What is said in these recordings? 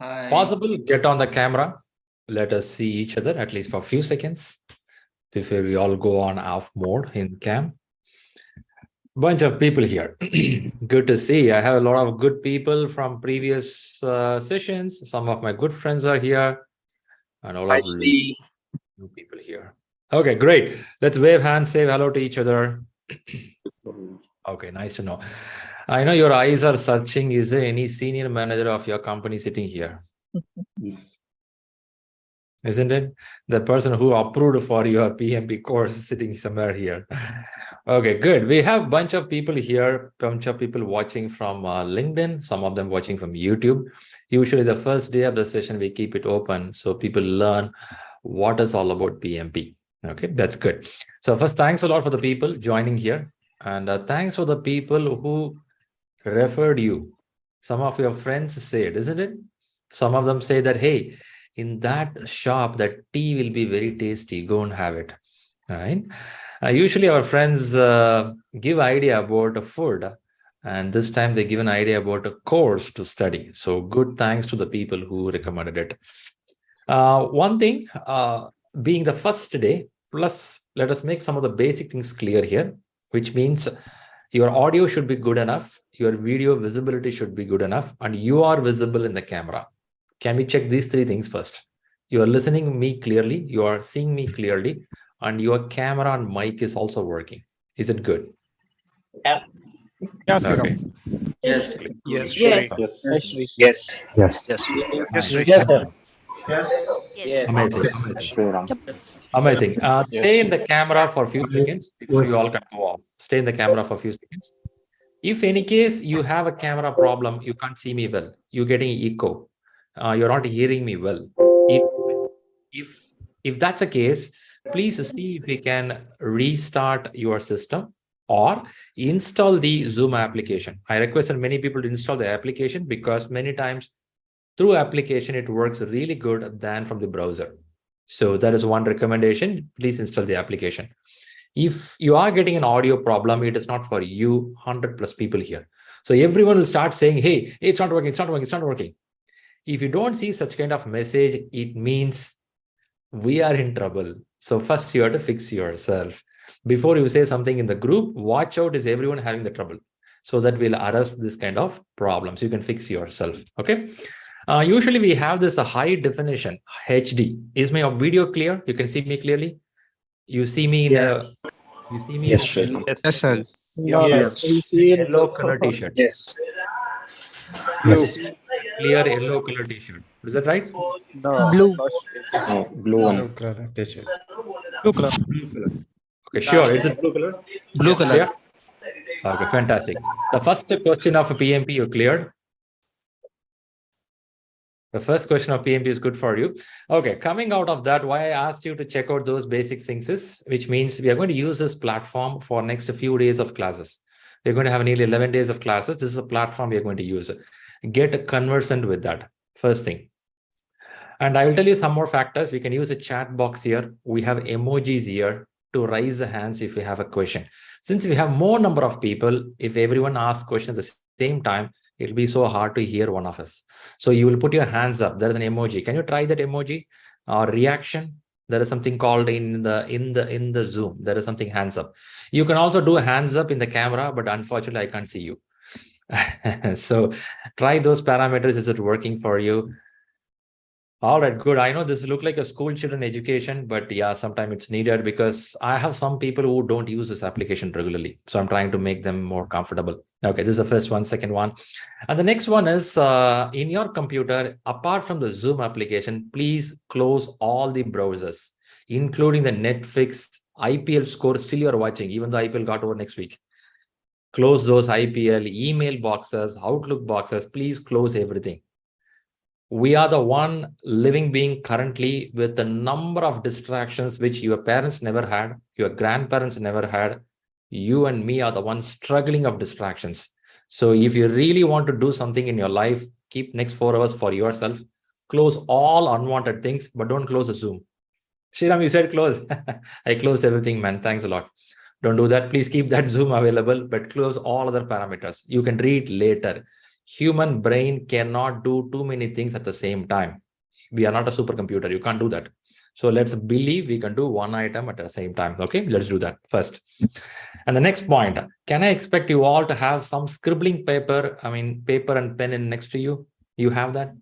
Hi. Possible, get on the camera. Let us see each other at least for a few seconds before we all go on off mode in cam. Bunch of people here. Good to see. I have a lot of good people from previous sessions. Some of my good friends are here, and all of Shri. new people here. Okay, great. Let's wave hands, say hello to each other. Okay, nice to know. I know your eyes are searching. Is there any senior manager of your company sitting here? Isn't it? The person who approved for your PMP course sitting somewhere here. Okay, good. We have a bunch of people here, bunch of people watching from LinkedIn, some of them watching from YouTube. Usually the first day of the session, we keep it open so people learn what is all about PMP. Okay, that's good. So first, thanks a lot for the people joining here. And thanks for the people who referred you. Some of your friends said, isn't it? Some of them say that, hey, in that shop, that tea will be very tasty. Go and have it. All right. Usually our friends give idea about food. And this time they give an idea about a course to study. So good thanks to the people who recommended it. One thing, being the first day, plus let us make some of the basic things clear here, which means your audio should be good enough, your video visibility should be good enough, and you are visible in the camera. Can we check these three things first? You are listening me clearly, you are seeing me clearly, and your camera and mic is also working. Is it good? Yeah. Yes, Okay. Yes. Yes. Yes. Yes. Yes. Yes. Yes, Shri. Yes, sir. Yes. Yes. Amazing. Amazing. Stay in the camera for a few seconds before you all can go off. Stay in the camera for a few seconds. If any case you have a camera problem, you can't see me well, you're getting echo, you're not hearing me well. If that's the case, please see if we can restart your system or install the Zoom application. I requested many people to install the application because many times through application, it works really good than from the browser. So that is one recommendation. Please install the application. If you are getting an audio problem, it is not for you, 100+ people here. So everyone will start saying, hey, it's not working, it's not working, it's not working. If you don't see such kind of message, it means we are in trouble. So first you have to fix yourself. Before you say something in the group, watch out, is everyone having the trouble? So that we'll arrest this kind of problems. You can fix yourself, okay? Usually we have this high definition, HD. Is my video clear? You can see me clearly? You see me in a, you see me Yes, in a Yes, sir. We see it. yellow color t-shirt. Yes. Blue, clear yellow color t-shirt. Is that right? No. Blue. No. No, blue one. Blue color. Blue color. Okay, sure. Is it blue color? Blue color. Yeah. Okay, fantastic. The first question of a PMP you cleared. The first question of PMP is good for you. Okay, coming out of that, why I asked you to check out those basic things is, which means we are going to use this platform for next few days of classes. We're going to have nearly 11 days of classes. This is a platform we are going to use. Get conversant with that, first thing. And I will tell you some more factors. We can use a chat box here. We have emojis here to raise the hands if you have a question. Since we have more number of people, if everyone asks questions at the same time, it'll be so hard to hear one of us. So you will put your hands up. There's an emoji. Can you try that emoji or reaction? There is something called in the Zoom. There is something hands up. You can also do hands up in the camera, but unfortunately I can't see you. So try those parameters. Is it working for you? All right, good. I know this look like a school children education, but yeah, sometimes it's needed because I have some people who don't use this application regularly. So I'm trying to make them more comfortable. Okay, this is the first one, second one. And the next one is in your computer, apart from the Zoom application, please close all the browsers, including the Netflix, IPL score. Still you're watching, even though IPL got over next week. Close those IPL, email boxes, Outlook boxes, please close everything. We are the one living being currently with the number of distractions which your parents never had, your grandparents never had. You and me are the ones struggling of distractions. So if you really want to do something in your life, keep next 4 hours for yourself. Close all unwanted things, but don't close the Zoom. Shriram, you said close. I closed everything, man. Thanks a lot. Don't do that. Please keep that Zoom available, but close all other parameters. You can read later. Human brain cannot do too many things at the same time. We are not a supercomputer. You can't do that. So let's believe we can do one item at the same time. Okay, let's do that first. And the next point, can I expect you all to have some scribbling paper, paper and pen in next to you? You have that?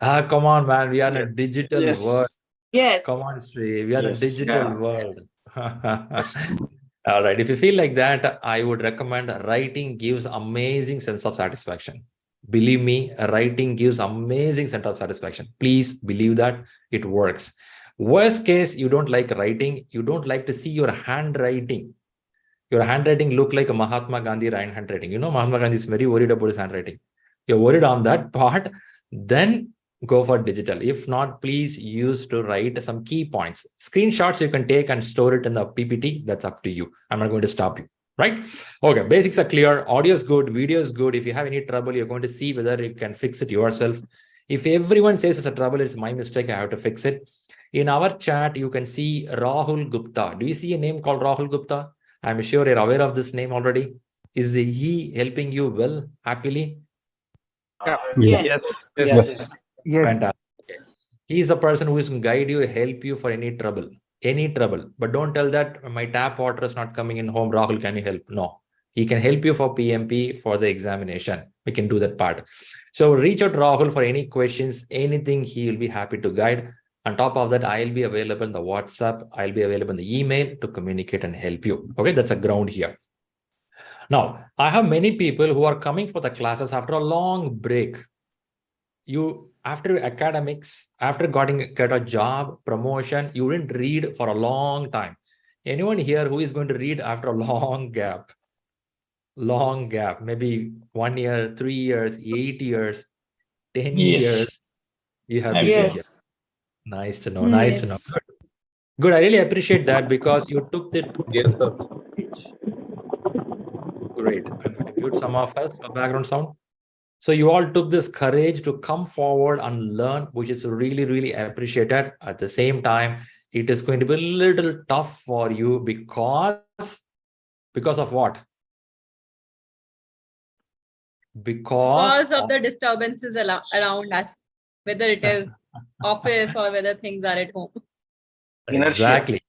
Come on, man. We are in a digital world. Yes. Come on, Shri. We are in a digital world. All right. If you feel like that, I would recommend writing gives amazing sense of satisfaction. Believe me, writing gives amazing sense of satisfaction. Please believe that it works. Worst case, you don't like writing. You don't like to see your handwriting. Your handwriting look like a Mahatma Gandhi handwriting. You know, Mahatma Gandhi is very worried about his handwriting. You're worried on that part, then go for digital. If not, please use to write some key points. Screenshots you can take and store it in the PPT. That's up to you. I'm not going to stop you, right? Okay, basics are clear. Audio is good. Video is good. If you have any trouble, you're going to see whether you can fix it yourself. If everyone says it's a trouble, it's my mistake, I have to fix it. In our chat, you can see Rahul Gupta. Do you see a name called Rahul Gupta? I'm sure you're aware of this name already. Is he helping you well, happily? Yes. Yes. Fantastic. Okay. He is a person who is going to guide you, help you for any trouble. But don't tell that my tap water is not coming in home. Rahul, can you help? No. He can help you for PMP for the examination. We can do that part. So reach out to Rahul for any questions, anything. He will be happy to guide. On top of that, I'll be available in the WhatsApp. I'll be available in the email to communicate and help you. Okay, that's a ground here. Now, I have many people who are coming for the classes after a long break. You, after academics, after get a job, promotion, you didn't read for a long time. Anyone here who is going to read after a long gap? Long gap, maybe 1 year, 3 years, 8 years, 10 years. You have been reading. Nice to know. Nice to know. Good. I really appreciate that because you took it. Yes, sir. Great. I'm going to mute some of us, background sound. So you all took this courage to come forward and learn, which is really, really appreciated. At the same time, it is going to be a little tough for you because of what? Because of the disturbances around us, whether it is office or whether things are at home. Exactly.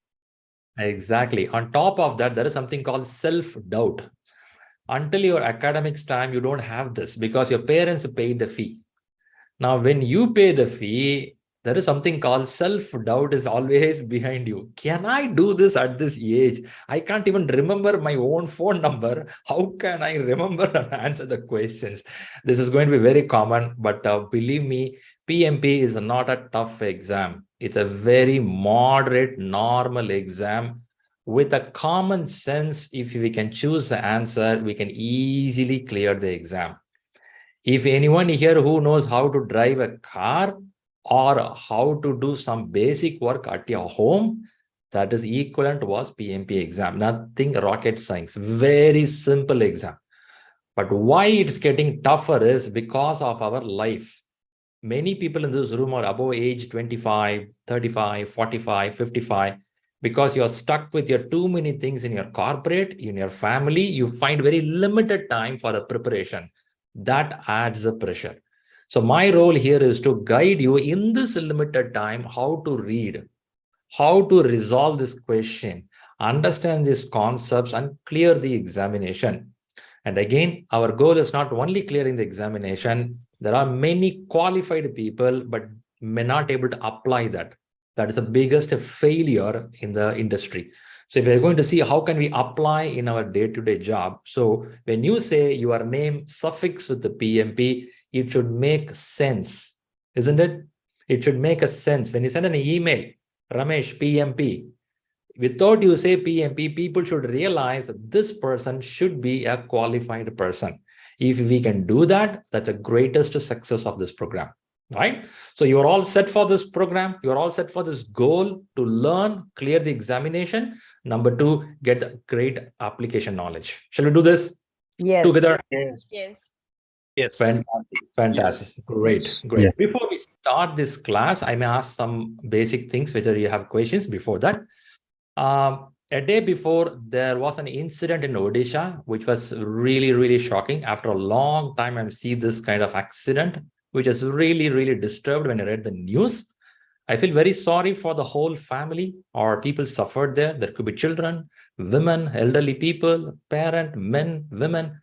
On top of that, there is something called self-doubt. Until your academics time, you don't have this because your parents paid the fee. Now, when you pay the fee, there is something called self-doubt is always behind you. Can I do this at this age? I can't even remember my own phone number. How can I remember and answer the questions? This is going to be very common, but believe me, PMP is not a tough exam. It's a very moderate, normal exam. With a common sense, if we can choose the answer, we can easily clear the exam. If anyone here who knows how to drive a car or how to do some basic work at your home, that is equivalent was PMP exam. Nothing rocket science, very simple exam. But why it's getting tougher is because of our life. Many people in this room are above age 25, 35, 45, 55. Because you're stuck with your too many things in your corporate, in your family, you find very limited time for the preparation. That adds the pressure. So my role here is to guide you in this limited time, how to read, how to resolve this question, understand these concepts and clear the examination. And again, our goal is not only clearing the examination. There are many qualified people, but may not able to apply that. That is the biggest failure in the industry. So if we're going to see how can we apply in our day-to-day job. So when you say your name suffix with the PMP, it should make sense, isn't it? It should make a sense. When you send an email, Ramesh PMP, without you say PMP, people should realize that this person should be a qualified person. If we can do that, that's the greatest success of this program. Right? So you're all set for this program. You're all set for this goal to learn, clear the examination. Number 2, get the great application knowledge. Shall we do this together? Yes. Fantastic. Great. Yeah. Before we start this class, I may ask some basic things, whether you have questions before that. A day before, there was an incident in Odisha, which was really, really shocking. After a long time, I see this kind of accident, which is really, really disturbed when I read the news. I feel very sorry for the whole family or people suffered there. There could be children, women, elderly people, parent, men, women,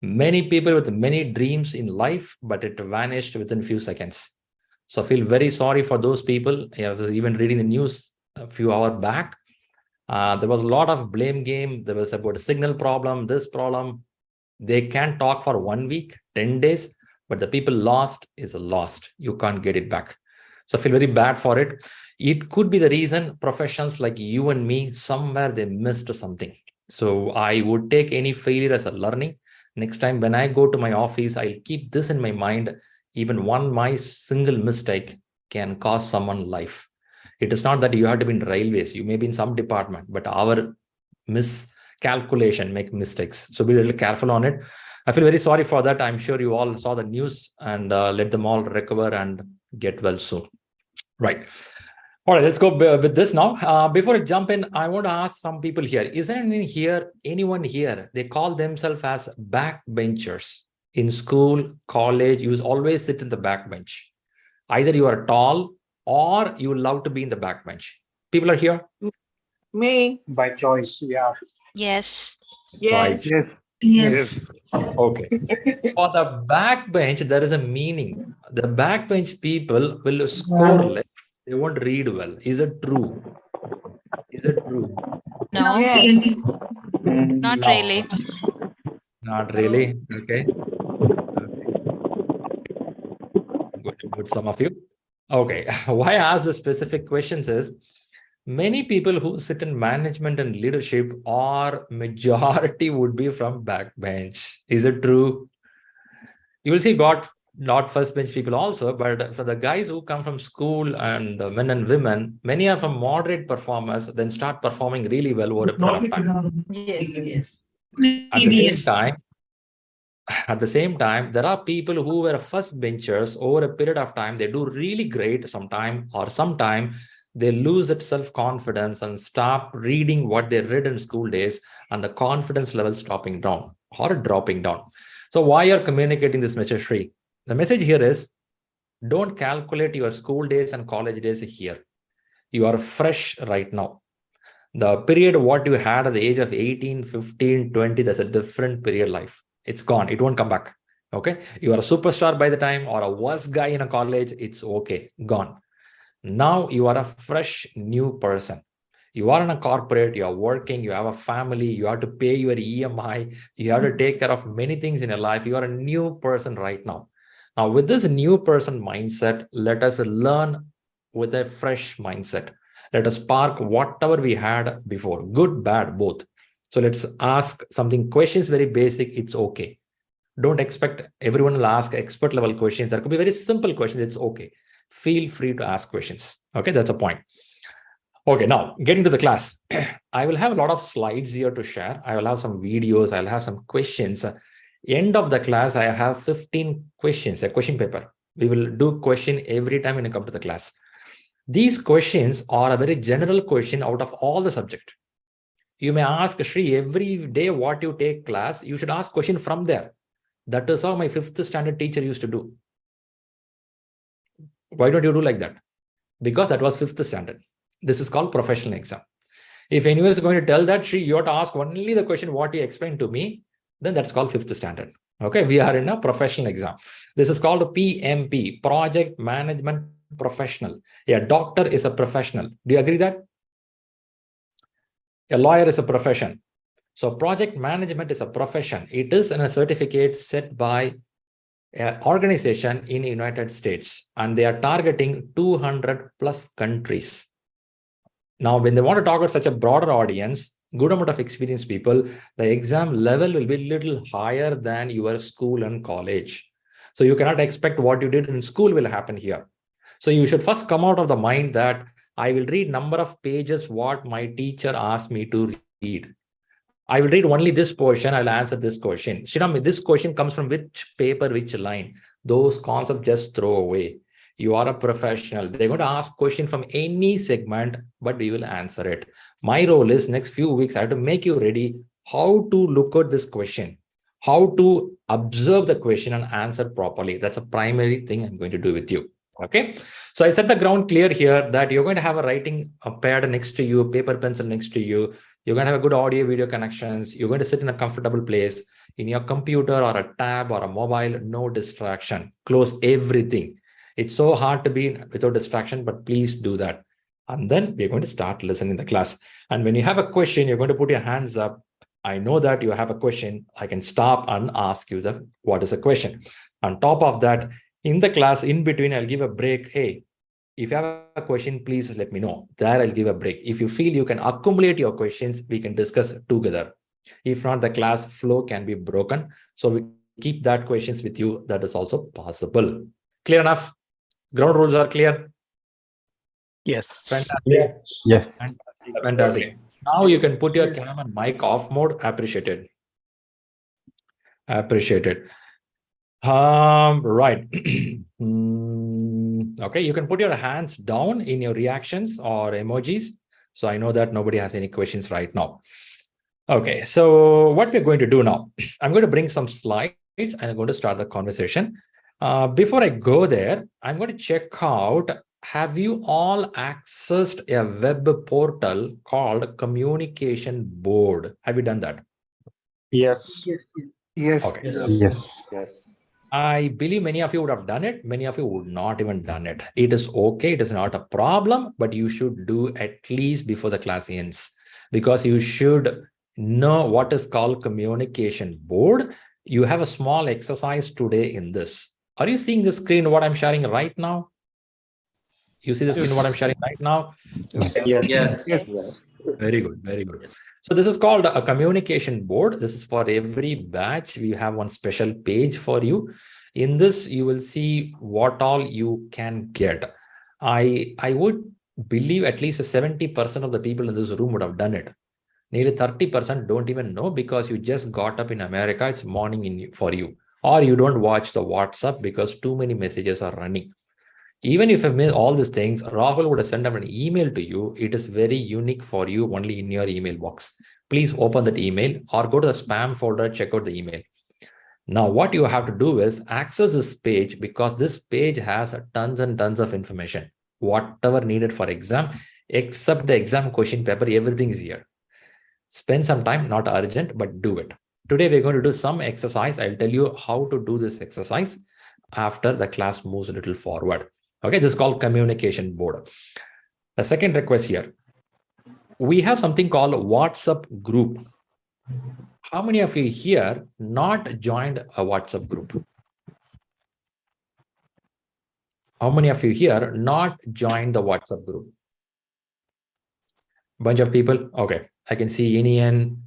many people with many dreams in life, but it vanished within a few seconds. So I feel very sorry for those people. I was even reading the news a few hours back. There was a lot of blame game. There was about a signal problem, this problem. They can't talk for 1 week, 10 days, but the people lost is lost. You can't get it back. So I feel very bad for it. It could be the reason professions like you and me, somewhere they missed something. So I would take any failure as a learning. Next time when I go to my office, I'll keep this in my mind. Even my single mistake can cost someone life. It is not that you have to be in railways. You may be in some department, but our miscalculation make mistakes. So be a little careful on it. I feel very sorry for that. I'm sure you all saw the news, and let them all recover and get well soon. Right. All right, let's go with this now. Before I jump in, I want to ask some people here. Is there anyone here? They call themselves as backbenchers in school, college. You always sit in the back bench. Either you are tall or you love to be in the back bench. People are here? Me. By choice, yeah. Yes. Yes. Yes. Yes. Okay. For the back bench, there is a meaning. The backbench people will score less. They won't read well. Is it true? Is it true? No. Yes. Not No. really. Not really. Okay. Good, some of you. Okay. Why I ask the specific questions is many people who sit in management and leadership or majority would be from backbench. Is it true? You will see got not first bench people also, but for the guys who come from school and men and women, many are from moderate performers, then start performing really well over a period of time. Yes. At the same time, there are people who were first benchers over a period of time. They do really great sometime they lose that self-confidence and stop reading what they read in school days, and the confidence level stopping down or dropping down. So why you're communicating this message, Shri? The message here is, don't calculate your school days and college days here. You are fresh right now. The period what you had at the age of 18, 15, 20, that's a different period life. It's gone. It won't come back. Okay. You are a superstar by the time or a worst guy in a college. It's okay. Gone. Now you are a fresh new person. You are in a corporate, you are working, you have a family, you have to pay your EMI, you have to take care of many things in your life. You are a new person right now. Now, with this new person mindset, let us learn with a fresh mindset. Let us spark whatever we had before, good, bad, both. So let's ask something questions, very basic. It's okay. Don't expect everyone will ask expert level questions. There could be very simple questions. It's okay. Feel free to ask questions. Okay, that's a point. Okay, now getting to the class. I will have a lot of slides here to share. I will have some videos. I'll have some questions. End of the class, I have 15 questions, a question paper. We will do question every time when you come to the class. These questions are a very general question out of all the subject. You may ask, Shri, every day what you take class, you should ask question from there. That is how my 5th standard teacher used to do. Why don't you do like that? Because that was 5th standard. This is called professional exam. If anyone is going to tell that, Shri, you have to ask only the question what you explained to me, then that's called 5th standard. Okay, we are in a professional exam. This is called a PMP, Project Management Professional. A doctor is a professional. Do you agree that? A lawyer is a profession. So project management is a profession. It is in a certificate set by an organization in the United States, and they are targeting 200 plus countries. Now, when they want to talk about such a broader audience, good amount of experienced people, the exam level will be a little higher than your school and college. So you cannot expect what you did in school will happen here. So you should first come out of the mind that I will read number of pages what my teacher asked me to read. I will read only this portion. I'll answer this question. Shriram, this question comes from which paper, which line? Those concepts just throw away. You are a professional. They're going to ask question from any segment, but we will answer it. My role is next few weeks, I have to make you ready how to look at this question, how to observe the question and answer properly. That's a primary thing I'm going to do with you. Okay. So I set the ground clear here that you're going to have a writing pad next to you, paper pencil next to you. You're going to have a good audio video connections. You're going to sit in a comfortable place in your computer or a tab or a mobile, no distraction. Close everything. It's so hard to be without distraction, but please do that. And then we're going to start listening to the class. And when you have a question, you're going to put your hands up. I know that you have a question. I can stop and ask you what is the question. On top of that, in the class, in between, I'll give a break. Hey, if you have a question, please let me know. There, I'll give a break. If you feel you can accumulate your questions, we can discuss together. If not, the class flow can be broken. So we keep that questions with you. That is also possible. Clear enough? Ground rules are clear? Yes. Fantastic. Yes. Fantastic. Fantastic. Now you can put your cam and mic off mode. Appreciated. Appreciated. Right. Okay, you can put your hands down in your reactions or emojis. So I know that nobody has any questions right now. Okay, so what we're going to do now, I'm going to bring some slides and I'm going to start the conversation. Before I go there, I'm going to check out, have you all accessed a web portal called Communication Board? Have you done that? Yes. Yes. Okay. Yes. I believe many of you would have done it. Many of you would not even done it. It is okay. It is not a problem, but you should do at least before the class ends, because you should know what is called Communication Board. You have a small exercise today in this. Are you seeing the screen, what I'm sharing right now? You see the screen, what I'm sharing right now? Yes. Very good. Very good. So this is called a communication board. This is for every batch. We have one special page for you. In this, you will see what all you can get. I would believe at least 70% of the people in this room would have done it. Nearly 30% don't even know, because you just got up in America. It's morning for you. Or you don't watch the WhatsApp because too many messages are running. Even if you made all these things, Rahul would have sent out an email to you. It is very unique for you, only in your email box. Please open that email or go to the spam folder, check out the email. Now, what you have to do is access this page, because this page has tons and tons of information, whatever needed for exam, except the exam question paper, everything is here. Spend some time, not urgent, but do it. Today, we're going to do some exercise. I'll tell you how to do this exercise after the class moves a little forward. Okay, this is called Communication Board. The second request here, we have something called WhatsApp group. How many of you here not joined a WhatsApp group? How many of you here not joined the WhatsApp group? Bunch of people. Okay, I can see Inian,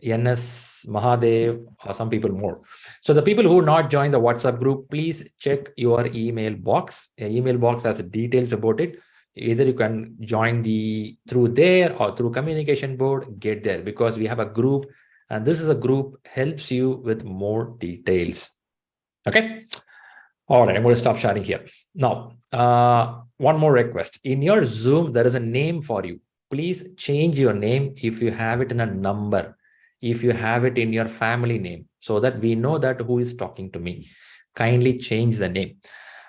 NS, Mahadev, or some people more. So the people who not joined the WhatsApp group, please check your email box. An email box has details about it. Either you can join through there or through communication board, get there, because we have a group, and this is a group helps you with more details. Okay. All right, I'm going to stop sharing here. Now, one more request. In your Zoom, there is a name for you. Please change your name if you have it in a number, if you have it in your family name, so that we know that who is talking to me. Kindly change the name.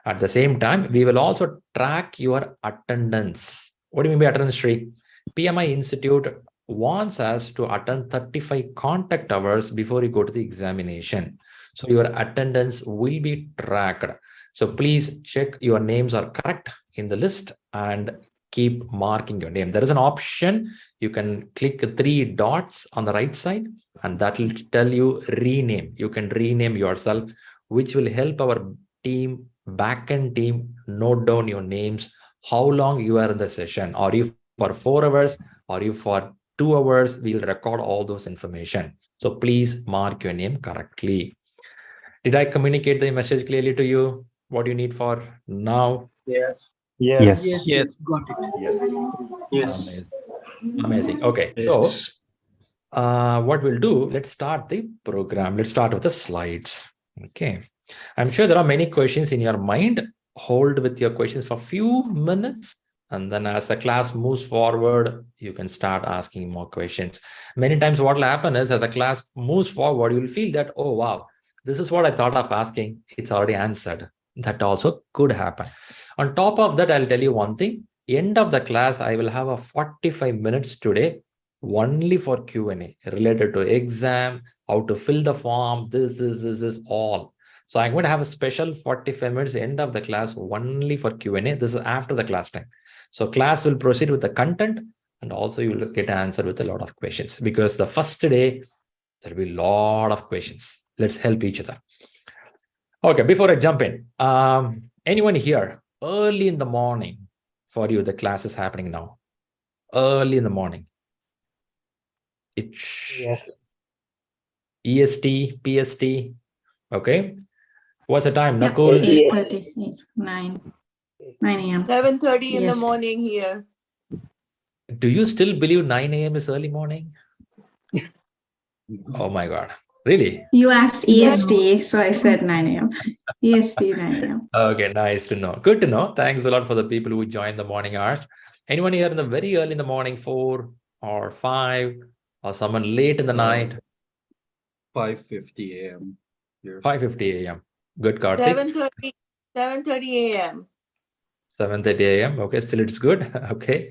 At the same time, we will also track your attendance. What do you mean by attendance, Shri? PMI Institute wants us to attend 35 contact hours before you go to the examination. So your attendance will be tracked. So please check your names are correct in the list and keep marking your name. There is an option. You can click 3 dots on the right side, and that will tell you rename. You can rename yourself, which will help our team, backend team, note down your names, how long you are in the session. Are you for 4 hours? Are you for 2 hours? We'll record all those information. So please mark your name correctly. Did I communicate the message clearly to you? What you need for now? Yes. Yes. Got it. Yes. Amazing. Okay. So what we'll do, let's start the program. Let's start with the slides. Okay. I'm sure there are many questions in your mind. hold with your questions for a few minutes. And then as the class moves forward, you can start asking more questions. Many times what will happen is as the class moves forward, you'll feel that, oh, wow, this is what I thought of asking. It's already answered. That also could happen. On top of that, I'll tell you one thing. End of the class, I will have a 45 minutes today only for Q&A related to exam, how to fill the form, this, all. So I'm going to have a special 45 minutes end of the class only for Q&A. This is after the class time. So class will proceed with the content, and also you will get an answer with a lot of questions, because the first day, there will be a lot of questions. Let's help each other. Okay, before I jump in, anyone here, early in the morning for you, the class is happening now. Early in the morning. Yes. EST, PST, okay? What's the time, Nakul? 8:30, 9 a.m. 7:30 in the Yes. morning here. Do you still believe 9 a.m. is early morning? Oh my God. Really? You asked EST, so I said 9 a.m. EST 9 a.m. Okay, nice to know. Good to know. Thanks a lot for the people who joined the morning hours. Anyone here in the very early in the morning, 4 or 5, or someone late in the night? 5:50 a.m. 5:50 a.m. Good, Karthik. 7:30 a.m. 7:30 a.m. Okay, still it's good. Okay.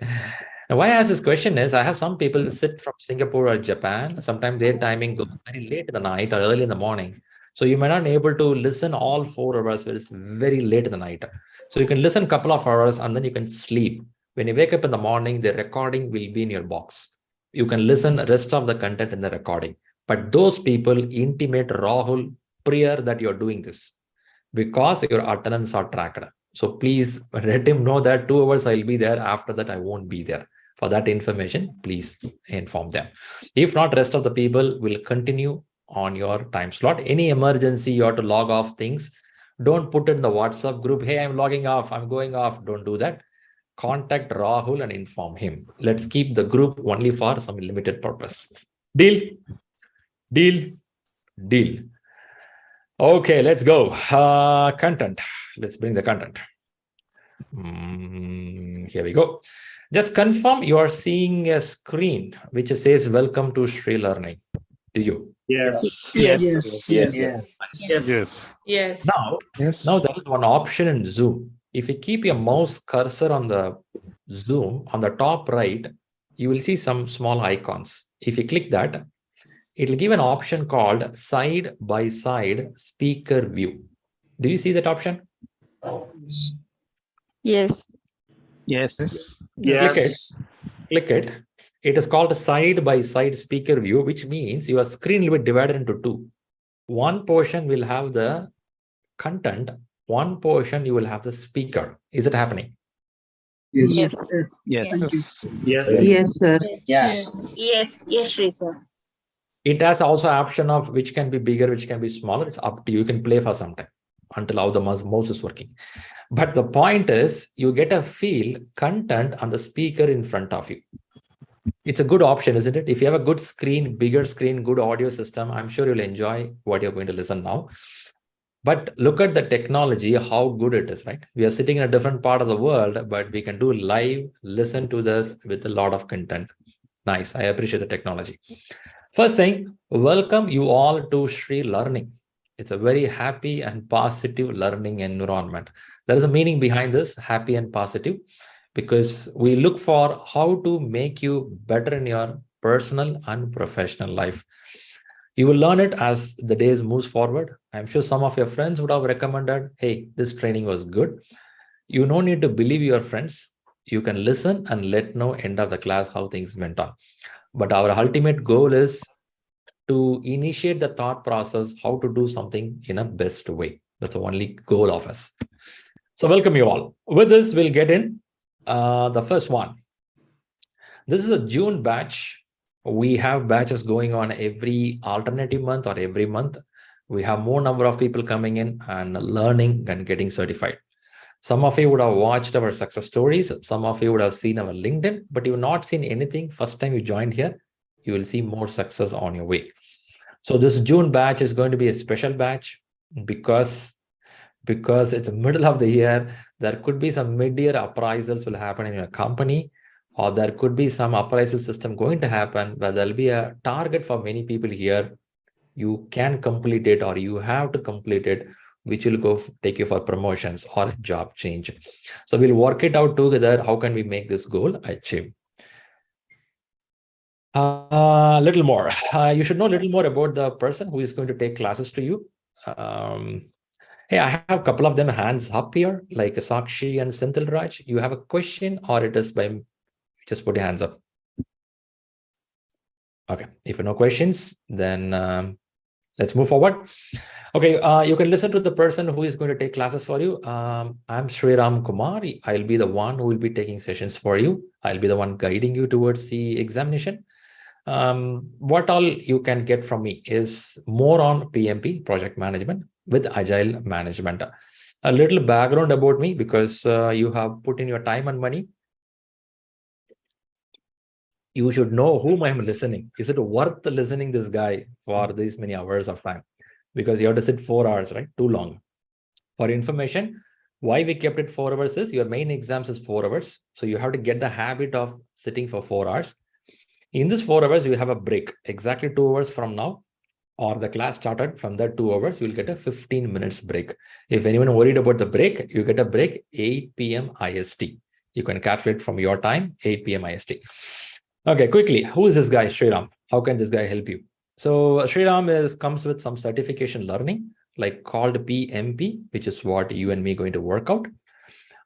Now, why I ask this question is I have some people who sit from Singapore or Japan. Sometimes their timing goes very late in the night or early in the morning. So you may not be able to listen all 4 hours. It's very late in the night. So you can listen a couple of hours and then you can sleep. When you wake up in the morning, the recording will be in your box. You can listen the rest of the content in the recording. But those people intimate Rahul prior that you're doing this, because your attendance are tracked. So please let him know that 2 hours I'll be there. After that, I won't be there. For that information, please inform them. If not, rest of the people will continue on your time slot. Any emergency, you have to log off things. Don't put it in the WhatsApp group. Hey, I'm logging off. I'm going off. Don't do that. Contact Rahul and inform him. Let's keep the group only for some limited purpose. Deal? Deal? Deal. Okay, let's go. Content. Let's bring the content. Here we go. Just confirm you are seeing a screen which says welcome to ShriLearning. Do you? Yes. Yes. Yes. Now there is one option in Zoom. If you keep your mouse cursor on the Zoom, on the top right, you will see some small icons. If you click that, it will give an option called side-by-side speaker view. Do you see that option? Yes. Yes. Click it. It is called side-by-side speaker view, which means your screen will be divided into 2. One portion will have the content, one portion you will have the speaker. Is it happening? Yes. Yes. Yes, sir. Yes, Shri, sir. It has also option of which can be bigger, which can be smaller. It's up to you. You can play for some time until how the mouse is working. But the point is, you get a feel content on the speaker in front of you. It's a good option, isn't it? If you have a good screen, bigger screen, good audio system, I'm sure you'll enjoy what you're going to listen now. But look at the technology, how good it is, right? We are sitting in a different part of the world, but we can do live, listen to this with a lot of content. Nice. I appreciate the technology. First thing, welcome you all to ShriLearning. It's a very happy and positive learning environment. There is a meaning behind this, happy and positive, because we look for how to make you better in your personal and professional life. You will learn it as the days moves forward. I'm sure some of your friends would have recommended, hey, this training was good. You no need to believe your friends. You can listen and let know end of the class how things went on. But our ultimate goal is to initiate the thought process, how to do something in a best way. That's the only goal of us. So welcome you all. With this, we'll get in the first one. This is a June batch. We have batches going on every alternative month or every month. We have more number of people coming in and learning and getting certified. Some of you would have watched our success stories. Some of you would have seen our LinkedIn, but you've not seen anything. First time you joined here, you will see more success on your way. So this June batch is going to be a special batch because because it's the middle of the year. There could be some mid-year appraisals will happen in your company, or there could be some appraisal system going to happen where there'll be a target for many people here. You can complete it or you have to complete it, which will take you for promotions or job change. So we'll work it out together. How can we make this goal achieve? A little more. You should know a little more about the person who is going to take classes to you. Hey, I have a couple of them hands up here, like Sakshi and Senthil Raj. You have a question, or it is by just put your hands up. Okay, if you have no questions, then let's move forward. Okay, you can listen to the person who is going to take classes for you. I'm Sriram Kumar. I'll be the one who will be taking sessions for you. I'll be the one guiding you towards the examination. What all you can get from me is more on PMP, project management, with Agile management. A little background about me, because you have put in your time and money. You should know whom I'm listening. Is it worth listening this guy for these many hours of time? Because you have to sit 4 hours, right? Too long. For information, why we kept it 4 hours is your main exams is 4 hours. So you have to get the habit of sitting for 4 hours. In this 4 hours, you have a break. Exactly 2 hours from now, or the class started, from that 2 hours, you'll get a 15 minutes break. If anyone worried about the break, you get a break 8 p.m. IST. You can calculate from your time, 8 p.m. IST. Okay, quickly, who is this guy, Sriram? How can this guy help you? So Sriram comes with some certification learning, like called PMP, which is what you and me are going to work out.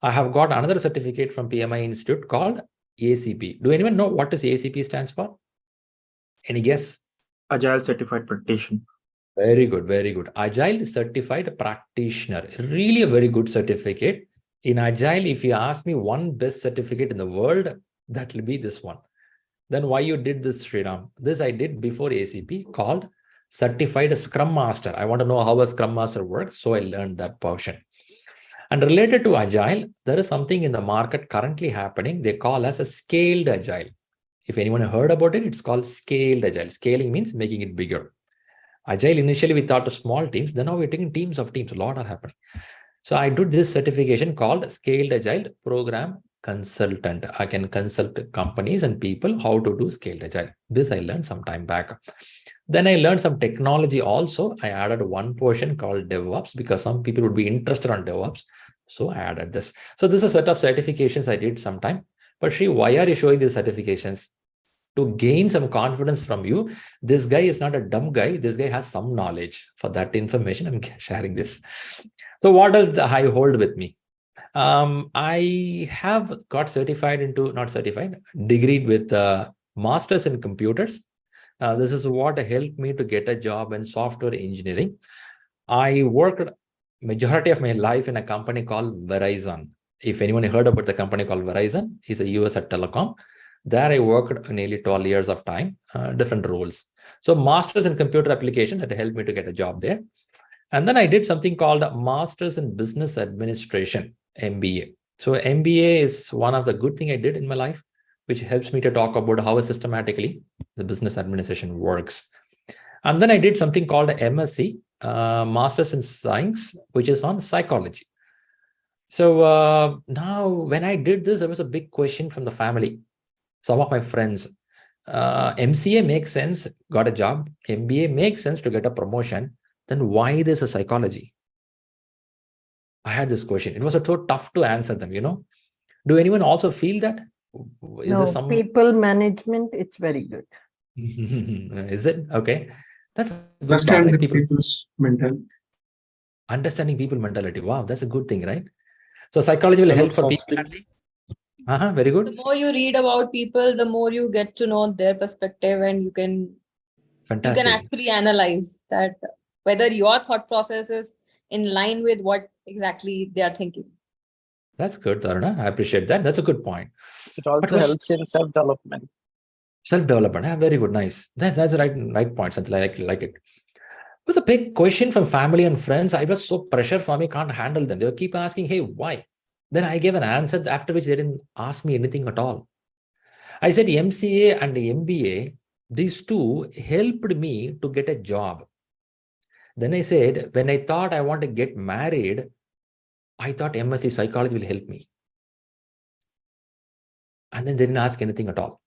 I have got another certificate from PMI Institute called ACP. Do anyone know what does ACP stands for? Any guess? Agile Certified Practitioner. Very good, very good. Agile Certified Practitioner. Really a very good certificate. In Agile, if you ask me one best certificate in the world, that will be this one. Then why you did this, Sriram? This I did before ACP, called Certified Scrum Master. I want to know how a Scrum Master works, so I learned that portion. And related to Agile, there is something in the market currently happening. They call as a scaled Agile. If anyone heard about it, it's called scaled Agile. Scaling means making it bigger. Agile, initially we thought of small teams. Then now we're taking teams of teams. A lot are happening. So I did this certification called Scaled Agile Program Consultant. I can consult companies and people how to do Scaled Agile. This I learned some time back. Then I learned some technology also. I added one portion called DevOps, because some people would be interested on DevOps. So I added this. So this is a set of certifications I did sometime. But Shri, why are you showing these certifications? To gain some confidence from you. This guy is not a dumb guy. This guy has some knowledge. For that information, I'm sharing this. So what does I hold with me? I have got degreed with masters in computers. This is what helped me to get a job in software engineering. I worked majority of my life in a company called Verizon. If anyone heard about the company called Verizon, it's a US telecom. There I worked nearly 12 years of time, different roles. So masters in computer application that helped me to get a job there. And then I did something called Masters in Business Administration, MBA. So MBA is one of the good things I did in my life, which helps me to talk about how systematically the business administration works. And then I did something called MSc, Masters in Science, which is on psychology. So now when I did this, there was a big question from the family. Some of my friends, MCA makes sense, got a job. MBA makes sense to get a promotion. Then why this is psychology? I had this question. It was so tough to answer them, Do anyone also feel that? No, people management, it's very good. Is it? Okay. That's a good Understand part, the right? people's mentality. Understanding people mentality. Wow, that's a good thing, right? So psychology will help for people. Very good. The more you read about people, the more you get to know their perspective, and you can actually analyze that whether your thought process is in line with what exactly they are thinking. That's good, Taruna. I appreciate that. That's a good point. It also helps in self-development. Self-development. Very good. Nice. That's the right point. Something like it. It was a big question from family and friends. I was so pressure for me, can't handle them. They would keep asking, hey, why? Then I gave an answer, after which they didn't ask me anything at all. I said MCA and MBA, these two helped me to get a job. Then I said, when I thought I want to get married, I thought MSc psychology will help me. And then they didn't ask anything at all.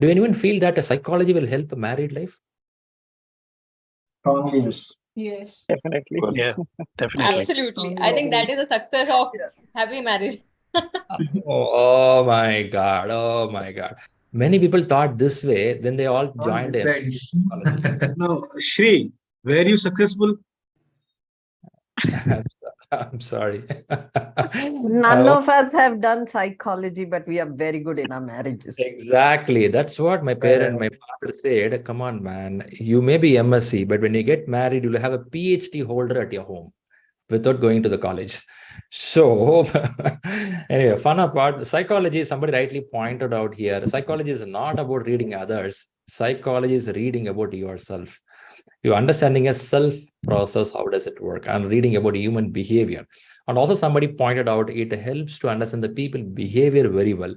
Do anyone feel that a psychology will help a married life? Yes. Yes. Definitely. Yeah, definitely. Absolutely. I think that is a success of happy marriage. Oh my God. Oh my God. Many people thought this way, then they all joined psychology. No, Shri, were you successful? I'm sorry. None of us have done psychology, but we are very good in our marriages. Exactly. That's what my father said. Come on, man. You may be MSc, but when you get married, you'll have a PhD holder at your home without going to the college. So anyway, fun apart, psychology, somebody rightly pointed out here, psychology is not about reading others. Psychology is reading about yourself. You're understanding a self process, how does it work, and reading about human behavior. And also somebody pointed out it helps to understand the people behavior very well.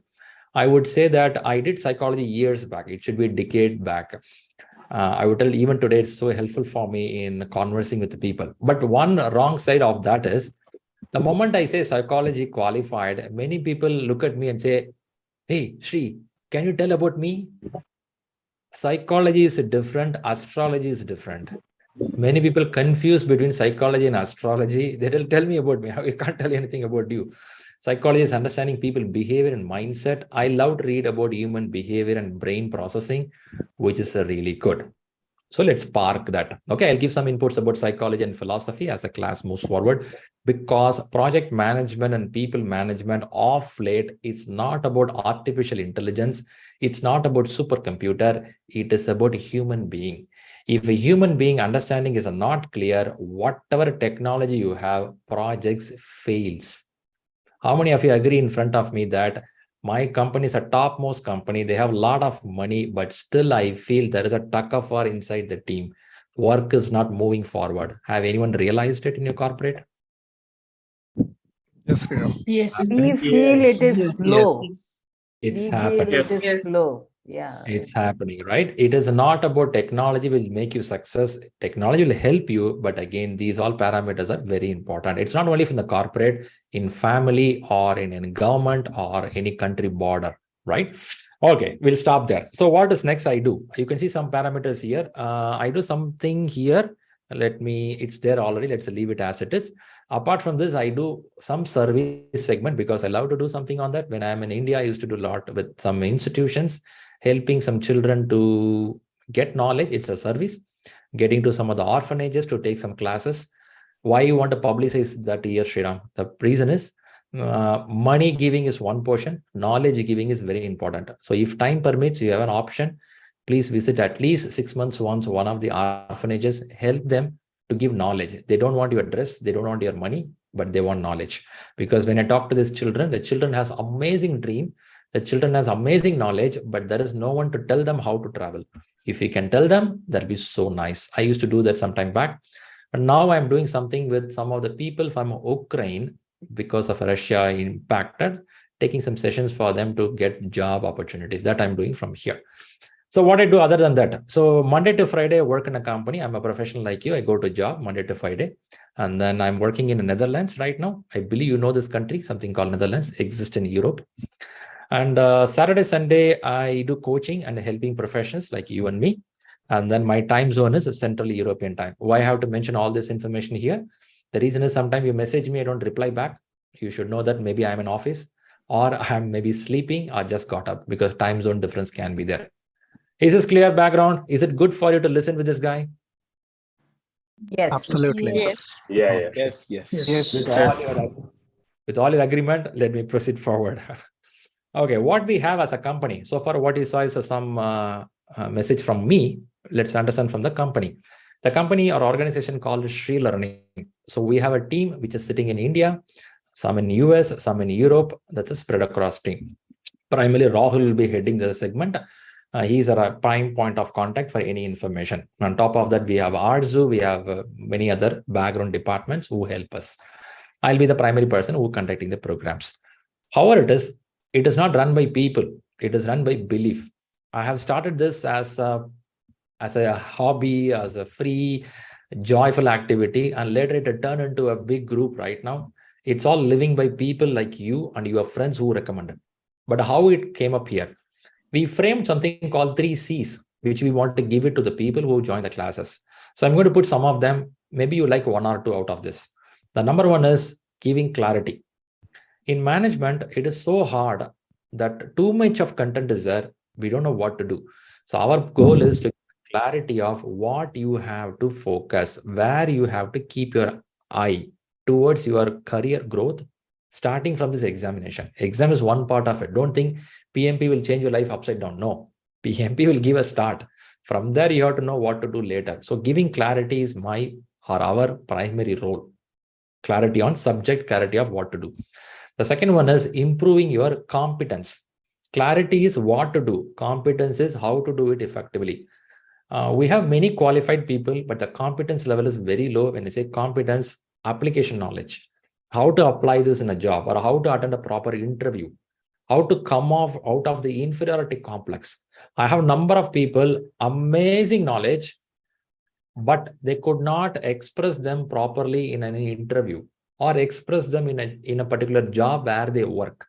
I would say that I did psychology years back. It should be a decade back. I would tell even today it's so helpful for me in conversing with the people. But one wrong side of that is the moment I say psychology qualified, many people look at me and say, "Hey, Shri, can you tell about me?" Psychology is different, astrology is different. Many people confuse between psychology and astrology. They tell me about me. I can't tell anything about you. Psychology is understanding people behavior and mindset. I love to read about human behavior and brain processing, which is really good. So let's park that. Okay, I'll give some inputs about psychology and philosophy as the class moves forward, because project management and people management of late, it's not about artificial intelligence. It's not about supercomputer. It is about a human being. If a human being understanding is not clear, whatever technology you have, projects fails. How many of you agree in front of me that my company is a topmost company, they have a lot of money, but still I feel there is a tug of war inside the team. Work is not moving forward. Have anyone realized it in your corporate? Yes, yeah. Yes. We feel it is slow. It's We feel happening. it is slow. Yeah. It's happening, right? It is not about technology will make you success. Technology will help you, but again, these all parameters are very important. It's not only from the corporate, in family or in government or any country border, right? Okay, we'll stop there. So what is next I do? You can see some parameters here. I do something here. It's there already. Let's leave it as it is. Apart from this, I do some service segment because I love to do something on that. When I'm in India, I used to do a lot with some institutions, helping some children to get knowledge. It's a service. Getting to some of the orphanages to take some classes. Why you want to publicize that here, Shriram? The reason is money giving is one portion. Knowledge giving is very important. So if time permits, you have an option. Please visit at least 6 months once one of the orphanages. Help them to give knowledge. They don't want your dress. They don't want your money, but they want knowledge. Because when I talk to these children, the children has amazing dream. The children has amazing knowledge, but there is no one to tell them how to travel. If you can tell them, that'll be so nice. I used to do that some time back. But now I'm doing something with some of the people from Ukraine because of Russia impacted, taking some sessions for them to get job opportunities. That I'm doing from here. So what I do other than that, so Monday to Friday, I work in a company. I'm a professional like you. I go to job Monday to Friday. And then I'm working in the Netherlands right now. I believe you know this country, something called Netherlands, exists in Europe. And Saturday, Sunday, I do coaching and helping professionals like you and me. And then my time zone is a Central European time. Why I have to mention all this information here? The reason is sometimes you message me, I don't reply back. You should know that maybe I'm in office or I'm maybe sleeping or just got up, because time zone difference can be there. Is this clear background? Is it good for you to listen with this guy? Yes. Absolutely. Yes. Yeah. Yes. With all your agreement, let me proceed forward. Okay, what we have as a company. So far, what you saw is some message from me. Let's understand from the company. The company or organization called ShriLearning. So we have a team which is sitting in India, some in US, some in Europe. That's a spread across team. Primarily, Rahul will be heading the segment. He's a prime point of contact for any information. On top of that, we have Arzu, we have many other background departments who help us. I'll be the primary person who conducting the programs. However, it is not run by people. It is run by belief. I have started this as a hobby, as a free, joyful activity, and later it turned into a big group right now. It's all living by people like you and your friends who recommended. But how it came up here? We framed something called 3 C's, which we want to give it to the people who join the classes. So I'm going to put some of them. Maybe you like 1 or 2 out of this. The number 1 is giving clarity. In management, it is so hard that too much of content is there. We don't know what to do. So our goal is to clarity of what you have to focus, where you have to keep your eye towards your career growth, starting from this examination. Exam is one part of it. Don't think PMP will change your life upside down. No, PMP will give a start. From there, you have to know what to do later. So giving clarity is our primary role. Clarity on subject, clarity of what to do. The second one is improving your competence. Clarity is what to do. Competence is how to do it effectively. We have many qualified people, but the competence level is very low. When I say competence, application knowledge, how to apply this in a job, or how to attend a proper interview, how to come out of the inferiority complex. I have a number of people, amazing knowledge, but they could not express them properly in any interview or express them in a particular job where they work.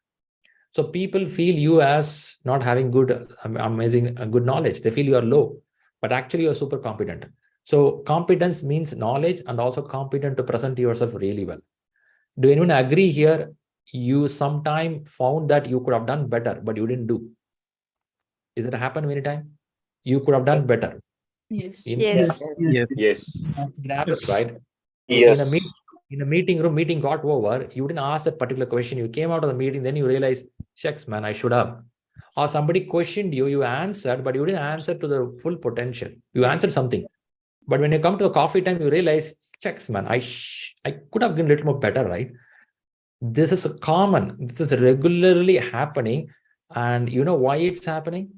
So people feel you as not having good knowledge. They feel you are low, but actually you're super competent. So competence means knowledge and also competent to present yourself really well. Do anyone agree here? You sometime found that you could have done better, but you didn't do. Is it happen many times? You could have done better. Yes. Yes. It happens, right? Yes. In a meeting room, meeting got over, you didn't ask that particular question. You came out of the meeting, then you realize, shucks, man, I should have. Or somebody questioned you, you answered, but you didn't answer to the full potential. You answered something. But when you come to a coffee time, you realize, shucks, man, I could have been a little more better, right? This is common. This is regularly happening. And you know why it's happening?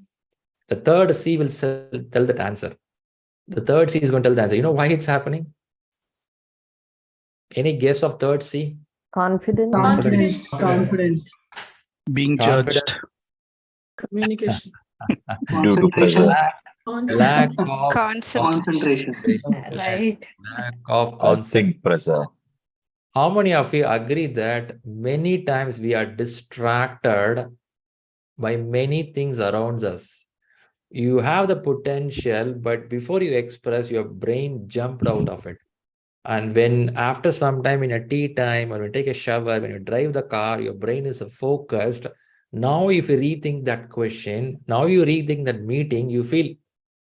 The third C will tell that answer. The third C is going to tell the answer. You know why it's happening? Any guess of third C? Confidence. Being judged. Communication. Concentration. Lack of Concentration. Right. Lack of I concentration. think pressure. How many of you agree that many times we are distracted by many things around us? You have the potential, but before you express, your brain jumped out of it. And when after some time in a tea time, or when you take a shower, when you drive the car, your brain is focused. Now, if you rethink that question, now you rethink that meeting, you feel,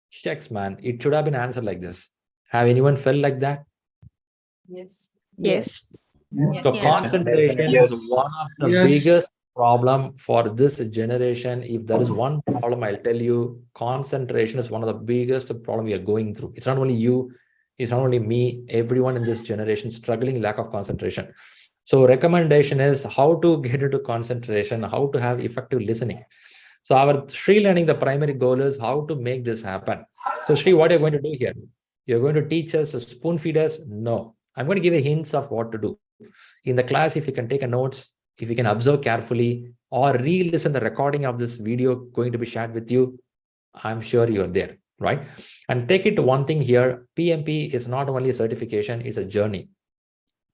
shucks, man, it should have been answered like this. Have anyone felt like that? Yes. Yes. So Yeah. concentration Yes. is one of the biggest problem for this generation. If there is one problem, I'll tell you, concentration is one of the biggest problem we are going through. It's not only you, it's not only me, everyone in this generation struggling lack of concentration. So recommendation is how to get into concentration, how to have effective listening. So our ShriLearning, the primary goal is how to make this happen. So Shri, what are you going to do here? You're going to teach us, spoon feed us? No. I'm going to give you hints of what to do. In the class, if you can take a notes, if you can observe carefully or re-listen the recording of this video going to be shared with you, I'm sure you're there, right? And take it to one thing here, PMP is not only a certification, it's a journey.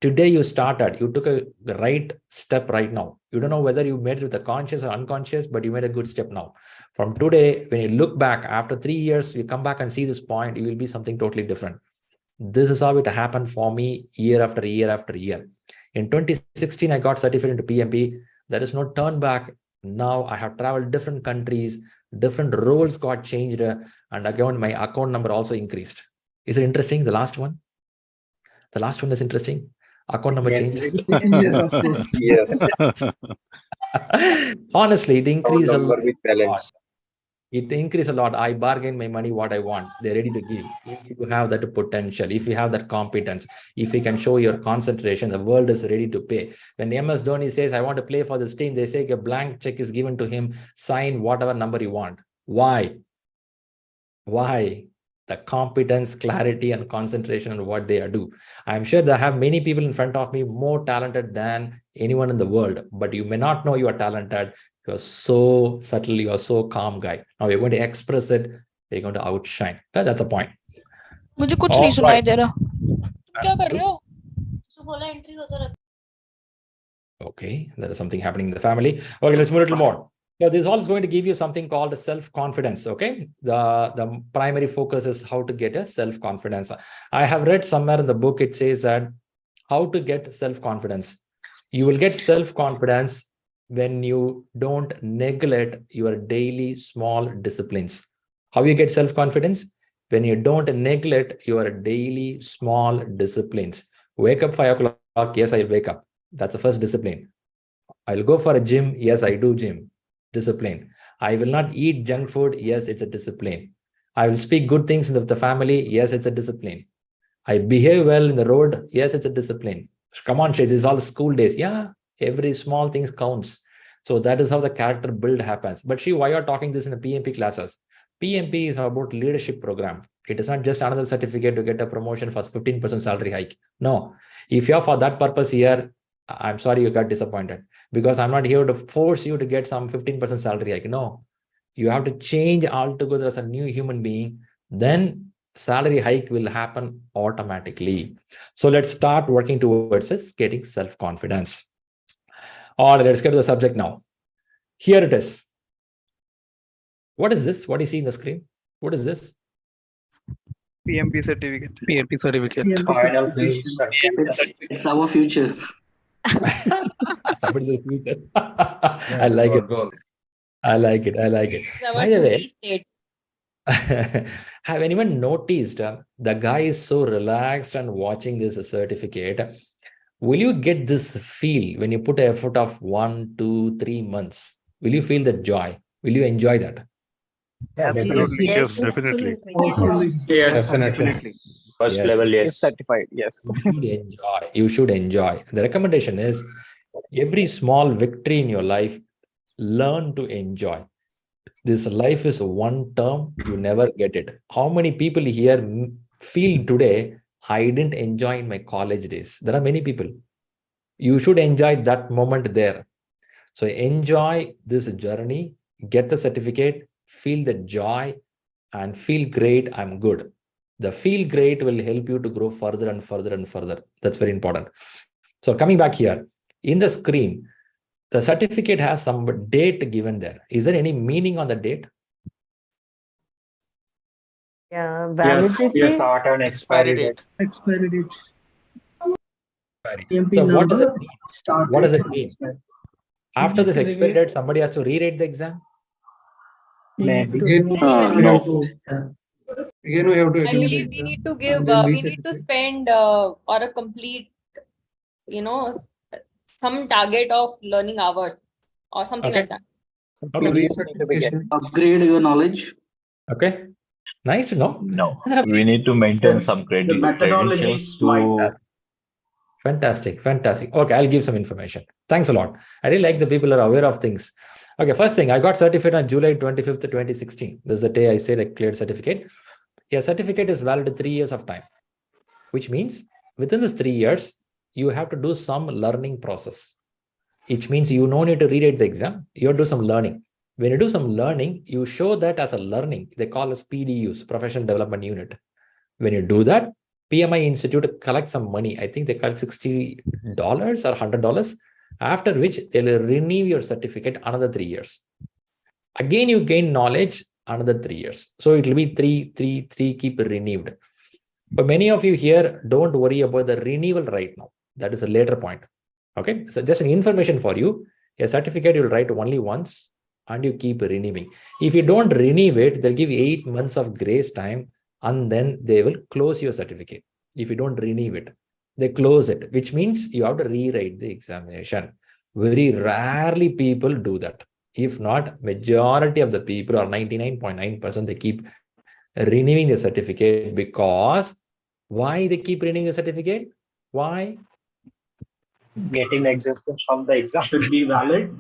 Today you started, you took a right step right now. You don't know whether you made it with a conscious or unconscious, but you made a good step now. From today, when you look back after 3 years, you come back and see this point, you will be something totally different. This is how it happened for me year after year after year. In 2016, I got certified into PMP. There is no turn back. Now I have traveled different countries, different roles got changed, and again, my account number also increased. Is it interesting? The last one? The last one is interesting. Account number changed. Yes, of course. Yes. Honestly, it increased a lot. With balance. It increased a lot. I bargain my money what I want. They're ready to give. If you have that potential, if you have that competence, if you can show your concentration, the world is ready to pay. When MS Dhoni says, I want to play for this team, they say a blank check is given to him, sign whatever number you want. Why? Why? The competence, clarity, and concentration on what they do. I'm sure they have many people in front of me more talented than anyone in the world, but you may not know you are talented. You're so subtle, you're so calm guy. Now you're going to express it, you're going to outshine. That's a point. मुझे कुछ नहीं सुनाई दे रहा क्या कर रहे हो Okay, there is something happening in the family. Okay, let's move a little more. So this all is going to give you something called self-confidence. Okay, the primary focus is how to get a self-confidence. I have read somewhere in the book, it says that how to get self-confidence. You will get self-confidence when you don't neglect your daily small disciplines. How you get self-confidence? When you don't neglect your daily small disciplines. Wake up 5 o'clock. Yes, I wake up. That's the first discipline. I'll go for a gym. Yes, I do gym. Discipline. I will not eat junk food. Yes, it's a discipline. I will speak good things in the family. Yes, it's a discipline. I behave well in the road. Yes, it's a discipline. Come on, Shri, this is all school days. Yeah, every small thing counts. So that is how the character build happens. But Shri, why are you talking this in the PMP classes? PMP is about leadership program. It is not just another certificate to get a promotion for 15% salary hike. No, if you're for that purpose here, I'm sorry you got disappointed, because I'm not here to force you to get some 15% salary hike. No, you have to change altogether as a new human being. Then salary hike will happen automatically. So let's start working towards this, getting self-confidence. All right, let's get to the subject now. Here it is. What is this? What do you see in the screen? What is this? PMP certificate. PMP certificate. Final certificate. It's our future. Somebody's future. I like it. I like it. I like it. By the way, have anyone noticed the guy is so relaxed and watching this certificate? Will you get this feel when you put an effort of 1, 2, 3 months? Will you feel that joy? Will you enjoy that? Absolutely. Yes, definitely. Yes. Definitely. First Yes. level, yes. Certified. Yes. You should enjoy. You should enjoy. The recommendation is every small victory in your life, learn to enjoy. This life is one term, you never get it. How many people here feel today, I didn't enjoy in my college days? There are many people. You should enjoy that moment there. So enjoy this journey, get the certificate, feel the joy, and feel great, I'm good. The feel great will help you to grow further and further and further. That's very important. So coming back here, in the screen, the certificate has some date given there. Is there any meaning on the date? Yeah, Yes, validity. yes, art and expiry date. Expiry date. So what does it mean? What does it mean? After this expiry date, somebody has to rewrite the exam? Maybe. No. Again, we have to I believe we need to give, we need to spend or a complete, some target of learning hours or something like that. Okay. Upgrade your knowledge. Okay. Nice to know. No, we need to maintain some The methodology credentials like to. that. Fantastic. Fantastic. Okay, I'll give some information. Thanks a lot. I really like the people are aware of things. Okay, first thing, I got certified on July 25th, 2016. This is the day I said I cleared certificate. Yeah, certificate is valid 3 years of time, which means within this 3 years, you have to do some learning process. Which means you no need to rewrite the exam. You have to do some learning. When you do some learning, you show that as a learning. They call as PDUs, Professional Development Unit. When you do that, PMI Institute collects some money. I think they collect $60 or $100, after which they'll renew your certificate another 3 years. Again, you gain knowledge another 3 years. So it will be three, keep renewed. But many of you here don't worry about the renewal right now. That is a later point. Okay, so just an information for you. A certificate you'll write only once and you keep renewing. If you don't renew it, they'll give 8 months of grace time and then they will close your certificate. If you don't renew it, they close it, which means you have to rewrite the examination. Very rarely people do that. If not, majority of the people, or 99.9%, they keep renewing the certificate. Because why they keep renewing the certificate? Why? Getting the exemption from the exam should be valid.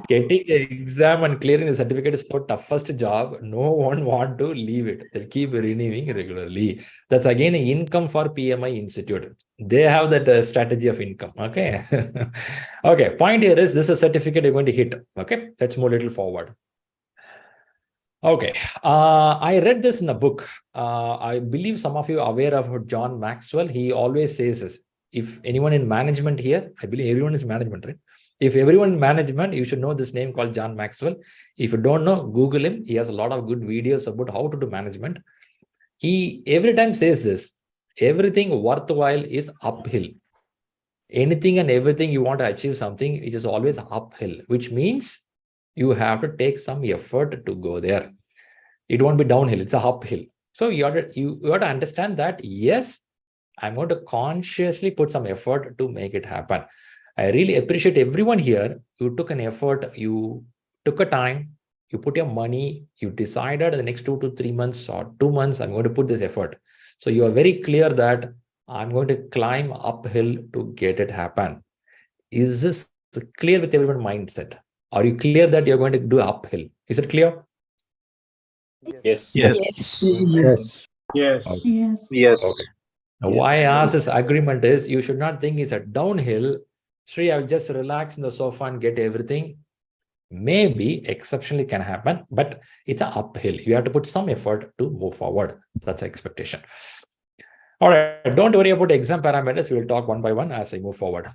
Getting the exam and clearing the certificate is so toughest job. No one want to leave it. They'll keep renewing regularly. That's again an income for PMI Institute. They have that strategy of income. Okay. Okay. Point here is this is a certificate you're going to hit. Okay. Let's move a little forward. Okay. I read this in a book. I believe some of you are aware of John Maxwell. He always says this. if anyone in management here, I believe everyone is management, right? If everyone in management, you should know this name called John Maxwell. If you don't know, Google him. He has a lot of good videos about how to do management. He every time says this, everything worthwhile is uphill. Anything and everything you want to achieve something, it is always uphill, which means you have to take some effort to go there. It won't be downhill, it's a uphill. So you have to understand that, yes, I'm going to consciously put some effort to make it happen. I really appreciate everyone here. You took an effort, you took a time, you put your money, you decided the next 2 to 3 months or 2 months, I'm going to put this effort. So you are very clear that I'm going to climb uphill to get it happen. Is this clear with everyone's mindset? Are you clear that you're going to do uphill? Is it clear? Yes. Yes. Yes. Yes. Yes. Okay. Now, why I ask this agreement is you should not think it's a downhill. Shri, I'll just relax in the sofa and get everything. Maybe exceptionally can happen, but it's an uphill. You have to put some effort to move forward. That's the expectation. All right, don't worry about the exam parameters. We will talk one by one as I move forward.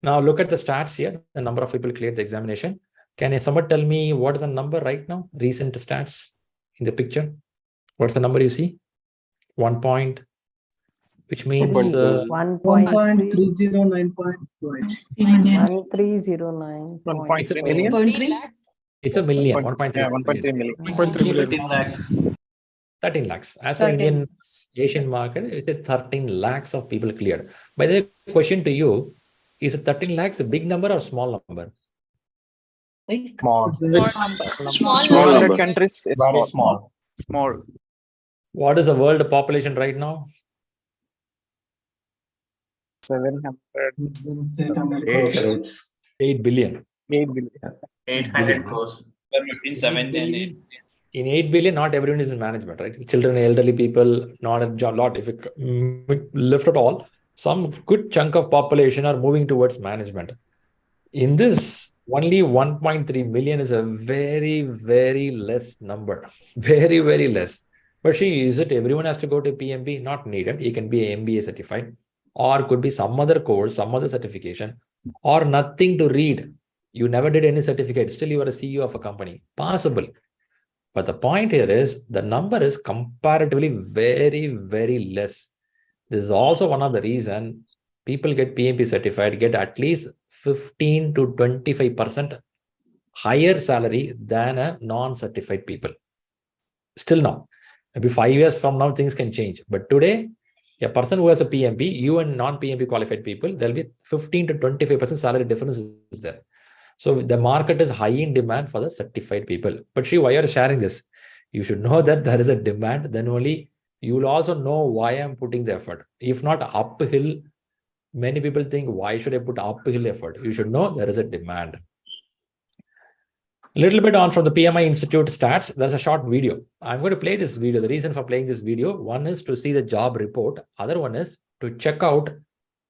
Now look at the stats here. The number of people cleared the examination. Can somebody tell me what is the number right now? Recent stats in the picture. What's the number you see? 1 point, which means 1.309.48. 1309. 1.3 million. 1.3. it's a million. Yeah, 1.3 1.3 million. 1.3 million. 13 lakhs. 13 lakhs. As for Indian Asian market, it's a 13 lakhs of people cleared. By the way, question to you, is 13 lakhs a big number or small number? Small. Small number. Countries, it's Very small. small. Small. What is the world population right now? 700. 8 billion. 8 billion. 800 crores. Between 7 and 8. In 8 billion, not everyone is in management, right? Children, elderly people, not a lot. If it lift at all, some good chunk of population are moving towards management. In this, only 1.3 million is a very, very less number. Very, very less. But is it everyone has to go to PMP? Not needed. You can be an MBA certified, or could be some other course, some other certification, or nothing to read. You never did any certificate. Still, you are a CEO of a company. Possible. But the point here is the number is comparatively very, very less. This is also one of the reasons people get PMP certified, get at least 15 to 25% higher salary than a non-certified people. Still now, maybe 5 years from now, things can change. But today, a person who has a PMP, you and non-PMP qualified people, there'll be 15 to 25% salary difference is there. So the market is high in demand for the certified people. But Shri, why are you sharing this? You should know that there is a demand. Then only you will also know why I'm putting the effort. If not uphill, many people think, why should I put uphill effort? You should know there is a demand. A little bit on from the PMI Institute stats. There's a short video. I'm going to play this video. The reason for playing this video, one is to see the job report. Other one is to check out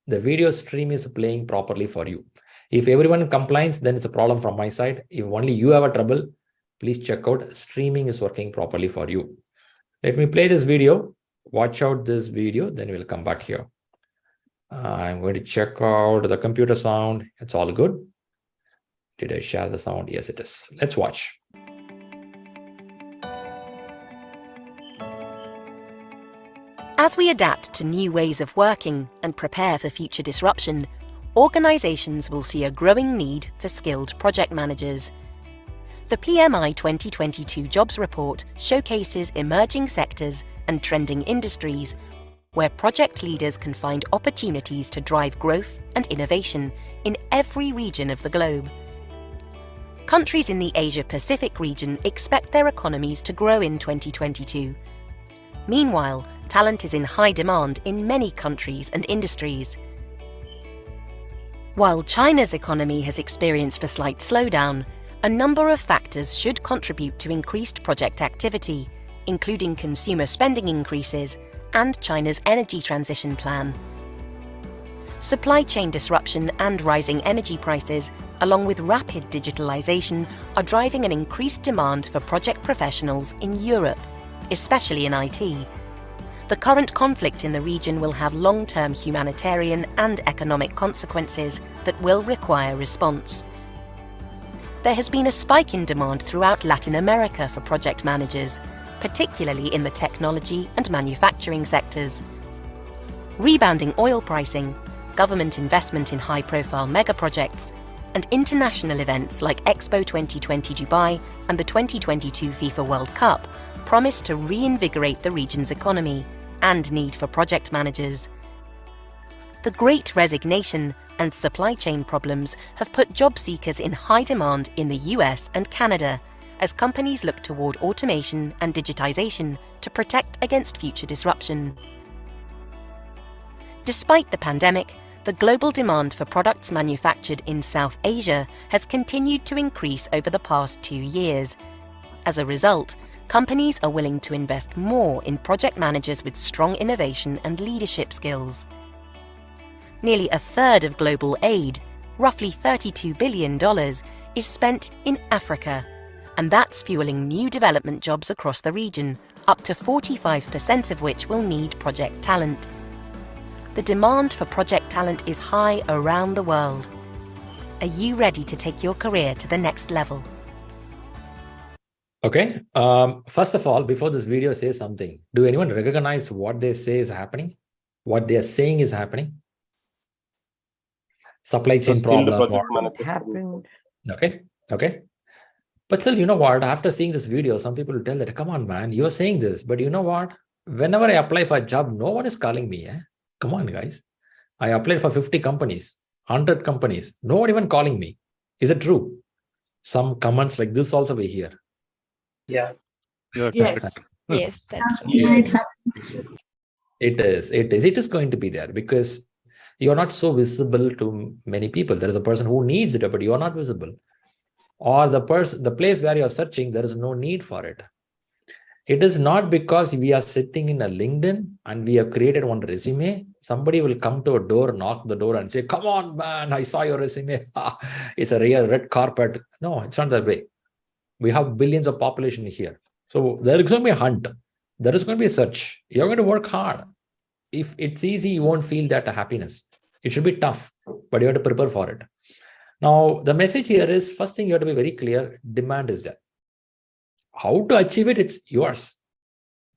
the video stream is playing properly for you. If everyone complies, then it's a problem from my side. If only you have a trouble, please check out streaming is working properly for you. Let me play this video. Watch out this video, then we'll come back here. I'm going to check out the computer sound. It's all good. Did I share the sound? Yes, it is. Let's watch. As we adapt to new ways of working and prepare for future disruption, organizations will see a growing need for skilled project managers. The PMI 2022 Jobs Report showcases emerging sectors and trending industries where project leaders can find opportunities to drive growth and innovation in every region of the globe. Countries in the Asia-Pacific region expect their economies to grow in 2022. Meanwhile, talent is in high demand in many countries and industries. While China's economy has experienced a slight slowdown, a number of factors should contribute to increased project activity, including consumer spending increases and China's energy transition plan. Supply chain disruption and rising energy prices, along with rapid digitalization, are driving an increased demand for project professionals in Europe, especially in IT. the current conflict in the region will have long-term humanitarian and economic consequences that will require response. There has been a spike in demand throughout Latin America for project managers, particularly in the technology and manufacturing sectors. Rebounding oil pricing, government investment in high-profile mega-projects, and international events like Expo 2020 Dubai and the 2022 FIFA World Cup promise to reinvigorate the region's economy and need for project managers. The Great Resignation and supply chain problems have put job seekers in high demand in the US and Canada as companies look toward automation and digitization to protect against future disruption. Despite the pandemic, the global demand for products manufactured in South Asia has continued to increase over the past 2 years. As a result, companies are willing to invest more in project managers with strong innovation and leadership skills. Nearly a third of global aid, roughly $32 billion, is spent in Africa, and that's fueling new development jobs across the region, up to 45% of which will need project talent. The demand for project talent is high around the world. Are you ready to take your career to the next level? Okay. First of all, before this video says something, do anyone recognize what they say is happening? What they are saying is happening? Supply chain problem. Happened. Okay. But still, you know what? After seeing this video, some people will tell that, come on, man, you're saying this. But you know what? Whenever I apply for a job, no one is calling me. Come on, guys. I applied for 50 companies, 100 companies. No one even calling me. Is it true? Some comments like this also we hear. Yeah. Yes. Yes, that's right. It is going to be there because you're not so visible to many people. There is a person who needs it, but you're not visible. Or the place where you're searching, there is no need for it. It is not because we are sitting in a LinkedIn and we have created one resume. Somebody will come to a door, knock the door and say, come on, man, I saw your resume. It's a real red carpet. No, it's not that way. We have billions of population here. So there is going to be a hunt. There is going to be a search. You're going to work hard. If it's easy, you won't feel that happiness. It should be tough, but you have to prepare for it. Now, the message here is, first thing you have to be very clear, demand is there. How to achieve it, it's yours.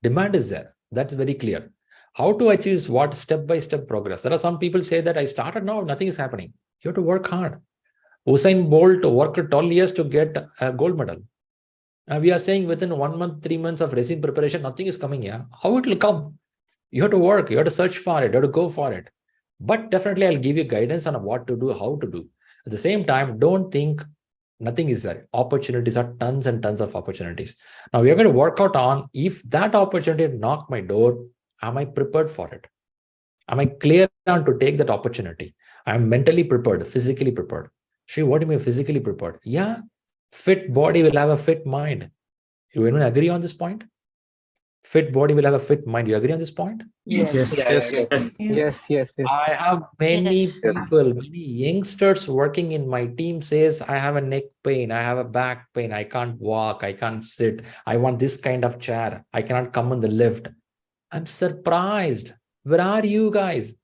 Demand is there. That's very clear. How to achieve is what? Step-by-step progress. There are some people say that I started now, nothing is happening. You have to work hard. Usain Bolt worked 12 years to get a gold medal. We are saying within 1 month, 3 months of resume preparation, nothing is coming here. How it will come? You have to work. You have to search for it. You have to go for it. But definitely, I'll give you guidance on what to do, how to do. At the same time, don't think nothing is there. Opportunities are tons and tons of opportunities. Now, we are going to work out on if that opportunity knocked my door, am I prepared for it? Am I clear on to take that opportunity? I'm mentally prepared, physically prepared. Shri, what do you mean physically prepared? Yeah, fit body will have a fit mind. You anyone agree on this point? Fit body will have a fit mind. You agree on this point? Yes. I have many people, many youngsters working in my team says, I have a neck pain, I have a back pain, I can't walk, I can't sit, I want this kind of chair, I cannot come on the lift. I'm surprised. Where are you guys?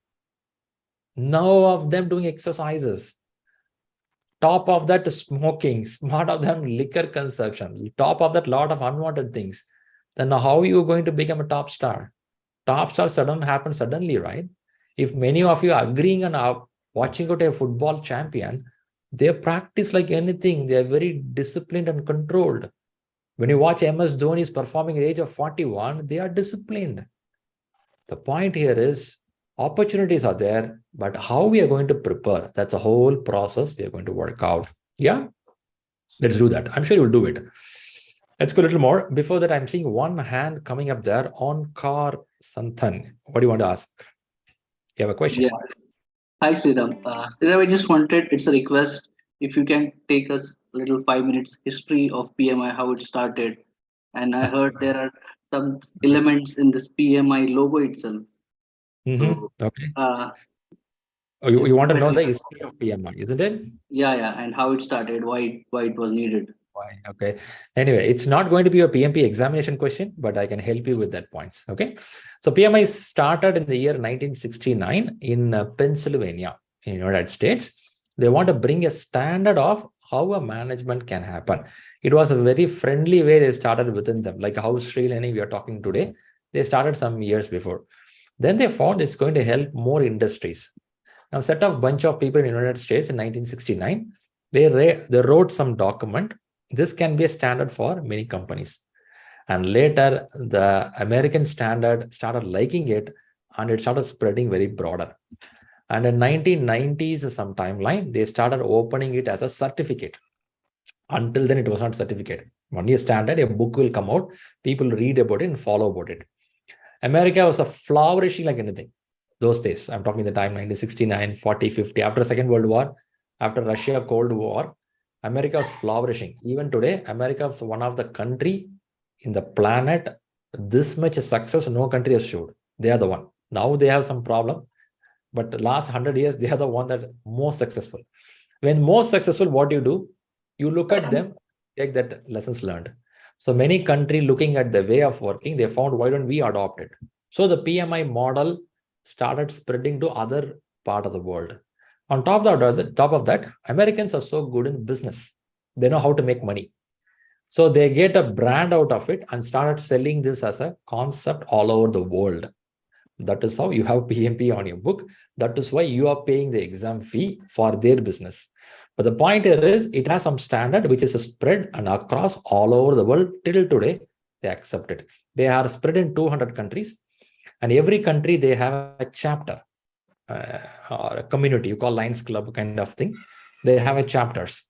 None of them doing exercises. Top of that, smoking. Smart of them, liquor consumption. Top of that, lot of unwanted things. Then how are you going to become a top star? Top star happens suddenly, right? If many of you are agreeing on watching out a football champion, they practice like anything. They are very disciplined and controlled. When you watch MS Dhoni's performing at the age of 41, they are disciplined. The point here is opportunities are there, but how we are going to prepare, that's a whole process we are going to work out. Yeah, let's do that. I'm sure you'll do it. Let's go a little more. Before that, I'm seeing one hand coming up there. Onkar Santhan. What do you want to ask? You have a question? Yeah. Hi, Sriram. Sriram, I just wanted, it's a request, if you can take us a little 5 minutes history of PMI, how it started. And I heard there are some elements in this PMI logo itself. So, okay. You want to know the history of PMI, isn't it? Yeah, and how it started, why it was needed. Why? Okay. Anyway, it's not going to be a PMP examination question, but I can help you with that points. Okay. So PMI started in the year 1969 in Pennsylvania, in the United States. They want to bring a standard of how a management can happen. It was a very friendly way they started within them, like how ShriLearning we are talking today. They started some years before. Then they found it's going to help more industries. Now, set of bunch of people in the United States in 1969, they wrote some document. This can be a standard for many companies. And later, the American standard started liking it, and it started spreading very broader. And in 1990s, some timeline, they started opening it as a certificate. Until then, it was not certificate. Only a standard, a book will come out, people read about it and follow about it. America was a flourishing like anything. Those days, I'm talking the time 1969, 40, 50, after Second World War, after Russia, Cold War, America was flourishing. Even today, America is one of the country in the planet, this much success, no country has showed. They are the one. Now they have some problem, but the last 100 years, they are the one that most successful. When most successful, what do? You look at them, take that lessons learned. So many countries looking at the way of working, they found, why don't we adopt it? So the PMI model started spreading to other part of the world. On top of that, Americans are so good in business. They know how to make money. So they get a brand out of it and started selling this as a concept all over the world. That is how you have PMP on your book. That is why you are paying the exam fee for their business. But the point here is it has some standard which is spread and across all over the world. Till today, they accept it. They are spread in 200 countries. And every country, they have a chapter or a community, you call Lions Club kind of thing. They have a chapters.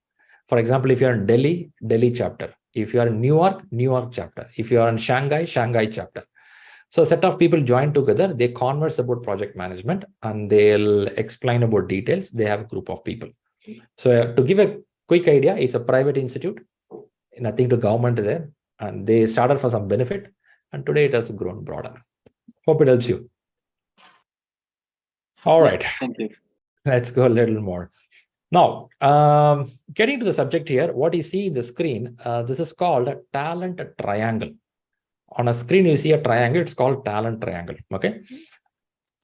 For example, if you're in Delhi, Delhi chapter. If you are in New York, New York chapter. If you are in Shanghai, Shanghai chapter. So a set of people join together, they converse about project management and they'll explain about details. They have a group of people. So to give a quick idea, it's a private institute, nothing to government there. And they started for some benefit. And today it has grown broader. Hope it helps you. All right. Thank you. Let's go a little more. Now, getting to the subject here, what you see in the screen, this is called a talent triangle. On a screen, you see a triangle, it's called talent triangle. Okay.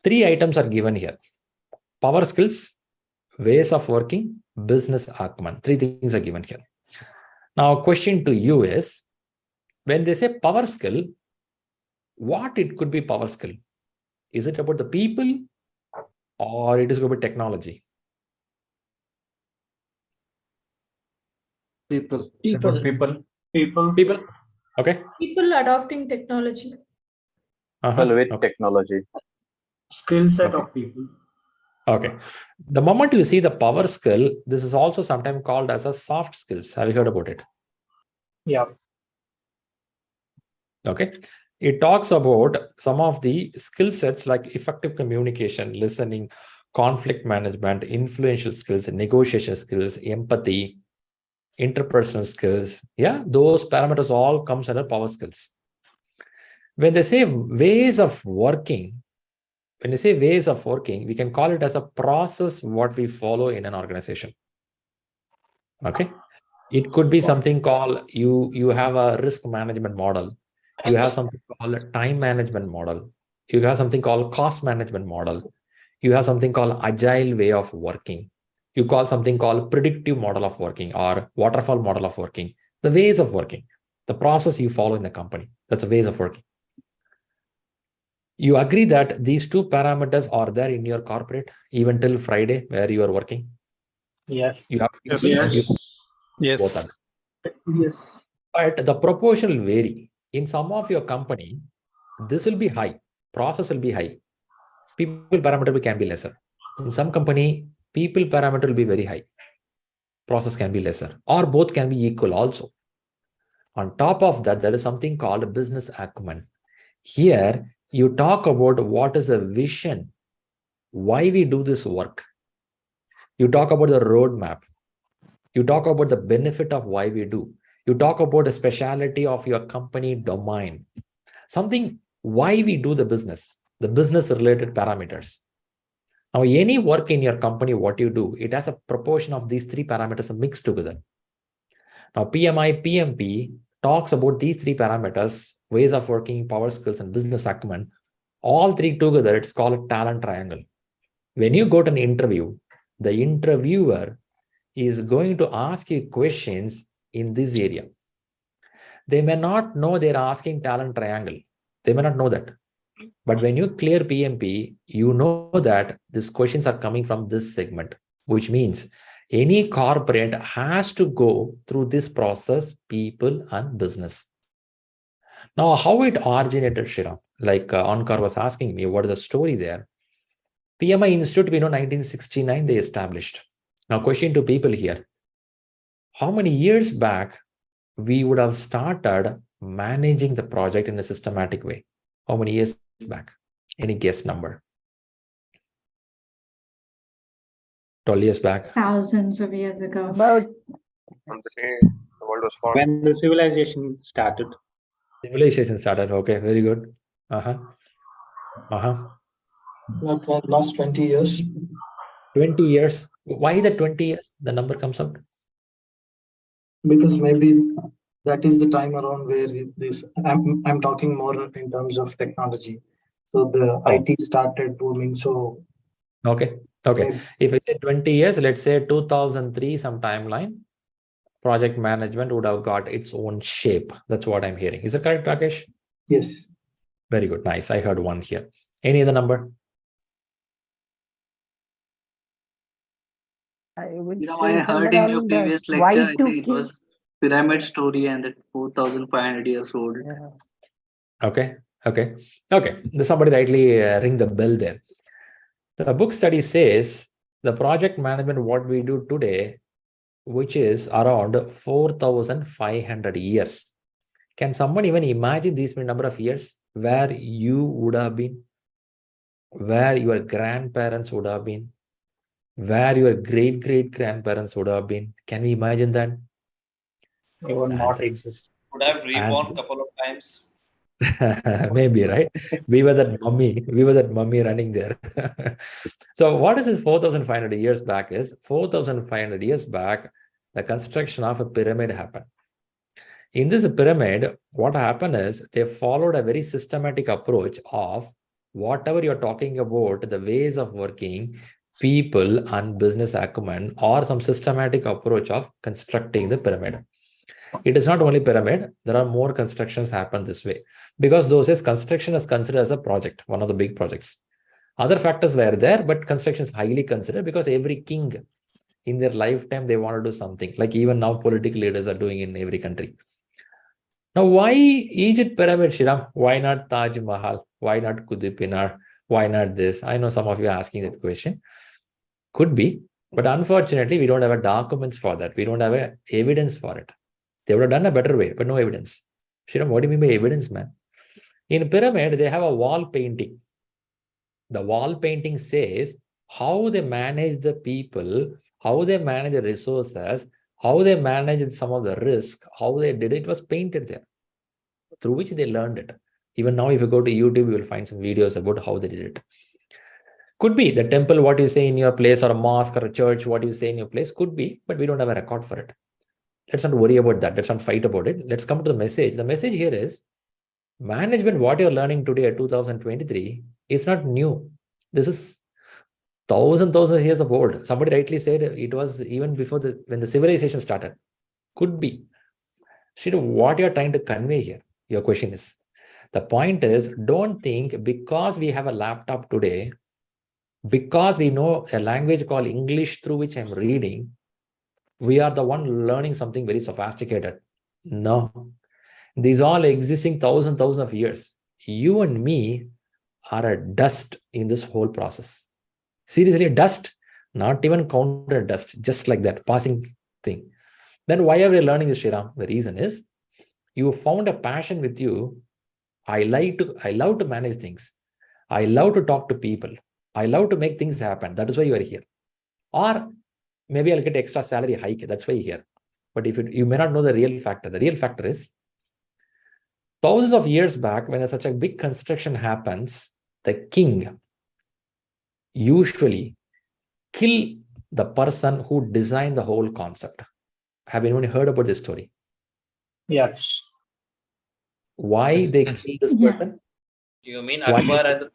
3 items are given here. Power skills, ways of working, business acumen. 3 things are given here. Now, question to you is, when they say power skill, what it could be power skill? Is it about the people or it is about technology? People. People. Okay. People adopting technology. People with technology. Skill set of people. Okay. The moment you see the power skill, this is also sometimes called as a soft skills. Have you heard about it? Yeah. Okay. It talks about some of the skill sets like effective communication, listening, conflict management, influential skills, negotiation skills, empathy, interpersonal skills. Yeah, those parameters all comes under power skills. When they say ways of working, we can call it as a process what we follow in an organization. Okay. It could be something called you have a risk management model. You have something called a time management model. You have something called cost management model. You have something called agile way of working. You call something called predictive model of working or waterfall model of working. The ways of working, the process you follow in the company. That's the ways of working. You agree that these 2 parameters are there in your corporate even till Friday where you are working? Yes. You have Yes. Yes. But the proportion will vary. In some of your company, this will be high. Process will be high. People parameter can be lesser. In some company, people parameter will be very high. Process can be lesser. Or both can be equal also. On top of that, there is something called business acumen. Here, you talk about what is the vision, why we do this work. You talk about the roadmap. You talk about the benefit of why we do. You talk about the speciality of your company domain. Something, why we do the business related parameters. Now, any work in your company, what you do, it has a proportion of these 3 parameters mixed together. Now, PMI, PMP talks about these three parameters, ways of working, power skills, and business acumen. All three together, it's called a talent triangle. When you go to an interview, the interviewer is going to ask you questions in this area. They may not know they're asking talent triangle. They may not know that. But when you clear PMP, you know that these questions are coming from this segment, which means any corporate has to go through this process, people and business. Now, how it originated, Shriram? Like Onkar was asking me, what is the story there? PMI Institute, we know 1969 they established. Now, question to people here. How many years back we would have started managing the project in a systematic way? How many years back? Any guess number? 12 years back? Thousands of years ago. About From the day the world was formed. When the civilization started. Civilization started. Okay, very good. Last 20 years. 20 years. Why the 20 years? The number comes out. Because maybe that is the time around where this, I'm talking more in terms of technology. So the IT started booming. So okay. If I say 20 years, let's say 2003, some timeline, project management would have got its own shape. That's what I'm hearing. Is it correct, Rakesh? Yes. Very good. Nice. I heard one here. Any other number? I would I heard in your previous lecture, I think it Y2K. was pyramid story and at 4,500 years old. Yeah. Okay. Somebody rightly ring the bell there. The book study says the project management, what we do today, which is around 4,500 years. Can someone even imagine this number of years where you would have been, where your grandparents would have been, where your great-great-grandparents would have been? Can we imagine that? They would not exist. Would have reborn a couple of times. Maybe, right? We were that mummy running there. So what is this 4,500 years back is? 4,500 years back, the construction of a pyramid happened. In this pyramid, what happened is they followed a very systematic approach of whatever you're talking about, the ways of working, people and business acumen, or some systematic approach of constructing the pyramid. It is not only pyramid, there are more constructions happen this way. Because those days, construction is considered as a project, one of the big projects. Other factors were there, but construction is highly considered because every king in their lifetime, they want to do something. Like even now, political leaders are doing in every country. Now, why Egypt pyramid, Shriram? Why not Taj Mahal? Why not Qutub Minar? Why not this? I know some of you are asking that question. Could be, but unfortunately, we don't have documents for that. We don't have evidence for it. They would have done a better way, but no evidence. Shriram, what do you mean by evidence, man? In pyramid, they have a wall painting. The wall painting says how they manage the people, how they manage the resources, how they managed some of the risk, how they did it was painted there, through which they learned it. Even now, if you go to YouTube, you will find some videos about how they did it. Could be the temple, what you say in your place, or a mosque or a church, what you say in your place, could be, but we don't have a record for it. Let's not worry about that. Let's not fight about it. Let's come to the message. The message here is management, what you're learning today at 2023 is not new. This is thousands of years of old. Somebody rightly said it was even before when the civilization started. Could be. Shri, what you're trying to convey here, your question is, the point is, don't think because we have a laptop today, because we know a language called English through which I'm reading, we are the one learning something very sophisticated. No. These all existing thousands of years. You and me are a dust in this whole process. Seriously, a dust, not even counted dust, just like that, passing thing. Then why are we learning this, Shriram? The reason is you found a passion with you. I love to manage things. I love to talk to people. I love to make things happen. That is why you are here. Or maybe I'll get extra salary hike. That's why you're here. But if you may not know the real factor. The real factor is thousands of years back, when such a big construction happens, the king usually kill the person who designed the whole concept. Have anyone heard about this story? Yes. Why they killed this person? You mean Why Akbar and the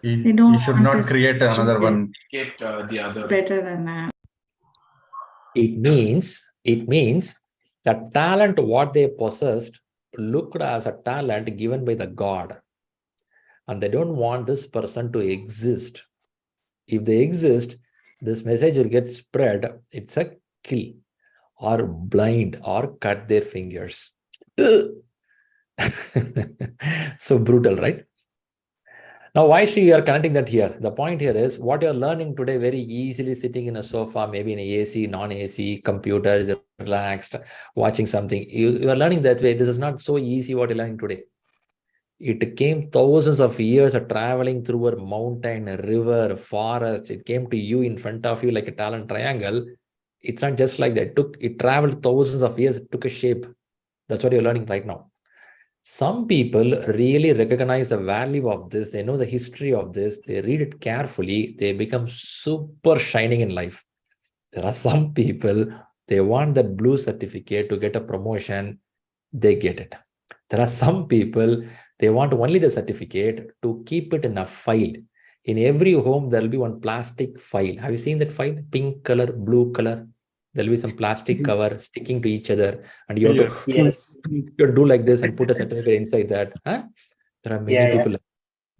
They don't You should want not to create another one. get the other? better than that. It means the talent what they possessed looked as a talent given by the God, and they don't want this person to exist. If they exist, this message will get spread. It's a kill or blind or cut their fingers. So brutal, right? Now, why Shri, you are connecting that here? The point here is what you're learning today very easily sitting in a sofa, maybe in a AC, non-AC, computer, relaxed, watching something. You are learning that way. This is not so easy what you're learning today. It came thousands of years of traveling through a mountain, a river, forest. It came to you in front of you like a talent triangle. It's not just like that. It traveled thousands of years. It took a shape. That's what you're learning right now. Some people really recognize the value of this. They know the history of this. They read it carefully. They become super shining in life. There are some people, they want that blue certificate to get a promotion. They get it. There are some people, they want only the certificate to keep it in a file. In every home, there will be one plastic file. Have you seen that file? Pink color, blue color. There'll be some plastic cover sticking to each other, and you have to do like this and put a certificate inside that. Huh? There are many people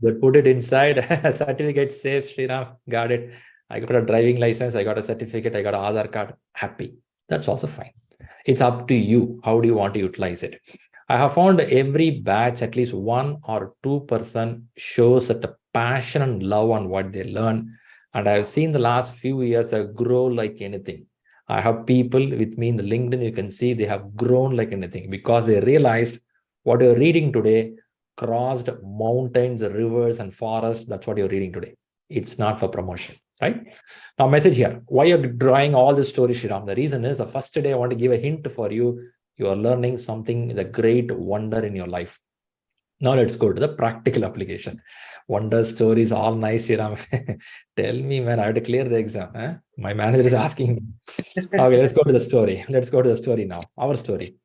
that put it inside. Certificate safe, Sriram, got it. I got a driving license, I got a certificate, I got an Aadhaar card. Happy. That's also fine. It's up to you. How do you want to utilize it? I have found every batch, at least 1 or 2% shows that a passion and love on what they learn. And I've seen the last few years they grow like anything. I have people with me in the LinkedIn, you can see they have grown like anything because they realized what you're reading today crossed mountains, rivers, and forests. That's what you're reading today. It's not for promotion, right? Now, message here. Why you're drawing all this story, Shriram? The reason is the first day I want to give a hint for you. You are learning something, the great wonder in your life. Now let's go to the practical application. Wonder stories, all nice, Shriram. Tell me, man, I have to clear the exam. Huh? My manager is asking me. Okay, let's go to the story. Let's go to the story now. Our story.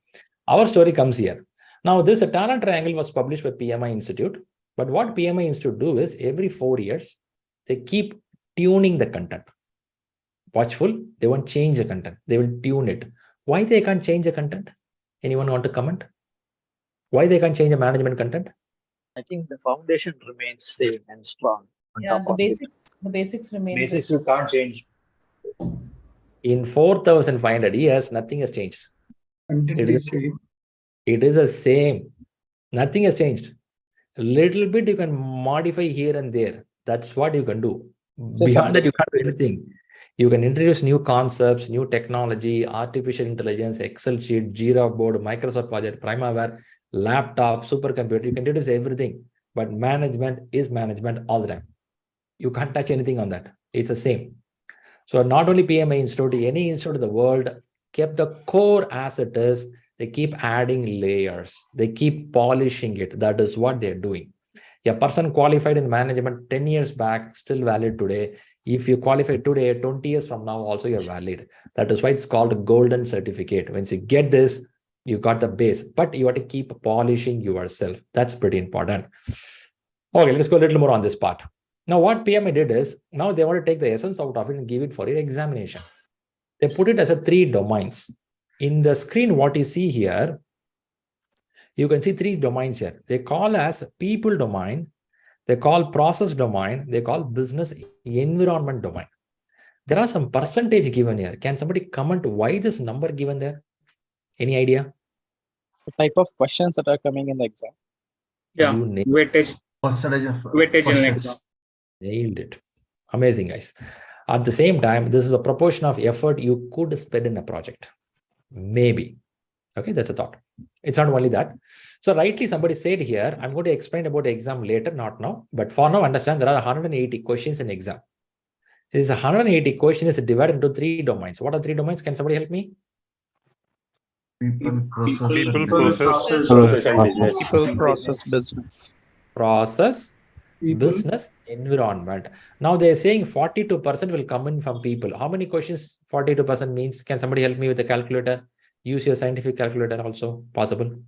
Our story comes here. Now, this talent triangle was published by PMI Institute. But what PMI Institute do is every 4 years, they keep tuning the content. Watchful, they won't change the content. They will tune it. Why they can't change the content? Anyone want to comment? Why they can't change the management content? I think the foundation remains same and strong. Yeah, the basics remain. Basics you can't change. In 4,500 years, nothing has changed. It is the same. Nothing has changed. A little bit you can modify here and there. That's what you can do. Beyond that, you can't do anything. You can introduce new concepts, new technology, artificial intelligence, Excel sheet, Jira board, Microsoft project, Primavera, laptop, supercomputer. You can introduce everything. But management is management all the time. You can't touch anything on that. It's the same. So not only PMI Institute, any institute in the world kept the core as it is. They keep adding layers. They keep polishing it. That is what they're doing. A person qualified in management 10 years back, still valid today. If you qualify today, 20 years from now, also you're valid. That is why it's called a golden certificate. Once you get this, you got the base, but you have to keep polishing yourself. That's pretty important. Okay, let's go a little more on this part. Now, what PMI did is, now they want to take the essence out of it and give it for your examination. They put it as a 3 domains. In the screen, what you see here, you can see 3 domains here. They call as people domain, they call process domain, they call business environment domain. There are some percentage given here. Can somebody comment why this number given there? Any idea? The type of questions that are coming in the exam. Yeah, weightage. Percentage of weightage in the exam. Nailed it. Amazing, guys. At the same time, this is a proportion of effort you could spend in a project. Maybe. Okay, that's a thought. It's not only that. So rightly somebody said here, I'm going to explain about the exam later, not now. But for now, understand there are 180 questions in exam. This 180 questions is divided into 3 domains. What are 3 domains? Can somebody help me? People, process, business. Process, business, environment. Now they're saying 42% will come in from people. How many questions 42% means? Can somebody help me with the calculator? Use your scientific calculator also, possible.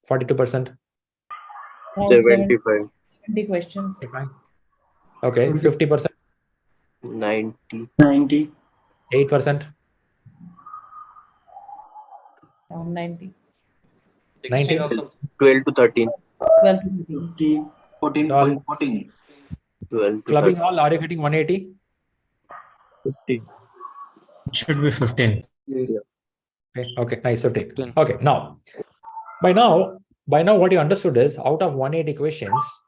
42%. 75. 70 questions. Okay, 50%. 90. 90. 8%. 90. 16 or something. 12 to 13. 12 to 13. 15, 14, All- 14. 12 to Clubbing 13. all, are you getting 180? 50. It should be 15. Okay, nice, 15. Okay, now, by now, what you understood is out of 180 questions,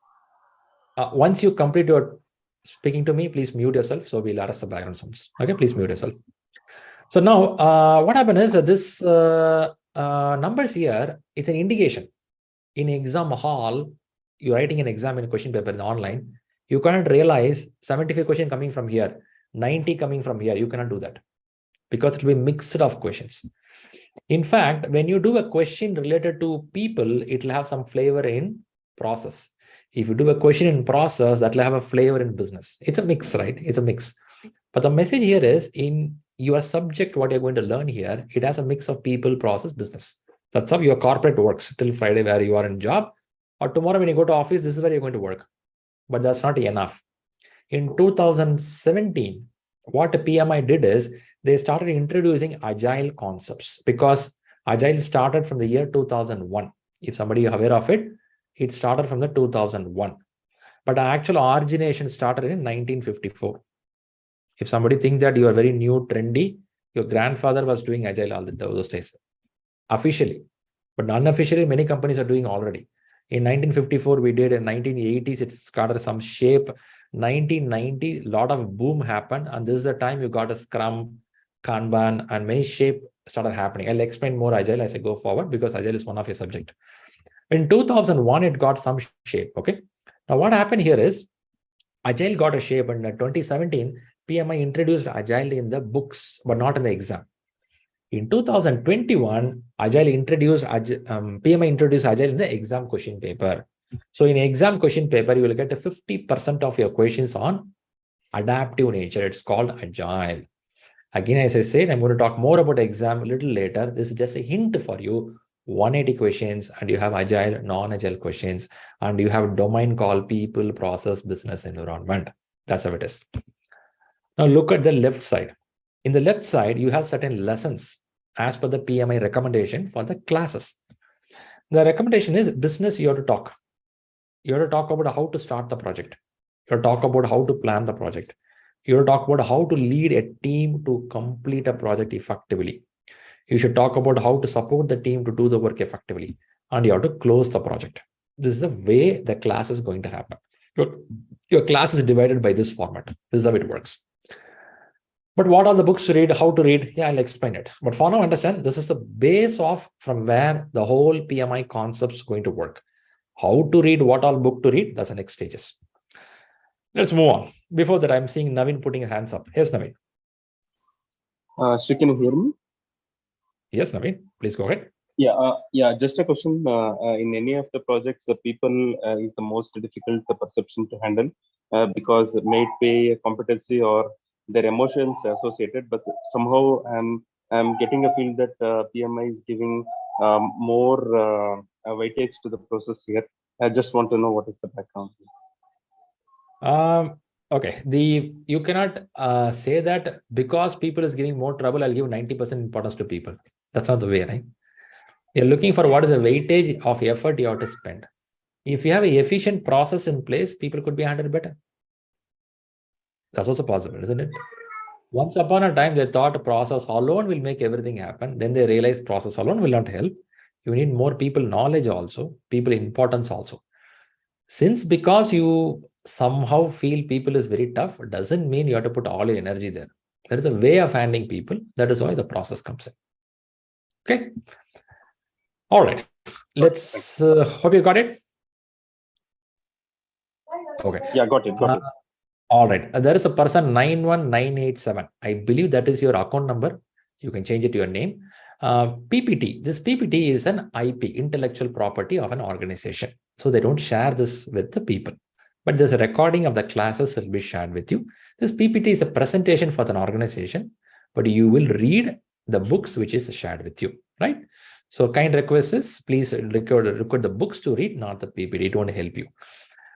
once you complete your speaking to me, please mute yourself. So we'll arrest the background sounds. Okay, please mute yourself. So now, what happened is that this numbers here, it's an indication. In exam hall, you're writing an exam in a question paper in online, you cannot realize 75 question coming from here, 90 coming from here. You cannot do that because it will be mixed of questions. In fact, when you do a question related to people, it will have some flavor in process. If you do a question in process, that will have a flavor in business. It's a mix, right? It's a mix. But the message here is in your subject, what you're going to learn here, it has a mix of people, process, business. That's how your corporate works till Friday where you are in job, or tomorrow when you go to office, this is where you're going to work. But that's not enough. In 2017, what PMI did is they started introducing Agile concepts because Agile started from the year 2001. If somebody is aware of it, it started from the 2001. But the actual origination started in 1954. If somebody thinks that you are very new, trendy, your grandfather was doing Agile all those days. Officially. But unofficially, many companies are doing already. In 1954, we did. In 1980s, it started some shape. 1990, a lot of boom happened. And this is the time you got a Scrum, Kanban, and many shape started happening. I'll explain more Agile as I go forward because Agile is one of your subject. In 2001, it got some shape. Okay. Now, what happened here is Agile got a shape. And in 2017, PMI introduced Agile in the books, but not in the exam. In 2021, PMI introduced Agile in the exam question paper. So in exam question paper, you will get 50% of your questions on adaptive nature. It's called Agile. Again, as I said, I'm going to talk more about exam a little later. This is just a hint for you. 180 questions, and you have Agile, non-Agile questions, and you have domain called people, process, business, environment. That's how it is. Now look at the left side. In the left side, you have certain lessons as per the PMI recommendation for the classes. The recommendation is business, you have to talk. You have to talk about how to start the project. You have to talk about how to plan the project. You have to talk about how to lead a team to complete a project effectively. You should talk about how to support the team to do the work effectively. And you have to close the project. This is the way the class is going to happen. Your class is divided by this format. This is how it works. But what are the books to read, how to read? Yeah, I'll explain it. But for now, understand, this is the base of from where the whole PMI concept is going to work. How to read, what all book to read, that's the next stages. Let's move on. Before that, I'm seeing Naveen putting his hands up. Yes, Naveen. Shri, can you hear me? Yes, Naveen, please go ahead. Yeah, just a question. In any of the projects, the people is the most difficult perception to handle because it may be a competency or their emotions associated, but somehow I'm getting a feel that PMI is giving more weightage to the process here. I just want to know what is the background. Okay, you cannot say that because people is giving more trouble, I'll give 90% importance to people. That's not the way, right? You're looking for what is the weightage of effort you have to spend. If you have an efficient process in place, people could be handled better. That's also possible, isn't it? Once upon a time, they thought process alone will make everything happen. Then they realized process alone will not help. You need more people knowledge also, people importance also. Because you somehow feel people is very tough, doesn't mean you have to put all your energy there. There is a way of handling people. That is why the process comes in. Okay. All right. Let's hope you got it. Okay. Yeah, got it. All right. There is a person 91987. I believe that is your account number. You can change it to your name. PPT. This PPT is an IP, intellectual property of an organization. So they don't share this with the people. But there's a recording of the classes that will be shared with you. This PPT is a presentation for an organization, but you will read the books which is shared with you, right? So kind request is please record the books to read, not the PPT. It won't help you.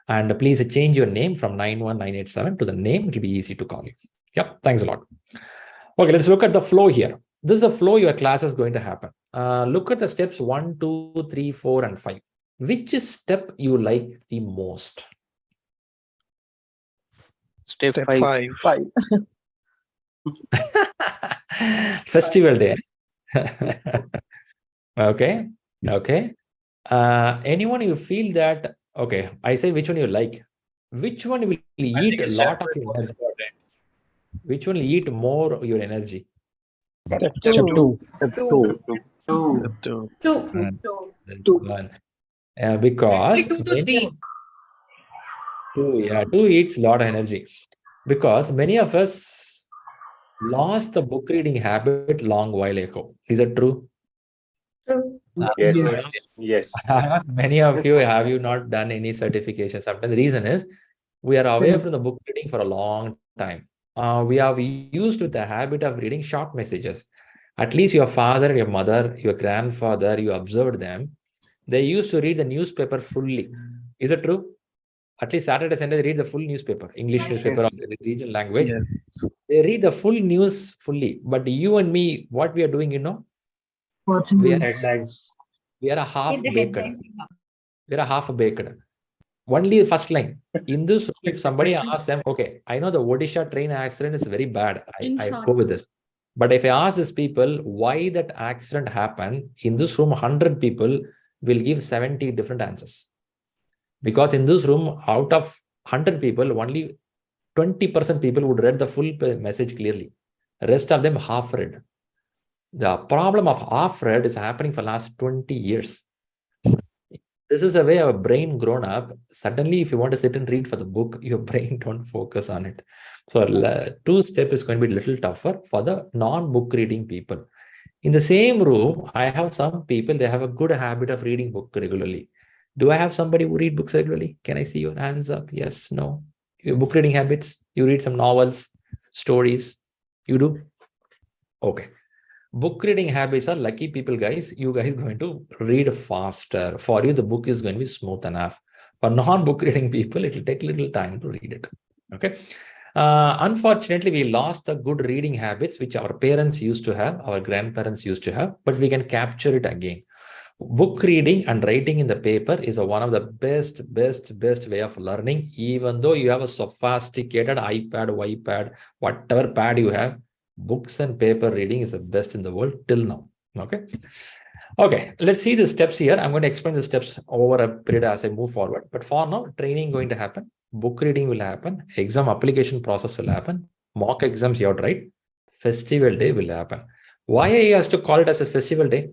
And please change your name from 91987 to the name. It will be easy to call you. Yep, thanks a lot. Okay, let's look at the flow here. This is the flow your class is going to happen. Look at the steps 1, 2, 3, 4, and 5. Which step you like the most? Step 5. Festival day. Okay. Anyone you feel that, okay, I say which one you like. Which one will eat a lot of your energy? Which one will eat more of your energy? Step 2. Step 2. Because 2 to 3. 2 eats a lot of energy. Because many of us lost the book reading habit long while ago. Is it true? Yes. Many of you, have you not done any certification? Sometimes the reason is we are away from the book reading for a long time. We have used with the habit of reading short messages. At least your father, your mother, your grandfather, you observed them. They used to read the newspaper fully. Is it true? At least Saturday, Sunday, they read the full newspaper, English newspaper or the regional language. They read the full news fully. But you and me, what we are doing, we are Headlines. We are a half-baked. We are a half-baked. Only the first line. In this, if somebody asks them, okay, I know the Odisha train accident is very bad. I go with this. But if I ask these people why that accident happened, in this room, 100 people will give 70 different answers. Because in this room, out of 100 people, only 20% people would read the full message clearly. Rest of them half read. The problem of half read is happening for the last 20 years. This is the way our brain grown up. Suddenly, if you want to sit and read for the book, your brain don't focus on it. So 2 step is going to be a little tougher for the non-book reading people. In the same room, I have some people, they have a good habit of reading book regularly. Do I have somebody who read books regularly? Can I see your hands up? Yes, no. Your book reading habits, you read some novels, stories, you do? Okay. Book reading habits are lucky people, guys. You guys going to read faster. For you, the book is going to be smooth enough. For non-book reading people, it will take a little time to read it. Okay. Unfortunately, we lost the good reading habits which our parents used to have, our grandparents used to have, but we can capture it again. Book reading and writing in the paper is one of the best way of learning. Even though you have a sophisticated iPad, whatever pad you have, books and paper reading is the best in the world till now. Okay, let's see the steps here. I'm going to explain the steps over a period as I move forward. But for now, training going to happen. Book reading will happen. Exam application process will happen. Mock exams you have to write. Festival day will happen. Why I has to call it as a festival day?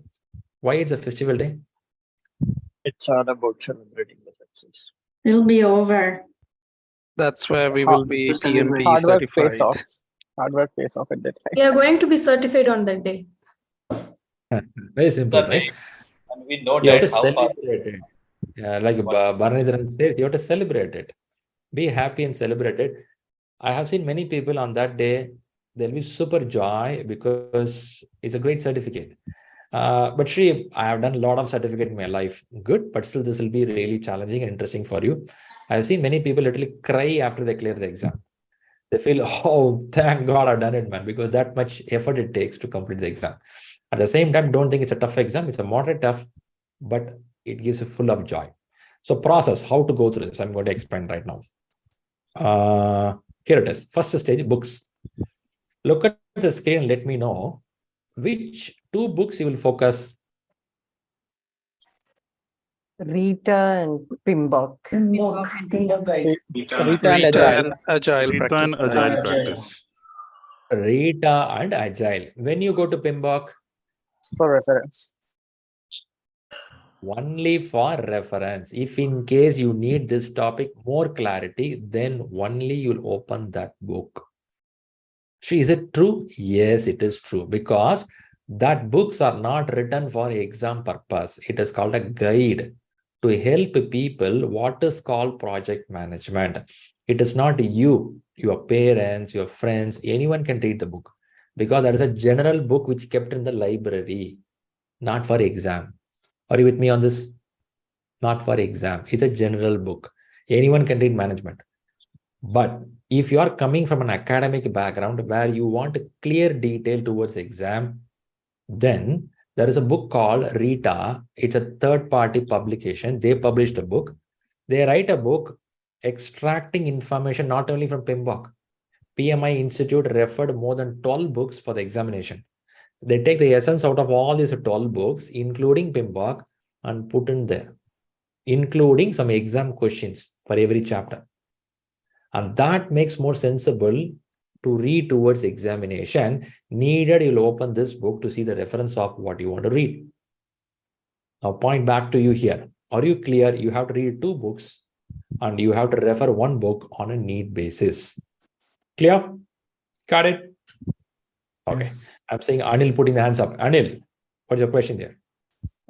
Why it's a festival day? It's all about celebrating the success. It'll be over. That's where we will be PMP certified. Hard work pays off at that time. We are going to be certified on that day. Very simple, right? And we know You have that to how far. celebrate it. Yeah, like Bharanidharan says, you have to celebrate it. Be happy and celebrate it. I have seen many people on that day, they'll be super joy because it's a great certificate. But Shri, I have done a lot of certificate in my life. Good, but still this will be really challenging and interesting for you. I've seen many people literally cry after they clear the exam. They feel, oh, thank God I've done it, man, because that much effort it takes to complete the exam. At the same time, don't think it's a tough exam. It's a moderate tough, but it gives you full of joy. So process, how to go through this, I'm going to explain right now. Here it is. First stage, books. Look at the screen and let me know which 2 books you will focus. Rita and Pimbok. Rita and Agile. practice. Rita and Agile. When you go to Pimbok? For reference. Only for reference. If in case you need this topic more clarity, then only you'll open that book. Shri, is it true? Yes, it is true, because that books are not written for exam purpose. It is called a guide to help people what is called project management. It is not you, your parents, your friends, anyone can read the book. because that is a general book which kept in the library, not for exam. Are you with me on this? Not for exam. It's a general book. Anyone can read management. But if you are coming from an academic background where you want clear detail towards exam, then there is a book called Rita. It's a third-party publication. They published a book. They write a book extracting information not only from PMBOK. PMI Institute referred more than 12 books for the examination. They take the essence out of all these 12 books, including PMBOK, and put in there, including some exam questions for every chapter. And that makes more sensible to read towards examination. Needed, you'll open this book to see the reference of what you want to read. Now, point back to you here. Are you clear? You have to read 2 books and you have to refer 1 book on a need basis. Clear? Got it? Okay. Yes. I'm saying Anil putting the hands up. Anil, what's your question there?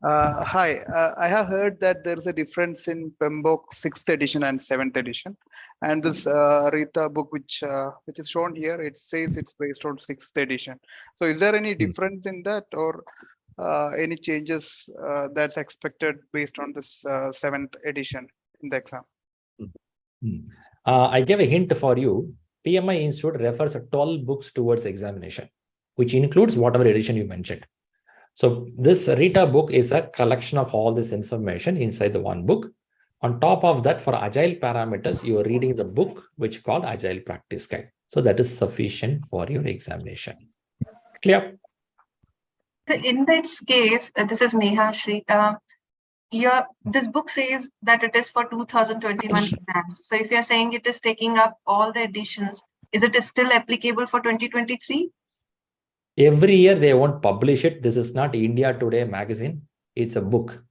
Hi, I have heard that there is a difference in PMBOK 6th edition and 7th edition. And this Rita book, which is shown here, it says it's based on 6th edition. So is there any difference in that, or any changes that's expected based on this 7th edition in the exam? I gave a hint for you. PMI Institute refers 12 books towards examination, which includes whatever edition you mentioned. So this Rita book is a collection of all this information inside the 1 book. On top of that, for Agile parameters, you are reading the book, which is called Agile Practice Guide. So that is sufficient for your examination. Clear? So in this case, this is Neha, Shri. This book says that it is for 2021 exams. So if you're saying it is taking up all the editions, is it still applicable for 2023? Every year they won't publish it. This is not India Today magazine. It's a book.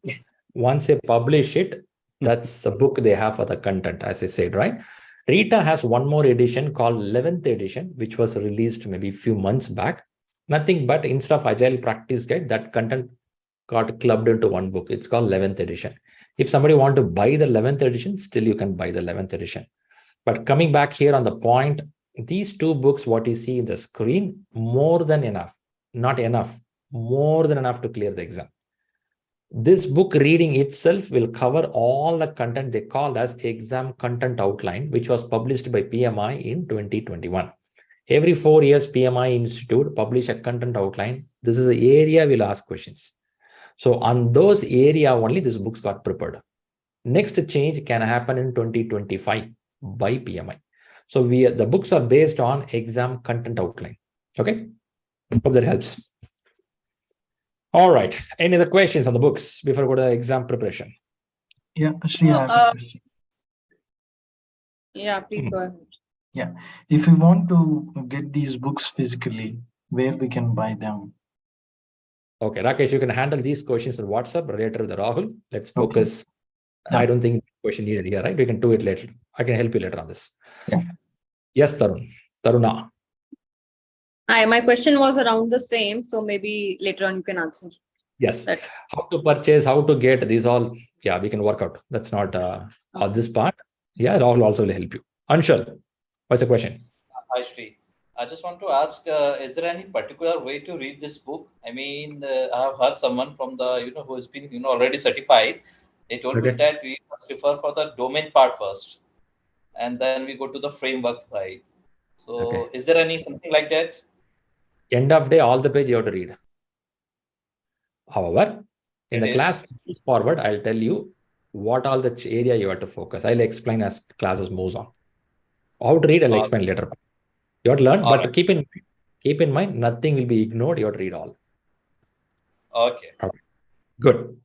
Once they publish it, that's the book they have for the content, as I said, right? Rita has 1 more edition called 11th edition, which was released maybe a few months back. Nothing but instead of Agile Practice Guide, that content got clubbed into 1 book. It's called 11th edition. If somebody want to buy the 11th edition, still you can buy the 11th edition. But coming back here on the point, these 2 books, what you see in the screen, more than enough, not enough, more than enough to clear the exam. This book reading itself will cover all the content they called as exam content outline, which was published by PMI in 2021. Every 4 years, PMI Institute publish a content outline. This is the area we'll ask questions. So on those area only, this books got prepared. Next change can happen in 2025 by PMI. So the books are based on exam content outline. Okay. Hope that helps. All right. Any other questions on the books before we go to the exam preparation? Yeah, Shri, I have a question. Yeah, please go ahead. Yeah. If we want to get these books physically, where we can buy them? Okay, Rakesh, you can handle these questions on WhatsApp later with Rahul. Let's focus. Okay. I don't think question needed here, right? We can do it later. I can help you later on this. Yeah. Yes, Taruna. Hi, my question was around the same, so maybe later on you can answer. Yes. How to purchase, how to get these all. Yeah, we can work out. That's not this part. Yeah, Rahul also will help you. Anshul, what's the question? Hi, Shri. I just want to ask, is there any particular way to read this book? I mean, I have heard someone from the, who has been, already certified. They told me that we must refer for the domain part first, and then we go to the framework side. So is there something like that? End of day, all the page you have to read. However, in the class forward, I'll tell you what all the area you have to focus. I'll explain as classes moves on. How to read, I'll explain later. You have to learn, but keep in mind, nothing will be ignored. You have to read all. Okay. Good.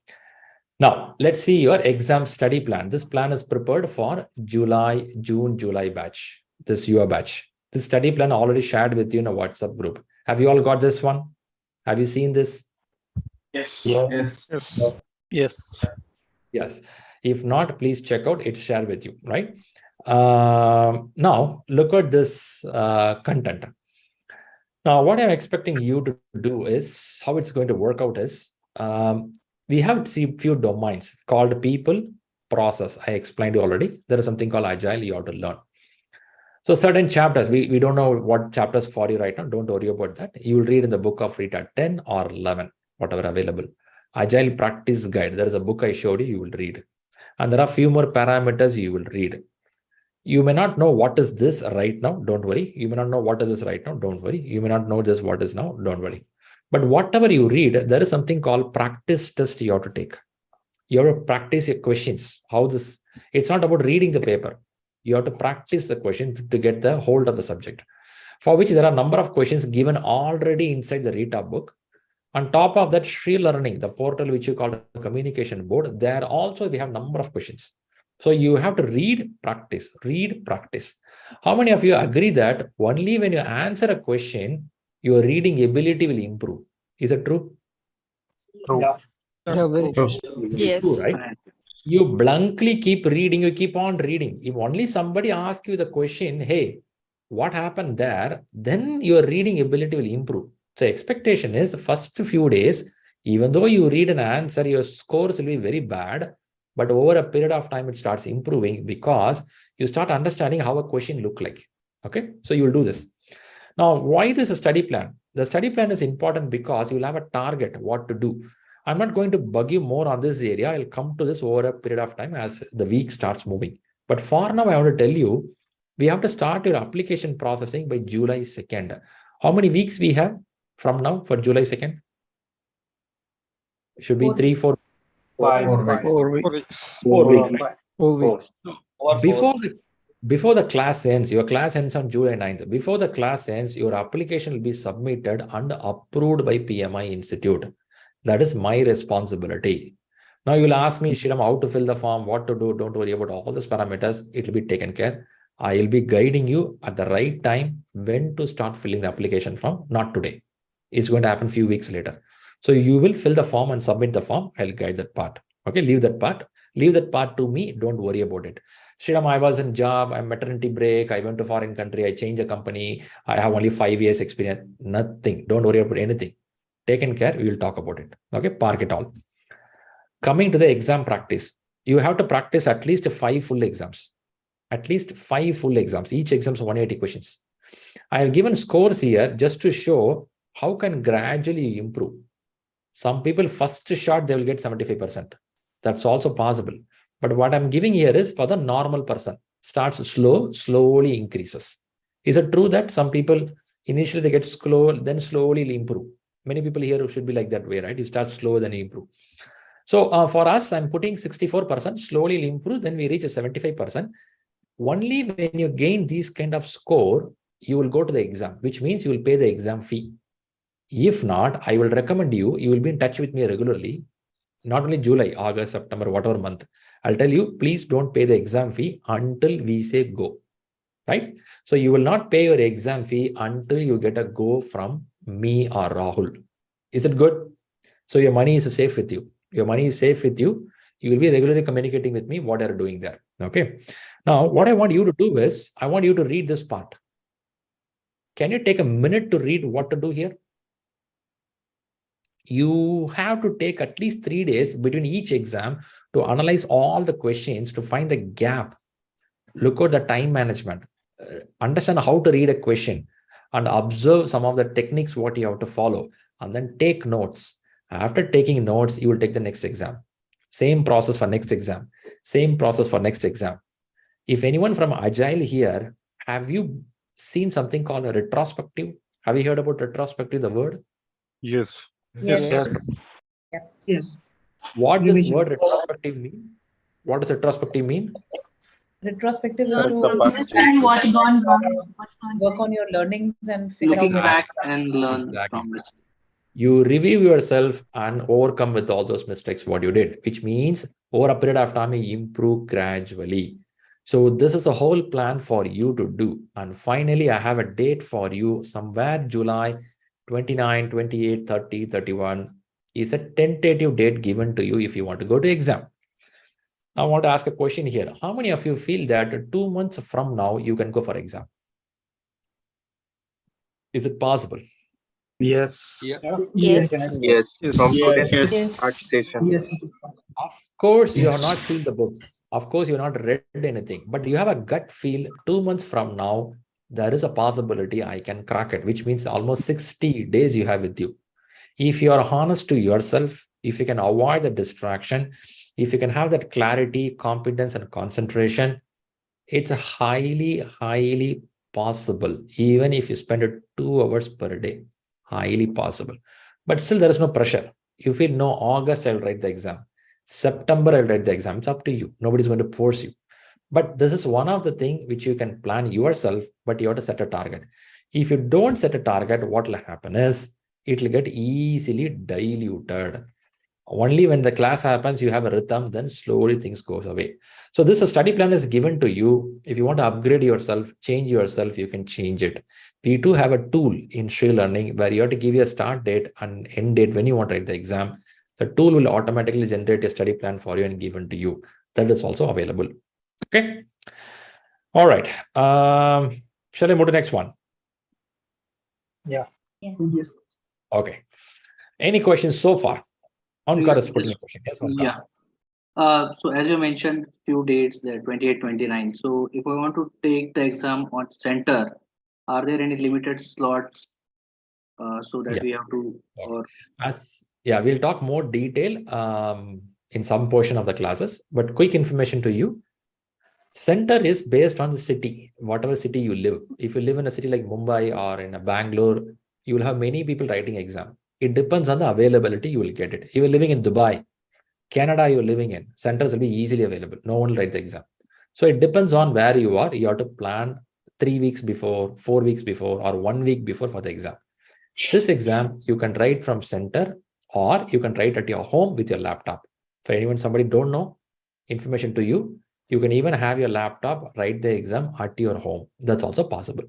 Now, let's see your exam study plan. This plan is prepared for June, July batch. This your batch. This study plan already shared with you in a WhatsApp group. Have you all got this one? Have you seen this? Yes. Yes. Yes. Yes. Yes. If not, please check out. It's shared with you, right? Now, look at this content. Now, what I'm expecting you to do is, how it's going to work out is, we have to see a few domains called people, process. I explained you already. There is something called Agile you have to learn. So certain chapters, we don't know what chapters for you right now. Don't worry about that. You will read in the book of Rita 10 or 11, whatever available. Agile Practice Guide. There is a book I showed you, you will read. And there are a few more parameters you will read. You may not know what is this right now. Don't worry. You may not know what is this right now. Don't worry. You may not know just what is now. Don't worry. But whatever you read, there is something called practice test you have to take. You have to practice your questions. How this, it's not about reading the paper. You have to practice the question to get the hold of the subject, for which there are a number of questions given already inside the Rita book. On top of that, ShriLearning, the portal which you call the communication board, there also we have a number of questions. So you have to read, practice, read, practice. How many of you agree that only when you answer a question, your reading ability will improve? Is it true? Yeah. Yes. True, right? You blankly keep reading, you keep on reading. If only somebody asks you the question, hey, what happened there? Then your reading ability will improve. So expectation is first few days, even though you read an answer, your scores will be very bad. But over a period of time, it starts improving because you start understanding how a question look like. Okay, so you will do this. Now, why this study plan? The study plan is important because you will have a target, what to do. I'm not going to bug you more on this area. I'll come to this over a period of time as the week starts moving. But for now, I want to tell you, we have to start your application processing by July 2nd. How many weeks we have from now for July 2nd? Should be 3, 4. 4 weeks. 4 weeks. Right? 4 weeks. Before the class ends, your class ends on July 9th. Before the class ends, your application will be submitted and approved by PMI Institute. That is my responsibility. Now you will ask me, Shriram, how to fill the form, what to do. Don't worry about all these parameters. It will be taken care. I will be guiding you at the right time when to start filling the application form, not today. It's going to happen a few weeks later. So you will fill the form and submit the form. I'll guide that part. Okay, leave that part. Leave that part to me. Don't worry about it. Shriram, I was in job, I'm maternity break, I went to foreign country, I changed a company, I have only 5 years experience. Nothing. Don't worry about anything. Taken care, we will talk about it. Okay, park it all. Coming to the exam practice, you have to practice at least 5 full exams. At least 5 full exams. Each exam is 180 questions. I have given scores here just to show how can gradually improve. Some people first shot, they will get 75%. That's also possible. But what I'm giving here is for the normal person. Starts slow, slowly increases. Is it true that some people initially they get slow, then slowly improve? Many people here should be like that way, right? You start slow, then you improve. So for us, I'm putting 64%, slowly improve, then we reach a 75%. Only when you gain these kind of score, you will go to the exam, which means you will pay the exam fee. If not, I will recommend you will be in touch with me regularly, not only July, August, September, whatever month. I'll tell you, please don't pay the exam fee until we say go, right? So you will not pay your exam fee until you get a go from me or Rahul. Is it good? So your money is safe with you. Your money is safe with you. You will be regularly communicating with me what you are doing there. Okay. Now, what I want you to do is, I want you to read this part. Can you take a minute to read what to do here? You have to take at least 3 days between each exam to analyze all the questions to find the gap. Look at the time management. Understand how to read a question and observe some of the techniques what you have to follow, and then take notes. After taking notes, you will take the next exam. Same process for next exam. Same process for next exam. If anyone from Agile here, have you seen something called a retrospective? Have you heard about retrospective, the word? Yes. Yes. What does word retrospective mean? What does retrospective mean? Retrospective is Correct to the past. understand what's gone wrong, work on your learnings and figure out Looking what back and learn Exactly. from this. You review yourself and overcome with all those mistakes what you did, which means over a period of time you improve gradually. So this is a whole plan for you to do. And finally, I have a date for you somewhere July 29, 28, 30, 31 is a tentative date given to you if you want to go to exam. I want to ask a question here. How many of you feel that 2 months from now you can go for exam? Is it possible? Yes. Yes. Yes. From today's start session. Yes. Of course, you have not seen the books. Of course, you have not read anything, but you have a gut feel 2 months from now, there is a possibility I can crack it, which means almost 60 days you have with you. If you are honest to yourself, if you can avoid the distraction, if you can have that clarity, competence, and concentration, it's a highly possible, even if you spend it 2 hours per day, highly possible. But still, there is no pressure. You feel, no, August, I'll write the exam. September, I'll write the exam. It's up to you. Nobody's going to force you. But this is one of the things which you can plan yourself, but you have to set a target. If you don't set a target, what will happen is it will get easily diluted. Only when the class happens, you have a rhythm, then slowly things goes away. So this study plan is given to you. If you want to upgrade yourself, change yourself, you can change it. We do have a tool in ShriLearning where you have to give you a start date and end date when you want to write the exam. The tool will automatically generate a study plan for you and given to you. That is also available. Okay. All right. Shall I move to the next one? Yeah. Yes. Okay. Any questions so far? Onkar is putting a question. Yes, Onkar. Yeah. So as you mentioned, few dates there, 28, 29. So if I want to take the exam on center, are there any limited slots so that we have to? Or we'll talk more detail in some portion of the classes. But quick information to you: center is based on the city, whatever city you live. If you live in a city like Mumbai or in a Bangalore, you will have many people writing exam. It depends on the availability, you will get it. If you're living in Dubai, Canada you're living in, centers will be easily available. No one will write the exam. So it depends on where you are. You have to plan 3 weeks before, 4 weeks before, or 1 week before for the exam. This exam, you can write from center or you can write at your home with your laptop. For anyone, somebody don't know, information to you, you can even have your laptop write the exam at your home. That's also possible.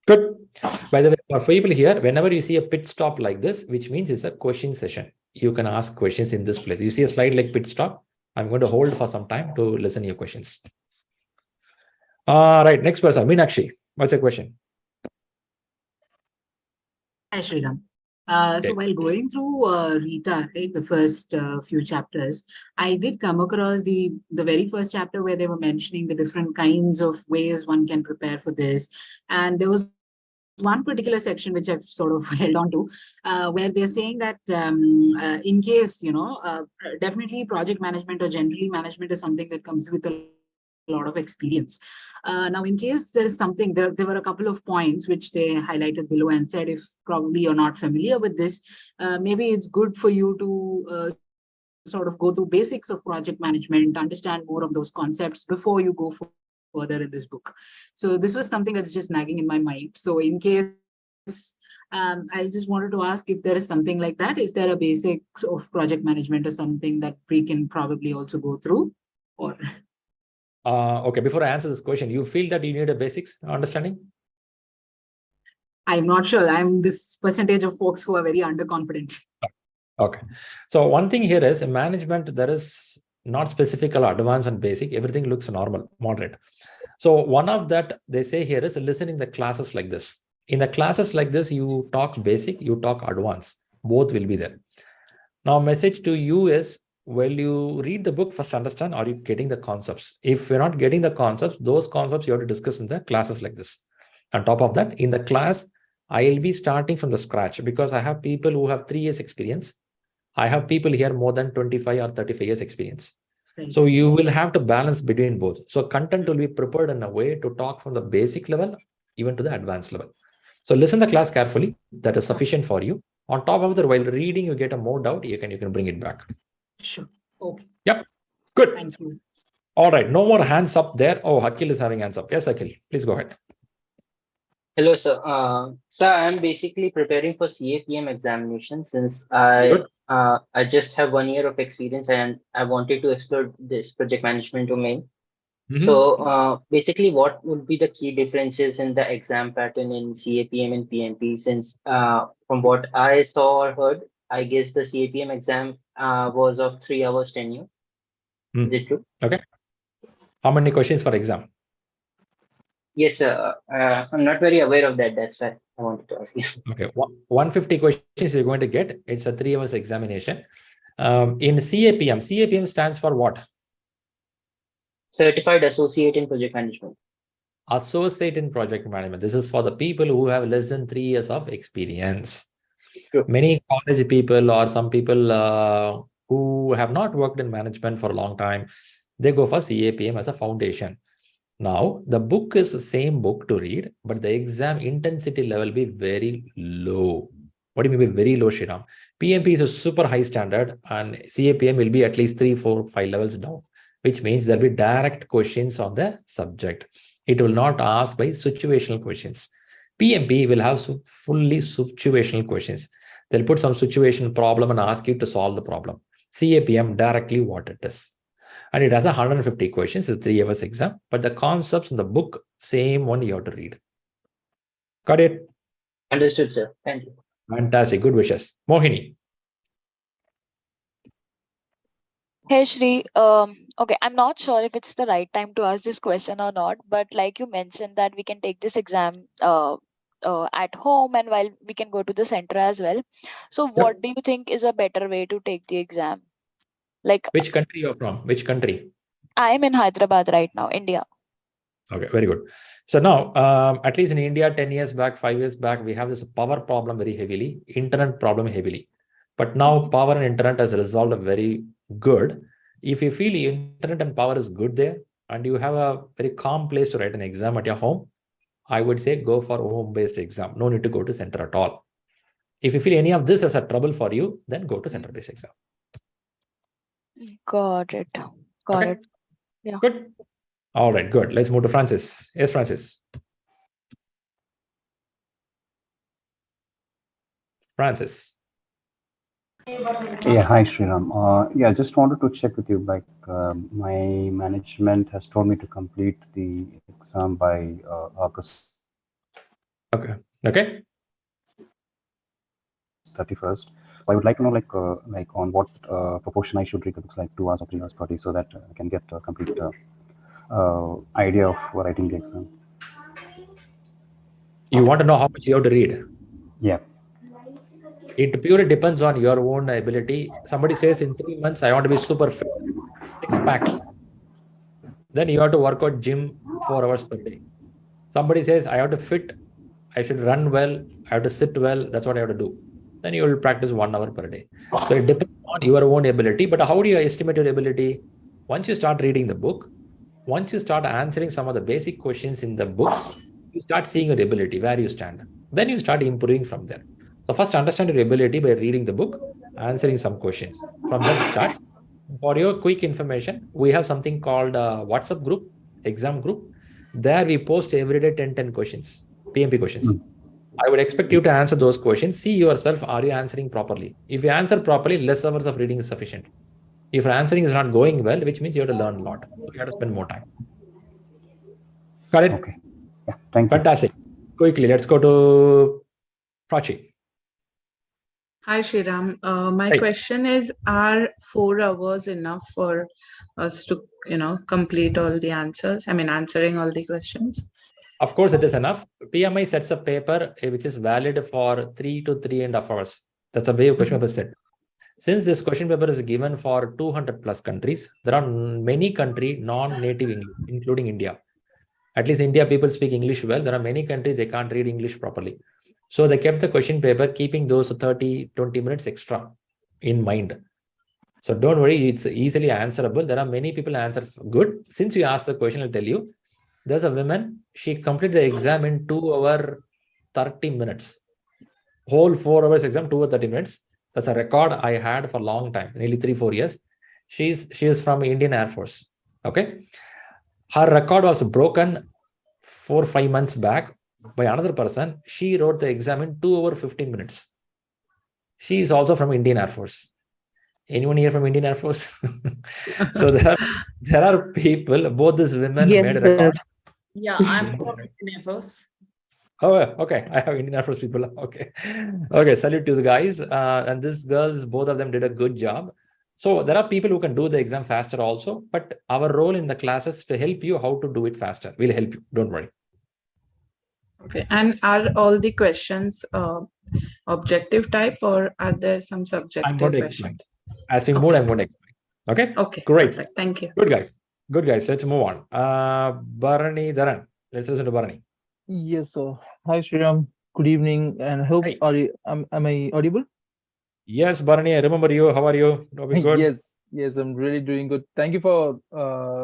Good. By the way, for people here, whenever you see a pit stop like this, which means it's a question session, you can ask questions in this place. You see a slide like pit stop, I'm going to hold for some time to listen to your questions. Right, next person, Meenakshi. What's your question? Hi, Sriram. So while going through Rita, right, the first few chapters, I did come across the very first chapter where they were mentioning the different kinds of ways one can prepare for this. And there was one particular section which I've sort of held on to, where they're saying that in case, definitely project management or generally management is something that comes with a lot of experience. Now, in case there is something, there were a couple of points which they highlighted below and said, if probably you're not familiar with this, maybe it's good for you to sort of go through basics of project management, understand more of those concepts before you go further in this book. So this was something that's just nagging in my mind. So in case, I just wanted to ask if there is something like that. Is there a basics of project management or something that we can probably also go through? Or okay, before I answer this question, you feel that you need a basics understanding? I'm not sure. I'm this percentage of folks who are very underconfident. Okay. So one thing here is in management, there is not specific or advanced and basic. Everything looks normal, moderate. So one of that they say here is listening the classes like this. In the classes like this, you talk basic, you talk advanced. Both will be there. Now, message to you is, while you read the book, first understand, are you getting the concepts? If you're not getting the concepts, those concepts you have to discuss in the classes like this. On top of that, in the class, I'll be starting from the scratch because I have people who have 3 years experience. I have people here more than 25 or 35 years experience. Right. So you will have to balance between both. So content will be prepared in a way to talk from the basic level, even to the advanced level. So listen to the class carefully. That is sufficient for you. On top of that, while reading, you get a more doubt, you can bring it back. Sure. Okay. Yep. Good. Thank you. All right. No more hands up there. Oh, Akil is having hands up. Yes, Akil. Please go ahead. Hello, sir. Sir, I'm basically preparing for CAPM examination since I just have 1 year of experience and I wanted to explore this project management domain. So basically, what would be the key differences in the exam pattern in CAPM and PMP? Since from what I saw or heard, I guess the CAPM exam was of 3 hours tenure. Is it true? Okay. How many questions for exam? Yes, sir. I'm not very aware of that. That's why I wanted to ask you. Okay. 150 questions you're going to get. It's a 3 hours examination. In CAPM, CAPM stands for what? Certified Associate in Project Management. Associate in Project Management. This is for the people who have less than 3 years of experience. Sure. Many college people or some people who have not worked in management for a long time, they go for CAPM as a foundation. Now, the book is the same book to read, but the exam intensity level will be very low. What do you mean by very low, Shriram? PMP is a super high standard and CAPM will be at least 3, 4, 5 levels down, which means there'll be direct questions on the subject. It will not ask by situational questions. PMP will have fully situational questions. They'll put some situation problem and ask you to solve the problem. CAPM directly what it is. And it has 150 questions. It's a 3 hours exam. But the concepts in the book, same one you have to read. Got it? Understood, sir. Thank you. Fantastic. Good wishes. Mohini. Hey Shri, okay, I'm not sure if it's the right time to ask this question or not, but like you mentioned that we can take this exam at home and while we can go to the center as well. So what do you think is a better way to take the exam? Like, which country you're from? Which country? I'm in Hyderabad right now, India. Okay, very good. So now, at least in India, 10 years back, 5 years back, we have this power problem very heavily, internet problem heavily. But now power and internet has resolved very good. If you feel internet and power is good there, and you have a very calm place to write an exam at your home, I would say go for home-based exam. No need to go to center at all. If you feel any of this as a trouble for you, then go to center-based exam. Got it. Got it. Yeah. Good. All right, good. Let's move to Francis. Yes, Francis. Francis. Yeah, hi Sriram. Yeah, just wanted to check with you. Like, my management has told me to complete the exam by August. Okay. Okay. 31st. So I would like to know, like on what proportion I should read the books, like 2 hours or 3 hours per day, so that I can get a complete idea of writing the exam. You want to know how much you have to read? Yeah. It purely depends on your own ability. Somebody says in 3 months, I want to be super fit, 6 packs. Then you have to work out gym 4 hours per day. Somebody says, I have to fit, I should run well, I have to sit well, that's what I have to do. Then you will practice 1 hour per day. So it depends on your own ability. But how do you estimate your ability? Once you start reading the book, once you start answering some of the basic questions in the books, you start seeing your ability, where you stand. Then you start improving from there. So first understand your ability by reading the book, answering some questions. From there it starts. For your quick information, we have something called a WhatsApp group, exam group. There we post every day 10 questions, PMP questions. I would expect you to answer those questions. See yourself, are you answering properly? If you answer properly, less hours of reading is sufficient. If your answering is not going well, which means you have to learn a lot. You have to spend more time. Got it? Okay. Yeah, thank you. Fantastic. Quickly, let's go to Prachi. Hi, Shriram. My question is, are 4 hours enough for us to, complete all the answers? I mean, answering all the questions? Of course, it is enough. PMI sets a paper which is valid for 3 to 3.5 hours. That's the way a question paper is set. Since this question paper is given for 200 plus countries, there are many countries non-native English, including India. At least India people speak English well. There are many countries they can't read English properly. So they kept the question paper, keeping those 30, 20 minutes extra in mind. So don't worry, it's easily answerable. There are many people answer good. Since you asked the question, I'll tell you. There's a woman, she completed the exam in 2 hours, 30 minutes. Whole 4 hours exam, 2 hours, 30 minutes. That's a record I had for a long time, nearly 3-4 years. She is from Indian Air Force. Okay. Her record was broken 4-5 months back by another person. She wrote the exam in 2 hours, 15 minutes. She is also from Indian Air Force. Anyone here from Indian Air Force? So there are people, both these women made a record. Yeah, I'm from Indian Air Force. Oh, okay. I have Indian Air Force people. Okay. Okay. Salute to the guys. And these girls, both of them did a good job. So there are people who can do the exam faster also, but our role in the class is to help you how to do it faster. We'll help you. Don't worry. Okay. And are all the questions objective type or are there some subjective I'm going to questions? explain. As we move, I'm going to explain. Okay. Okay. Great. Perfect. Thank you. Good guys. Good guys. Let's move on. Bharani Dharan. Let's listen to Bharani. Yes, sir. Hi, Shriram. Good evening, and I hope am I audible? Yes, Bharani. I remember you. How are you? Good. Yes, I'm really doing good. Thank you for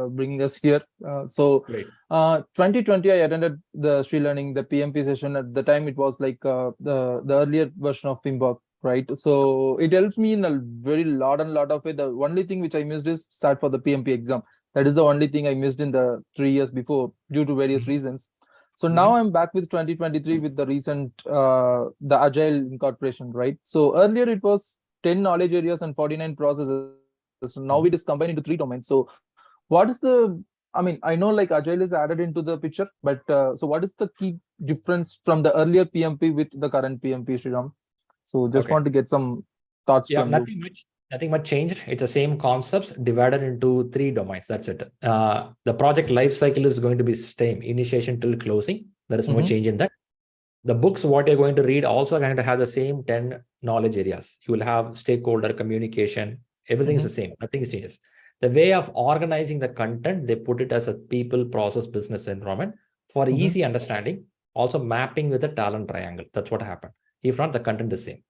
bringing us here. 2020, I attended the ShriLearning, the PMP session. At the time, it was like the earlier version of PMBOK, right? So it helps me in a very lot of it. The only thing which I missed is start for the PMP exam. That is the only thing I missed in the 3 years before due to various reasons. So now I'm back with 2023 with the recent the Agile incorporation, right? So earlier it was 10 knowledge areas and 49 processes. So now it is combined into 3 domains. So what is the, I mean, I know like Agile is added into the picture, but so what is the key difference from the earlier PMP with the current PMP, Shriram? So just want to get some thoughts from you. Nothing much changed. It's the same concepts divided into 3 domains. That's it. The project life cycle is going to be same, initiation till closing. There is no change in that. The books, what you're going to read, also going to have the same 10 knowledge areas. You will have stakeholder communication. Everything is the same. Nothing changes. The way of organizing the content, they put it as a people, process, business environment for easy understanding. Also mapping with a talent triangle. That's what happened. If not, the content is same.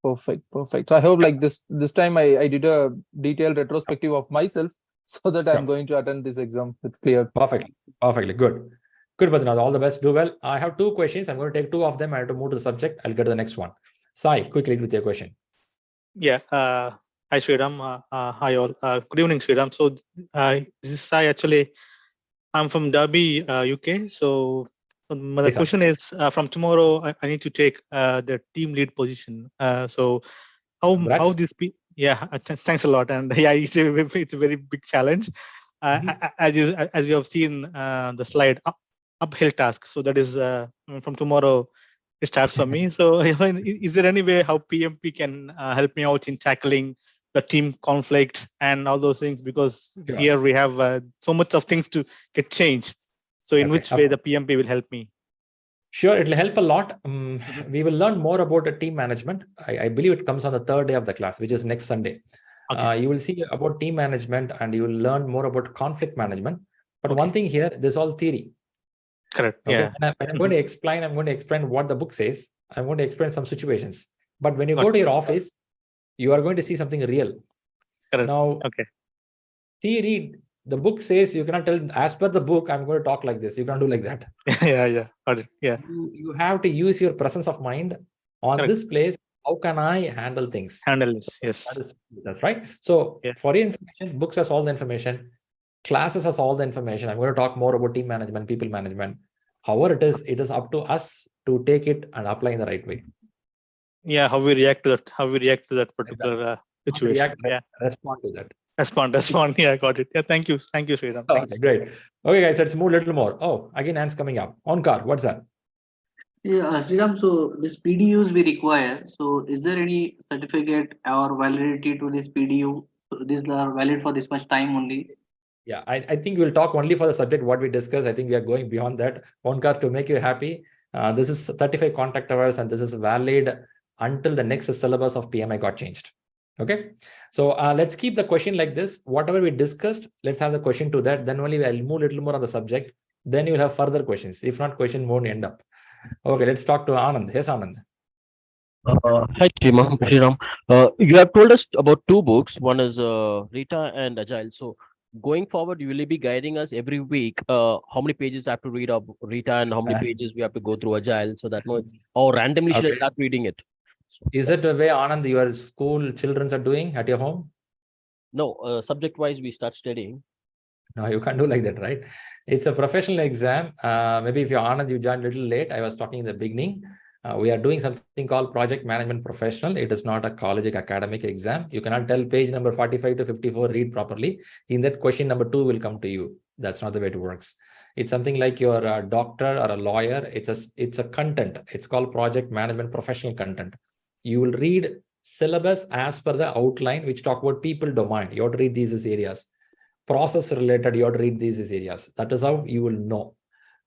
Perfect. So I hope like this time I did a detailed retrospective of myself so that I'm going to attend this exam with clear. Perfectly. Good, Badrinath. All the best. Do well. I have 2 questions. I'm going to take 2 of them. I have to move to the subject. I'll get to the next one. Sai, quickly with your question. Yeah. Hi, Shriram. Hi, all. Good evening, Shriram. So this is Sai. Actually, I'm from Derby, UK. So my question is, from tomorrow, I need to take the team lead position. So how this be? Yeah, thanks a lot. And yeah, it's a very big challenge. As we have seen the slide, uphill task. So that is from tomorrow it starts for me. So is there any way how PMP can help me out in tackling the team conflict and all those things? Because here we have so much of things to get changed. So in which way the PMP will help me? Sure, it'll help a lot. We will learn more about the team management. I believe it comes on the 3rd day of the class, which is next Sunday. You will see about team management and you will learn more about conflict management. But one thing here, this is all theory. Correct. Okay? Yeah. And I'm going to explain what the book says. I'm going to explain some situations. But when you go to your office, you are going to see something real. Correct. Now, theory, the book says you cannot tell, as per the book, I'm going to talk like this. You can't do like that. Yeah. Got it. Yeah. You have to use your presence of mind on this place. How can I handle things? Handle this, yes. That's right. So for your information, books has all the information. Classes has all the information. I'm going to talk more about team management, people management. However, it is up to us to take it and apply in the right way. Yeah, how we react to that particular situation. Respond to that. Respond. Yeah, got it. Yeah, thank you, Shriram. Thanks. Great. Okay, guys, let's move a little more. Oh, again, hands coming up. Onkar, what's that? Yeah, Shriram, so this PDUs we require. So is there any certificate or validity to this PDU? So these are valid for this much time only? Yeah, I think we'll talk only for the subject what we discussed. I think we are going beyond that. Onkar, to make you happy, this is 35 contact hours and this is valid until the next syllabus of PMI got changed. Okay, so let's keep the question like this. Whatever we discussed, let's have the question to that. Then only I'll move a little more on the subject. Then you'll have further questions. If not, question won't end up. Okay, let's talk to Anand. Yes, Anand. Hi, Shriram. You have told us about 2 books. One is Rita and Agile. So going forward, you will be guiding us every week. How many pages I have to read of Rita and how many pages we have to go through Agile, so that or randomly should I start reading it? Is that the way, Anand, your school children are doing at your home? No, subject-wise we start studying. No, you can't do like that, right? It's a professional exam. Maybe if you're Anand, you joined a little late. I was talking in the beginning. We are doing something called Project Management Professional. It is not a college academic exam. You cannot tell page number 45 to 54, read properly. In that, question number 2 will come to you. That's not the way it works. It's something like you're a doctor or a lawyer. It's a content. It's called Project Management Professional content. You will read syllabus as per the outline, which talk about people domain. You have to read these areas. Process related, you have to read these areas. That is how you will know.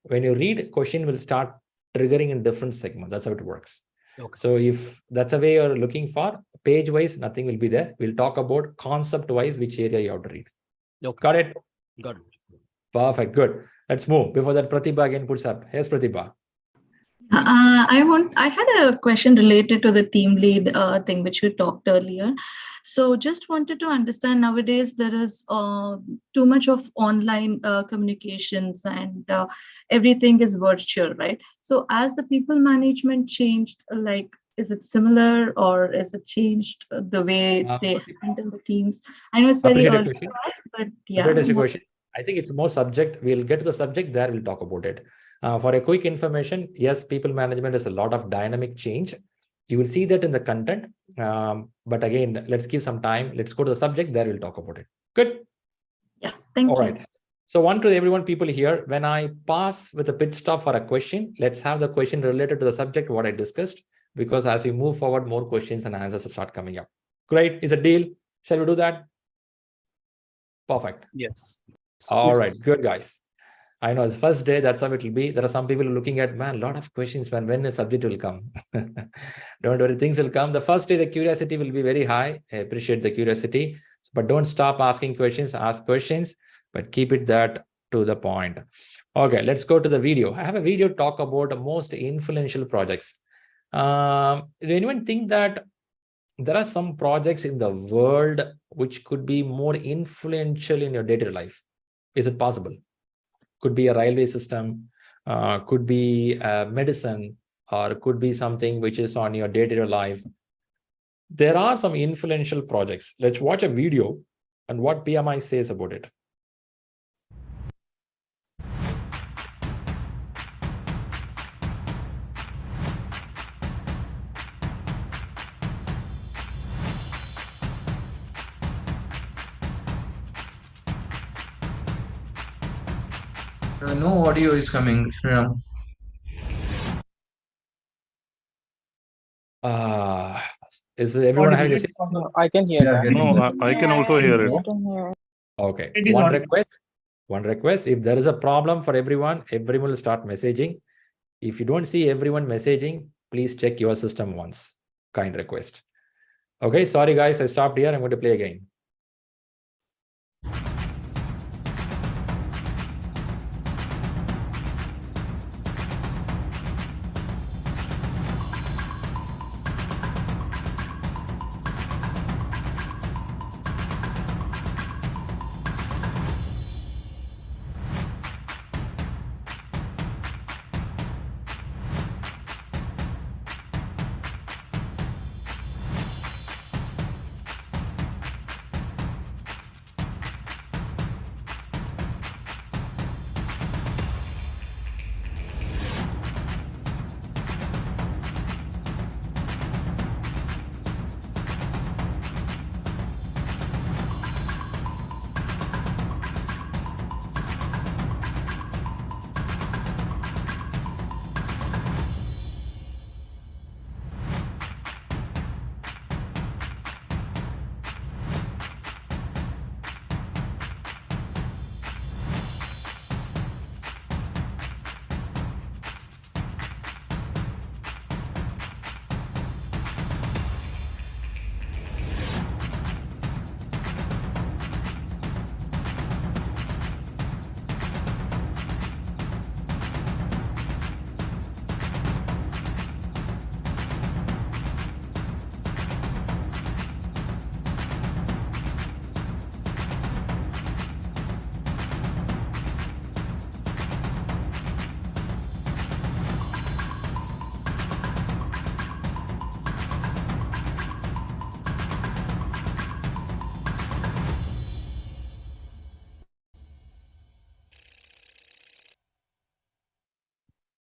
When you read, question will start triggering in different segments. That's how it works. So if that's a way you're looking for, page-wise, nothing will be there. We'll talk about concept-wise, which area you have to read. Got it? Got it. Perfect. Good. Let's move. Before that, Pratibha again puts up. Yes, Pratibha. I had a question related to the team lead thing which we talked earlier. So just wanted to understand, nowadays there is too much of online communications and everything is virtual, right? So as the people management changed, like, is it similar or is it changed the way they handle the teams? I know it's very early for us, but yeah. Question. I think it's more subject. We'll get to the subject there. We'll talk about it. For a quick information, yes, people management is a lot of dynamic change. You will see that in the content. But again, let's give some time. Let's go to the subject. There we'll talk about it. Good. Yeah. Thank you. All right. So one to everyone, people here, when I pass with a pit stop for a question, let's have the question related to the subject, what I discussed, because as we move forward, more questions and answers will start coming up. Great. Is a deal? Shall we do that? Perfect. Yes. All right. Good, guys. I know it's first day, that's how it will be. There are some people looking at, man, a lot of questions, man, when the subject will come. Don't worry, things will come. The first day, the curiosity will be very high. I appreciate the curiosity, but don't stop asking questions, ask questions, but keep it that to the point. Okay, let's go to the video. I have a video talk about the most influential projects. Do anyone think that there are some projects in the world which could be more influential in your day-to-day life? Is it possible? Could be a railway system, could be medicine, or could be something which is on your day-to-day life. There are some influential projects. Let's watch a video and what PMI says about it. No audio is coming, Shriram. Is everyone having the same? I can hear that. No, I can also hear it. Okay. It is One on. request. If there is a problem for everyone will start messaging. If you don't see everyone messaging, please check your system once. Kind request. Okay. Sorry, guys. I stopped here. I'm going to play again.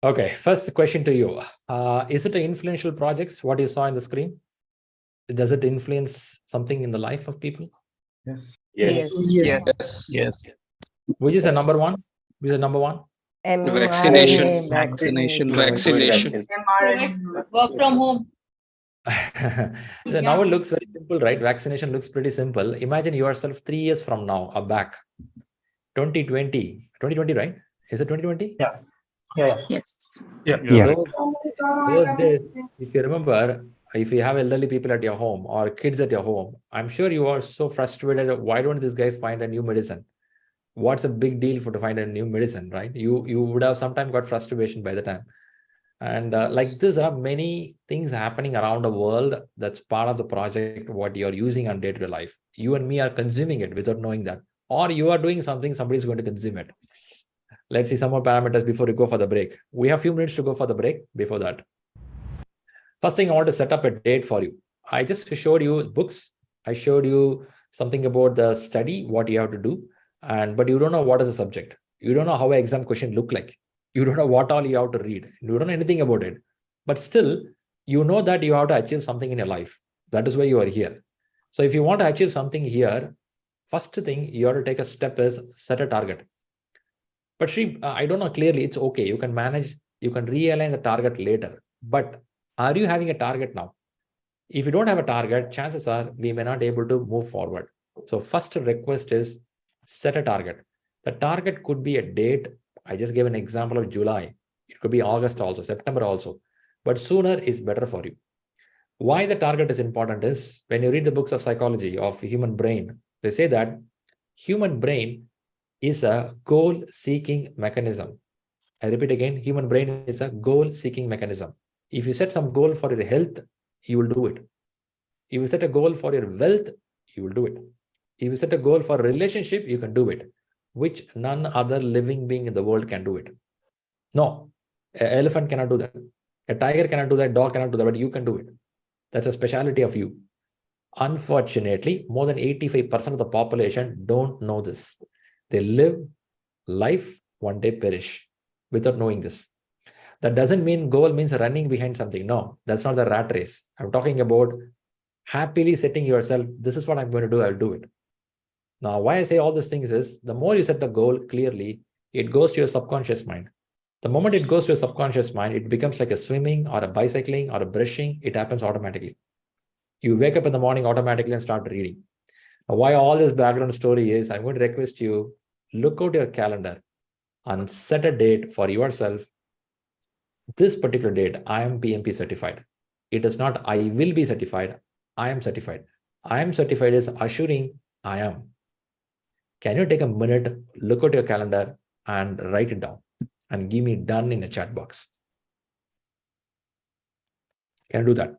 Okay, first question to you. Is it an influential projects, what you saw in the screen? Does it influence something in the life of people? Yes. Yes. Yes. Yes. Which is the number one? Which is the number one? Vaccination. Vaccination. Vaccination. Work from home. Now it looks very simple, right? Vaccination looks pretty simple. Imagine yourself 3 years from now, back. 2020, right? Is it 2020? Yeah. Yes. Those days, if you remember, if you have elderly people at your home or kids at your home, I'm sure you are so frustrated. Why don't these guys find a new medicine? What's a big deal to find a new medicine, right? You would have sometimes got frustration by the time. And like this, there are many things happening around the world that's part of the project, what you're using on day-to-day life. You and me are consuming it without knowing that. Or you are doing something, somebody's going to consume it. Let's see some more parameters before we go for the break. We have a few minutes to go for the break before that. First thing, I want to set up a date for you. I just showed you books. I showed you something about the study, what you have to do. But you don't know what is the subject. You don't know how an exam question look like. You don't know what all you have to read. You don't know anything about it. But still, you know that you have to achieve something in your life. That is why you are here. So if you want to achieve something here, first thing you have to take a step is set a target. But Shri, I don't know clearly, it's okay. You can manage, you can realign the target later. But are you having a target now? If you don't have a target, chances are we may not be able to move forward. So first request is set a target. The target could be a date. I just gave an example of July. It could be August also, September also. But sooner is better for you. Why the target is important is when you read the books of psychology of human brain, they say that human brain is a goal-seeking mechanism. I repeat again, human brain is a goal-seeking mechanism. If you set some goal for your health, you will do it. If you set a goal for your wealth, you will do it. If you set a goal for a relationship, you can do it, which none other living being in the world can do it. No, an elephant cannot do that. A tiger cannot do that, dog cannot do that, but you can do it. That's a specialty of you. Unfortunately, more than 85% of the population don't know this. They live life, one day perish without knowing this. That doesn't mean goal means running behind something. No, that's not the rat race. I'm talking about happily setting yourself, this is what I'm going to do, I'll do it. Now, why I say all these things is, the more you set the goal clearly, it goes to your subconscious mind. The moment it goes to your subconscious mind, it becomes like a swimming or a bicycling or a brushing. It happens automatically. You wake up in the morning automatically and start reading. Now, why all this background story is, I'm going to request you, look out your calendar and set a date for yourself. This particular date, I am PMP certified. It is not I will be certified, I am certified. I am certified is assuring I am. Can you take a minute, look at your calendar and write it down and give me done in a chat box? Can I do that?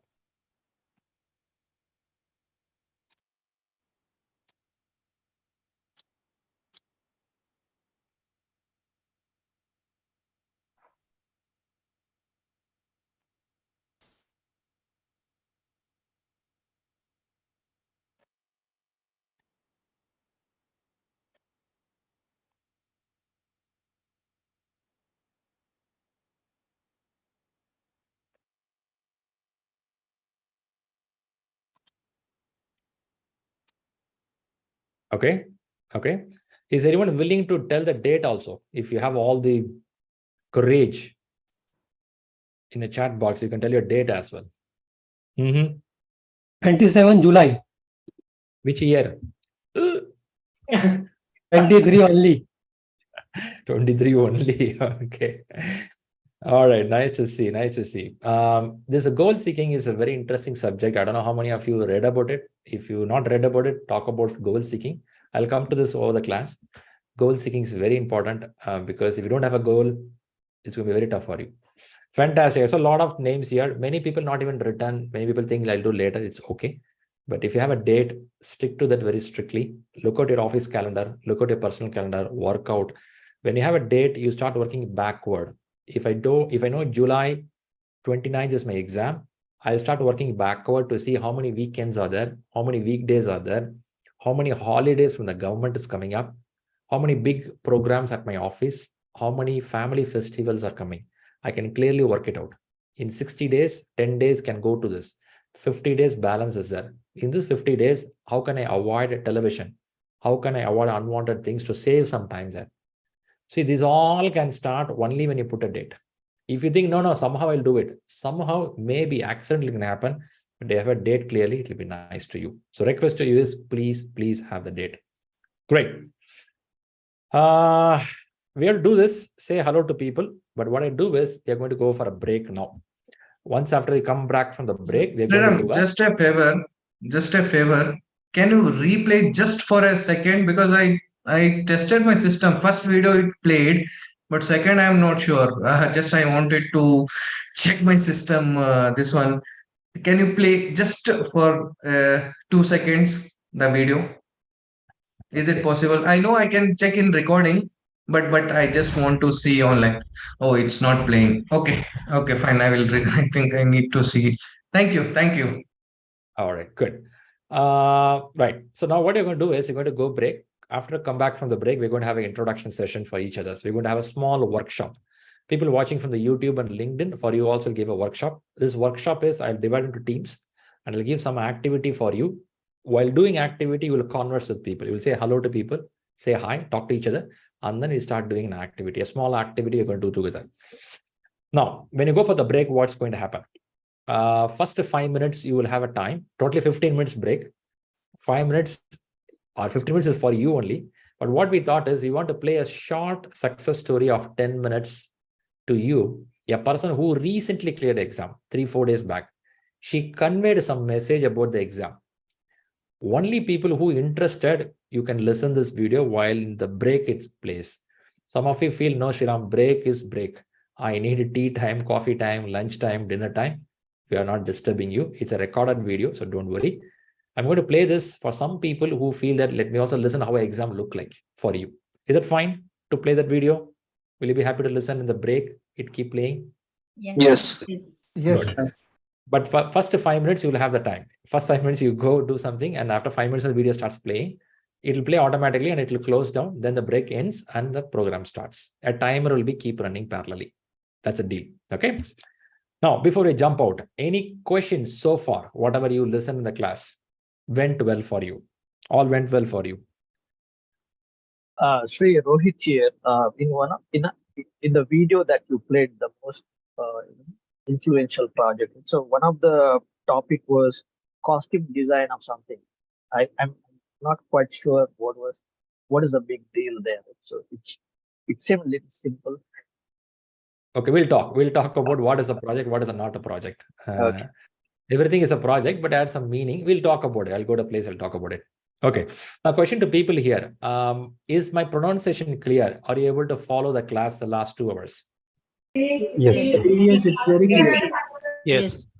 Okay. Okay. Is anyone willing to tell the date also? If you have all the courage in a chat box, you can tell your date as well. 27 July. Which year? 23 only. 23 only. Okay. All right. Nice to see. Nice to see. This goal seeking is a very interesting subject. I don't know how many of you read about it. If you not read about it, talk about goal seeking. I'll come to this over the class. Goal seeking is very important because if you don't have a goal, it's going to be very tough for you. Fantastic. So a lot of names here. Many people not even written. Many people think I'll do later. It's okay. But if you have a date, stick to that very strictly. Look at your office calendar. Look at your personal calendar. Work out. When you have a date, you start working backward. If I know July 29th is my exam, I'll start working backward to see how many weekends are there, how many weekdays are there, how many holidays from the government is coming up, how many big programs at my office, how many family festivals are coming. I can clearly work it out. In 60 days, 10 days can go to this. 50 days balance is there. In this 50 days, how can I avoid television? How can I avoid unwanted things to save some time there? See, these all can start only when you put a date. If you think, no, somehow I'll do it. Somehow, maybe accidentally can happen, but they have a date clearly, it will be nice to you. So request to you is, please have the date. Great. we'll do this, say hello to people. But what I do is we are going to go for a break now. Once after we come back from the break, we're going to do just a favor. Can you replay just for a second? Because I tested my system. First video it played, but second I'm not sure. Just I wanted to check my system. This one. Can you play just for 2 seconds the video? Is it possible? I know I can check in recording, but I just want to see online. Oh, it's not playing. Okay, fine. I will. I think I need to see. Thank you. All right, good. Right. So now what you're going to do is you're going to go break. After come back from the break, we're going to have an introduction session for each other. So we're going to have a small workshop. People watching from the YouTube and LinkedIn, for you also give a workshop. This workshop is I'll divide into teams and I'll give some activity for you. While doing activity, you will converse with people. You will say hello to people, say hi, talk to each other, and then you start doing an activity, a small activity you're going to do together. Now, when you go for the break, what's going to happen? First 5 minutes, you will have a time, totally 15 minutes break. 5 minutes or 15 minutes is for you only. But what we thought is we want to play a short success story of 10 minutes to you, a person who recently cleared the exam 3-4 days back. She conveyed some message about the exam. Only people who interested, you can listen this video while in the break it plays. Some of you feel, no, Shriram, break is break. I need tea time, coffee time, lunch time, dinner time. We are not disturbing you. It's a recorded video, so don't worry. I'm going to play this for some people who feel that let me also listen how an exam look like for you. Is it fine to play that video? Will you be happy to listen in the break? It keep playing? Yes. Good. But for first 5 minutes, you will have the time. First 5 minutes, you go do something, and after 5 minutes, the video starts playing. It will play automatically and it will close down. Then the break ends and the program starts. A timer will be keep running parallelly. That's a deal. Okay. Now, before we jump out, any questions so far? Whatever you listen in the class went well for you. All went well for you. Shri, Rohit here. In the video that you played, the most influential project. So one of the topic was costume design of something. I'm not quite sure what is the big deal there. So it seemed a little simple. Okay, we'll talk. We'll talk about what is a project, what is not a project. Okay. Everything is a project, but add some meaning. We'll talk about it. I'll go to a place, I'll talk about it. Okay. Now, question to people here. Is my pronunciation clear? Are you able to follow the class the last 2 hours? Yes. Yes, it's very clear. Yes.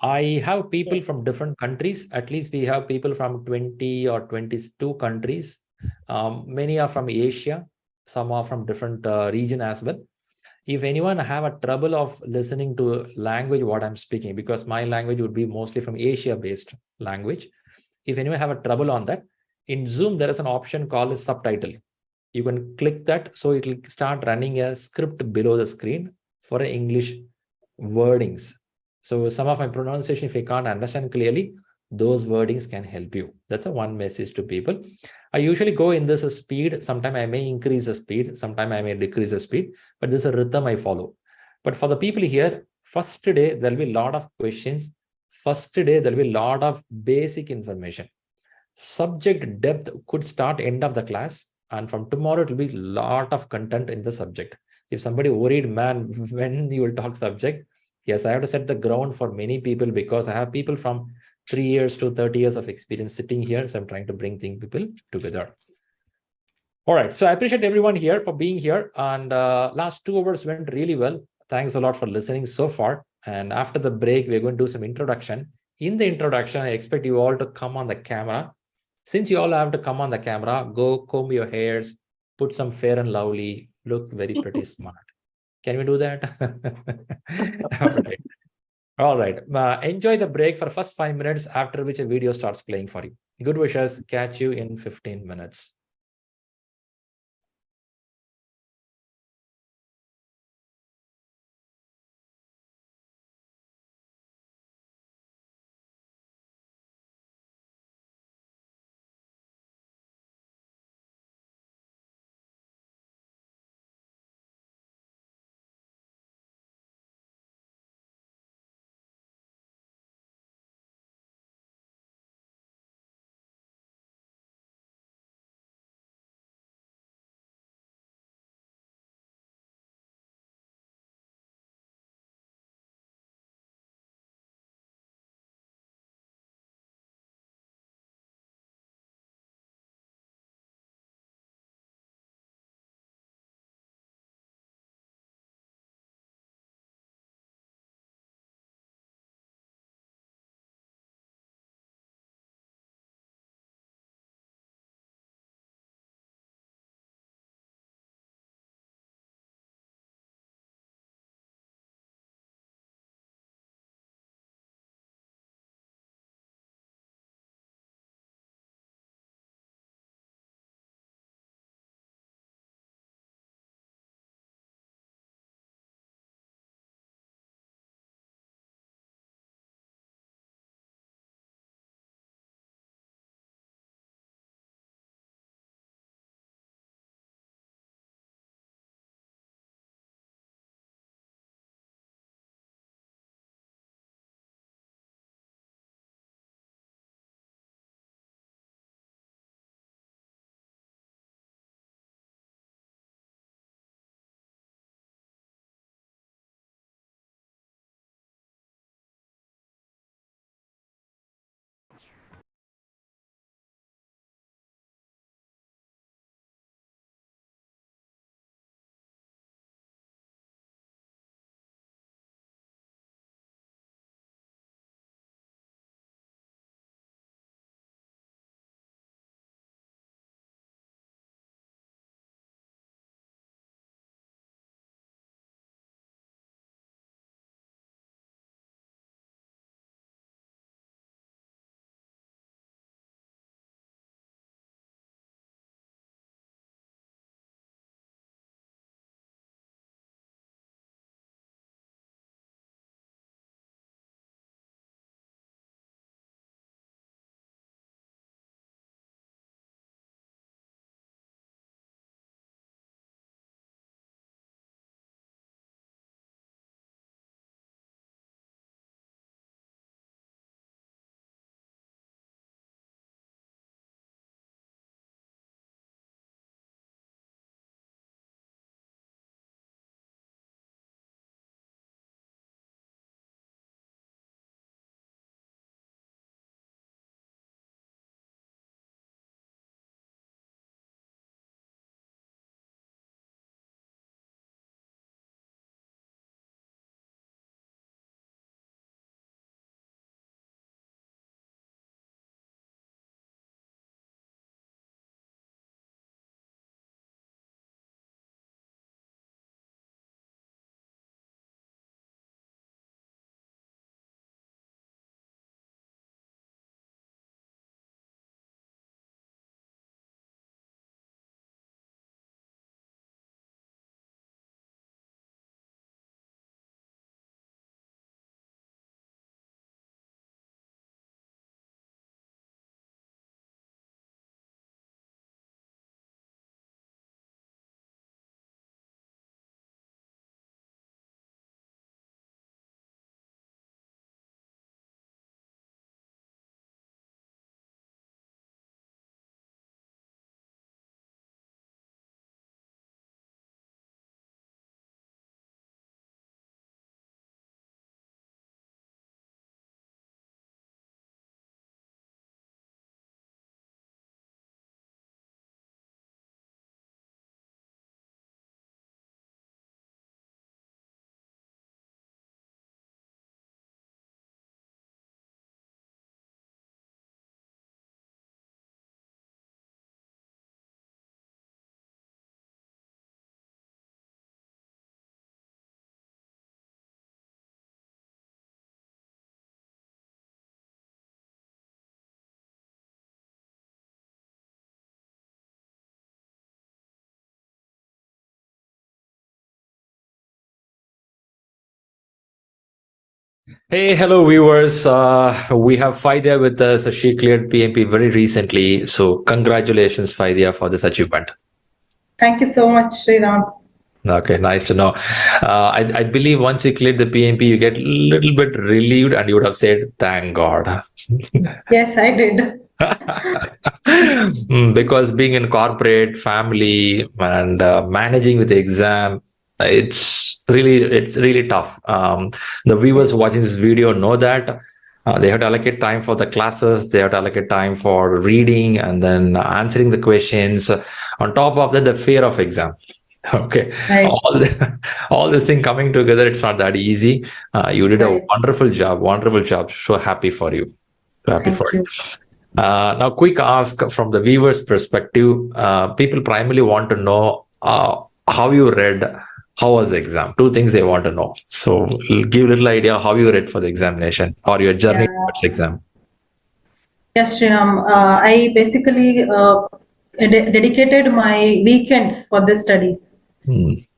I have people from different countries. At least we have people from 20 or 22 countries. Many are from Asia. Some are from different region as well. If anyone have a trouble of listening to language, what I'm speaking, because my language would be mostly from Asia-based language. If anyone have a trouble on that, in Zoom, there is an option called subtitle. You can click that. So it will start running a script below the screen for English wordings. So some of my pronunciation, if you can't understand clearly, those wordings can help you. That's a one message to people. I usually go in this speed. Sometimes I may increase the speed. Sometimes I may decrease the speed, but this is a rhythm I follow. But for the people here, first day, there'll be a lot of questions. First day, there'll be a lot of basic information. Subject depth could start end of the class. And from tomorrow, it will be a lot of content in the subject. If somebody worried, man, when you will talk subject, yes, I have to set the ground for many people because I have people from 3 years to 30 years of experience sitting here. So I'm trying to bring people together. All right. So I appreciate everyone here for being here. And last 2 hours went really well. Thanks a lot for listening so far. And after the break, we're going to do some introduction. In the introduction, I expect you all to come on the camera. Since you all have to come on the camera, go comb your hairs, put some Fair and Lovely, look very pretty smart. Can we do that? All right. Enjoy the break for first 5 minutes, after which a video starts playing for you. Good wishes. Catch you in 15 minutes. Hey, hello viewers. We have Faidya with us. She cleared PMP very recently. So congratulations, Faidya, for this achievement. Thank you so much, Sriram. Okay, nice to know. I believe once you cleared the PMP, you get a little bit relieved and you would have said, thank God. Yes, I did. Because being in corporate, family, and managing with the exam, it's really tough. The viewers watching this video know that they have to allocate time for the classes, they have to allocate time for reading and then answering the questions. On top of that, the fear of exam. Okay, right. all this thing coming together, it's not that easy. You did a wonderful job. So happy for you. Thank you. Now, quick ask from the viewer's perspective. People primarily want to know how you read, how was the exam? Two things they want to know. So give a little idea how you read for the examination or your journey towards exam. Yes, Sriram. I basically dedicated my weekends for the studies.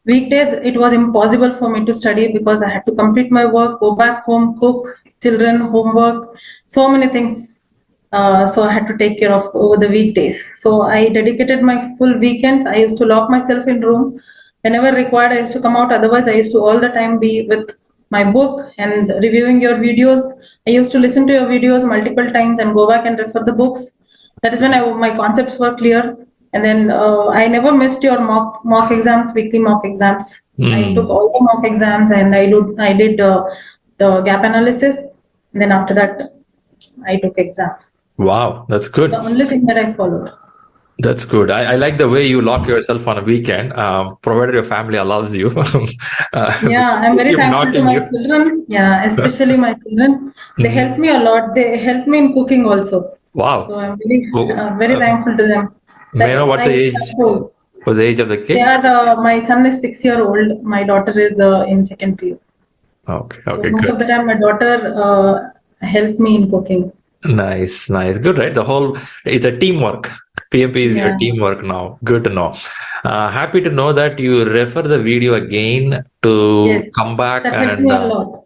Weekdays, it was impossible for me to study because I had to complete my work, go back home, cook, children, homework, so many things. So I had to take care of over the weekdays. So I dedicated my full weekends. I used to lock myself in room. Whenever required, I used to come out. Otherwise, I used to all the time be with my book and reviewing your videos. I used to listen to your videos multiple times and go back and refer the books. That is when my concepts were clear. And then I never missed your mock exams, weekly mock exams. I took all the mock exams and I did the gap analysis. And then after that, I took exam. Wow, that's good. The only thing that I followed. That's good. I like the way you lock yourself on a weekend, provided your family allows you. Yeah, I'm very thankful to my children. Yeah, especially my children. They help me a lot. They help me in cooking also. Wow. So I'm very thankful to them. May I know what's the age? What's the age of the kid? They are. My son is 6-year-old. My daughter is in second PU. Okay. So most of the time, my daughter helped me in cooking. Nice. Good, right? It's a teamwork. PMP is your teamwork now. Good to know. Happy to know that you refer the video again to come back that and. Helped me a lot.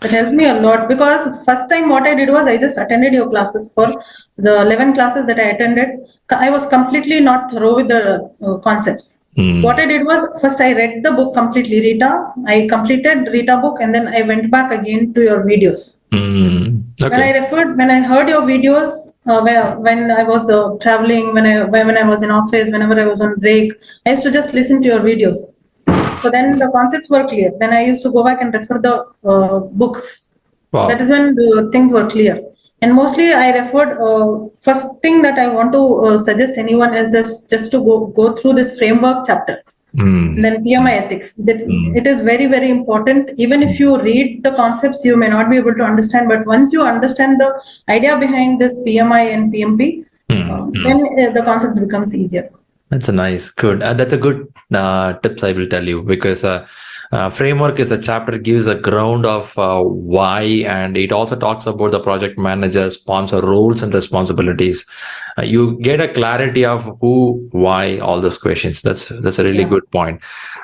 That helped me a lot because first time what I did was I just attended your classes for the 11 classes that I attended. I was completely not thorough with the concepts. What I did was first I read the book completely, Rita. I completed Rita book and then I went back again to your videos. Okay. When I heard your videos, when I was traveling, when I was in office, whenever I was on break, I used to just listen to your videos. So then the concepts were clear. Then I used to go back and refer the books. Wow. That is when the things were clear. And mostly I referred, first thing that I want to suggest anyone is just to go through this framework chapter. And then PMI ethics. It is very, very important. Even if you read the concepts, you may not be able to understand. But once you understand the idea behind this PMI and PMP, then the concepts becomes easier. That's that's a good tips I will tell you, because framework is a chapter, gives a ground of why, and it also talks about the project manager, sponsor roles and responsibilities. You get a clarity of who, why, all those questions. That's a really good point.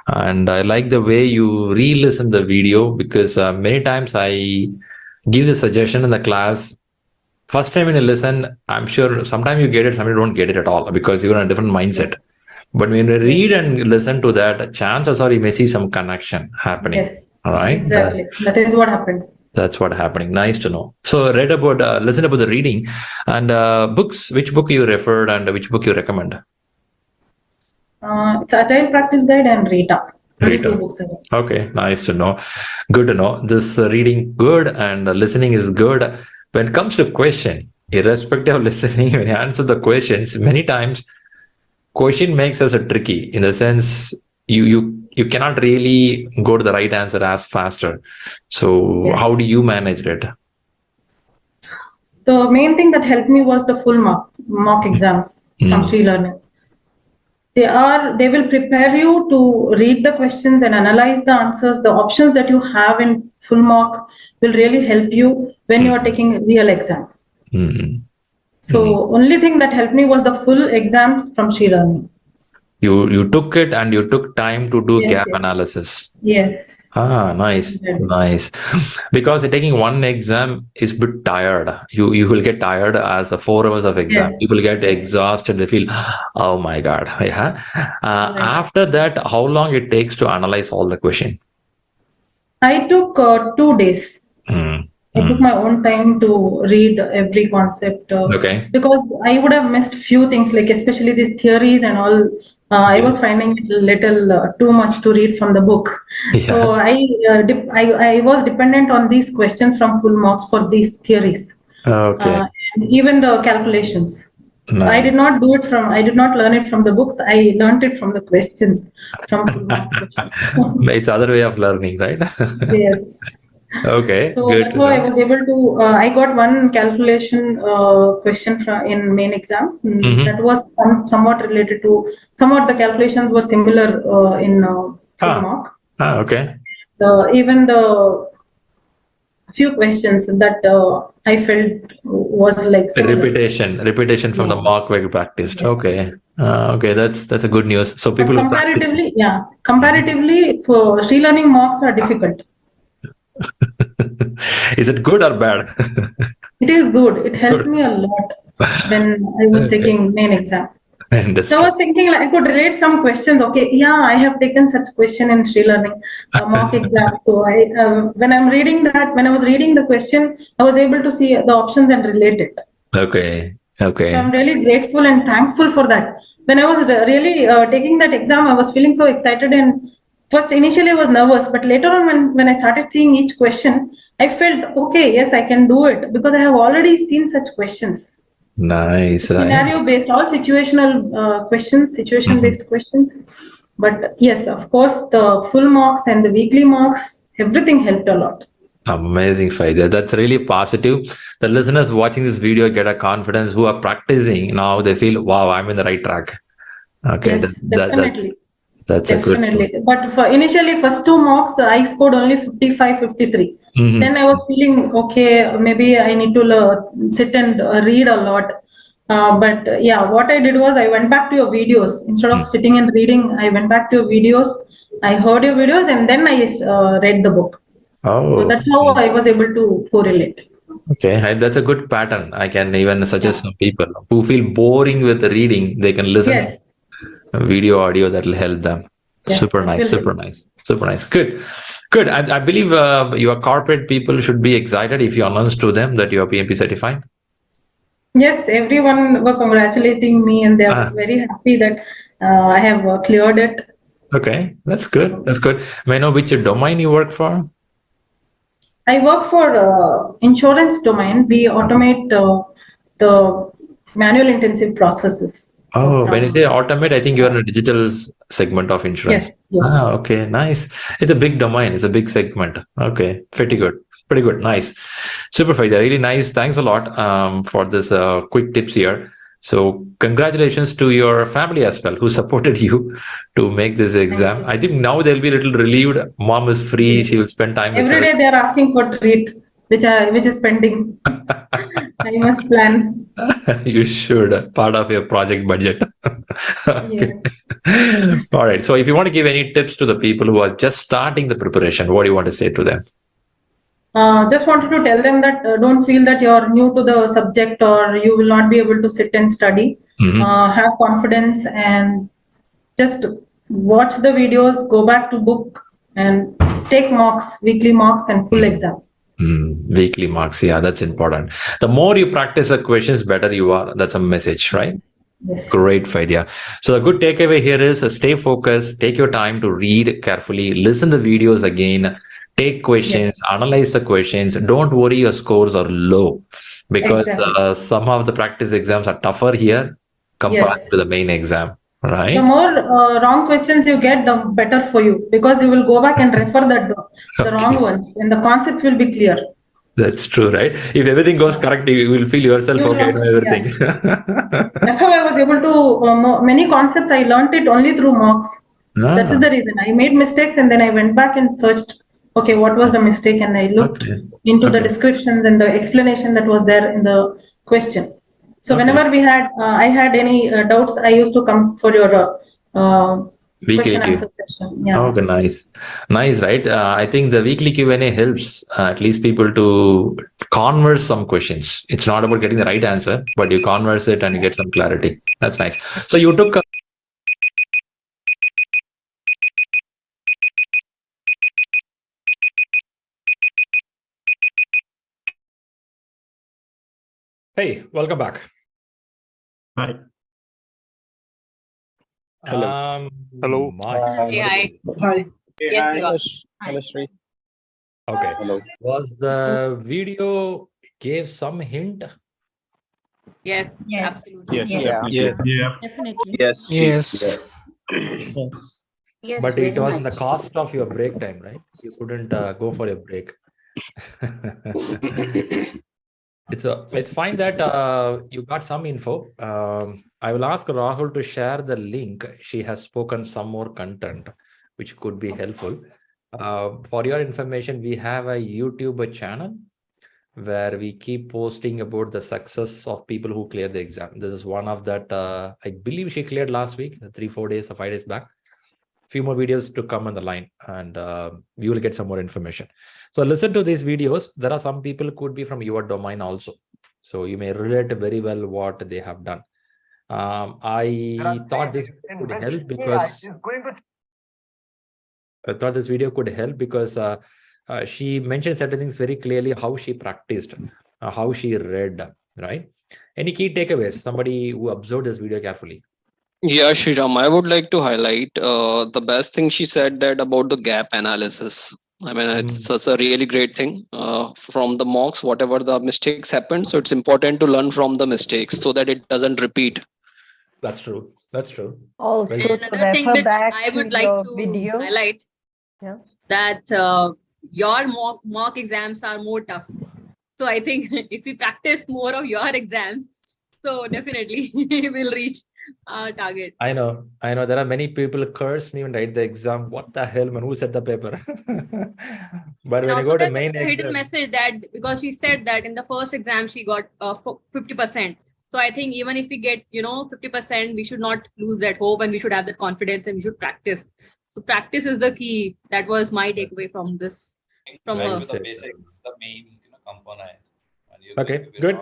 And I like the way you re-listen the video, because many times I give the suggestion in the class. First time when you listen, I'm sure sometimes you get it, sometimes you don't get it at all because you're in a different mindset. But when you read and listen to that, chances are you may see some connection happening. Yes, all right. Exactly. That is what happened. That's what happening. Nice to know. So listen about the reading and books. Which book you referred and which book you recommend? It's Agile Practice Guide and Rita. Only 2 books. Okay, nice to know. Good to know. This reading good and listening is good. When it comes to question, irrespective of listening, when you answer the questions, many times question makes us a tricky in the sense you cannot really go to the right answer as faster. So how do you manage it? The main thing that helped me was the full mock exams from ShriLearning. They will prepare you to read the questions and analyze the answers. The options that you have in full mock will really help you when you are taking a real exam. So only thing that helped me was the full exams from ShriLearning. You took it and you took time to do Yes, gap yes. analysis. Yes. Nice, nice. Because taking one exam is a bit tired. You will get tired as a 4 hours of exam. Yes. People get exhausted. They feel, oh my God. Yeah. After that, how long it takes to analyze all the question? I took 2 days. I took my own time to read every concept because I would have missed few things, like especially these theories and all. I was finding it a little too much to read from the book. So I was dependent on these questions from full marks for these theories. And even the calculations. I did not learn it from the books. I learned it from the questions, from full mark questions. It's other way of learning, right? Yes. Okay. So good that's how I was able to. I got one calculation question in main exam. That was somewhat related to. Somewhat the calculations were similar in full mark. Okay. Even the few questions that I felt was like similar. Repetition from the mock where you practiced. Yes. Okay. Okay, that's a good news. So people comparatively, for ShriLearning mocks are difficult. Is it good or bad? It is good. It helped me a lot when I was taking main exam. So I was thinking like I could relate some questions. Okay, yeah, I have taken such question in ShriLearning mock exam. So when I was reading the question, I was able to see the options and relate it. Okay. So I'm really grateful and thankful for that. When I was really taking that exam, I was feeling so excited, and initially I was nervous, but later on when I started seeing each question, I felt, okay, yes, I can do it because I have already seen such questions. Nice. Scenario based, all situational questions, situation based questions. But yes, of course, the full marks and the weekly marks, everything helped a lot. Amazing, Faida. That's really positive. The listeners watching this video get a confidence who are practicing now. They feel, wow, I'm in the right track. Okay. Yes, definitely. That's Definitely. a good. But for initially first 2 marks, I scored only 55, 53. Then I was feeling, okay, maybe I need to sit and read a lot. But yeah, what I did was I went back to your videos. Instead of sitting and reading, I went back to your videos. I heard your videos and then I read the book. So that's how I was able to correlate. Okay, that's a good pattern. I can even suggest some people who feel boring with reading, they can listen to video, audio that will help them. Yes, Super nice. Good. I believe your corporate people should be excited if you announce to them that you are PMP certified. Yes, everyone were congratulating me and they are very happy that I have cleared it. Okay, that's good. May I know which domain you work for? I work for insurance domain. We automate the manual intensive processes. Oh, when you say automate, I think you're in a digital segment of insurance. Yes. Okay, nice. It's a big domain. It's a big segment. Okay, pretty good. Nice. Super, Faida. Really nice. Thanks a lot for this quick tips here. So congratulations to your family as well, who supported you to make this exam. I think now they'll be a little relieved. Mom is free. She will spend time with us. Every day they are asking for treat, which is pending. I must plan. You should. Part of your project budget. Okay. Yes. All right. So if you want to give any tips to the people who are just starting the preparation, what do you want to say to them? Just wanted to tell them that don't feel that you're new to the subject or you will not be able to sit and study. Have confidence and just watch the videos, go back to book and take mocks, weekly mocks and full exam. Weekly marks. Yeah, that's important. The more you practice the questions, better you are. That's a message, right? Yes. Great, Faida. So the good takeaway here is stay focused, take your time to read carefully, listen to the videos again, take questions, analyze the questions. Don't worry your scores are low because some of the practice exams are tougher here compared to the main exam, right? The more wrong questions you get, the better for you because you will go back and refer the wrong ones and the concepts will be clear. That's true, right? If everything goes correct, you will feel yourself, okay, I know everything. That's how I was able to, many concepts, I learned it only through mocks. That is the reason. I made mistakes and then I went back and searched, okay, what was the mistake? And I looked into the descriptions and the explanation that was there in the question. So whenever I had any doubts, I used to come for your question answer session. Yeah. Okay, nice. Nice, right? I think the weekly Q&A helps at least people to converse some questions. It's not about getting the right answer, but you converse it and you get some clarity. That's nice. So you took Hey, welcome back. Hi. Hello. Hello. Hi. Hi. Yes, you are. Hello, Shri. Okay. Hello. Was the video gave some hint? Yes, absolutely. Yes, Yeah. definitely. Yeah. Definitely. Yes. Yes. Yes, But it very was in the much. cost of your break time, right? You couldn't go for a break. It's fine that you got some info. I will ask Rahul to share the link. She has spoken some more content, which could be helpful. For your information, we have a YouTube channel where we keep posting about the success of people who clear the exam. This is one of that. I believe she cleared last week, 3-4 days or 5 days back. Few more videos to come on the line, and we will get some more information. So listen to these videos. There are some people could be from your domain also, so you may relate very well what they have done. I thought this could help because she mentioned certain things very clearly, how she practiced, how she read, right? Any key takeaways? Somebody who observed this video carefully. Yeah, Shriram, I would like to highlight the best thing she said that about the gap analysis. I mean, it's a really great thing from the mocks, whatever the mistakes happen. So it's important to learn from the mistakes so that it doesn't repeat. That's true. That's true. Also, And another thing which I would like to highlight that your mock exams are more tough. So I think if we practice more of your exams, so definitely we'll reach our target. I know. There are many people curse me when I write the exam. What the hell, man? Who said the paper? But when you go to main there's a hidden exam, message that because she said that in the first exam she got 50%. So I think even if we get 50%, we should not lose that hope, and we should have that confidence, and we should practice. So practice is the key. That was my takeaway from this, from her. the basics, the main component. Okay, good.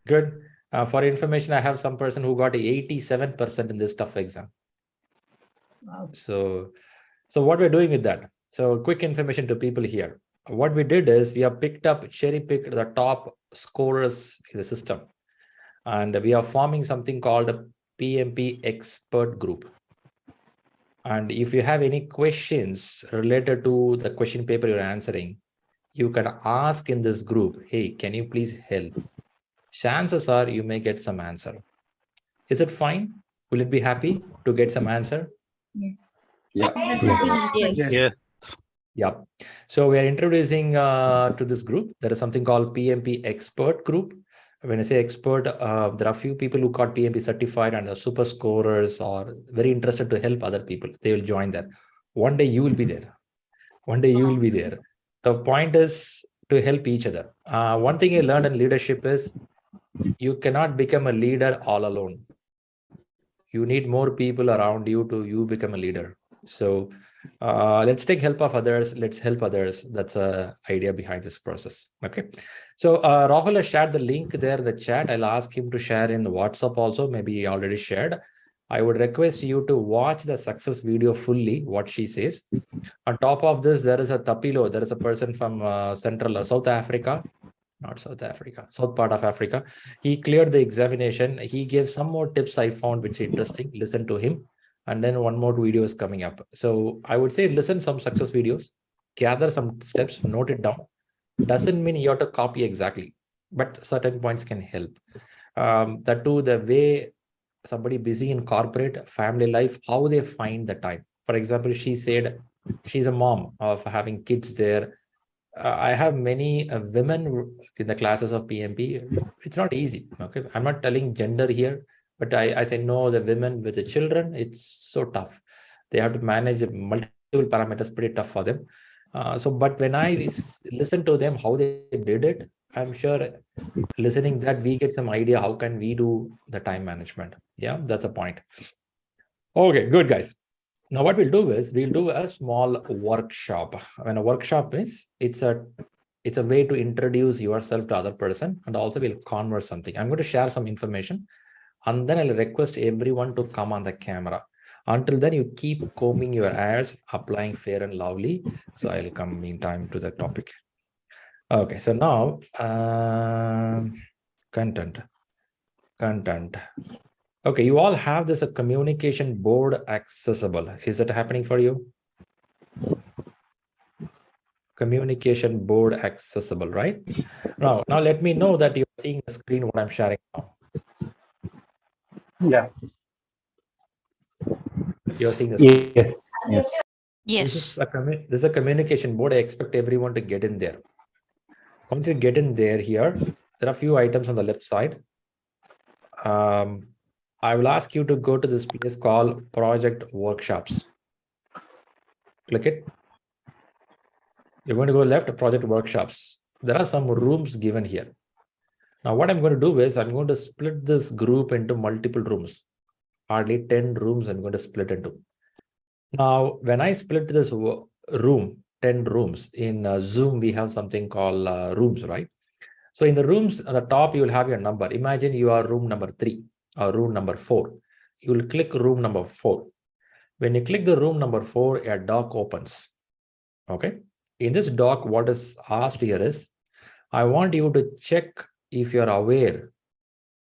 Good. For information, I have some person who got 87% in this tough exam. Wow. So what we're doing with that? So quick information to people here. What we did is we have cherry-picked the top scorers in the system. And we are forming something called a PMP expert group. And if you have any questions related to the question paper you're answering, you can ask in this group, hey, can you please help? Chances are you may get some answer. Is it fine? Will it be happy to get some answer? Yes. Yes. Yes. Yeah. So we are introducing to this group. There is something called PMP expert group. When I say expert, there are a few people who got PMP certified and are super scorers or very interested to help other people. They will join that. One day you will be there. One day you will be there. The point is to help each other. One thing I learned in leadership is you cannot become a leader all alone. You need more people around you to you become a leader. So let's take help of others. Let's help others. That's the idea behind this process. Okay. So Rahul has shared the link there in the chat. I'll ask him to share in WhatsApp also. Maybe he already shared. I would request you to watch the success video fully, what she says. On top of this, there is a Tapilo. There is a person from South Africa. Not South Africa, south part of Africa. He cleared the examination. He gave some more tips I found which interesting. Listen to him. And then one more video is coming up. So I would say listen some success videos, gather some steps, note it down. Doesn't mean you have to copy exactly, but certain points can help. That too, the way somebody busy in corporate, family life, how they find the time. For example, she said she's a mom of having kids there. I have many women in the classes of PMP. It's not easy. Okay, I'm not telling gender here, but I say no. The women with the children, it's so tough. They have to manage multiple parameters. Pretty tough for them. But when I listen to them how they did it, I'm sure listening that we get some idea how can we do the time management. Yeah, that's a point. Okay, good guys. Now what we'll do is we'll do a small workshop. When a workshop is, it's a way to introduce yourself to other person, and also we'll converse something. I'm going to share some information, and then I'll request everyone to come on the camera. Until then, you keep combing your hairs, applying Fair and Lovely. So I'll come meantime to the topic. Okay, so now content. Okay, you all have this communication board accessible. Is it happening for you? Communication board accessible, right? Now let me know that you're seeing the screen what I'm sharing now. Yeah. You're seeing the screen. Yes. This is a communication board. I expect everyone to get in there. Once you get in there here, there are a few items on the left side. I will ask you to go to this place called Project Workshops. Click it. You're going to go left, Project Workshops. There are some rooms given here. Now, what I'm going to do is I'm going to split this group into multiple rooms. Hardly 10 rooms I'm going to split into. Now, when I split this room, 10 rooms, in Zoom, we have something called rooms, right? So in the rooms, at the top, you will have your number. Imagine you are room number 3 or room number 4. You will click room number 4. When you click the room number 4, a doc opens. Okay. In this doc, what is asked here is, I want you to check if you're aware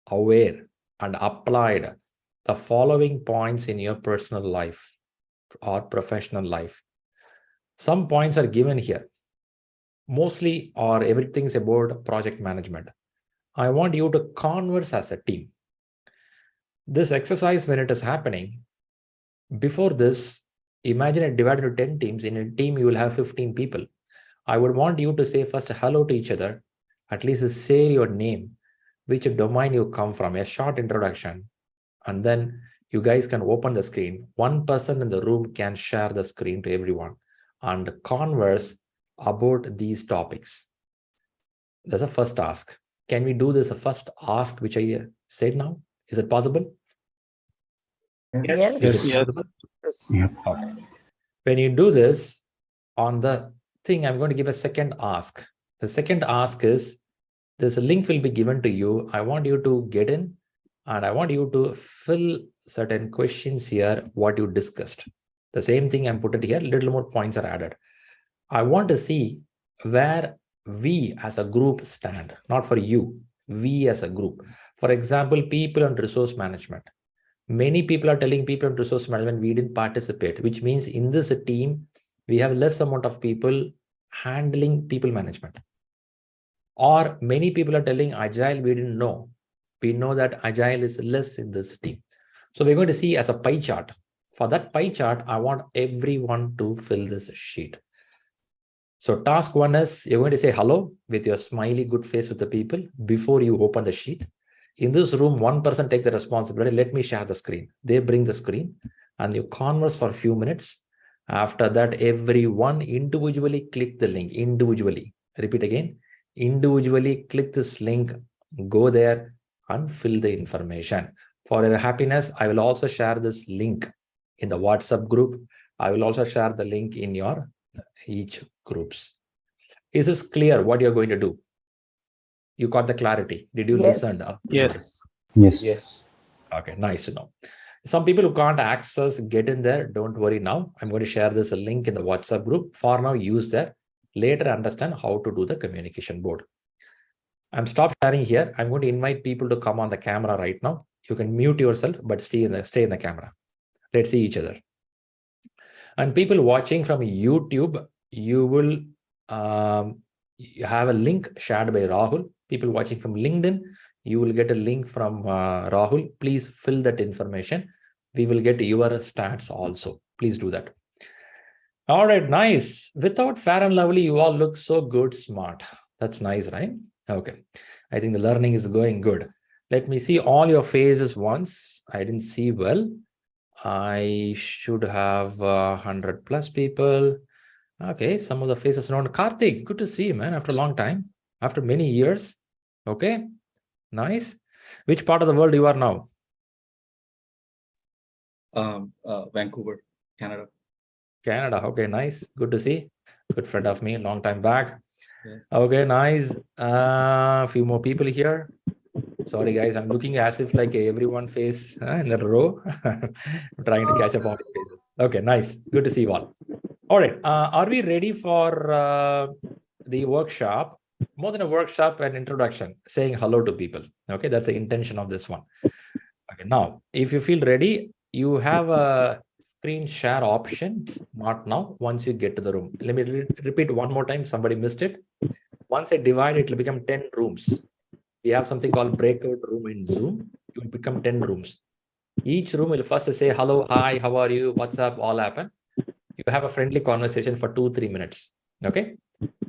and applied the following points in your personal life or professional life. Some points are given here. Mostly or everything's about project management. I want you to converse as a team. This exercise, when it is happening, before this, imagine it divided into 10 teams. In a team, you will have 15 people. I would want you to say first hello to each other, at least say your name, which domain you come from, a short introduction, and then you guys can open the screen. One person in the room can share the screen to everyone and converse about these topics. That's a first ask. Can we do this a first ask, which I said now? Is it possible? Yes. Is it possible? Yeah. Okay. When you do this on the thing, I'm going to give a second ask. The second ask is, this link will be given to you. I want you to get in and I want you to fill certain questions here, what you discussed. The same thing I'm put it here, little more points are added. I want to see where we as a group stand, not for you, we as a group. For example, people and resource management. Many people are telling people and resource management, we didn't participate, which means in this team, we have less amount of people handling people management. Or many people are telling Agile, we didn't know. We know that Agile is less in this team. So we're going to see as a pie chart. For that pie chart, I want everyone to fill this sheet. So task 1 is, you're going to say hello with your smiley good face with the people before you open the sheet. In this room, one person take the responsibility. Let me share the screen. They bring the screen and you converse for a few minutes. After that, everyone individually click the link. Individually. Repeat again. Individually click this link. Go there and fill the information. For your happiness, I will also share this link in the WhatsApp group. I will also share the link in your each groups. Is this clear what you're going to do? You got the clarity. Did you listen? Yes. Okay, nice to know. Some people who can't access, get in there. Don't worry now. I'm going to share this link in the WhatsApp group. For now, use that. Later, understand how to do the communication board. I'm stop sharing here. I'm going to invite people to come on the camera right now. You can mute yourself, but stay in the camera. Let's see each other. And people watching from YouTube, you will you have a link shared by Rahul. People watching from LinkedIn, you will get a link from Rahul. Please fill that information. We will get your stats also. Please do that. All right, nice. Without Fair and Lovely, you all look so good, smart. That's nice, right? Okay. I think the learning is going good. Let me see all your faces once. I didn't see well. I should have 100 plus people. Okay, some of the faces around. Karthik, good to see you, man, after a long time, after many years. Okay, nice. Which part of the world you are now? Vancouver, Canada. Canada. Okay, nice. Good to see. Good friend of me, long time back. Yeah. Okay, nice. A few more people here. Sorry, guys. I'm looking as if like everyone face in a row. I'm trying to catch up on the faces. Okay, nice. Good to see you all. All right. Are we ready for the workshop? More than a workshop, an introduction, saying hello to people. Okay, that's the intention of this one. Okay, now, if you feel ready, you have a screen share option. Not now. Once you get to the room. Let me repeat one more time. Somebody missed it. Once I divide, it will become 10 rooms. We have something called breakout room in Zoom. It will become 10 rooms. Each room will first say hello, hi, how are you, what's up, all happen. You have a friendly conversation for 2-3 minutes. Okay.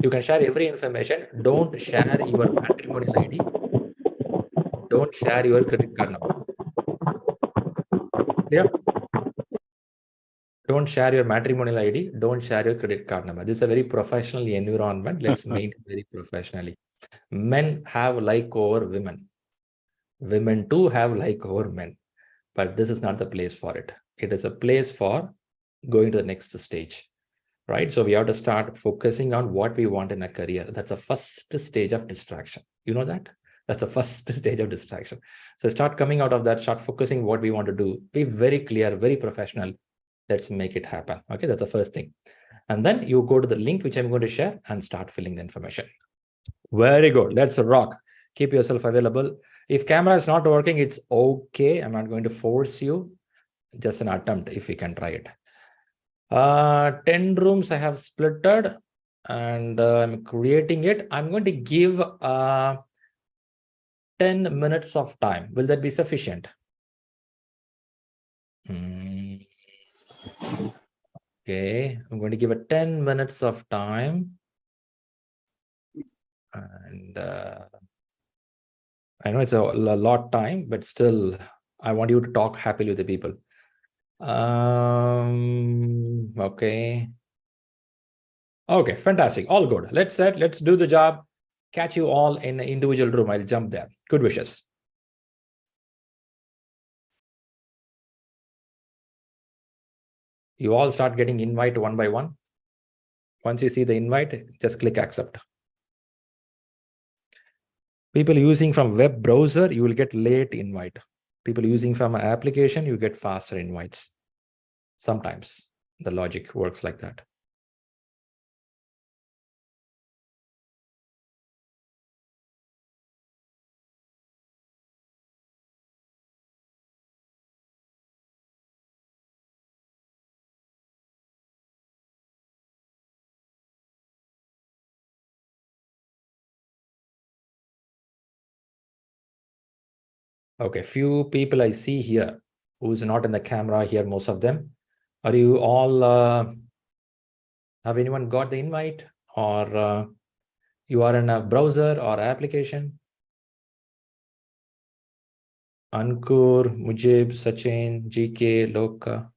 You can share every information. Don't share your matrimonial ID. Don't share your credit card number. Yeah. Don't share your matrimonial ID. Don't share your credit card number. This is a very professional environment. Let's make it very professionally. Men have like over women. Women too have like over men. But this is not the place for it. It is a place for going to the next stage. Right? So we have to start focusing on what we want in a career. That's the first stage of distraction. You know that? That's the first stage of distraction. So start coming out of that, start focusing what we want to do. Be very clear, very professional. Let's make it happen. Okay, that's the first thing. And then you go to the link, which I'm going to share, and start filling the information. Very good. Let's rock. Keep yourself available. If camera is not working, it's okay. I'm not going to force you. Just an attempt if we can try it. 10 rooms I have splitted and I'm creating it. I'm going to give 10 minutes of time. Will that be sufficient? Okay, I'm going to give it 10 minutes of time. And I know it's a lot time, but still, I want you to talk happily with the people. Okay. Okay, fantastic. All good. Let's do the job. Catch you all in an individual room. I'll jump there. Good wishes. You all start getting invite one by one. Once you see the invite, just click accept. People using from web browser, you will get late invite. People using from an application, you get faster invites. Sometimes the logic works like that. Okay, few people I see here who's not in the camera here, most of them. Are you all, have anyone got the invite or you are in a browser or application? Ankur, Mujib, Sachin, GK, Loka.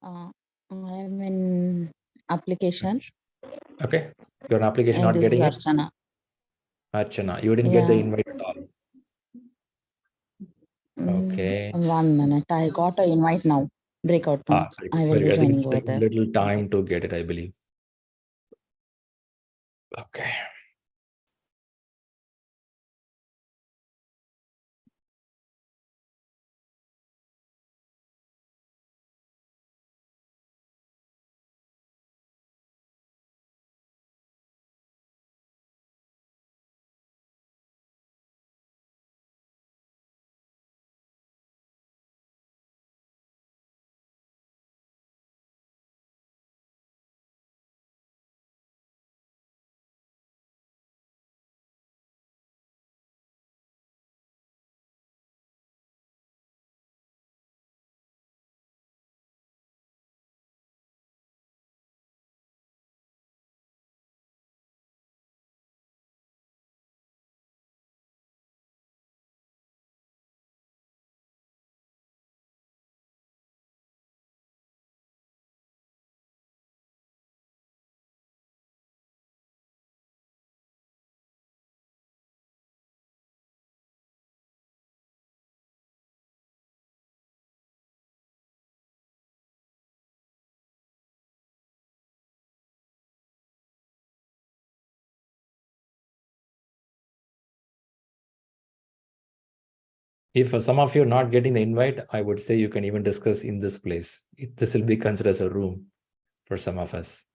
I'm in application. Okay, you're an application And not this getting is it? Archana. Archana, you didn't get the invite at all. Okay. 1 minute. I got an invite now. Breakout rooms. I will be I think it's joining over taking a there. little time to get it, I believe. Okay. If some of you are not getting the invite, I would say you can even discuss in this place. This will be considered as a room for some of us.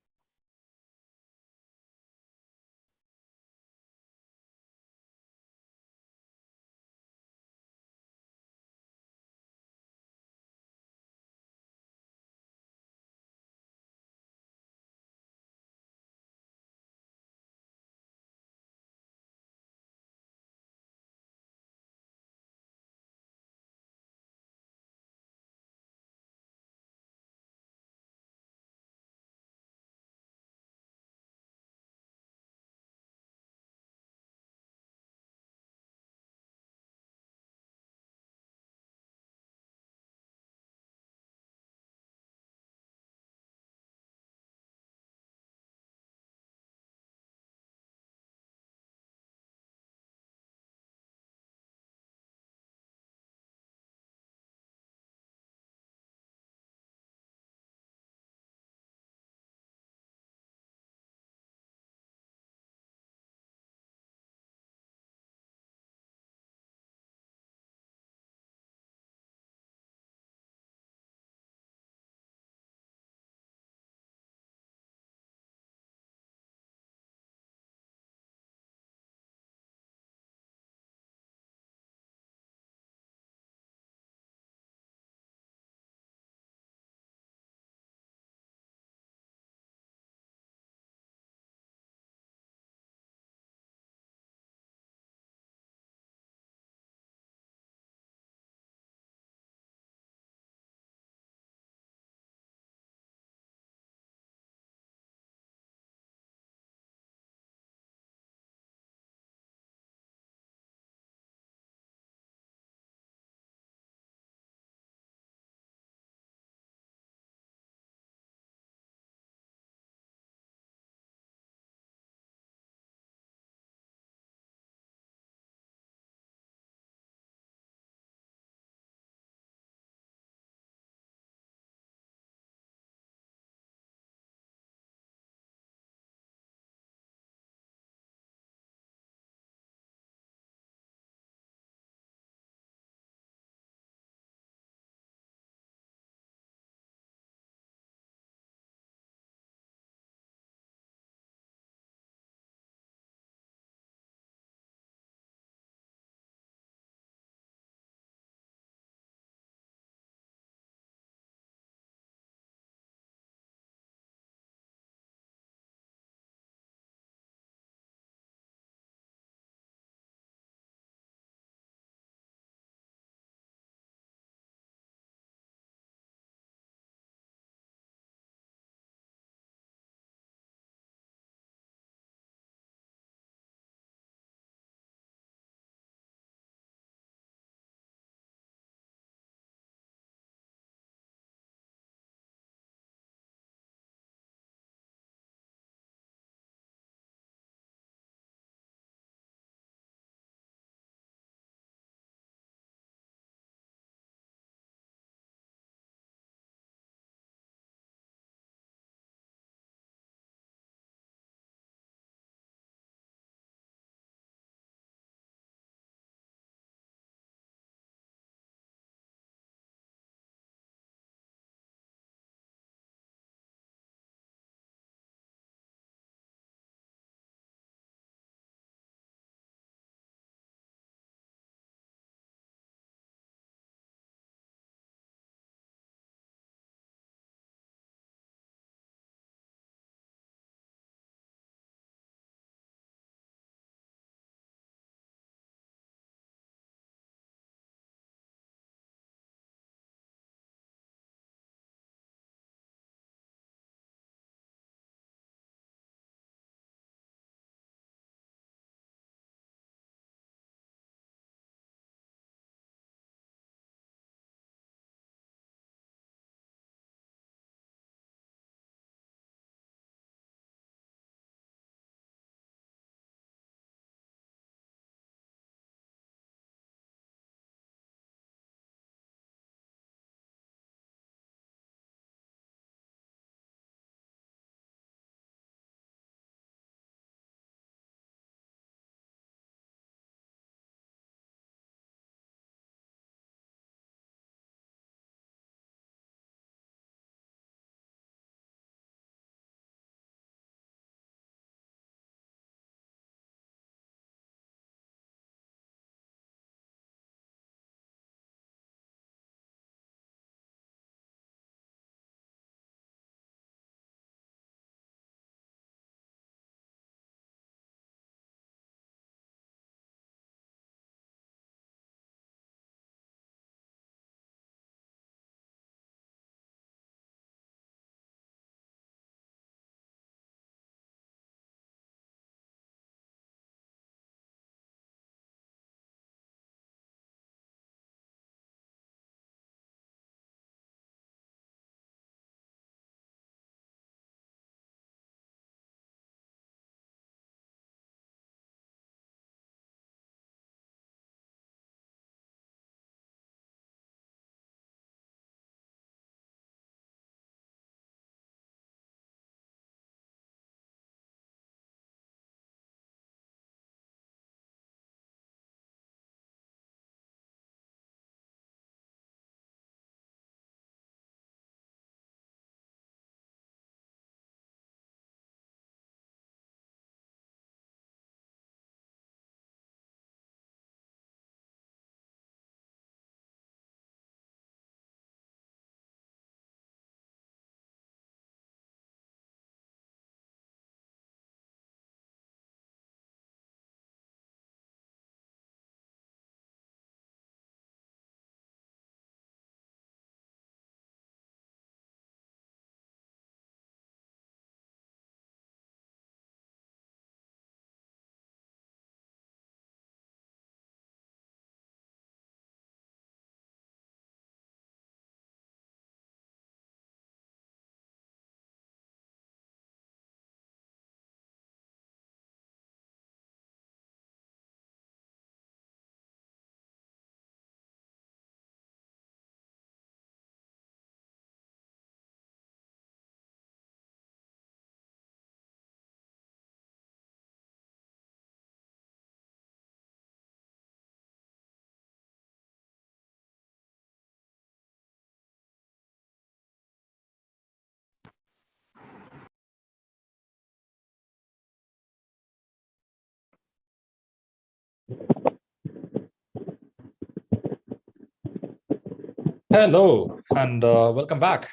Hello, and welcome back.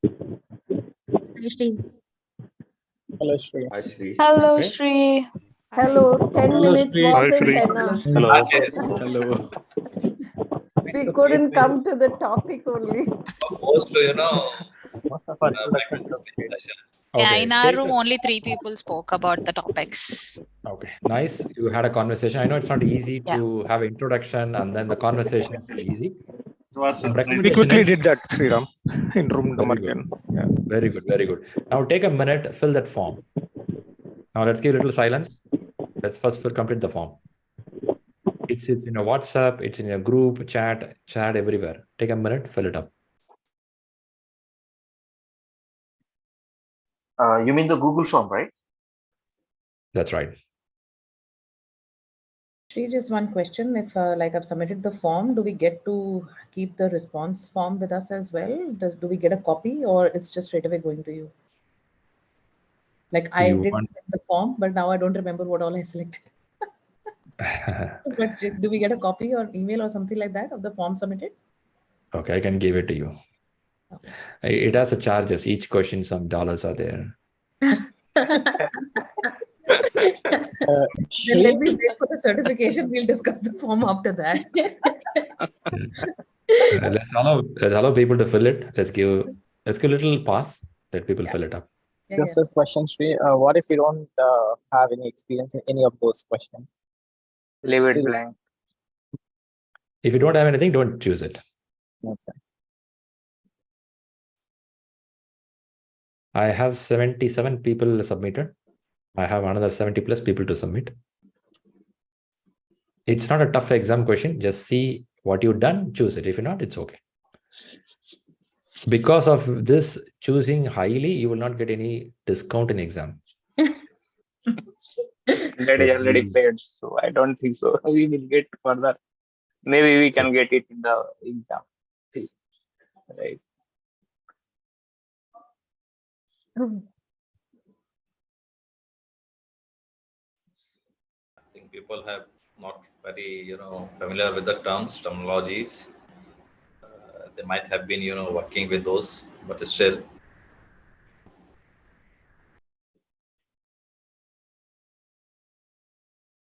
Hi, Shri. Hello, Shri. Hi, Shri. Hello, Okay. Shri. Hello, 10 Hello, minutes Shri. was in 10 hours. Hello. Hello. We couldn't come to the topic only. Most, Most of our introduction. Yeah, Okay. in our room, only 3 people spoke about the topics. Okay, nice. You had a conversation. I know it's not easy Yeah. to have introduction and then the conversation is easy. We quickly did that, Sriram, in room number 10. Yeah. Very good, very good. Now take a minute, fill that form. Now let's give a little silence. Let's first complete the form. It's in your WhatsApp, it's in your group, chat everywhere. Take a minute, fill it up. You mean the Google form, right? That's right. Shri, just one question. If like I've submitted the form, do we get to keep the response form with us as well? Do we get a copy or it's just straight away going to you? Like I did the form, but now I don't remember what all I selected. But do we get a copy or email or something like that of the form submitted? Okay, I can give it to you. Okay. It has a charges. Each question, some dollars are there. Then let me wait for the certification. We'll discuss the form after that. Let's allow people to fill it. Let's give a little pause. Let people fill it up. Just a question, Shri. What if you don't have any experience in any of those questions? Leave it blank. If you don't have anything, don't choose it. Okay. I have 77 people submitted. I have another 70 plus people to submit. It's not a tough exam question. Just see what you've done, choose it. If you're not, it's okay. Because of this choosing highly, you will not get any discount in exam. That is already paid, so I don't think so. We will get further. Maybe we can get it in the exam. Right. I think people have not very, familiar with the terminologies. They might have been, working with those, but still.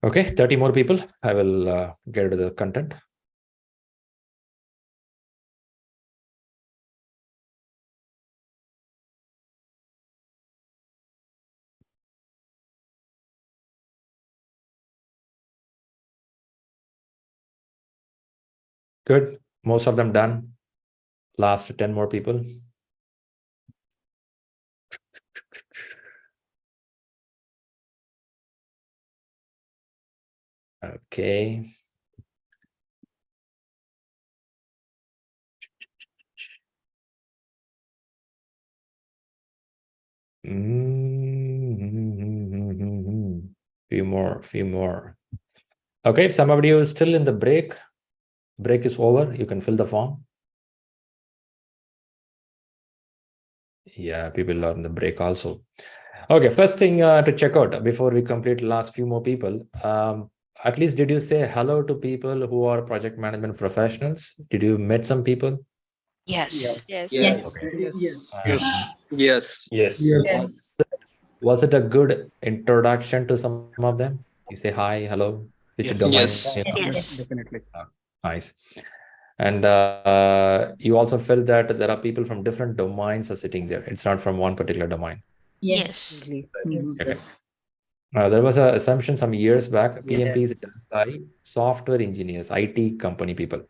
Okay, 30 more people. I will get to the content. Good. Most of them done. Last 10 more people. Okay. Few more. Okay, if somebody is still in the break is over, you can fill the form. Yeah, people are in the break also. Okay, first thing to check out before we complete last few more people. At least did you say hello to people who are project management professionals? Did you met some people? Yes. Yes. Was it a good introduction to some of them? You say hi, hello, which domain? Yes. Definitely. Nice. And you also felt that there are people from different domains are sitting there. It's not from one particular domain. Yes. Okay. There was an assumption some years back, PMP is just by software engineers, IT company people.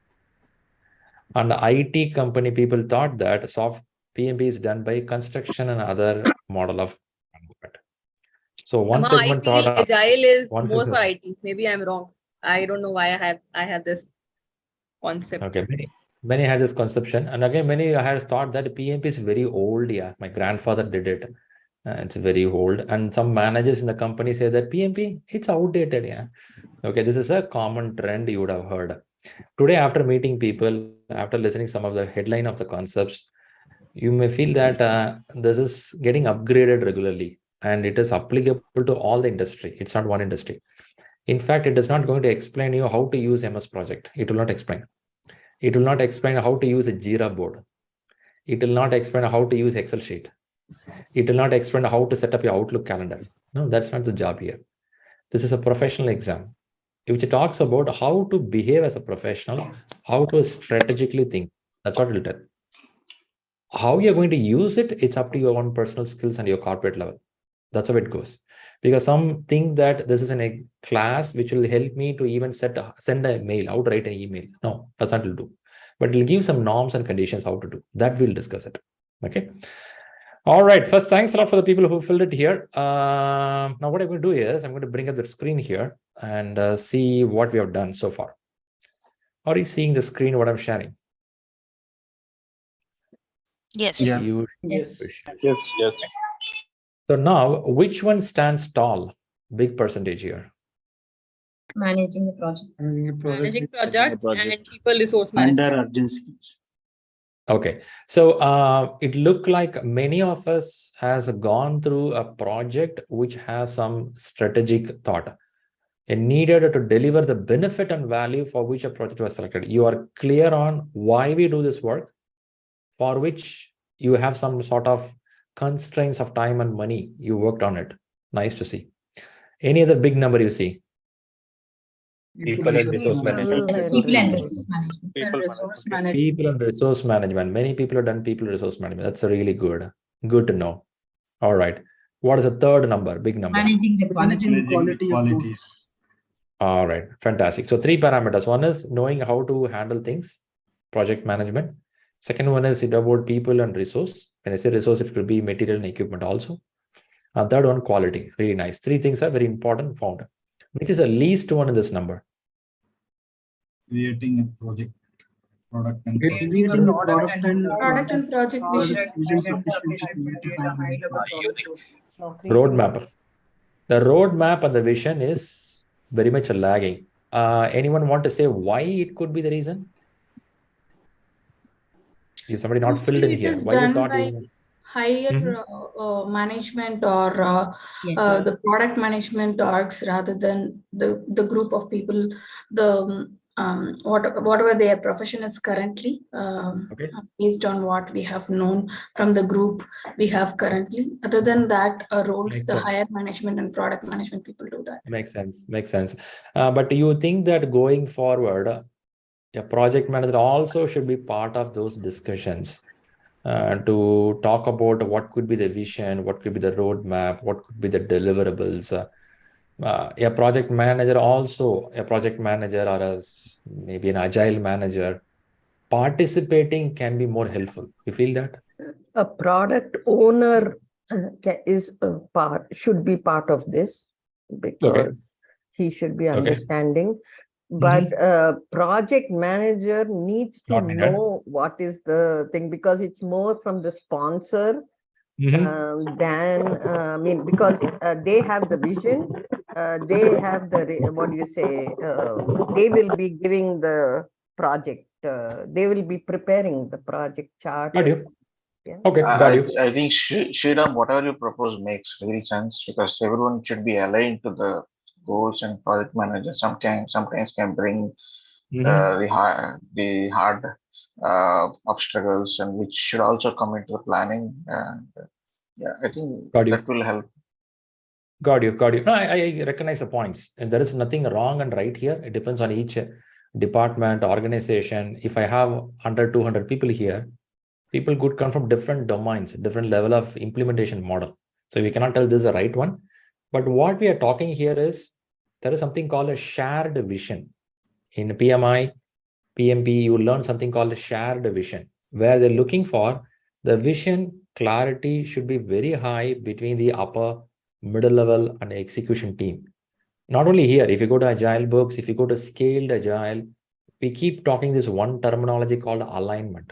And IT company people thought that PMP is done by construction and other model of management. So one Somehow segment I feel thought Agile is one more segment- for IT. Maybe I'm wrong. I don't know why I have this concept. Okay, many had this conception, and again many had thought that PMP is very old. Yeah, my grandfather did it. It's very old, and some managers in the company say that PMP it's outdated. Yeah, okay, this is a common trend you would have heard. Today, after meeting people, after listening some of the headline of the concepts, you may feel that this is getting upgraded regularly, and it is applicable to all the industry. It's not one industry. In fact, it is not going to explain you how to use MS Project. It will not explain. It will not explain how to use a Jira board. It will not explain how to use Excel sheet. It will not explain how to set up your Outlook calendar. No, that's not the job here. This is a professional exam, which talks about how to behave as a professional, how to strategically think. That's what it will tell. How you're going to use it, it's up to your own personal skills and your corporate level. That's how it goes. Because some think that this is a class which will help me to even send a mail, how to write an email. No, that's not what it'll do. But it'll give some norms and conditions how to do. That we'll discuss it. Okay. All right. First, thanks a lot for the people who filled it here. Now, what I'm going to do is I'm going to bring up the screen here and see what we have done so far. Are you seeing the screen, what I'm sharing? Yes. Yes. Yes. So now, which one stands tall? Big percentage here. Managing the project. Managing project and people resource management. Under urgency. Okay, so it looked like many of us has gone through a project which has some strategic thought and needed to deliver the benefit and value for which a project was selected. You are clear on why we do this work, for which you have some sort of constraints of time and money. You worked on it. Nice to see. Any other big number you see? People and resource management. People and resource management. People and resource management. Many people have done people resource management. That's really good. Good to know. All right. What is the third number? Big number. Managing the quality. All right. Fantastic. So 3 parameters. One is knowing how to handle things, project management. Second one is about people and resource. When I say resource, it could be material and equipment also. Third one, quality. Really nice. 3 things are very important found. Which is the least one in this number? Creating a project, product and Product and project vision. Roadmap. The roadmap and the vision is very much lagging. Anyone want to say why it could be the reason? If somebody not filled in here, why you thought you... higher management or the product management orgs rather than the group of people, whatever their profession is currently, based on what we have known from the group we have currently. Other than that, roles, the higher management and product management people do that. Makes sense. But do you think that going forward, a project manager also should be part of those discussions? To talk about what could be the vision, what could be the roadmap, what could be the deliverables. A project manager or maybe an agile manager participating can be more helpful. You feel that? A product owner should be part of this because he should be understanding. But project manager needs to know what is the thing, because it's more from the sponsor than, because they have the vision, they have the, they will be giving the project, they will be preparing the project chart. Okay, got you. I think Shriram, whatever you propose makes very sense, because everyone should be aligned to the goals, and project manager sometimes can bring the hard obstacles, and which should also come into the planning. And I think that will help. Got you. No, I recognize the points, and there is nothing wrong and right here. It depends on each department, organization. If I have 100, 200 people here, people could come from different domains, different level of implementation model. So we cannot tell this is the right one. But what we are talking here is there is something called a shared vision. In PMI, PMP, you learn something called a shared vision, where they're looking for the vision clarity should be very high between the upper, middle level and execution team. Not only here, if you go to Agile books, if you go to scaled Agile, we keep talking this one terminology called alignment.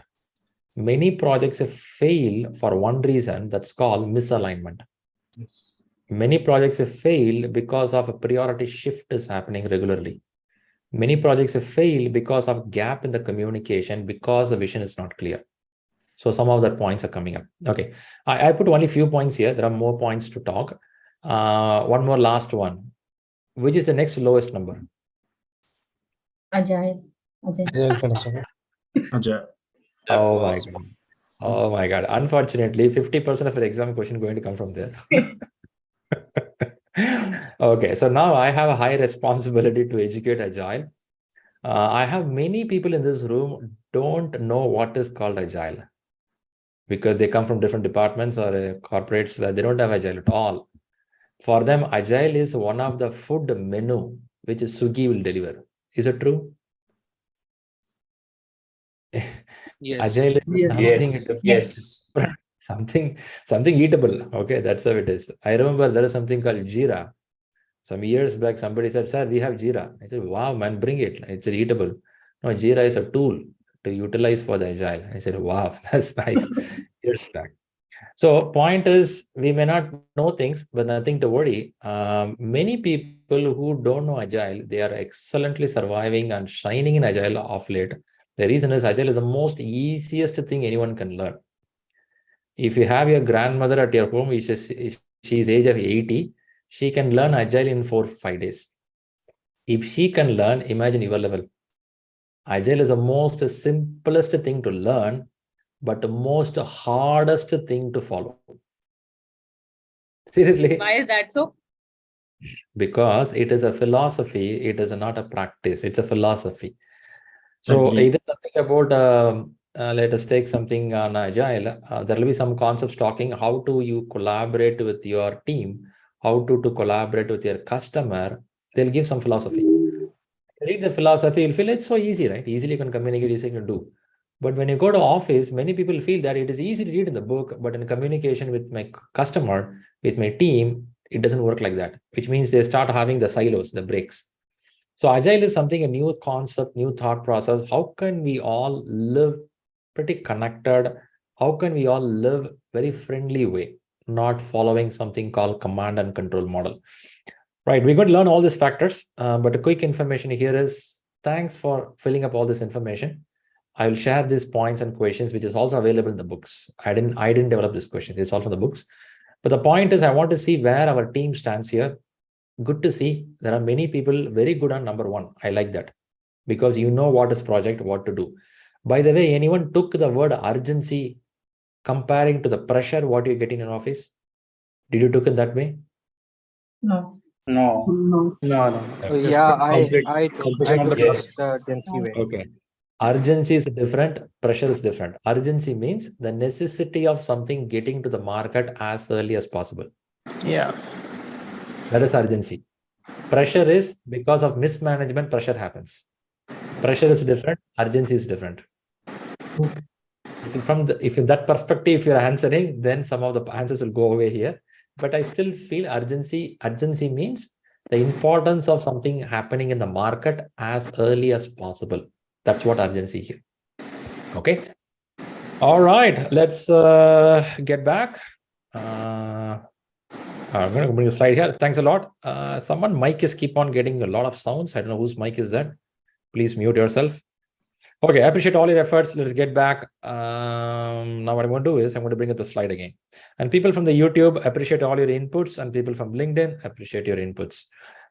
Many projects fail for one reason, that's called misalignment. Yes. Many projects have failed because of a priority shift is happening regularly. Many projects have failed because of gap in the communication, because the vision is not clear. So some of the points are coming up. Okay, I put only a few points here. There are more points to talk. One more last one. Which is the next lowest number? Agile. Agile. Oh my God. Oh my God. Unfortunately, 50% of the exam question going to come from there. Okay, so now I have a high responsibility to educate Agile. I have many people in this room don't know what is called Agile because they come from different departments or corporates where they don't have Agile at all. For them, Agile is one of the food menu which Swiggy will deliver. Is it true? Yes. Agile is something different. Something eatable. Okay, that's how it is. I remember there is something called Jira. Some years back, somebody said, "Sir, we have Jira." I said, "Wow, man, bring it. It's eatable." No, Jira is a tool to utilize for the Agile. I said, "Wow, that's nice." Years back. So point is, we may not know things, but nothing to worry. Many people who don't know Agile, they are excellently surviving and shining in Agile of late. The reason is Agile is the most easiest thing anyone can learn. If you have your grandmother at your home, she's age of 80, she can learn Agile in 4-5 days. If she can learn, imagine your level. Agile is the most simplest thing to learn, but the most hardest thing to follow. Seriously. Why is that so? Because it is a philosophy, it is not a practice, it's a philosophy. So it is something about, let us take something on Agile. There will be some concepts talking how to you collaborate with your team, how to collaborate with your customer. They'll give some philosophy. Read the philosophy, you'll feel it's so easy, right? Easily you can communicate, easily you can do. But when you go to office, many people feel that it is easy to read in the book, but in communication with my customer, with my team, it doesn't work like that, which means they start having the silos, the breaks. So Agile is something, a new concept, new thought process. How can we all live pretty connected? How can we all live very friendly way, not following something called command and control model? Right, we're going to learn all these factors, but a quick information here is, thanks for filling up all this information. I will share these points and questions, which is also available in the books. I didn't develop this question. It's all from the books. But the point is, I want to see where our team stands here. Good to see there are many people very good on number one. I like that because you know what is project, what to do. By the way, anyone took the word urgency comparing to the pressure what you get in an office? Did you took it that way? No. No. Yeah, I took the urgency way. Okay. Urgency is different, pressure is different. Urgency means the necessity of something getting to the market as early as possible. Yeah. That is urgency. Pressure is because of mismanagement, pressure happens. Pressure is different, urgency is different. If in that perspective, if you're answering, then some of the answers will go away here. But I still feel urgency means the importance of something happening in the market as early as possible. That's what urgency here. Okay. All right. Let's get back. I'm going to bring a slide here. Thanks a lot. Someone mic is keep on getting a lot of sounds. I don't know whose mic is that. Please mute yourself. Okay, I appreciate all your efforts. Let's get back. Now what I'm going to do is I'm going to bring up the slide again. And people from the YouTube, appreciate all your inputs, and people from LinkedIn, appreciate your inputs.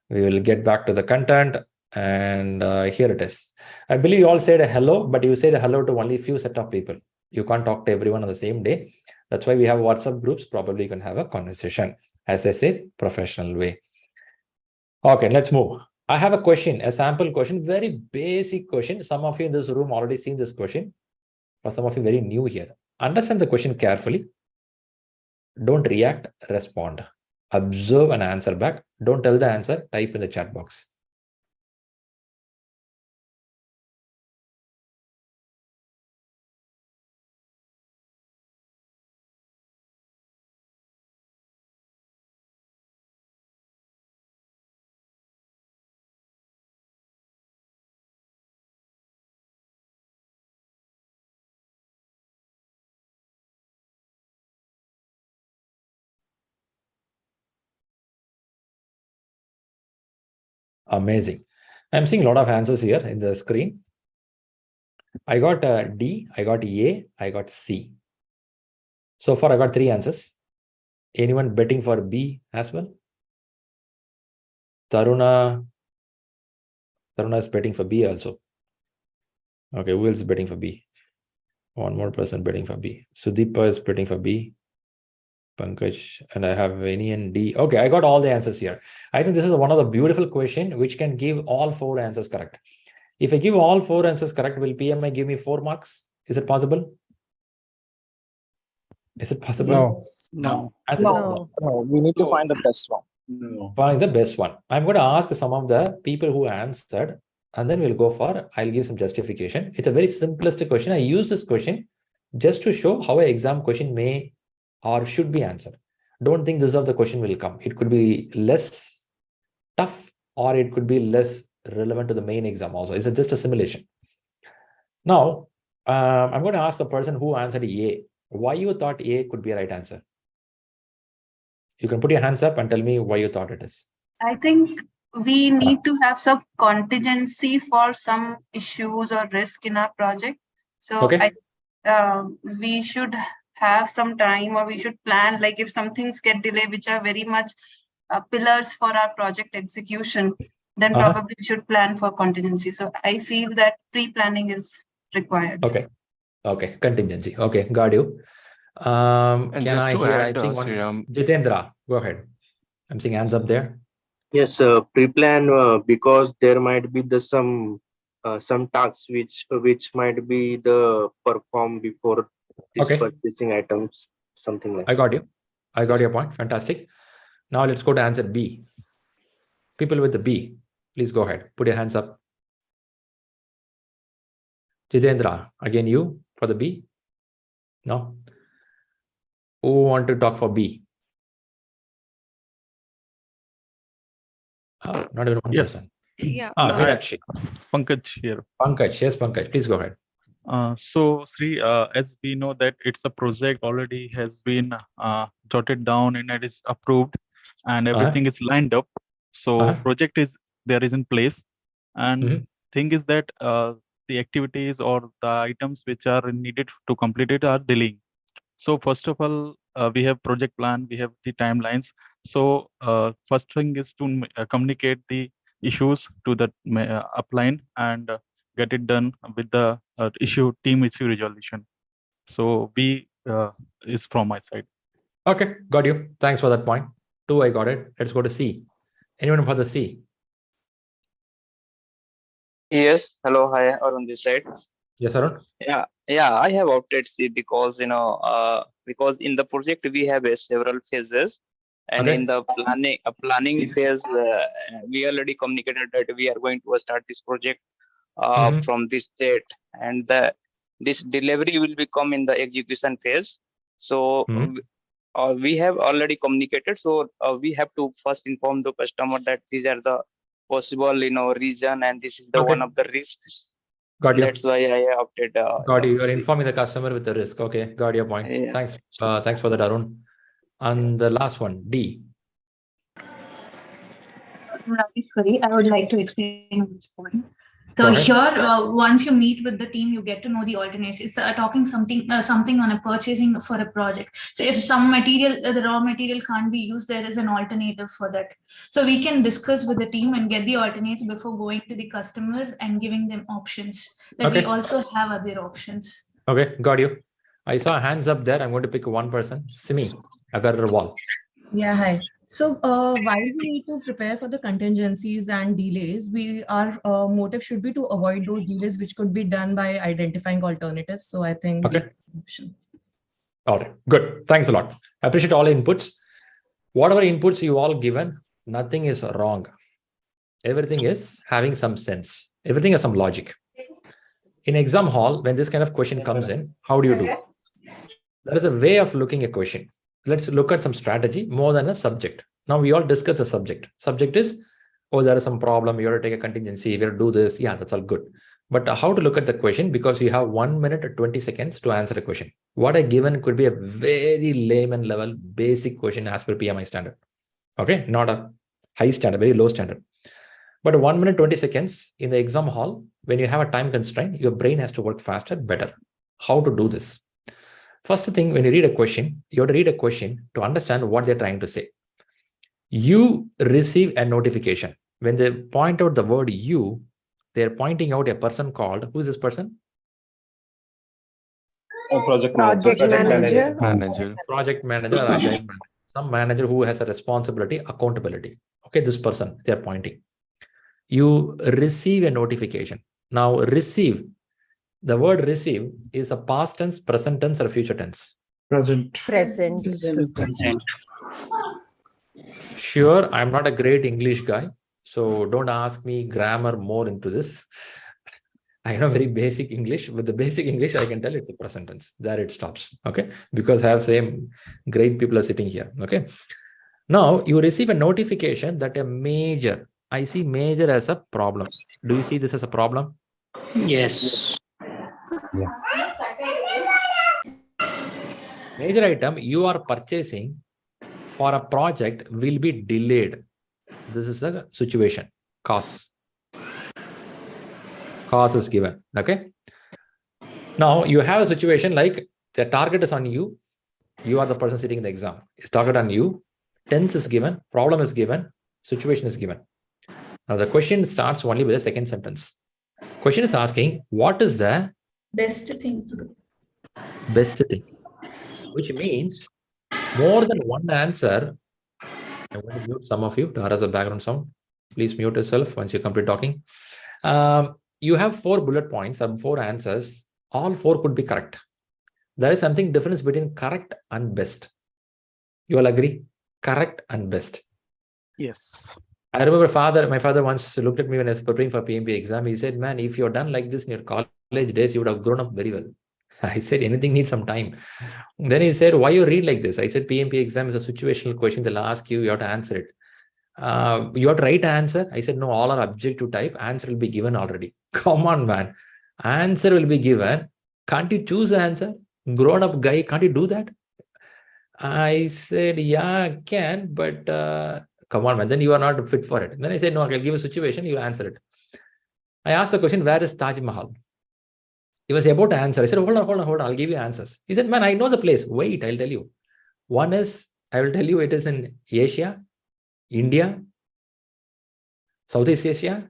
We will get back to the content, and here it is. I believe you all said a hello, but you said a hello to only a few set of people. You can't talk to everyone on the same day. That's why we have WhatsApp groups. Probably you can have a conversation, as I said, professional way. Okay, let's move. I have a question, a sample question, very basic question. Some of you in this room already seen this question, but some of you very new here. Understand the question carefully. Don't react, respond. Observe and answer back. Don't tell the answer, type in the chat box. Amazing. I'm seeing a lot of answers here in the screen. I got D, I got A, I got C. So far, I got 3 answers. Anyone betting for B as well? Taruna is betting for B also. Okay, who else is betting for B? One more person betting for B. Sudeepa is betting for B. Pankaj, and I have any and D. Okay, I got all the answers here. I think this is one of the beautiful questions which can give all 4 answers correct. If I give all 4 answers correct, will PMI give me 4 marks? Is it possible? Is it possible? No. No. We need to find the best one. Find the best one. I'm going to ask some of the people who answered, and then we'll go for, I'll give some justification. It's a very simplest question. I use this question just to show how an exam question may or should be answered. Don't think this is how the question will come. It could be less tough, or it could be less relevant to the main exam also. It's just a simulation. Now, I'm going to ask the person who answered A, why you thought A could be a right answer. You can put your hands up and tell me why you thought it is. I think we need to have some contingency for some issues or risk in our project. So Okay. We should have some time, or we should plan, like if some things get delayed, which are very much pillars for our project execution, then probably we should plan for contingency. So I feel that pre-planning is required. Okay. Okay. Contingency. Okay. Got you. Can just I to hear, add, I think one, Jitendra, go ahead. I'm seeing hands up there. Yes, pre-plan because there might be some tasks which might be the perform before this purchasing items, something like. I got you. I got your point. Fantastic. Now let's go to answer B. People with the B, please go ahead. Put your hands up. Jitendra, again you for the B? No? Who want to talk for B? Oh, not even one person. Yeah. Meenakshi. Pankaj here. Pankaj, yes, Pankaj, please go ahead. So Shri, as we know that it's a project already has been jotted down and it is approved and everything is lined up. So project is in place, and thing is that the activities or the items which are needed to complete it are delaying. So first of all, we have project plan, we have the timelines. So first thing is to communicate the issues to the upline and get it done with the team issue resolution. So B is from my side. Okay, got you. Thanks for that point. 2, I got it. Let's go to C. Anyone for the C? Yes. Hello. Hi. On this side. Yes, Arun. Yeah. I have opted C because because in the project we have several phases, and in the planning phase we already communicated that we are going to start this project from this date, and this delivery will become in the execution phase. So we have already communicated. So we have to first inform the customer that these are the possible reason, and this is the one of the risks. Got you. That's why I opted. Got you. You are informing the customer with the risk. Okay, got your point. Yeah. Thanks. Thanks for that, Arun. And the last one, D. Sorry, I would like to explain this point. So here, once you meet with the team, you get to know the alternates. It's talking something on a purchasing for a project. So if some material, the raw material can't be used, there is an alternative for that. So we can discuss with the team and get the alternates before going to the customer and giving them options. That we also have other options. Okay, got you. I saw hands up there. I'm going to pick one person. Simi Agarwal. Yeah, hi. So while we need to prepare for the contingencies and delays, our motive should be to avoid those delays, which could be done by identifying alternatives. So I think all right, good. Thanks a lot. I appreciate all inputs. Whatever inputs you all given, nothing is wrong. Everything is having some sense. Everything has some logic. In exam hall, when this kind of question comes in, how do you do? There is a way of looking at a question. Let's look at some strategy more than a subject. Now we all discuss the subject. Subject is, oh, there is some problem. You have to take a contingency. You have to do this. Yeah, that's all good. But how to look at the question, because you have 1 minute or 20 seconds to answer a question. What I given could be a very layman level basic question as per PMI standard. Okay, not a high standard, very low standard. But 1 minute, 20 seconds in the exam hall, when you have a time constraint, your brain has to work faster, better. How to do this? First thing, when you read a question, you have to read a question to understand what they're trying to say. You receive a notification. When they point out the word you, they're pointing out a person called, who's this person? Project manager. Project manager or agile manager. Some manager who has a responsibility, accountability. Okay, this person, they're pointing. You receive a notification. Now, receive, the word receive is a past tense, present tense, or future tense? Present. Sure, I'm not a great English guy, so don't ask me grammar more into this. I know very basic English. With the basic English, I can tell it's a present tense. There it stops. Okay, because I have same great people are sitting here. Okay, now you receive a notification that a major, I see major as a problem. Do you see this as a problem? Yes. Yeah. Major item you are purchasing for a project will be delayed. This is the situation. Cost is given. Okay. Now you have a situation like the target is on you. You are the person sitting in the exam. It's target on you. Tense is given. Problem is given. Situation is given. Now the question starts only with the second sentence. Question is asking, what is the best thing to do? Best thing, which means more than one answer. I want to mute some of you to harass the background sound. Please mute yourself once you complete talking. You have 4 bullet points and 4 answers. All 4 could be correct. There is something difference between correct and best. You all agree? Correct and best. Yes. I remember my father once looked at me when I was preparing for PMP exam. He said, man, if you're done like this in your college days, you would have grown up very well. I said, anything needs some time. Then he said, why you read like this? I said, PMP exam is a situational question. They'll ask you, you have to answer it. You have to write answer. I said, no, all are objective type. Answer will be given already. Come on, man. Answer will be given. Can't you choose the answer? Grown up guy, can't you do that? I said, yeah, I can, but come on, man. Then you are not fit for it. Then I said, no, I'll give a situation. You answer it. I asked the question, where is Taj Mahal? He was about to answer. I said, hold on. I'll give you answers. He said, man, I know the place. Wait, I'll tell you. One is, I will tell you, it is in Asia, India, Southeast Asia.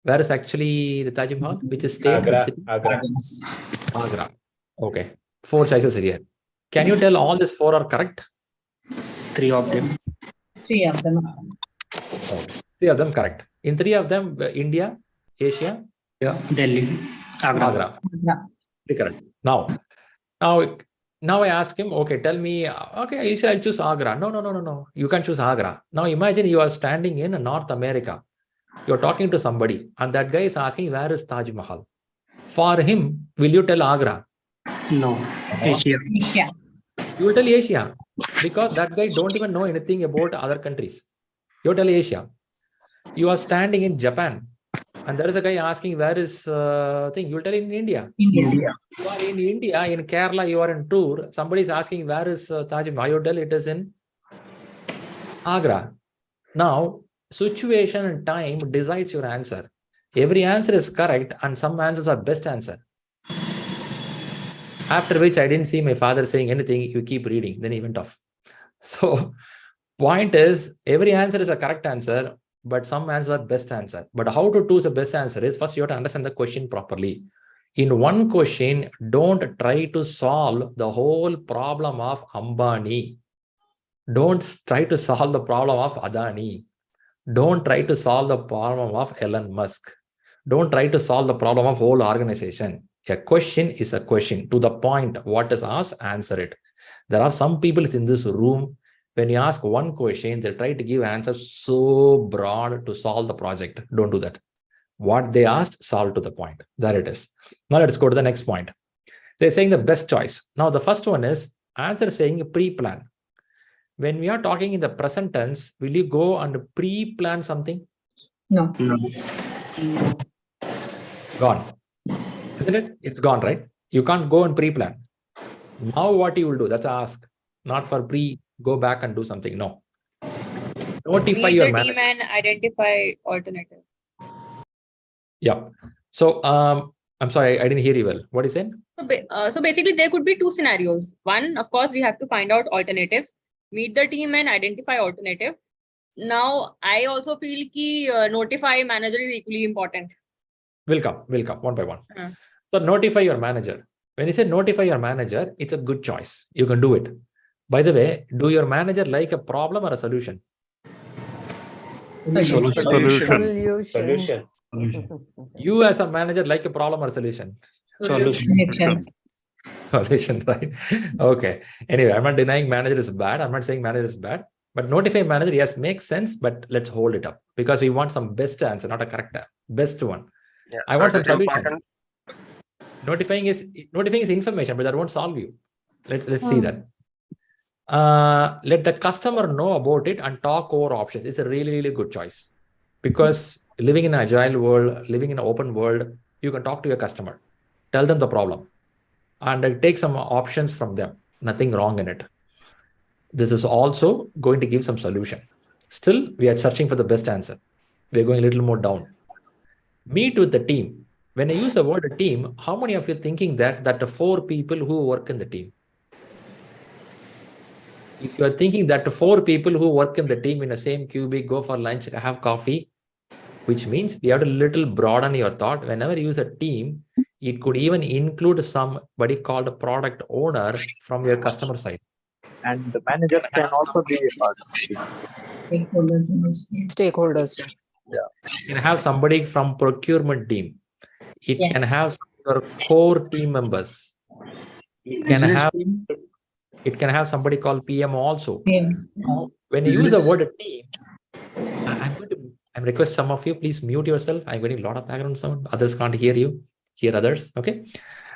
Where is actually the Taj Mahal? Which is state? Agra. Okay. 4 choices here. Can you tell all these 4 are correct? 3 of them. 3 of them. Okay. 3 of them correct. In 3 of them, India, Asia, Delhi, Agra. Correct. Now I ask him, okay, tell me, okay, he said, I'll choose Agra. No. You can't choose Agra. Now imagine you are standing in North America. You're talking to somebody and that guy is asking, where is Taj Mahal? For him, will you tell Agra? No. Asia. You will tell Asia because that guy don't even know anything about other countries. You tell Asia. You are standing in Japan and there is a guy asking, where is thing? You will tell in India. India. You are in India, in Kerala, you are in tour. Somebody is asking, where is Taj Mahal? You tell it is in Agra. Now, situation and time decides your answer. Every answer is correct and some answers are best answer. After which I didn't see my father saying anything. You keep reading. Then he went off. So point is, every answer is a correct answer, but some answers are best answer. But how to choose the best answer is first you have to understand the question properly. In one question, don't try to solve the whole problem of Ambani. Don't try to solve the problem of Adani. Don't try to solve the problem of Elon Musk. Don't try to solve the problem of whole organization. A question is a question. To the point, what is asked, answer it. There are some people in this room, when you ask one question, they'll try to give answers so broad to solve the project. Don't do that. What they asked, solve to the point. There it is. Now let's go to the next point. They're saying the best choice. Now the first one is answer saying pre-plan. When we are talking in the present tense, will you go and pre-plan something? No. Gone. Isn't it? It's gone, right? You can't go and pre-plan. Now what you will do? That's ask. Not for go back and do something. No. Notify your manager. Meet the team and identify alternative. Yeah. So I'm sorry, I didn't hear you well. What is it? So basically, there could be 2 scenarios. One, of course, we have to find out alternatives. meet the team and identify alternative. Now, I also feel ki notify manager is equally important. We'll come one by one. So notify your manager. When you say notify your manager, it's a good choice. You can do it. By the way, do your manager like a problem or a solution? Solution. You as a manager like a problem or solution? Solution. Solution, right? Okay. Anyway, I'm not denying manager is bad. I'm not saying manager is bad. But notify manager, yes, makes sense, but let's hold it up because we want some best answer, not a correct best one. Yeah, I want some that is solution. important. Notifying is information, but that won't solve you. Let's see that. Let the customer know about it and talk over options. It's a really, really good choice because living in an agile world, living in an open world, you can talk to your customer, tell them the problem, and take some options from them. Nothing wrong in it. This is also going to give some solution. Still, we are searching for the best answer. We're going a little more down. Meet with the team. When I use the word team, how many of you thinking that the 4 people who work in the team? If you are thinking that 4 people who work in the team in the same cubic, go for lunch, have coffee, which means you have to little broaden your thought. Whenever you use a team, it could even include somebody called a product owner from your customer side. And the manager can also be a part of it. Stakeholders. Yeah. You can have somebody from procurement team. It can have your core team members. It can have somebody called PM also. Now, when you use the word team, I'm request some of you, please mute yourself. I'm getting a lot of background sound. Others can't hear you. Hear others. Okay.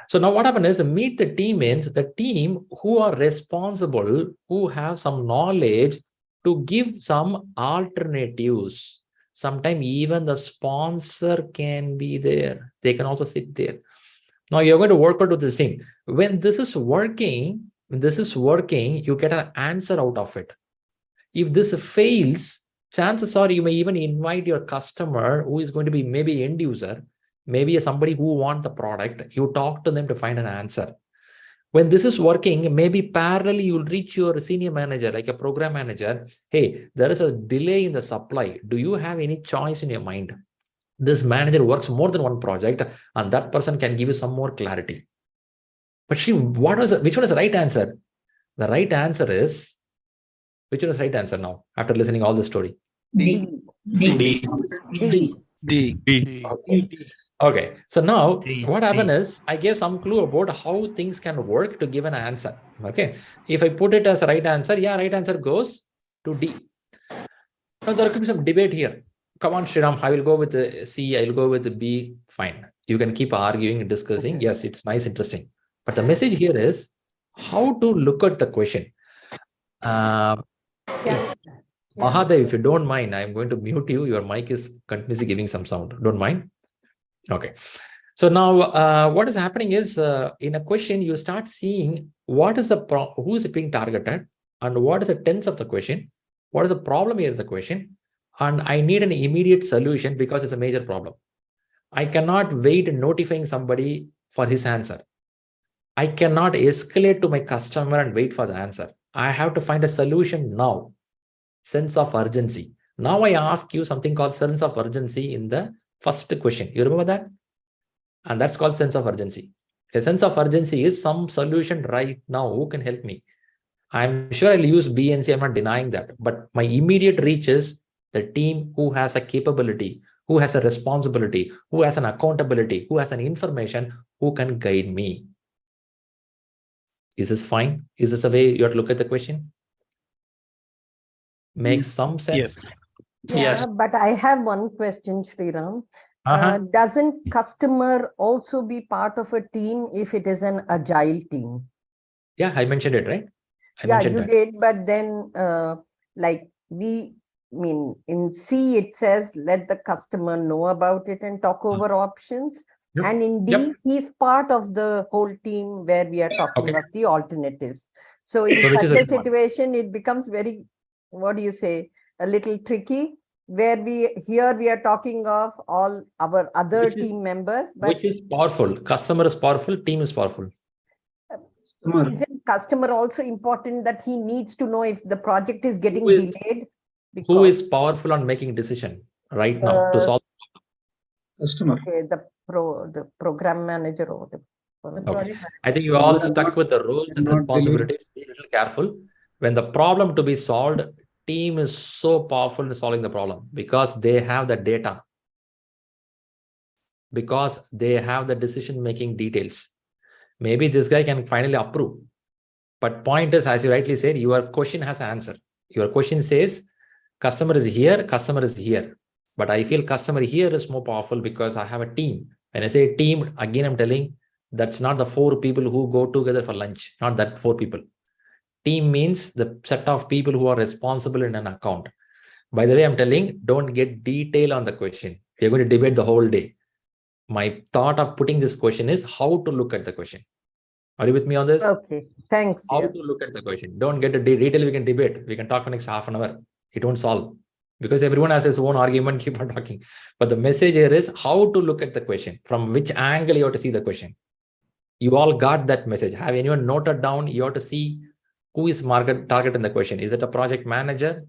So now what happens is meet the team means the team who are responsible, who have some knowledge to give some alternatives. Sometimes even the sponsor can be there. They can also sit there. Now you're going to work out with this team. When this is working, you get an answer out of it. If this fails, chances are you may even invite your customer who is going to be maybe end user, maybe somebody who wants the product. You talk to them to find an answer. When this is working, maybe parallelly you'll reach your senior manager, like a program manager. Hey, there is a delay in the supply. Do you have any choice in your mind? This manager works more than one project, and that person can give you some more clarity. But which one is the right answer? The right answer is, which one is the right answer now, after listening all the story? D. Okay. So now what happened is I gave some clue about how things can work to give an answer. Okay. If I put it as a right answer, right answer goes to D. Now there could be some debate here. Come on, Shriram, I will go with the C, I will go with the B. Fine. You can keep arguing and discussing. Yes, it's nice, interesting. But the message here is how to look at the question. Mahadev, if you don't mind, I'm going to mute you. Your mic is continuously giving some sound. Don't mind? Okay. So now what is happening is in a question, you start seeing what is who is being targeted and what is the tense of the question, what is the problem here in the question, and I need an immediate solution because it's a major problem. I cannot wait notifying somebody for his answer. I cannot escalate to my customer and wait for the answer. I have to find a solution now. Sense of urgency. Now I ask you something called sense of urgency in the first question. You remember that? And that's called sense of urgency. A sense of urgency is some solution right now. Who can help me? I'm sure I'll use B and C. I'm not denying that. But my immediate reach is the team who has a capability, who has a responsibility, who has an accountability, who has an information, who can guide me. Is this fine? Is this the way you have to look at the question? Makes some sense? Yes. But I have one question, Shriram. Doesn't customer also be part of a team if it is an agile team? Yeah, I mentioned it, right? You did, but then in C it says let the customer know about it and talk over options. Yep. And in D, he's part of the whole team where we are talking of the alternatives. So in such a situation, it becomes very, what do you say, a little tricky, where we are talking of all our other team members. But which is powerful. Customer is powerful, team is powerful. Isn't customer also important that he needs to know if the project is getting delayed? Who is powerful on making decision right now to solve? Customer. Okay, the program manager or the Okay. I think you all stuck with the roles and responsibilities. Be a little careful. When the problem to be solved, team is so powerful in solving the problem because they have the data, because they have the decision-making details. Maybe this guy can finally approve. But point is, as you rightly said, your question has an answer. Your question says, customer is here, customer is here. But I feel customer here is more powerful because I have a team. When I say team, again, I'm telling, that's not the 4 people who go together for lunch, not that 4 people. Team means the set of people who are responsible in an account. By the way, I'm telling, don't get detail on the question. We're going to debate the whole day. My thought of putting this question is how to look at the question. Are you with me on this? Okay, thanks. How to look at the question. Don't get the detail. We can debate. We can talk for next half an hour. It won't solve because everyone has his own argument. Keep on talking. But the message here is how to look at the question. From which angle you have to see the question. You all got that message. Have anyone noted down? You have to see who is target in the question. Is it a project manager?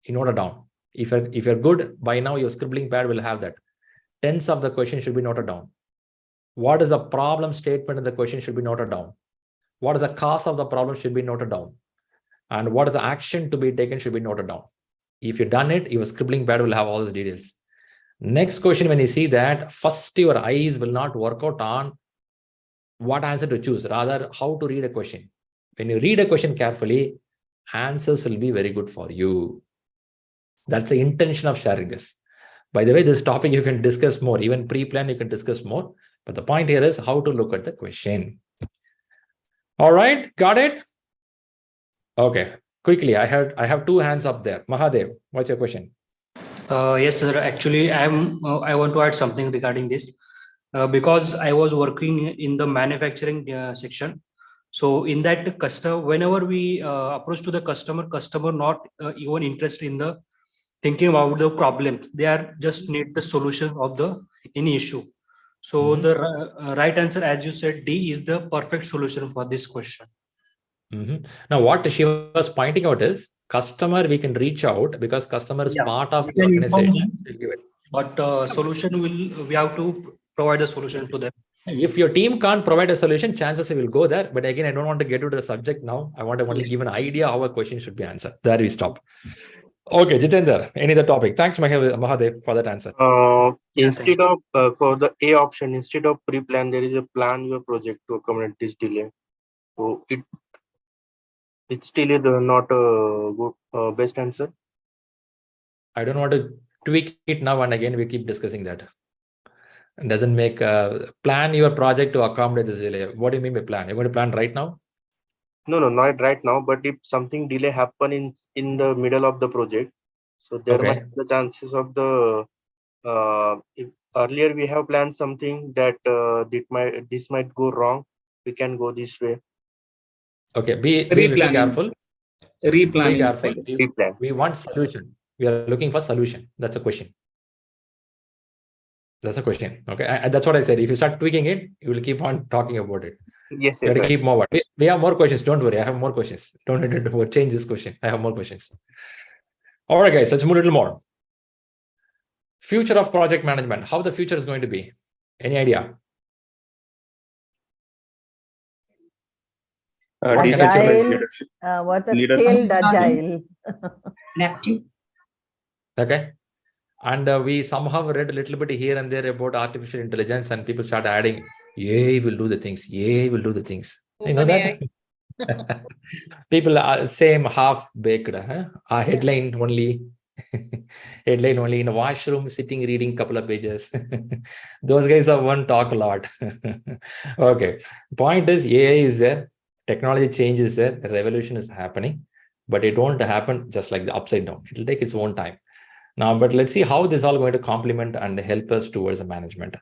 You note it down. If you're good, by now your scribbling pad will have that. Tense of the question should be noted down. What is the problem statement in the question should be noted down. What is the cause of the problem should be noted down. And what is the action to be taken should be noted down. If you've done it, your scribbling pad will have all these details. Next question, when you see that, first your eyes will not work out on what answer to choose, rather how to read a question. When you read a question carefully, answers will be very good for you. That's the intention of sharing this. By the way, this topic you can discuss more, even pre-plan you can discuss more. But the point here is how to look at the question. All right, got it? Okay, quickly, I have 2 hands up there. Mahadev, what's your question? Yes, sir. Actually, I want to add something regarding this. Because I was working in the manufacturing section. So in that whenever we approach to the customer not even interested in the thinking about the problem. They are just need the solution of any issue. So the right answer, as you said, D is the perfect solution for this question. Now, what she was pointing out is customer we can reach out because customer is part of the organization. But solution we have to provide a solution to them. If your team can't provide a solution, chances will go there. But again, I don't want to get into the subject now. I want to only give an idea how a question should be answered. There we stop. Okay, Jitendra, any other topic? Thanks, Mahadev, for that answer. Instead of for the A option, instead of pre-plan, there is a plan your project to accommodate this delay. So it still is not a good best answer. I don't want to tweak it now and again. We keep discussing that. It doesn't make plan your project to accommodate this delay. What do you mean by plan? You're going to plan right now? No, not right now. But if something delay happen in the middle of the project, so there might be the chances of the if earlier we have planned something that this might go wrong. We can go this way. Okay, be a little careful. Replanning. Be careful. Replan. We want solution. We are looking for solution. That's a question. That's a question. Okay, that's what I said. If you start tweaking it, you will keep on talking about it. Yes, you have to keep more. We have more questions. Don't worry. I have more questions. Don't need to change this question. I have more questions. All right, guys, let's move a little more. Future of project management. How the future is going to be? Any idea? Agile. What's a scaled agile? Okay. And we somehow read a little bit here and there about artificial intelligence, and people start adding, AI will do the things. AI will do the things. You know that? People are same half-baked. A headline only. Headline only in a washroom, sitting, reading couple of pages. Those guys are one talk a lot. Okay. Point is, AI is there. Technology change is there. Revolution is happening. But it won't happen just like the upside down. It will take its own time. Now, but let's see how this is all going to complement and help us towards the management.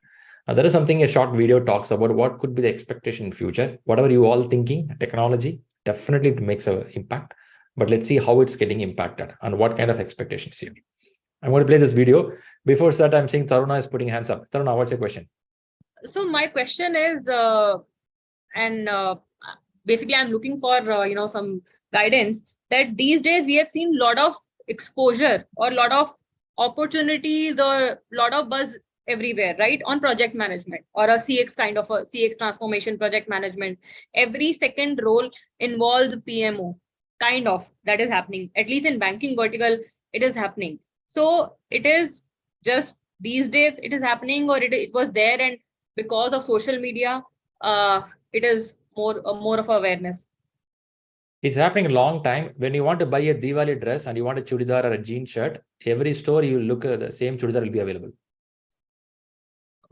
There is something a short video talks about what could be the expectation in future. Whatever you all thinking, technology, definitely it makes an impact. But let's see how it's getting impacted and what kind of expectations here. I'm going to play this video. Before that, I'm seeing Taruna is putting hands up. Taruna, what's your question? So my question is, basically I'm looking for some guidance, that these days we have seen a lot of exposure or a lot of opportunities or a lot of buzz everywhere, right, on project management or a CX kind of a CX transformation project management. Every second role involves PMO, kind of, that is happening, at least in banking vertical it is happening. So it is just these days it is happening, or it was there, and because of social media it is more of awareness? It's happening a long time. When you want to buy a Diwali dress and you want a chudidar or a jean shirt, every store you look at the same chudidar will be available.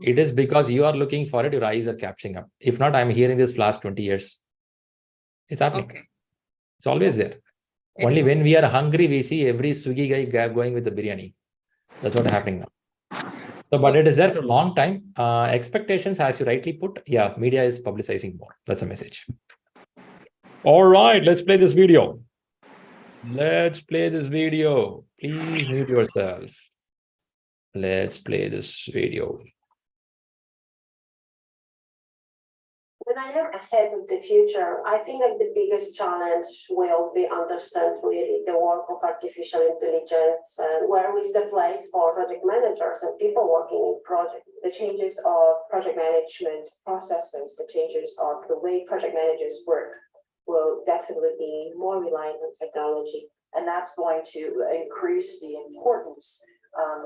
It is because you are looking for it, your eyes are catching up. If not, I'm hearing this last 20 years. It's happening. Okay. It's always there. Only when we are hungry, we see every Swiggy guy going with the biryani. That's what's happening now. So, but it is there for a long time. Expectations, as you rightly put, yeah, media is publicizing more. That's a message. All right, let's play this video. Let's play this video. Please mute yourself. Let's play this video. When I look ahead of the future, I think that the biggest challenge will be understand really the work of artificial intelligence and where is the place for project managers and people working in project. The changes of project management processes, the changes of the way project managers work will definitely be more reliant on technology. And that's going to increase the importance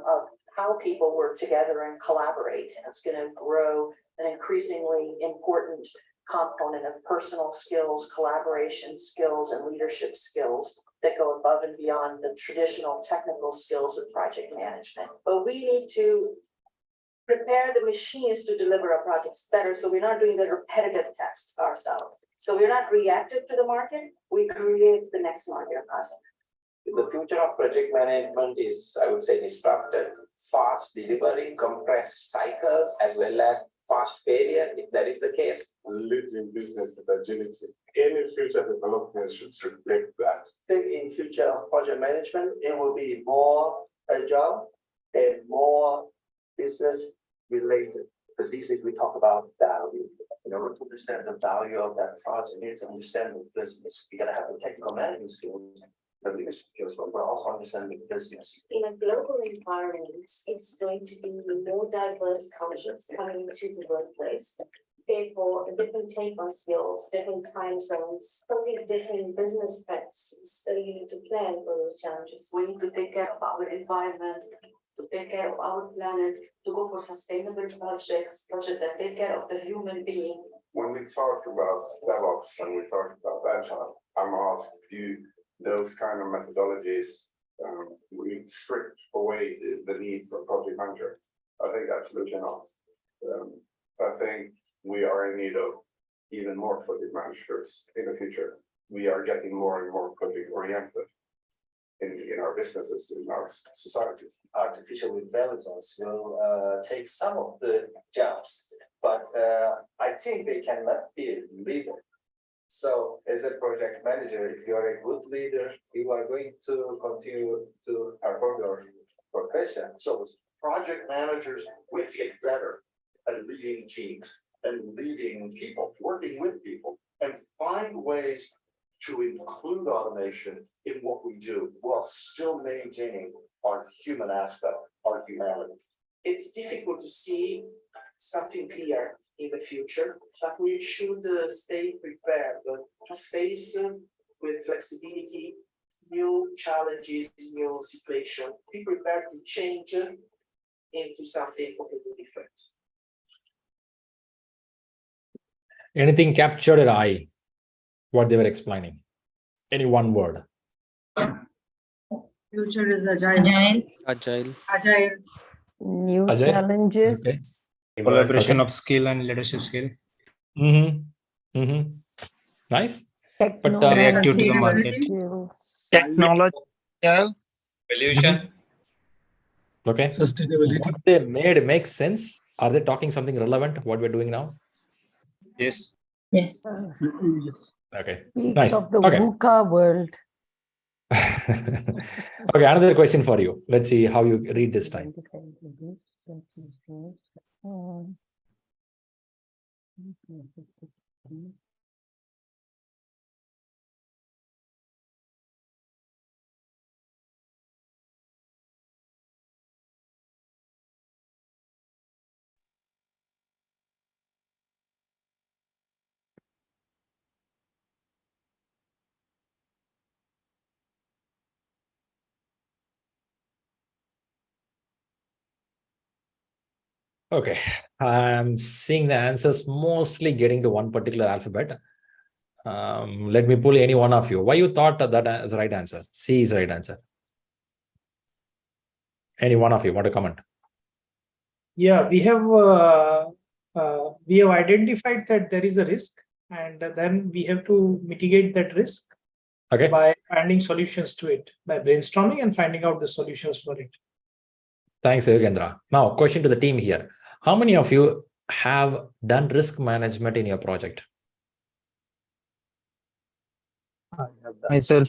of how people work together and collaborate. It's going to grow an increasingly important component of personal skills, collaboration skills, and leadership skills that go above and beyond the traditional technical skills of project management. But we need to prepare the machines to deliver our projects better, so we're not doing the repetitive tasks ourselves. So we're not reactive to the market, we create the next market project. The future of project management is, I would say, disrupted. Fast delivery, compressed cycles, as well as fast failure, if that is the case. Leads in business with agility. Any future development should reflect that. I think in future of project management, it will be more agile and more business related. Because these days we talk about value. In order to understand the value of that project, you need to understand the business. You gotta have the technical management skills. The leadership skills, but we're also understanding business. In a global environment, it's going to be more diverse cultures coming into the workplace. Therefore, a different take on skills, different time zones, totally different business practices. So you need to plan for those challenges. We need to take care of our environment, to take care of our planet, to go for sustainable projects that take care of the human being. When we talk about DevOps and we talk about Agile, I'm asked, do those kind of methodologies we strip away the need for project manager? I think absolutely not. I think we are in need of even more project managers in the future. We are getting more and more project oriented in our businesses, in our societies. Artificial intelligence will take some of the jobs, but I think they cannot be a leader. So as a project manager, if you are a good leader, you are going to continue to perform your profession. So as project managers, we have to get better at leading teams and leading people, working with people, and find ways to include automation in what we do while still maintaining our human aspect, our humanity. It's difficult to see something clear in the future, but we should stay prepared to face with flexibility new challenges, new situations. Be prepared to change into something completely different. Anything captured your eye? What they were explaining? Any one word? Future is agile. Agile. New Ajay? challenges. Okay. Collaboration of skill and leadership skill. Nice. Technology. But reactive to the market. Technology. Solution. Okay. Sustainability. What they made makes sense. Are they talking something relevant? What we're doing now? Yes. Yes. Okay. Speaks Nice. of the Okay. VUCA world. Okay. Another question for you. Let's see how you read this time. Okay, I'm seeing the answers mostly getting to one particular alphabet. Let me pull any one of you. Why you thought that is the right answer? C is the right answer. Any one of you want to comment? Yeah, we have identified that there is a risk, and then we have to mitigate that risk by finding solutions to it, by brainstorming and finding out the solutions for it. Thanks, Yogendra. Now, question to the team here. How many of you have done risk management in your project? Myself,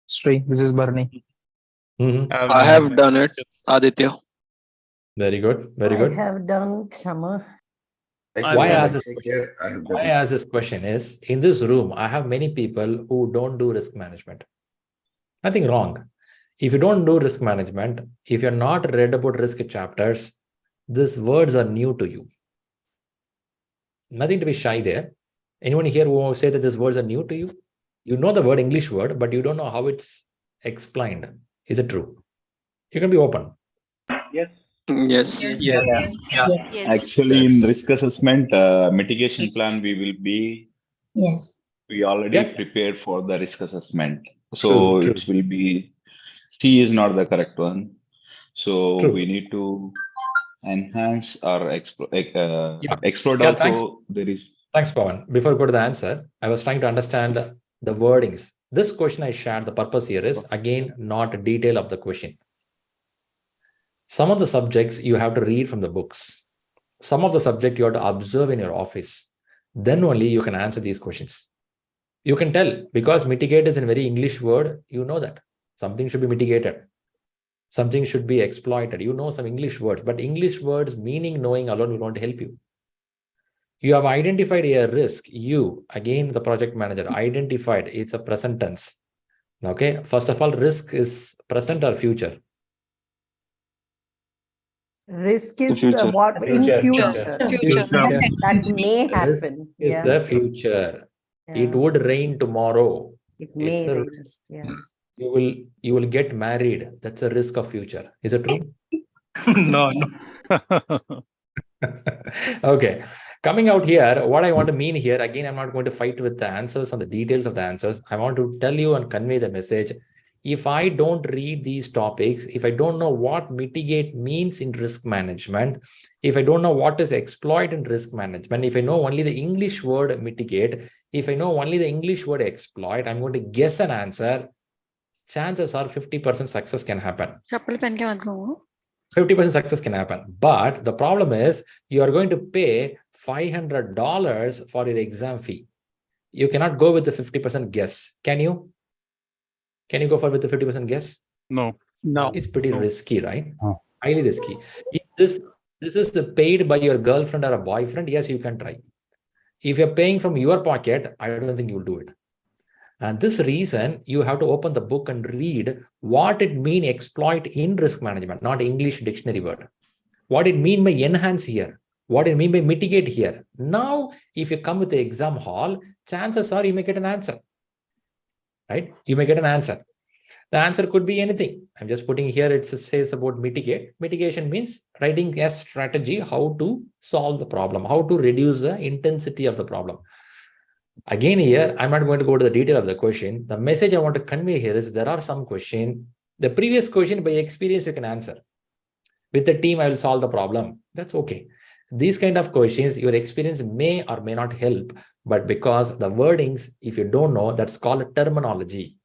Shri, this is Barney. I have done it, Aditya. Very good. Very good. I have done Kshama. Why I ask this question is, in this room, I have many people who don't do risk management. Nothing wrong. If you don't do risk management, if you're not read about risk chapters, these words are new to you. Nothing to be shy there. Anyone here who say that these words are new to you? You know the word English word, but you don't know how it's explained. Is it true? You can be open. Yes. Yes. Actually, in risk assessment mitigation plan, we will be. Yes. We already prepared for the risk assessment. So True. it will be, C is not the correct one. So we need to enhance or explore also. Thanks. There is. Thanks, Pawan. Before we go to the answer, I was trying to understand the wordings. This question I shared, the purpose here is, again, not detail of the question. Some of the subjects you have to read from the books. Some of the subject you have to observe in your office. Then only you can answer these questions. You can tell, because mitigate is a very English word, you know that. Something should be mitigated. Something should be exploited. You know some English words, but English words meaning knowing alone will not help you. You have identified a risk. You, again, the project manager, identified. It's a present tense. Okay. First of all, risk is present or future? Risk is future. what in future. That may happen. Risk is the future. It would rain tomorrow. It may it's a rain. risk. Yeah. You will get married. That's a risk of future. Is it true? No. Okay. Coming out here, what I want to mean here, again, I'm not going to fight with the answers and the details of the answers. I want to tell you and convey the message. If I don't read these topics, if I don't know what mitigate means in risk management, if I don't know what is exploit in risk management, if I know only the English word mitigate, if I know only the English word exploit, I'm going to guess an answer. Chances are 50% success can happen. 50% success can happen. But the problem is you are going to pay $500 for your exam fee. You cannot go with the 50% guess. Can you? Can you go for with the 50% guess? No. It's pretty risky, right? Highly risky. If this is the paid by your girlfriend or a boyfriend, yes, you can try. If you're paying from your pocket, I don't think you'll do it. And this reason, you have to open the book and read what it means exploit in risk management, not English dictionary word. What it mean by enhance here. What it mean by mitigate here. Now, if you come with the exam hall, chances are you may get an answer. Right? You may get an answer. The answer could be anything. I'm just putting here, it says about mitigate. Mitigation means writing a strategy, how to solve the problem, how to reduce the intensity of the problem. Again, here, I'm not going to go to the detail of the question. The message I want to convey here is there are some questions. The previous question, by experience, you can answer. With the team, I will solve the problem. That's okay. These kind of questions, your experience may or may not help. But because the wordings, if you don't know, that's called terminology.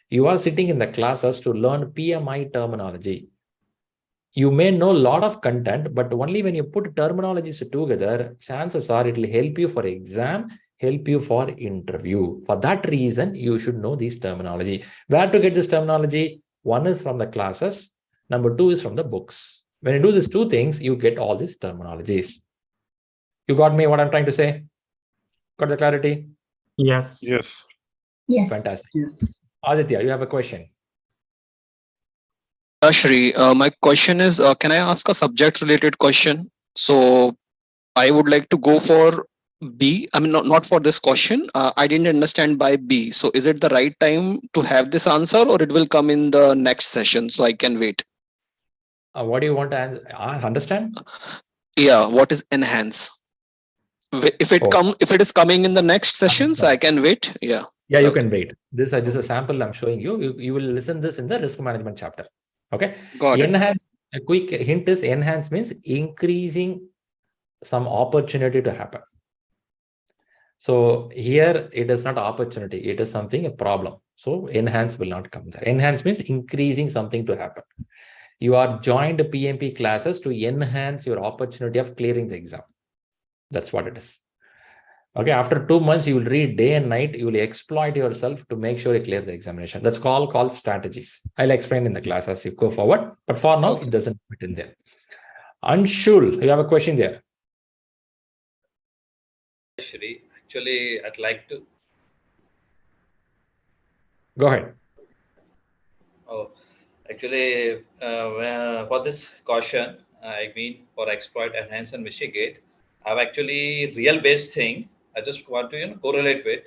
You are sitting in the classes to learn PMI terminology. You may know a lot of content, but only when you put terminologies together, chances are it will help you for exam, help you for interview. For that reason, you should know this terminology. Where to get this terminology? One is from the classes. Number two is from the books. When you do these two things, you get all these terminologies. You got me what I'm trying to say? Got the clarity? Yes. Yes. Fantastic. Yes. Aditya, you have a question. Shri, my question is, can I ask a subject related question? So I would like to go for B. I mean, not for this question. I didn't understand by B. So is it the right time to have this answer, or it will come in the next session so I can wait? What do you want to understand? Yeah, what is enhance? If it is coming in the next sessions, I can wait. Yeah. Yeah, you can wait. This is just a sample I'm showing you. You will listen this in the risk management chapter. Okay. Got enhance. A quick hint is enhance means increasing some opportunity to happen. So here it is not opportunity. It is something, a problem. So enhance will not come there. Enhance means increasing something to happen. You are joined PMP classes to enhance your opportunity of clearing the exam. That's what it is. Okay, after 2 months, you will read day and night. You will exploit yourself to make sure you clear the examination. That's called strategies. I'll explain in the class as you go forward. But for now, it doesn't fit in there. Anshul, you have a question there. Shri, actually, I'd like to. Go ahead. Oh, actually, for this caution, I mean for exploit, enhance, and mitigate, I have actually real-based thing. I just want to correlate with.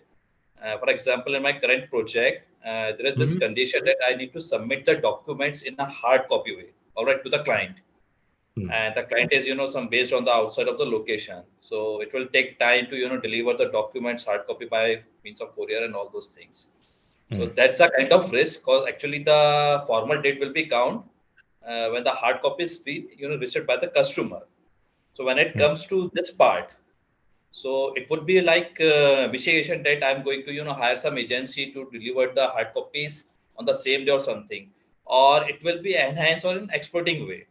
For example, in my current project, there is this condition that I need to submit the documents in a hard copy way, all right, to the client. And the client is, some based on the outside of the location. So it will take time to, deliver the documents hard copy by means of courier and all those things. So that's a kind of risk, because actually the formal date will be count when the hard copies be, received by the customer. So when it comes to this part, so it would be like mitigation that I'm going to, hire some agency to deliver the hard copies on the same day or something, or it will be enhanced or in exploiting way.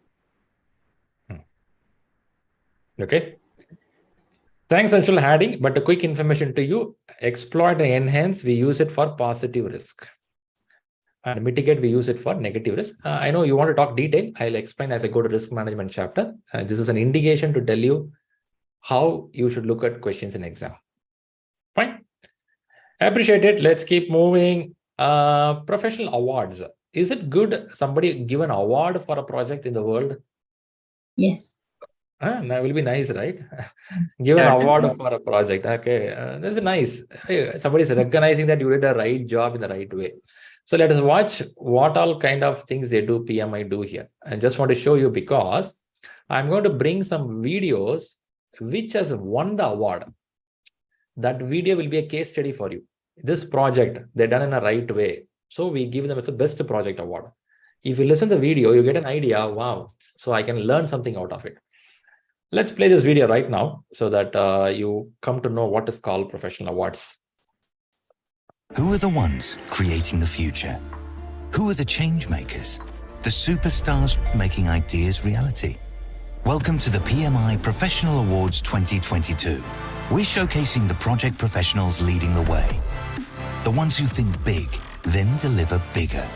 Okay. Thanks, Anshul, adding, but a quick information to you, exploit and enhance, we use it for positive risk. And mitigate, we use it for negative risk. I know you want to talk detail. I'll explain as I go to risk management chapter. This is an indication to tell you how you should look at questions in exam. Fine. I appreciate it. Let's keep moving. Professional awards. Is it good somebody give an award for a project in the world? Yes. That will be nice, right? Give an award for a project. Okay, that'll be nice. Somebody's recognizing that you did a right job in the right way. So let us watch what all kind of things they do, PMI do here. I just want to show you because I'm going to bring some videos which has won the award. That video will be a case study for you. This project, they're done in a right way. So we give them, it's the best project award. If you listen to the video, you get an idea, wow, so I can learn something out of it. Let's play this video right now so that you come to know what is called professional awards. Who are the ones creating the future? Who are the change makers? The superstars making ideas reality? Welcome to the PMI Professional Awards 2022. We're showcasing the project professionals leading the way. The ones who think big, then deliver bigger.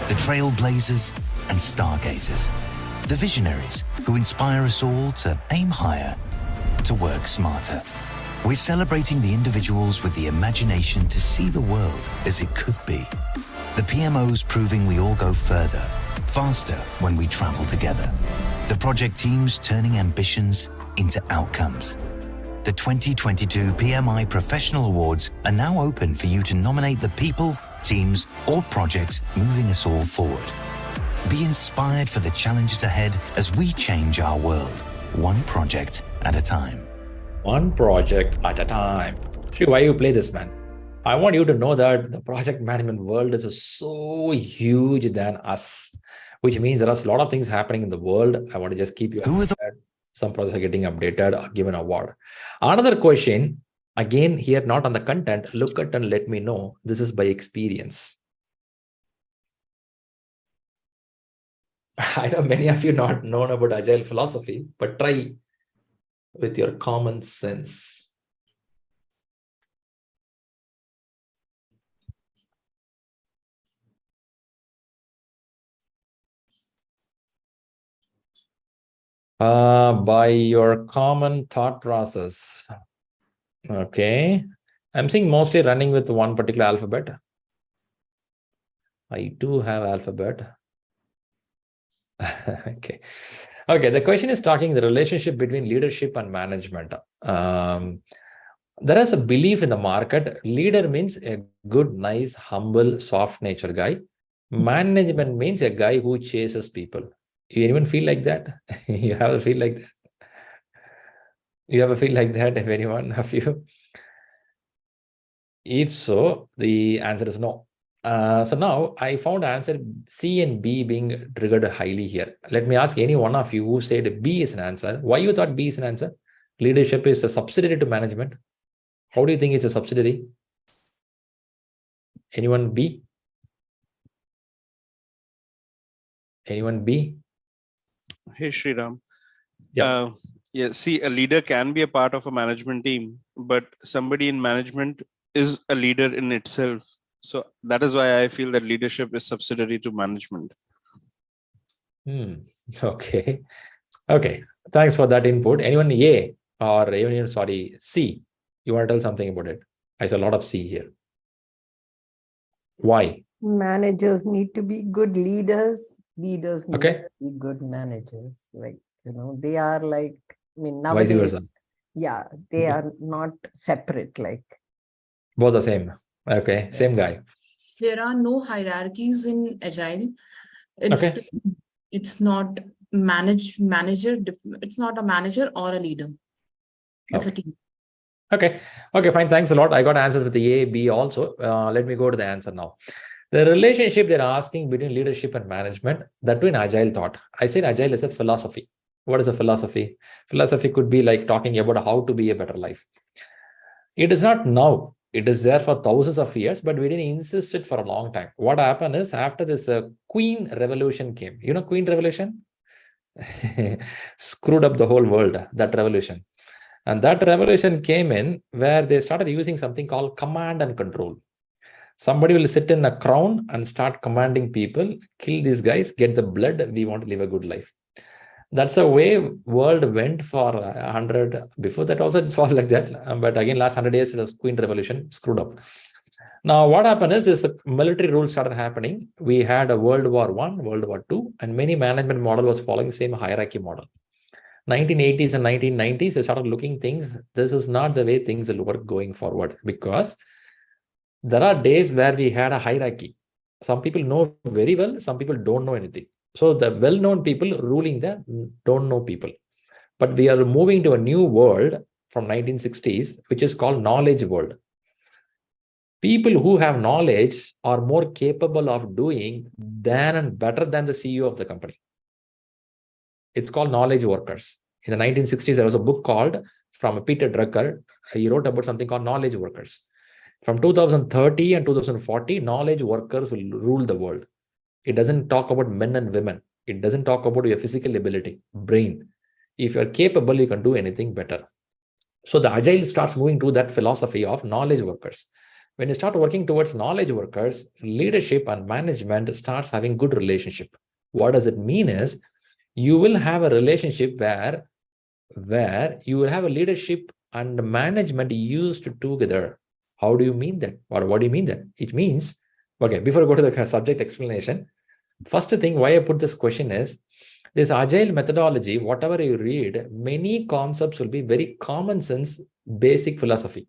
The trailblazers and stargazers. The visionaries who inspire us all to aim higher, to work smarter. We're celebrating the individuals with the imagination to see the world as it could be. The PMOs proving we all go further, faster when we travel together. The project teams turning ambitions into outcomes. The 2022 PMI Professional Awards are now open for you to nominate the people, teams, or projects moving us all forward. Be inspired for the challenges ahead as we change our world, one project at a time. One project at a time. Shri, why you play this, man? I want you to know that the project management world is so huge than us, which means there are a lot of things happening in the world. I want to just keep you updated. Some projects are getting updated or given award. Another question, again, here, not on the content, look at and let me know. This is by experience. I know many of you not known about Agile philosophy, but try with your common sense. By your common thought process. Okay. I'm seeing mostly running with one particular alphabet. I do have alphabet. Okay. Okay. The question is talking the relationship between leadership and management. There is a belief in the market. Leader means a good, nice, humble, soft nature guy. Management means a guy who chases people. You anyone feel like that? You have a feel like that? You ever feel like that, if anyone of you? If so, the answer is no. So now I found answer C and B being triggered highly here. Let me ask any one of you who said B is an answer. Why you thought B is an answer? Leadership is a subsidiary to management. How do you think it's a subsidiary? Anyone B? Anyone B? Hey, Shriram. Yeah. Yeah, see, a leader can be a part of a management team, but somebody in management is a leader in itself. So that is why I feel that leadership is subsidiary to management. Okay. Okay. Thanks for that input. Anyone A or even, sorry, C? You want to tell something about it? I saw a lot of C here. Why? Managers need to be good leaders. Leaders need Okay. to be good managers. Like, they are like, I mean, Vice nowadays, versa. yeah, they are not separate. Like, Both the same. Okay. Same guy. There are no hierarchies in Agile. It's not manager. It's not a manager or a leader. It's a team. Okay. Okay, fine. Thanks a lot. I got answers with the A, B also. Let me go to the answer now. The relationship they're asking between leadership and management, that too in Agile thought. I said Agile is a philosophy. What is a philosophy? Philosophy could be like talking about how to be a better life. It is not now. It is there for thousands of years, but we didn't insist it for a long time. What happened is after this Queen Revolution came, Queen Revolution? Screwed up the whole world, that revolution. And that revolution came in where they started using something called command and control. Somebody will sit in a crown and start commanding people, kill these guys, get the blood, we want to live a good life. That's the way world went for 100. Before that also it was like that. But again, last 100 years, it was Queen Revolution, screwed up. Now, what happened is this military rule started happening. We had a World War I, World War II, and many management model was following the same hierarchy model. 1980s and 1990s, they started looking things. This is not the way things will work going forward, because there are days where we had a hierarchy. Some people know very well, some people don't know anything. So the well-known people ruling the don't know people. But we are moving to a new world from 1960s, which is called knowledge world. People who have knowledge are more capable of doing than and better than the CEO of the company. It's called knowledge workers. In the 1960s, there was a book called from Peter Drucker. He wrote about something called knowledge workers. From 2030 and 2040, knowledge workers will rule the world. It doesn't talk about men and women. It doesn't talk about your physical ability, brain. If you're capable, you can do anything better. So the Agile starts moving to that philosophy of knowledge workers. When you start working towards knowledge workers, leadership and management starts having good relationship. What does it mean is, you will have a relationship where you will have a leadership and management used together. How do you mean that? Or what do you mean that? It means, okay, before I go to the subject explanation, first thing why I put this question is, this Agile methodology, whatever you read, many concepts will be very common sense, basic philosophy.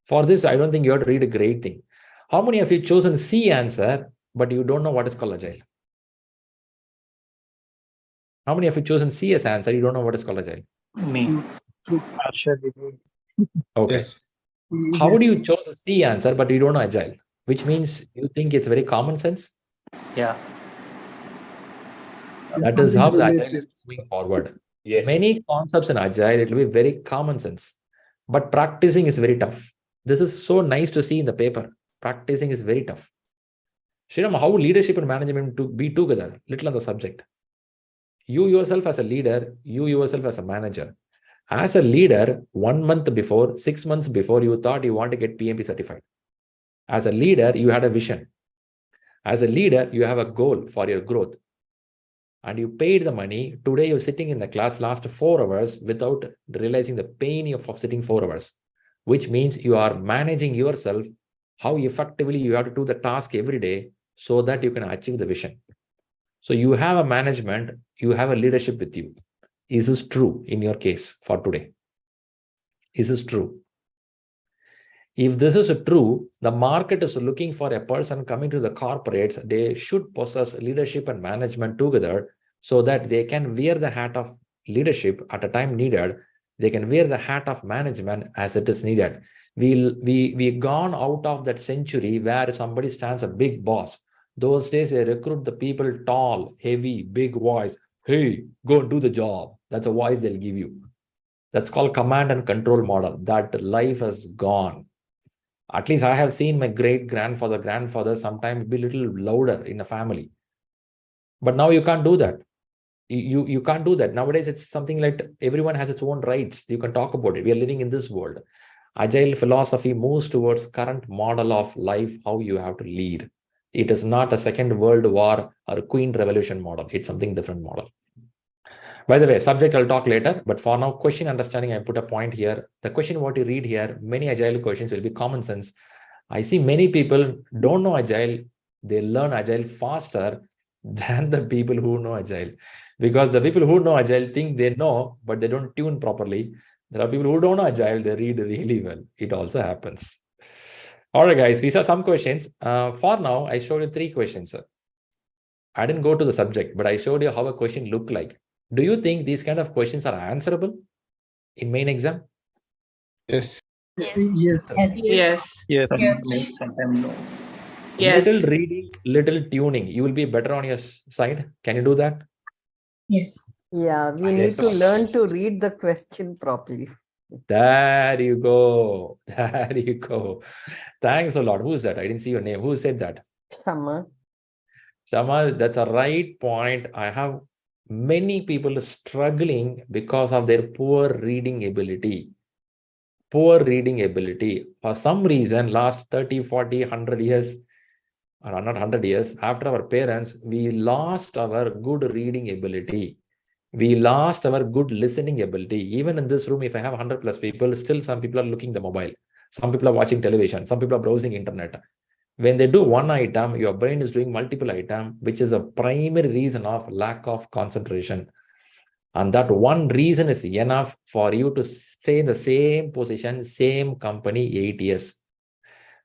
For this, I don't think you have to read a great thing. How many of you chosen C answer, but you don't know what is called Agile? How many of you chosen C as answer, you don't know what is called Agile? Me. Okay. Yes. How do you choose a C answer, but you don't know Agile? Which means you think it's very common sense? Yeah. That is how the Agile is moving forward. Yes. Many concepts in Agile, it will be very common sense, but practicing is very tough. This is so nice to see in the paper. Practicing is very tough. Shriram, how leadership and management to be together? Little on the subject. You yourself as a leader, you yourself as a manager. As a leader, 1 month before, 6 months before, you thought you want to get PMP certified. As a leader, you had a vision. As a leader, you have a goal for your growth. And you paid the money. Today, you're sitting in the class last 4 hours without realizing the pain of sitting 4 hours, which means you are managing yourself, how effectively you have to do the task every day so that you can achieve the vision. So you have a management, you have a leadership with you. Is this true in your case for today? Is this true? If this is true, the market is looking for a person coming to the corporates. They should possess leadership and management together so that they can wear the hat of leadership at a time needed They can wear the hat of management as it is needed. We gone out of that century where somebody stands a big boss. Those days they recruit the people tall, heavy, big voice. Hey, go do the job. That's a voice they'll give you. That's called command and control model. That life has gone. At least I have seen my grandfather sometimes be a little louder in a family. But now you can't do that. You can't do that. Nowadays, it's something like everyone has its own rights. You can talk about it. We are living in this world. Agile philosophy moves towards current model of life, how you have to lead. It is not a second world war or a Queen Revolution model. It's something different model. By the way, subject I'll talk later, but for now, question understanding, I put a point here. The question what you read here, many Agile questions will be common sense. I see many people don't know Agile. They learn Agile faster than the people who know Agile. Because the people who know Agile think they know, but they don't tune properly. There are people who don't know Agile, they read really well. It also happens. All right, guys, we saw some questions. For now, I showed you 3 questions. I didn't go to the subject, but I showed you how a question looked like. Do you think these kind of questions are answerable in main exam? Yes. Yes. Yes. Yes. Yes. Yes. Sometimes no. Yes. Little reading, little tuning. You will be better on your side. Can you do that? Yes. Yeah, we need to learn to read the question properly. There you go. There you go. Thanks a lot. Who's that? I didn't see your name. Who said that? Sama. Sama, that's a right point. I have many people struggling because of their poor reading ability. Poor reading ability. For some reason, last 30, 40, 100 years, or not 100 years, after our parents, we lost our good reading ability. We lost our good listening ability. Even in this room, if I have 100 plus people, still some people are looking the mobile. Some people are watching television. Some people are browsing internet. When they do one item, your brain is doing multiple items, which is a primary reason of lack of concentration. And that one reason is enough for you to stay in the same position, same company 8 years.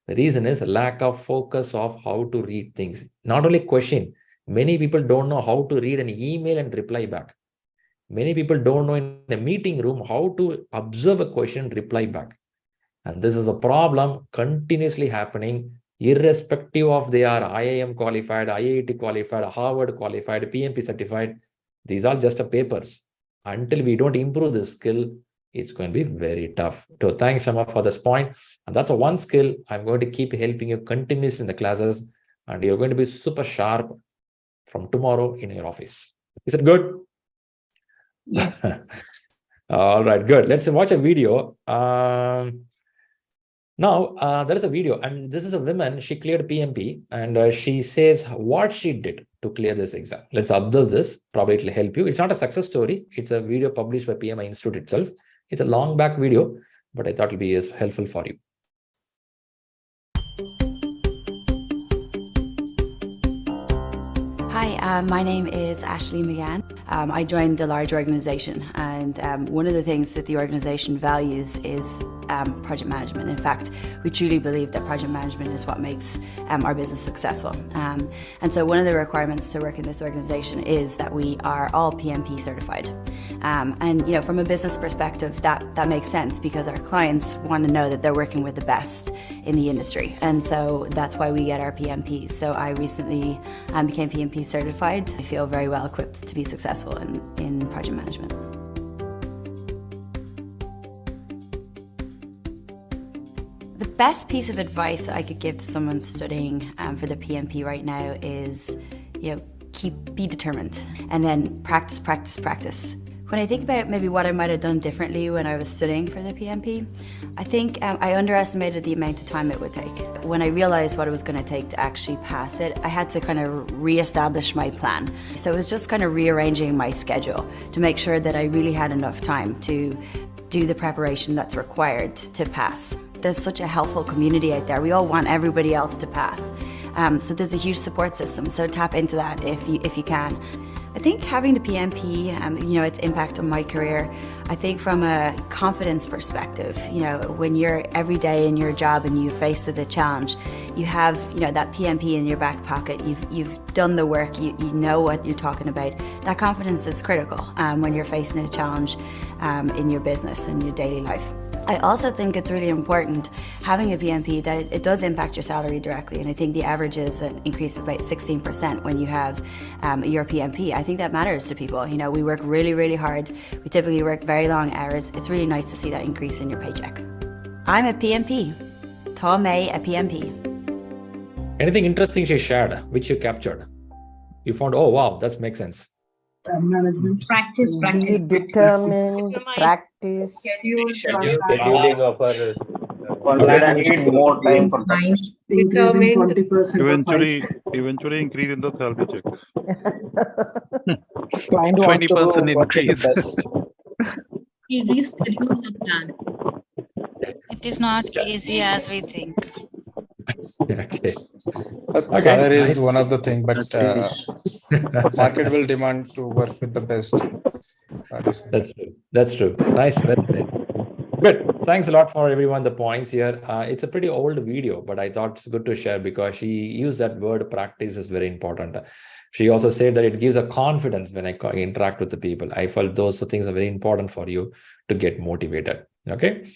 The reason is lack of focus of how to read things. Not only question, many people don't know how to read an email and reply back. Many people don't know in a meeting room how to observe a question and reply back. And this is a problem continuously happening, irrespective of they are IIM qualified, IIT qualified, Harvard qualified, PMP certified. These are just papers. Until we don't improve this skill, it's going to be very tough. So thanks, Shama, for this point. And that's a one skill I'm going to keep helping you continuously in the classes. And you're going to be super sharp from tomorrow in your office. Is it good? Yes. All right, good. Let's watch a video. Now, there is a video, and this is a woman. She cleared PMP, and she says what she did to clear this exam. Let's observe this. Probably it will help you. It's not a success story. It's a video published by PMI Institute itself. It's a long back video, but I thought it will be helpful for you. Hi, my name is Ashley McGann. I joined a large organization, and one of the things that the organization values is project management. In fact, we truly believe that project management is what makes our business successful. And so one of the requirements to work in this organization is that we are all PMP certified. And you know, from a business perspective, that makes sense because our clients want to know that they're working with the best in the industry. And so that's why we get our PMPs. So I recently became PMP certified. I feel very well equipped to be successful in project management. The best piece of advice that I could give to someone studying for the PMP right now is, you know, be determined, and then practice, practice, practice. When I think about maybe what I might have done differently when I was studying for the PMP, I think I underestimated the amount of time it would take. When I realized what it was going to take to actually pass it, I had to kind of re-establish my plan. So it was just kind of rearranging my schedule to make sure that I really had enough time to do the preparation that's required to pass. There's such a helpful community out there. We all want everybody else to pass. So there's a huge support system, so tap into that if you can. I think having the PMP, you know, its impact on my career, I think from a confidence perspective, you know, when you're every day in your job and you're faced with a challenge, you have, you know, that PMP in your back pocket, you've done the work, you know what you're talking about. That confidence is critical when you're facing a challenge. in your business and your daily life. I also think it's really important having a PMP that it does impact your salary directly, and I think the average is an increase of about 16% when you have your PMP. I think that matters to people. You know, we work really, really hard. We typically work very long hours. It's really nice to see that increase in your paycheck. I'm a PMP. Tá May a PMP. Anything interesting she shared, which you captured? You found, oh wow, that makes sense. Management. Practice. Be determined, practice. Scheduling of our more time for practice. Increasing 20%. Eventually increase in the salary check. Client wants to 20% work with the increase. best. We reschedule the plan. It is not easy as we think. Okay. Salary Nice. is one of the things, but market will demand to work with the best. That's true. That's true. Nice. Well said. Good. Thanks a lot for everyone. The points here. It's a pretty old video, but I thought it's good to share because she used that word practice is very important. She also said that it gives a confidence when I interact with the people. I felt those things are very important for you to get motivated. Okay.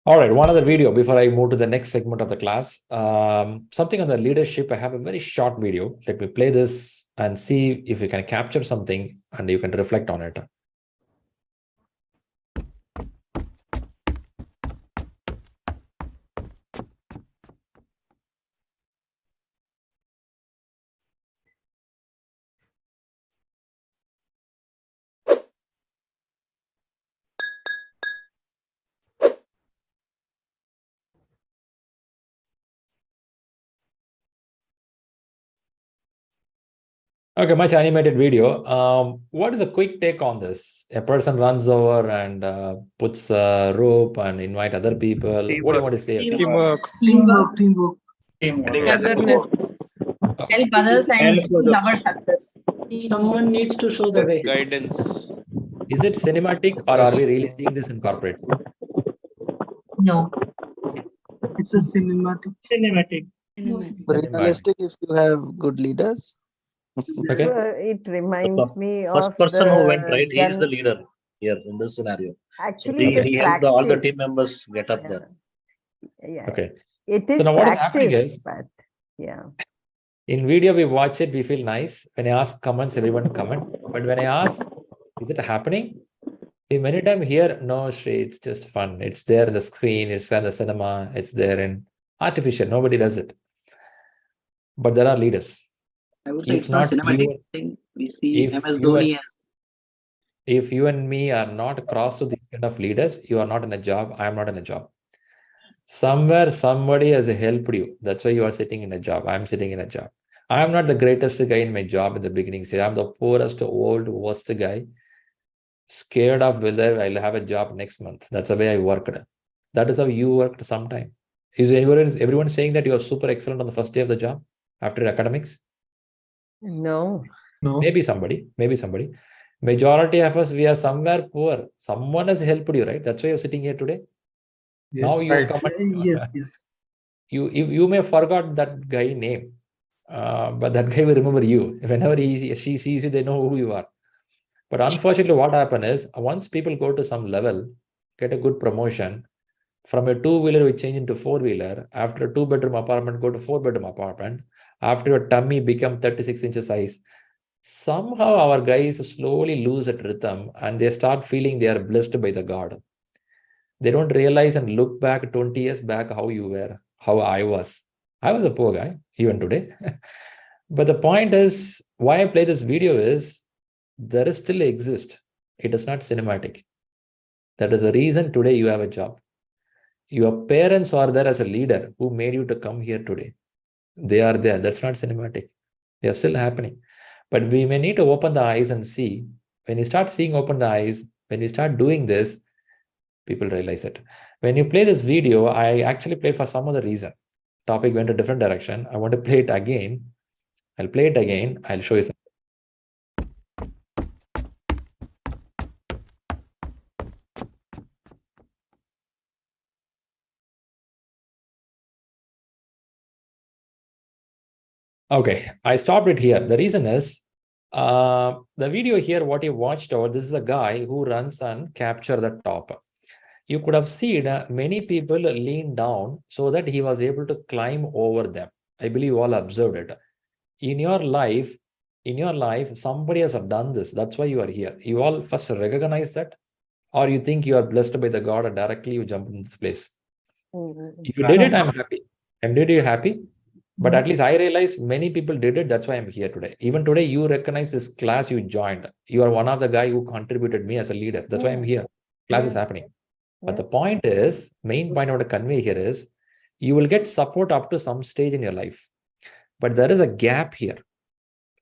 All right, one other video before I move to the next segment of the class. Something on the leadership. I have a very short video. Let me play this and see if you can capture something and you can reflect on it. Okay, much animated video. What is a quick take on this? A person runs over and puts a rope and invite other people. What do you want to say? Teamwork. Togetherness. Help others and is our success. Someone needs to show the way. Guidance. Is it cinematic or are we really seeing this in corporate? No. It's a cinematic. Realistic if you have good leaders. Okay. It reminds me First of person who went right, he is gen- the leader here in this scenario. Actually, So it he is helped all the practice. team members get up there. Yeah. Okay. It So is now what is happening practice, is, but yeah. in video, we watch it, we feel nice. When I ask comments, everyone comment. But when I ask, is it happening? We many times hear, no, Shri, it's just fun. It's there in the screen, it's in the cinema, it's there in artificial. Nobody does it. But there are leaders. I would say it's not cinematic thing. We see MS Dhoni as. If you and me are not crossed to these kind of leaders, you are not in a job. I am not in a job. Somewhere, somebody has helped you. That's why you are sitting in a job. I'm sitting in a job. I am not the greatest guy in my job in the beginning. Say, I'm the poorest, old, worst guy, scared of whether I'll have a job next month. That's the way I worked. That is how you worked sometime. Is everyone saying that you are super excellent on the first day of the job after academics? No. Maybe somebody. Majority of us, we are somewhere poor. Someone has helped you, right? That's why you're sitting here today. Yes, Now you right. come and, Yes. you may forgot that guy name, but that guy will remember you. Whenever she sees you, they know who you are. But unfortunately, what happens is once people go to some level, get a good promotion, from a two-wheeler we change into four-wheeler. After a two-bedroom apartment, go to four-bedroom apartment. After your tummy become 36 inches size, somehow our guys slowly lose that rhythm and they start feeling they are blessed by the God. They don't realize and look back 20 years back how you were, how I was. I was a poor guy, even today. But the point is, why I play this video is, there is still exist. It is not cinematic. That is the reason today you have a job. Your parents are there as a leader who made you to come here today. They are there. That's not cinematic. They are still happening. But we may need to open the eyes and see. When you start seeing open the eyes, when you start doing this, people realize it. When you play this video, I actually played for some other reason. Topic went a different direction. I want to play it again. I'll play it again. I'll show you something. Okay, I stopped it here. The reason is The video here, what you watched over, this is a guy who runs and capture the top. You could have seen many people lean down so that he was able to climb over them. I believe you all observed it. In your life, somebody has done this. That's why you are here. You all first recognize that, or you think you are blessed by the God and directly you jump in this place. If you did it, I'm happy. I'm really happy. But at least I realized many people did it. That's why I'm here today. Even today, you recognize this class you joined. You are one of the guy who contributed me as a leader. That's why I'm here. Class is happening. But the point is, main point I want to convey here is, you will get support up to some stage in your life. But there is a gap here.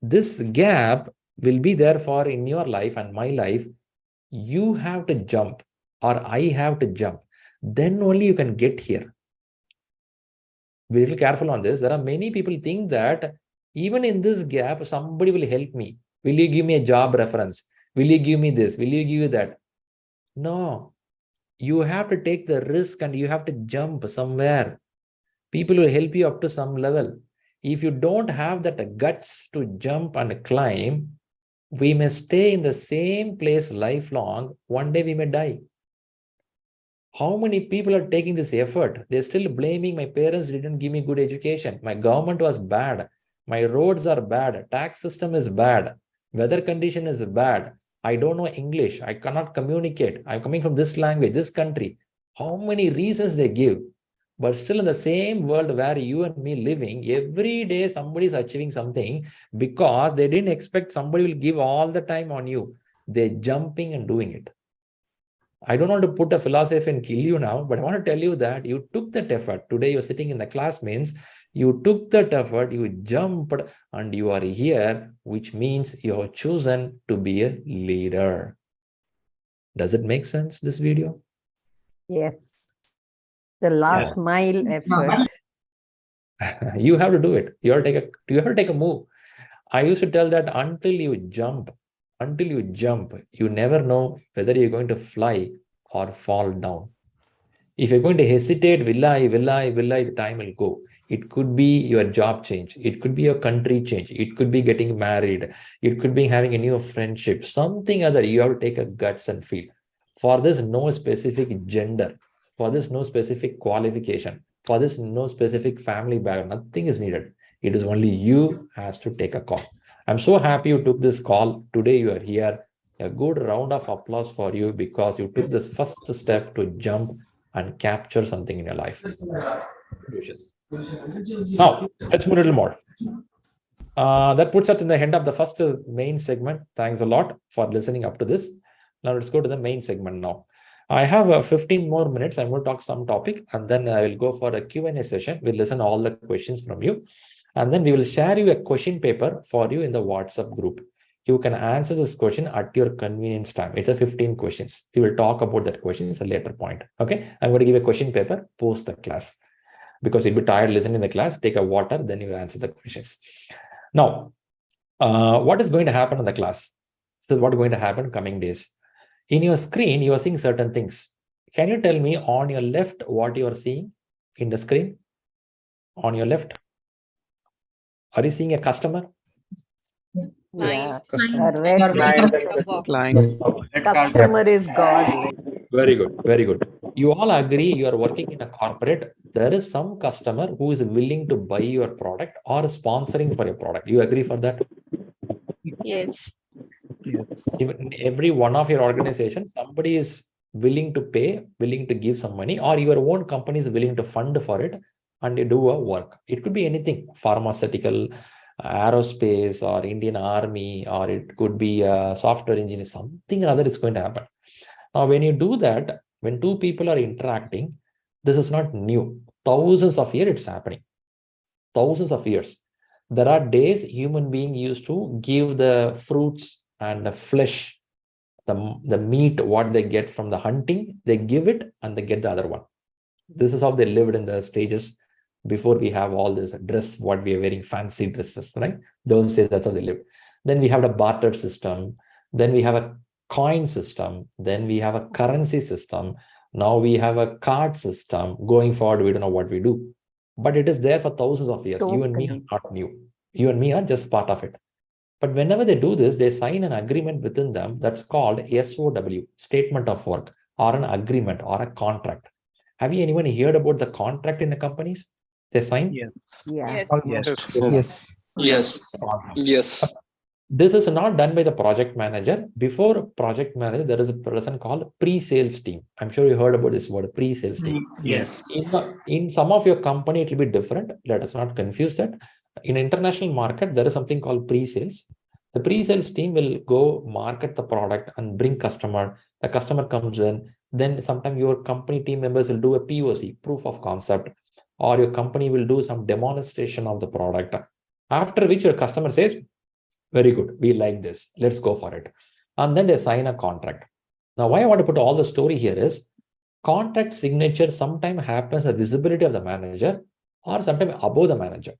This gap will be there for in your life and my life. You have to jump, or I have to jump. Then only you can get here. Be a little careful on this. There are many people think that even in this gap, somebody will help me. Will you give me a job reference? Will you give me this? Will you give me that? No. You have to take the risk and you have to jump somewhere. People will help you up to some level. If you don't have that guts to jump and climb, we may stay in the same place lifelong. One day we may die. How many people are taking this effort? They're still blaming my parents didn't give me good education. My government was bad. My roads are bad. Tax system is bad. Weather condition is bad. I don't know English. I cannot communicate. I'm coming from this language, this country. How many reasons they give? But still in the same world where you and me living, every day somebody is achieving something because they didn't expect somebody will give all the time on you. They're jumping and doing it. I don't want to put a philosophy and kill you now, but I want to tell you that you took that effort. Today you're sitting in the class means you took that effort, you jumped and you are here, which means you have chosen to be a leader. Does it make sense, this video? Yes. The last mile effort. You have to do it. You have to take a move. I used to tell that until you jump, you never know whether you're going to fly or fall down. If you're going to hesitate, will I, the time will go. It could be your job change. It could be your country change. It could be getting married. It could be having a new friendship, something other. You have to take a guts and feel. For this, no specific gender. For this, no specific qualification. For this, no specific family background. Nothing is needed. It is only you has to take a call. I'm so happy you took this call. Today you are here. A good round of applause for you because you took this first step to jump and capture something in your life. Now, let's move a little more. That puts us in the end of the first main segment. Thanks a lot for listening up to this. Now let's go to the main segment now. I have 15 more minutes. I'm going to talk some topic and then I will go for a Q&A session. We'll listen to all the questions from you. And then we will share you a question paper for you in the WhatsApp group. You can answer this question at your convenience time. It's a 15 questions. We will talk about that question at a later point. Okay. I'm going to give a question paper post the class because you'll be tired listening in the class. Take a water, then you answer the questions. Now, what is going to happen in the class? So what is going to happen coming days? In your screen, you are seeing certain things. Can you tell me on your left what you are seeing in the screen? On your left? Are you seeing a customer? Yeah, Customer is God. Very good, very good. You all agree you are working in a corporate. There is some customer who is willing to buy your product or sponsoring for your product. You agree for that? Yes. Even every one of your organization, somebody is willing to pay, willing to give some money, or your own company is willing to fund for it and you do a work. It could be anything, pharmaceutical, aerospace, or Indian Army, or it could be a software engineer, something or other is going to happen. Now, when you do that, when two people are interacting, this is not new. Thousands of years it's happening. Thousands of years. There are days human beings used to give the fruits and the flesh, the meat, what they get from the hunting, they give it and they get the other one. This is how they lived in the stages before we have all this dress, what we are wearing, fancy dresses, right? Those days, that's how they lived. Then we have a barter system. Then we have a coin system. Then we have a currency system. Now we have a card system. Going forward, we don't know what we do. But it is there for thousands of years. You and me are not new. You and me are just part of it. But whenever they do this, they sign an agreement within them that's called SOW, Statement of Work, or an agreement or a contract. Have you anyone heard about the contract in the companies? They sign? Yes. Yes. Yes. This is not done by the project manager. Before project manager, there is a person called pre-sales team. I'm sure you heard about this word, pre-sales team. Yes. In some of your company, it will be different. Let us not confuse that. In international market, there is something called pre-sales. The pre-sales team will go market the product and bring customer. The customer comes in. Then sometimes your company team members will do a POC, proof of concept, or your company will do some demonstration of the product. After which your customer says, very good, we like this, let's go for it. And then they sign a contract. Now, why I want to put all the story here is contract signature sometimes happens the visibility of the manager or sometimes above the manager.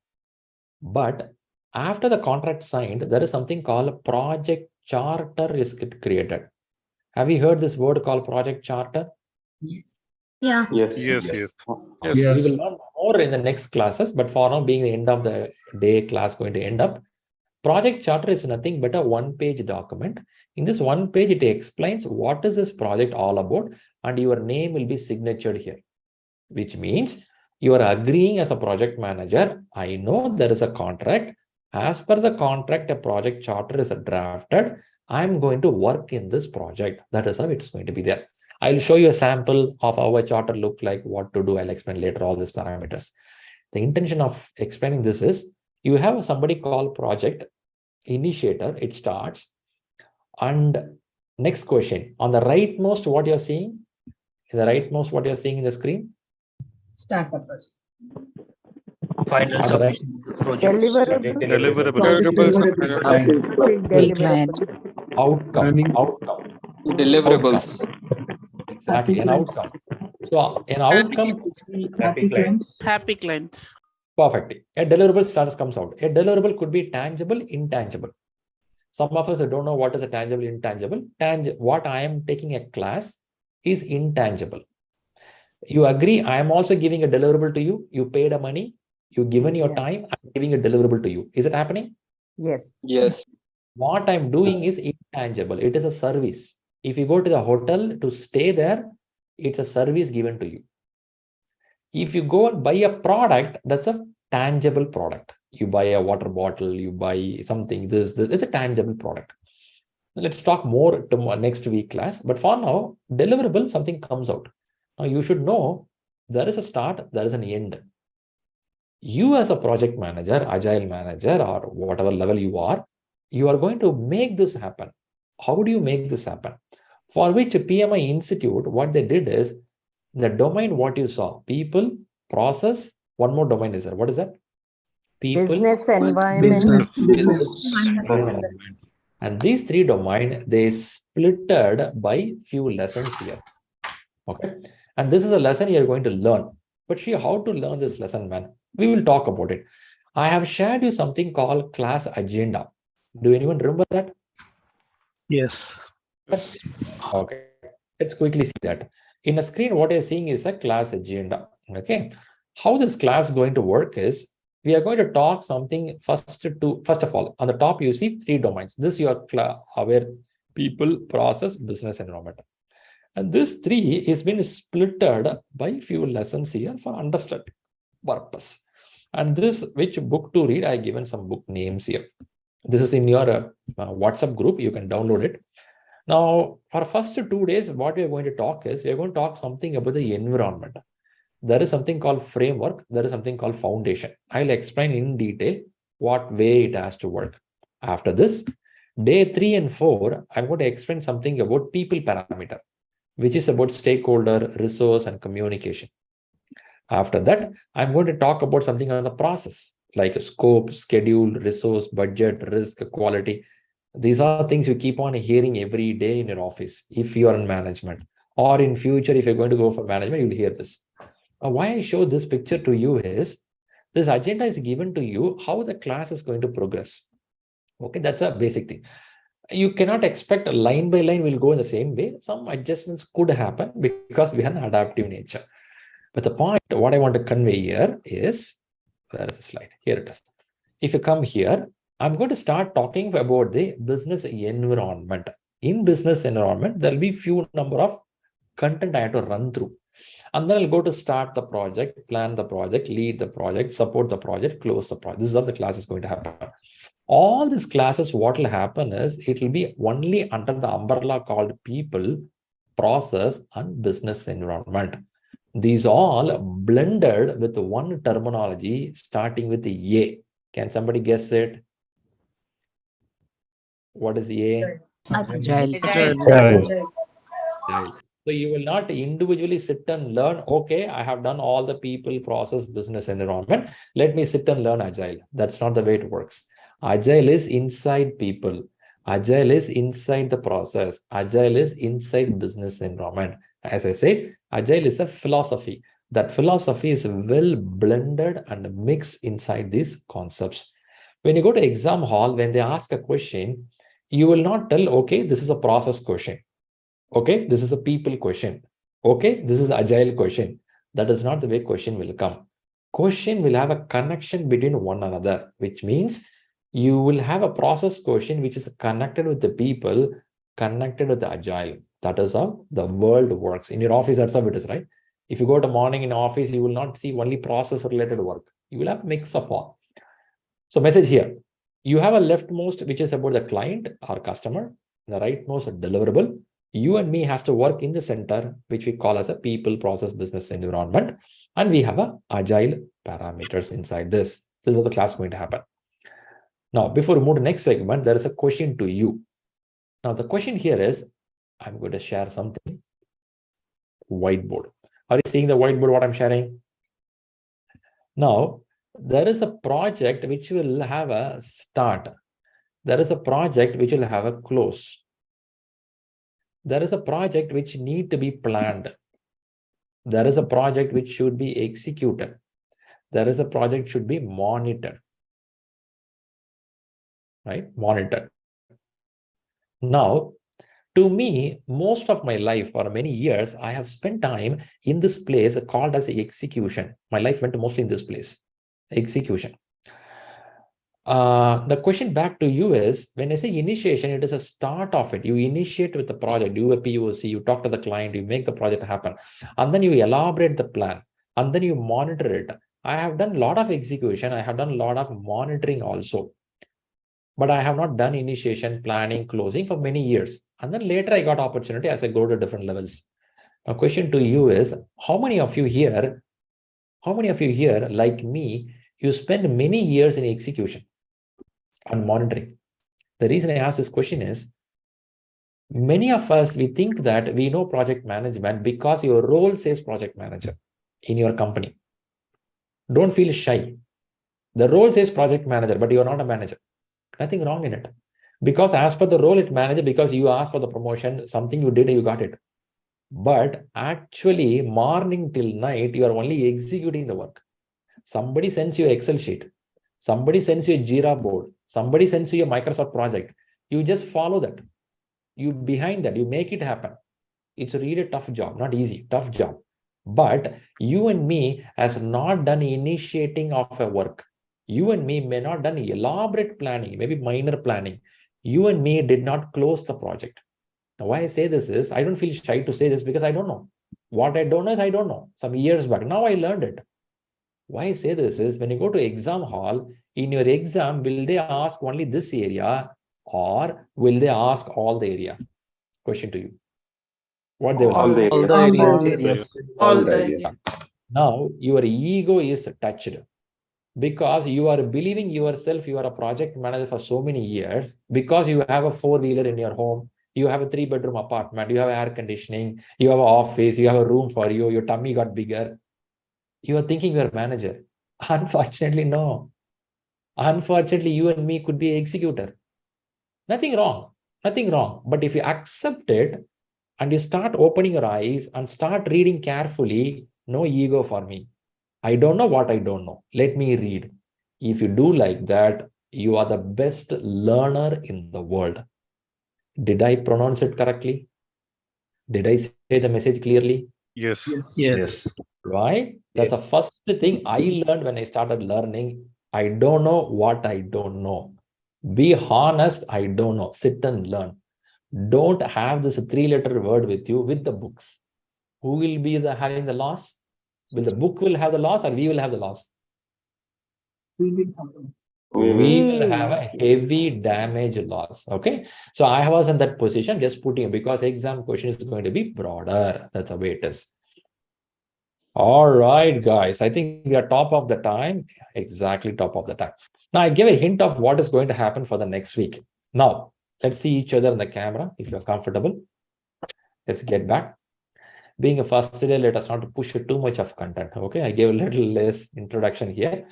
But after the contract signed, there is something called project charter is created. Have you heard this word called project charter? Yes. Yeah. Yes. We will learn more in the next classes, but for now, being the end of the day class going to end up, project charter is nothing but a one-page document. In this one page, it explains what is this project all about, and your name will be signatured here, which means you are agreeing as a project manager. I know there is a contract. As per the contract, a project charter is drafted. I'm going to work in this project. That is how it's going to be there. I'll show you a sample of how a charter look like, what to do. I'll explain later all these parameters. The intention of explaining this is you have somebody called project initiator. It starts. And next question, on the rightmost, what you're seeing? In the rightmost, what you're seeing in the screen? Start the project. Final submission projects. Outcome. Deliverables. Exactly, an outcome. So an outcome could be Happy client. perfectly. A deliverable status comes out. A deliverable could be tangible, intangible. Some of us don't know what is a tangible, intangible. What I am taking a class is intangible. You agree, I am also giving a deliverable to you. You paid a money, you given your time, I'm giving a deliverable to you. Is it happening? Yes. Yes. What I'm doing is intangible. It is a service. If you go to the hotel to stay there, it's a service given to you. If you go and buy a product, that's a tangible product. You buy a water bottle, you buy something, this, it's a tangible product. Let's talk more to next week class. But for now, deliverable, something comes out. Now you should know there is a start, there is an end. You as a project manager, agile manager, or whatever level you are going to make this happen. How do you make this happen? For which PMI Institute, what they did is the domain, what you saw, people, process, one more domain is there. What is that? People, business environment. And these three domains, they splitted by few lessons here. Okay. And this is a lesson you're going to learn. But see how to learn this lesson, man. We will talk about it. I have shared you something called class agenda. Do anyone remember that? Yes. Okay. Let's quickly see that. In a screen, what you're seeing is a class agenda. Okay. How this class going to work is, we are going to talk something first of all, on the top, you see three domains. This you are aware: people, process, business environment. And this three is been splitted by few lessons here for understanding purpose. And this, which book to read, I given some book names here. This is in your WhatsApp group. You can download it. Now, for first 2 days, what we are going to talk is, we are going to talk something about the environment. There is something called framework. There is something called foundation. I'll explain in detail what way it has to work. After this, day 3 and 4, I'm going to explain something about people parameter, which is about stakeholder, resource, and communication. After that, I'm going to talk about something on the process, like scope, schedule, resource, budget, risk, quality. These are things you keep on hearing every day in your office if you are in management, or in future, if you're going to go for management, you'll hear this. Why I show this picture to you is, this agenda is given to you how the class is going to progress. Okay, that's a basic thing. You cannot expect a line by line will go in the same way. Some adjustments could happen because we have an adaptive nature. But the point, what I want to convey here is, where is the slide? Here it is. If you come here, I'm going to start talking about the business environment. In business environment, there'll be few number of content I have to run through. And then I'll go to start the project, plan the project, lead the project, support the project, close the project. This is how the class is going to happen. All these classes, what will happen is it will be only under the umbrella called people, process, and business environment. These all blended with one terminology starting with the A. Can somebody guess it? What is A? Agile. Agile. So you will not individually sit and learn, okay, I have done all the people, process, business environment. Let me sit and learn Agile. That's not the way it works. Agile is inside people. Agile is inside the process. Agile is inside business environment. As I said, Agile is a philosophy. That philosophy is well blended and mixed inside these concepts. When you go to exam hall, when they ask a question, you will not tell, okay, this is a process question. Okay, this is a people question. Okay, this is Agile question. That is not the way question will come. Question will have a connection between one another, which means you will have a process question which is connected with the people, connected with the Agile. That is how the world works. In your office, that's how it is, right? If you go to morning in office, you will not see only process related work. You will have a mix of all. So message here, you have a leftmost, which is about the client or customer, the rightmost deliverable. You and me has to work in the center, which we call as a people, process, business environment. And we have a Agile parameters inside this. This is the class going to happen. Now, before we move to the next segment, there is a question to you. Now, the question here is, I'm going to share something. Whiteboard. Are you seeing the whiteboard, what I'm sharing? Now, there is a project which will have a start. There is a project which will have a close. There is a project which need to be planned. There is a project which should be executed. There is a project should be monitored. Right? Monitored. Now, to me, most of my life for many years, I have spent time in this place called as execution. My life went mostly in this place, execution. The question back to you is, when I say initiation, it is a start of it. You initiate with the project, do a POC, you talk to the client, you make the project happen, and then you elaborate the plan, and then you monitor it. I have done a lot of execution. I have done a lot of monitoring also. But I have not done initiation, planning, closing for many years. And then later I got opportunity as I go to different levels. My question to you is, how many of you here, like me, you spend many years in execution and monitoring? The reason I ask this question is, many of us, we think that we know project management because your role says project manager in your company. Don't feel shy. The role says project manager, but you are not a manager. Nothing wrong in it. Because as per the role it manager, because you asked for the promotion, something you did, you got it. But actually, morning till night, you are only executing the work. Somebody sends you an Excel sheet. Somebody sends you a Jira board. Somebody sends you a Microsoft project. You just follow that. You behind that, you make it happen. It's a really tough job, not easy, tough job. But you and me has not done initiating of a work. You and me may not done elaborate planning, maybe minor planning. You and me did not close the project. Now, why I say this is, I don't feel shy to say this because I don't know. What I don't know is I don't know. Some years back, now I learned it. Why I say this is, when you go to exam hall, in your exam, will they ask only this area or will they ask all the area? Question to you. What they will ask? All the areas. Now, your ego is touched. Because you are believing yourself, you are a project manager for so many years, because you have a 4-wheeler in your home, you have a 3-bedroom apartment, you have air conditioning, you have an office, you have a room for you, your tummy got bigger. You are thinking you're a manager. Unfortunately, no. Unfortunately, you and me could be an executor. Nothing wrong. Nothing wrong. But if you accept it and you start opening your eyes and start reading carefully, no ego for me. I don't know what I don't know. Let me read. If you do like that, you are the best learner in the world. Did I pronounce it correctly? Did I say the message clearly? Yes. Yes. Right? That's the first thing I learned when I started learning. I don't know what I don't know. Be honest, I don't know. Sit and learn. Don't have this 3-letter word with you with the books. Who will be having the loss? Will the book will have the loss or we will have the loss? We will have them. We will have a heavy damage loss. Okay. So I was in that position, just putting it because exam question is going to be broader. That's the way it is. All right, guys. I think we are top of the time. Exactly top of the time. Now I give a hint of what is going to happen for the next week. Now, let's see each other in the camera if you're comfortable. Let's get back. Being a first day, let us not push too much of content. Okay, I gave a little less introduction here.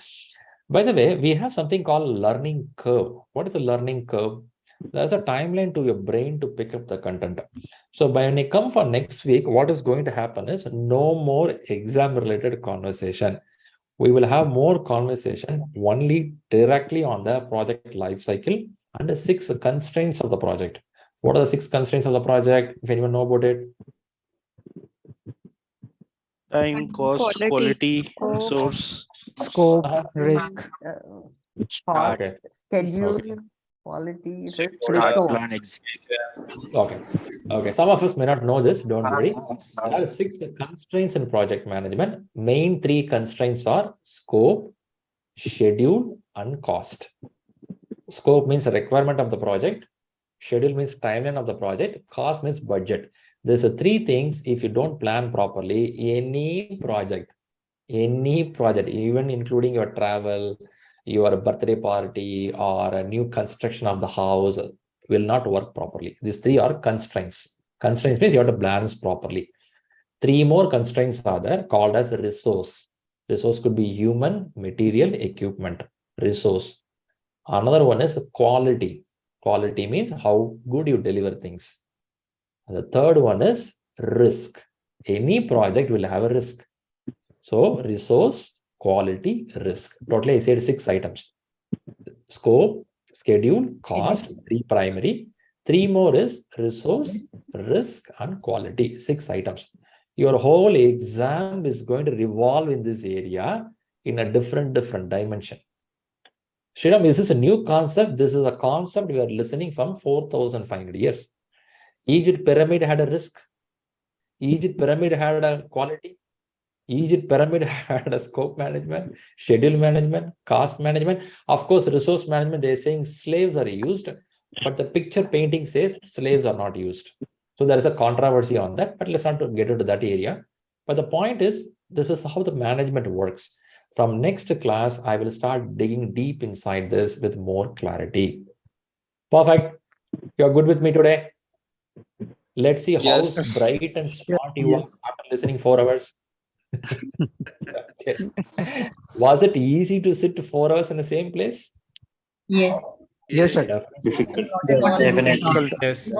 By the way, we have something called learning curve. What is a learning curve? There's a timeline to your brain to pick up the content. So when you come for next week, what is going to happen is no more exam-related conversation. We will have more conversation only directly on the project life cycle and the 6 constraints of the project. What are the 6 constraints of the project? If anyone know about it? Time, cost, quality, source. Scope, risk, cost, Okay. schedule, quality, risk, resource. Okay. Some of us may not know this. Don't worry. There are 6 constraints in project management. Main 3 constraints are scope, schedule, and cost. Scope means a requirement of the project. Schedule means timeline of the project. Cost means budget. There's 3 things. If you don't plan properly, any project, even including your travel, your birthday party, or a new construction of the house, will not work properly. These 3 are constraints. Constraints means you have to balance properly. 3 more constraints are there called as resource. Resource could be human, material, equipment, resource. Another one is quality. Quality means how good you deliver things. And the third one is risk. Any project will have a risk. So resource, quality, risk. Totally I said 6 items. Scope, schedule, cost, 3 primary. 3 more is resource, risk, and quality. 6 items. Your whole exam is going to revolve in this area in a different dimension. Shriram, this is a new concept. This is a concept we are listening from 4,500 years. Egypt pyramid had a risk. Egypt pyramid had a quality. Egypt pyramid had a scope management, schedule management, cost management. Of course, resource management, they're saying slaves are used, but the picture painting says slaves are not used. So there is a controversy on that, but let's not get into that area. But the point is, this is how the management works. From next class, I will start digging deep inside this with more clarity. Perfect. You're good with me today? Let's see how bright and smart you are after listening 4 hours. Okay. Was it easy to sit 4 hours in the same place? Yes. Yes, sir. Difficult. Definitely. Yes.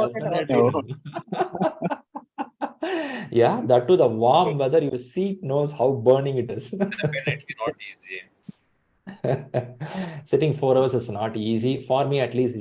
Yeah, that too, the warm weather, your seat knows how burning it is. Definitely not easy. Sitting 4 hours is not easy. For me, at least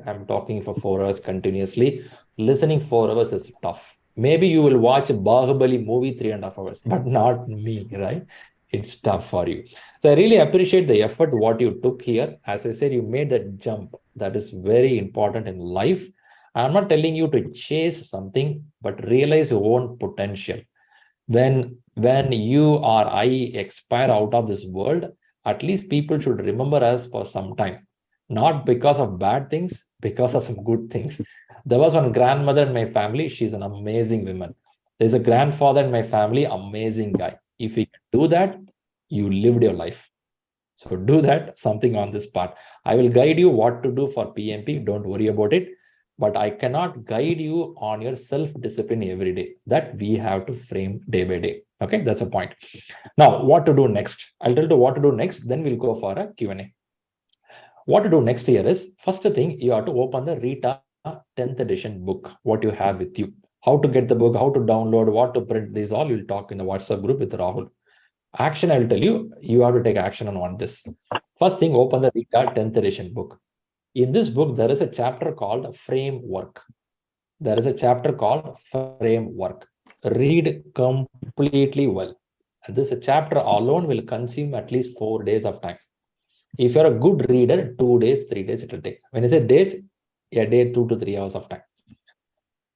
I'm talking for 4 hours continuously. Listening 4 hours is tough. Maybe you will watch a Bahubali movie 3.5 hours, but not me, right? It's tough for you. So I really appreciate the effort, what you took here. As I said, you made that jump. That is very important in life. I'm not telling you to chase something, but realize your own potential. When you or I expire out of this world, at least people should remember us for some time. Not because of bad things, because of some good things. There was one grandmother in my family. She's an amazing woman. There's a grandfather in my family, amazing guy. If you can do that, you lived your life. So do that, something on this part. I will guide you what to do for PMP. Don't worry about it. But I cannot guide you on your self-discipline every day. That we have to frame day by day. Okay, that's a point. Now, what to do next? I'll tell you what to do next. Then we'll go for a Q&A. What to do next here is, first thing, you have to open the Rita 10th edition book, what you have with you. How to get the book, how to download, what to print, these all you'll talk in the WhatsApp group with Rahul. Action, I will tell you, you have to take action on this. First thing, open the Rita 10th edition book. In this book, there is a chapter called Framework. There is a chapter called Framework. Read completely well. And this chapter alone will consume at least 4 days of time. If you're a good reader, 2 days, 3 days, it will take. When I say days, a day, 2 to 3 hours of time.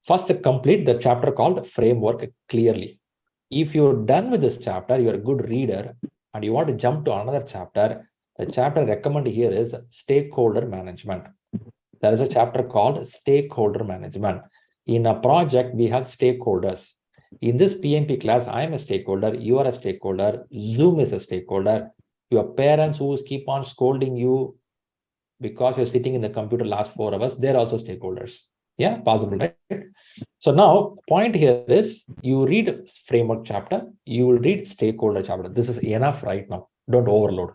First, complete the chapter called framework clearly. If you're done with this chapter, you're a good reader, and you want to jump to another chapter, the chapter recommended here is stakeholder management. There is a chapter called stakeholder management. In a project, we have stakeholders. In this PMP class, I am a stakeholder, you are a stakeholder, Zoom is a stakeholder, your parents who keep on scolding you because you're sitting in the computer last 4 hours, they're also stakeholders. Yeah, possible, right? So now, point here is, you read framework chapter, you will read stakeholder chapter. This is enough right now. Don't overload.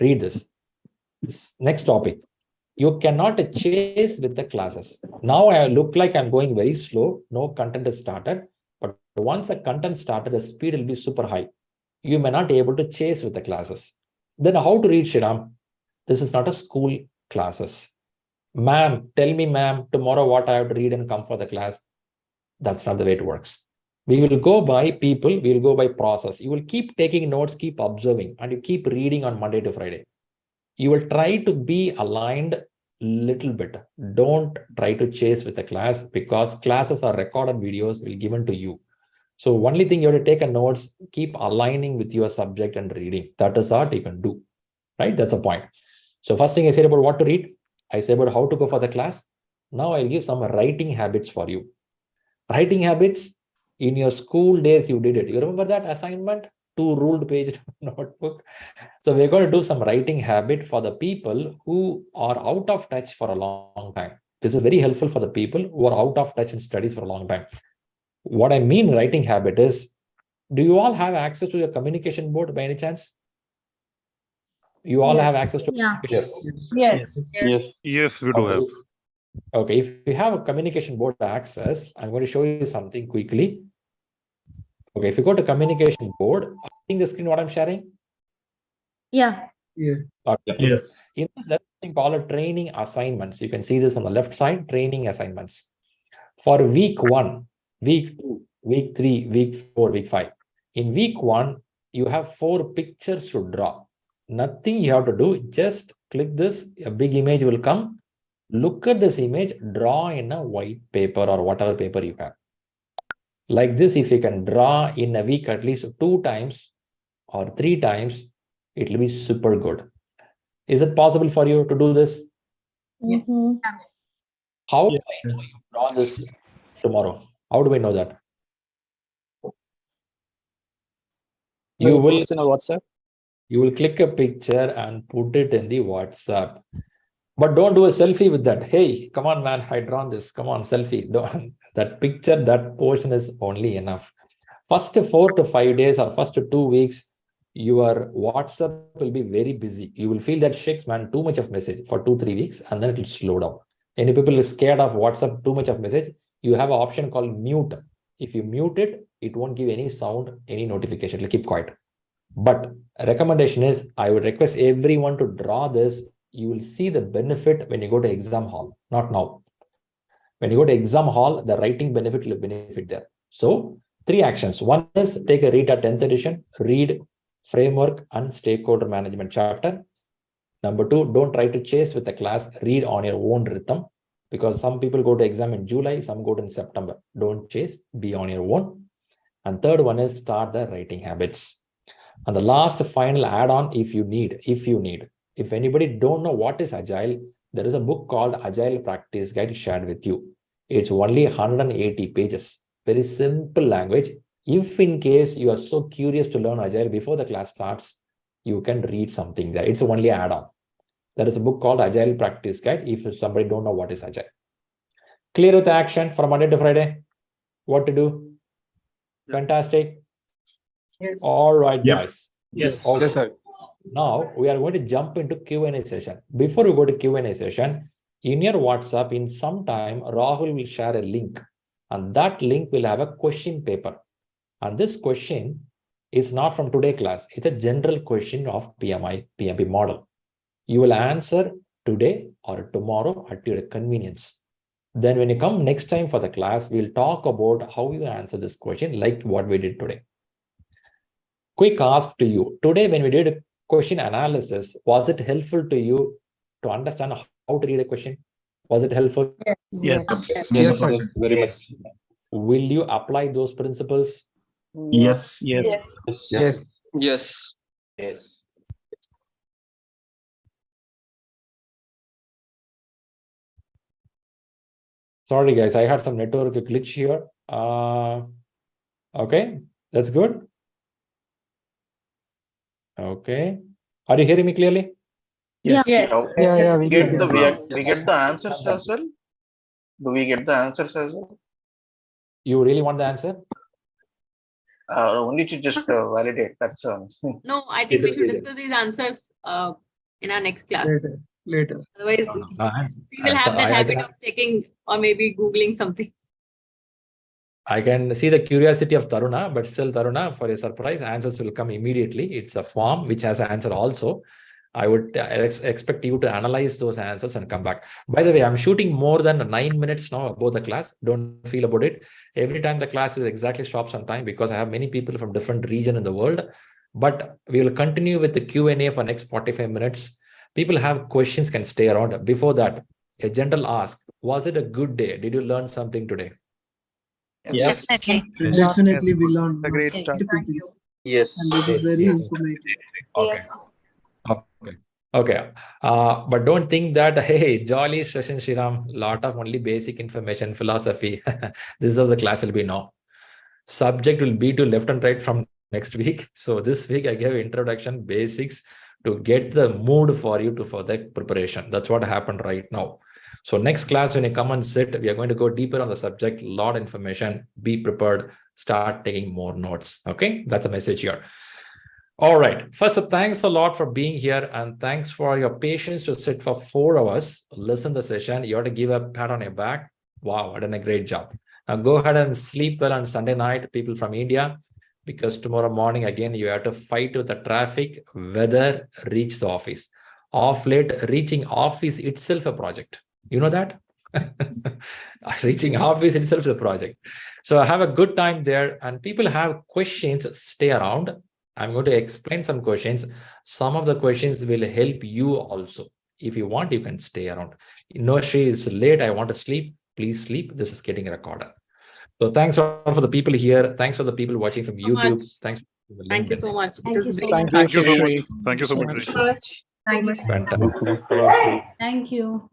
Read this. Next topic. You cannot chase with the classes. Now I look like I'm going very slow. No content is started. But once the content started, the speed will be super high. You may not be able to chase with the classes. Then how to read, Shriram? This is not a school classes. Ma'am, tell me, ma'am, tomorrow what I have to read and come for the class. That's not the way it works. We will go by people, we will go by process. You will keep taking notes, keep observing, and you keep reading on Monday to Friday. You will try to be aligned little bit. Don't try to chase with the class, because classes are recorded videos will given to you. So only thing you have to take a notes, keep aligning with your subject and reading. That is what you can do, right? That's a point. So first thing I said about what to read, I said about how to go for the class. Now I'll give some writing habits for you. Writing habits, in your school days, you did it. You remember that assignment? 2 ruled page notebook. So we're going to do some writing habit for the people who are out of touch for a long time. This is very helpful for the people who are out of touch in studies for a long time. What I mean writing habit is, do you all have access to your communication board by any chance? You all have access to communication board? Yes, we do have. Okay, if you have a communication board access, I'm going to show you something quickly. Okay, if you go to communication board, are you seeing the screen what I'm sharing? Yeah. Okay. Yes. In this, there's something called training assignments. You can see this on the left side, training assignments. For week 1, week 2, week 3, week 4, week 5. In week 1, you have 4 pictures to draw. Nothing you have to do, just click this, a big image will come. Look at this image, draw in a white paper or whatever paper you have. Like this, if you can draw in a week at least 2 times or 3 times, it will be super good. Is it possible for you to do this? How do I know you draw this tomorrow? How do I know that? You will post in a WhatsApp. You will click a picture and put it in the WhatsApp. But don't do a selfie with that. Hey, come on, man, I drawn this. Come on, selfie. Don't. That picture, that portion is only enough. First 4 to 5 days or first 2 weeks, your WhatsApp will be very busy. You will feel that shakes, man, too much of message for 2-3 weeks, and then it will slow down. Any people are scared of WhatsApp, too much of message, you have an option called mute. If you mute it, it won't give any sound, any notification. It will keep quiet. But recommendation is, I would request everyone to draw this. You will see the benefit when you go to exam hall, not now. When you go to exam hall, the writing benefit will benefit there. So 3 actions. One is take a read at 10th edition, read framework and stakeholder management chapter. Number 2, don't try to chase with the class, read on your own rhythm, because some people go to exam in July, some go to in September. Don't chase, be on your own. And third one is start the writing habits. And the last final add-on, if anybody don't know what is Agile, there is a book called Agile Practice Guide shared with you. It's only 180 pages, very simple language. If in case you are so curious to learn Agile before the class starts, you can read something there. It's only add-on. There is a book called Agile Practice Guide if somebody don't know what is Agile. Clear with the action from Monday to Friday? What to do? Fantastic. Yes. All right, guys. Yes. Okay. Yes, sir. Now we are going to jump into Q&A session. Before we go to Q&A session, in your WhatsApp, in some time, Rahul will share a link, and that link will have a question paper. And this question is not from today's class. It's a general question of PMP model. You will answer today or tomorrow at your convenience. Then when you come next time for the class, we'll talk about how you answer this question like what we did today. Quick ask to you. Today, when we did question analysis, was it helpful to you to understand how to read a question? Was it helpful? Yes. Very much. Will you apply those principles? Yes. Yes. Yes. Yes. Yes. Sorry, guys, I had some network glitch here. Okay, that's good. Okay. Are you hearing me clearly? Yes. We get can. we get the answers as well. Do we get the answers as well? You really want the answer? Only to just validate. That's No, I think we should discuss these answers in our next class. Later. Otherwise, we will have that habit of checking or maybe Googling something. I can see the curiosity of Taruna, but still, Taruna, for your surprise, answers will come immediately. It's a form which has an answer also. I would expect you to analyze those answers and come back. By the way, I'm shooting more than 9 minutes now about the class. Don't feel about it. Every time the class is exactly stops on time because I have many people from different regions in the world. But we will continue with the Q&A for next 45 minutes. People have questions, can stay around. Before that, a general ask, was it a good day? Did you learn something today? Yes. Definitely we learned a great start. Yes. And this is very informative. Okay. Okay. But don't think that, hey, jolly session, Shriram, lot of only basic information, philosophy. This is how the class will be now. Subject will be to left and right from next week. So this week I gave introduction, basics to get the mood for you to for the preparation. That's what happened right now. So next class, when you come and sit, we are going to go deeper on the subject, lot of information, be prepared, start taking more notes. Okay, that's a message here. All right. First, thanks a lot for being here and thanks for your patience to sit for 4 hours, listen to the session. You ought to give a pat on your back. Wow, I done a great job. Now go ahead and sleep well on Sunday night, people from India, because tomorrow morning, again, you have to fight with the traffic, weather, reach the office. Off late, reaching office itself a project. You know that? Reaching office itself is a project. So have a good time there and people have questions, stay around. I'm going to explain some questions. Some of the questions will help you also. If you want, you can stay around. No, Shri, it's late. I want to sleep. Please sleep. This is getting recorded. So thanks all for the people here. Thanks for the people watching from YouTube. Thanks. Thank you so much. Thank you so Thank much. you, Shri. Thank you so much. Thank you. Fantastic. Thank you.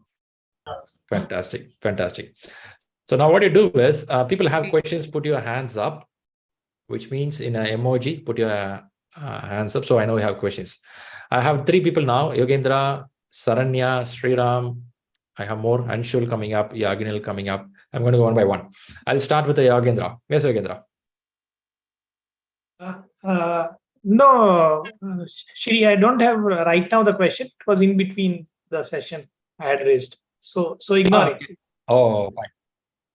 Fantastic. Fantastic. So now what you do is people have questions, put your hands up, which means in an emoji, put your hands up. So I know you have questions. I have 3 people now, Yogendra, Saranya, Sriram. I have more, Anshul coming up, Yaginil coming up. I'm going to go one by one. I'll start with the Yogendra. Yes, Yogendra. No, Shri, I don't have right now the question. It was in between the session I had raised. So ignore it. Oh, fine.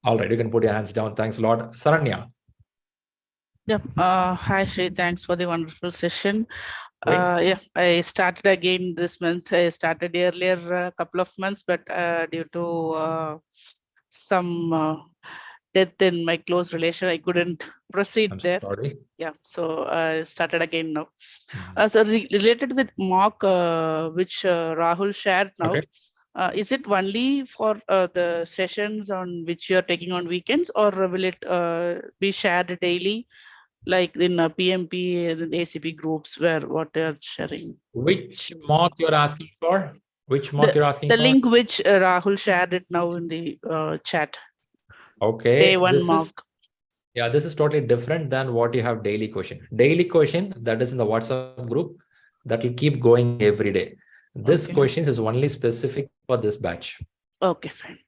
All right, you can put your hands down. Thanks a lot. Saranya. Yeah. Hi, Shri. Thanks for the wonderful session. Yeah, I started again this month. I started earlier a couple of months, but due to some death in my close relation, I couldn't proceed there. Sorry. Yeah, so I started again now. So related to the mock which Rahul shared now, is it only for the sessions on which you're taking on weekends, or will it be shared daily, like in PMP and ACP groups where what they're sharing? Which mock you're asking for? Which mock you're asking the for? link which Rahul shared it now in the chat. Okay. Day 1 mock. This is totally different than what you have daily question. Daily question that is in the WhatsApp group that will keep going every day. This questions is only specific for this batch. Okay, fine.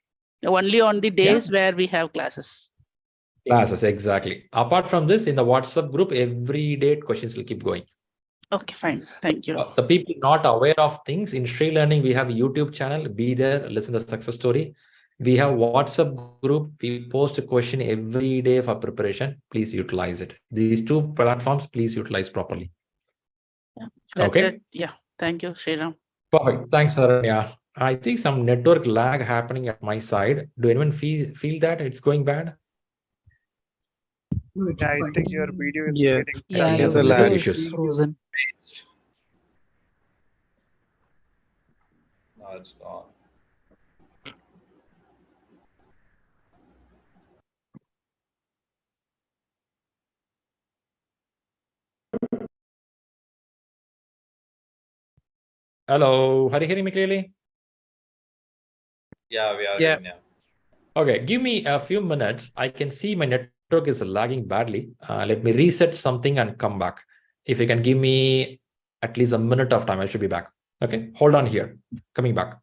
Only on the days where we have classes. Classes, exactly. Apart from this, in the WhatsApp group, every day questions will keep going. Okay, fine. Thank you. The people not aware of things, in ShriLearning, we have a YouTube channel. Be there, listen to the success story. We have WhatsApp group. We post a question every day for preparation. Please utilize it. These 2 platforms, please utilize properly. That's it. Yeah. Thank you, Shriram. Perfect. Thanks, Saranya. I think some network lag happening at my side. Do anyone feel that it's going bad? I think your video is getting There's a lag issues. Frozen. No, it's gone. Hello, are you hearing me clearly? Yeah, we are in now. Okay, give me a few minutes. I can see my network is lagging badly. Let me reset something and come back. If you can give me at least a minute of time, I should be back. Okay, hold on here. Coming back.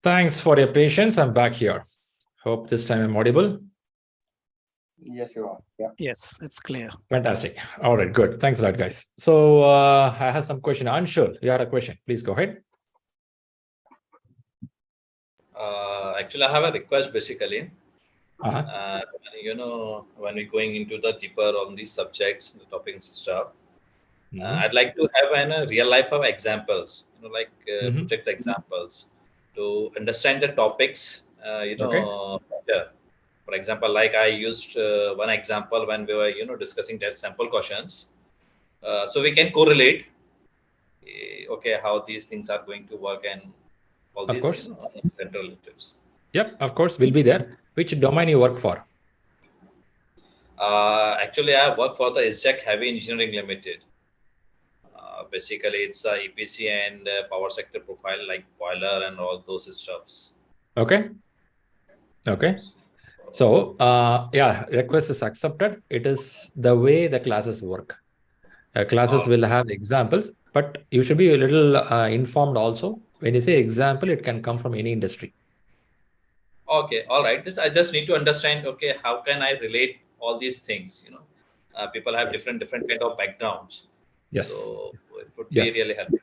Thanks for your patience. I'm back here. Hope this time I'm audible. Yes, you are. Yeah. Yes, it's clear. Fantastic. All right, good. Thanks a lot, guys. So I have some question. Anshul, you had a question. Please go ahead. Actually, I have a request basically. When we're going into the deeper on these subjects, the topics and stuff, I'd like to have a real life of examples, project examples to understand the topics, better. For example, like I used one example when we were, discussing test sample questions. So we can correlate, okay, how these things are going to work and all these, central relatives. Yep, of course, we'll be there. Which domain you work for? Actually, I work for the SJAC Heavy Engineering Limited. Basically, it's a EPC and power sector profile like boiler and all those stuffs. Okay. Okay. So, yeah, request is accepted. It is the way the classes work. Classes will have examples, but you should be a little informed also. When you say example, it can come from any industry. Okay, all right. I just need to understand, okay, how can I relate all these things? People have different kind of backgrounds. Yes. So it would be really helpful.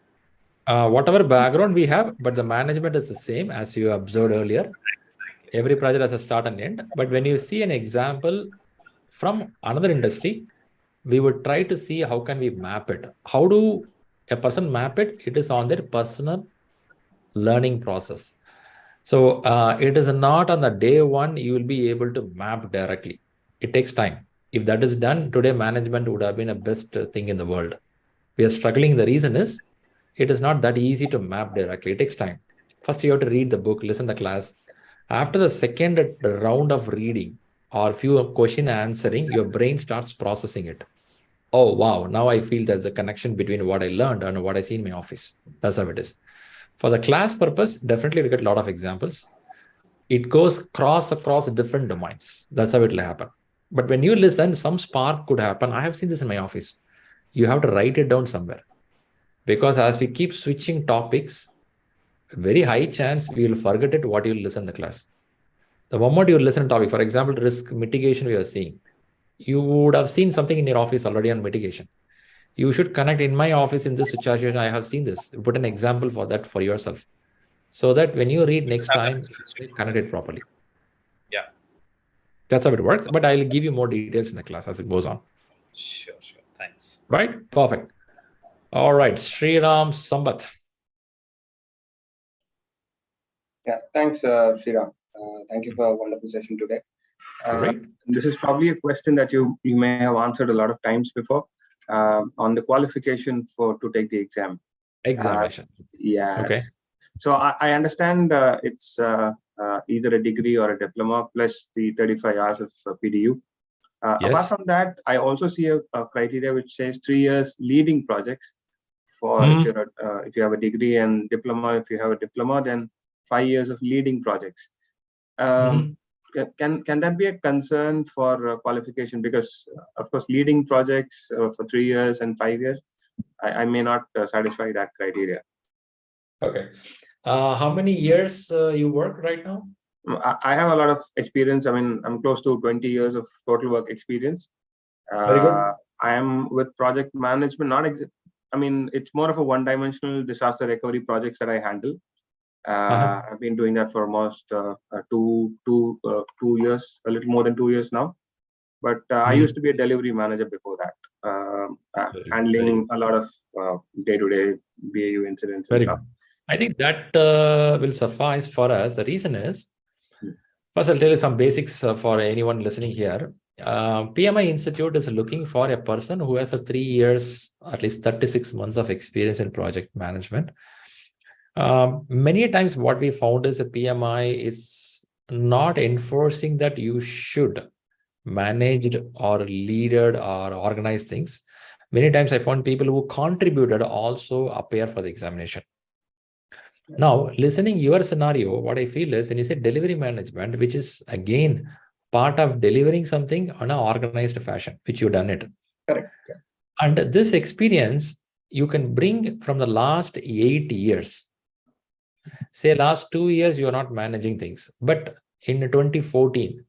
Whatever background we have, but the management is the same as you observed earlier. Exactly. Every project has a start and end. But when you see an example from another industry, we would try to see how can we map it. How do a person map it? It is on their personal learning process. So it is not on the day one you will be able to map directly. It takes time. If that is done, today management would have been the best thing in the world. We are struggling. The reason is it is not that easy to map directly. It takes time. First, you have to read the book, listen to the class. After the second round of reading or few question answering, your brain starts processing it. Oh, wow. Now I feel there's a connection between what I learned and what I see in my office. That's how it is. For the class purpose, definitely we get a lot of examples. It goes across different domains. That's how it will happen. But when you listen, some spark could happen. I have seen this in my office. You have to write it down somewhere. Because as we keep switching topics, very high chance we will forget it what you will listen in the class. The moment you listen to topic, for example, risk mitigation we are seeing, you would have seen something in your office already on mitigation. You should connect in my office in this situation. I have seen this. Put an example for that for yourself. So that when you read next time, you connect it properly. Yeah. That's how it works. But I'll give you more details in the class as it goes on. Sure. Thanks. Right? Perfect. All right. Sriram Sambat. Yeah, thanks, Shriram. Thank you for a wonderful session today. This is probably a question that you may have answered a lot of times before on the qualification to take the exam. Examination. Yes. Okay. So I understand it's either a degree or a diploma plus the 35 hours of PDU. Apart from that, I also see a criteria which says 3 years leading projects for if you have a degree, and diploma. If you have a diploma, then 5 years of leading projects. Can that be a concern for qualification? Because of course, leading projects for 3 years and 5 years, I may not satisfy that criteria. Okay. How many years you work right now? I have a lot of experience. I mean, I'm close to 20 years of total work experience. Very good. I am with project management. I mean, it's more of a one-dimensional disaster recovery projects that I handle. I've been doing that for almost 2 years, a little more than 2 years now. But I used to be a delivery manager before that, handling a lot of day-to-day BAU incidents and stuff. I think that will suffice for us. The reason is, first I'll tell you some basics for anyone listening here. PMI Institute is looking for a person who has a 3 years, at least 36 months of experience in project management. Many times what we found is a PMI is not enforcing that you should manage or lead or organize things. Many times I found people who contributed also appear for the examination. Now, listening your scenario, what I feel is when you say delivery management, which is again part of delivering something on an organized fashion, which you've done it. Correct. And this experience you can bring from the last 8 years. Say last 2 years, you are not managing things, but in 2014,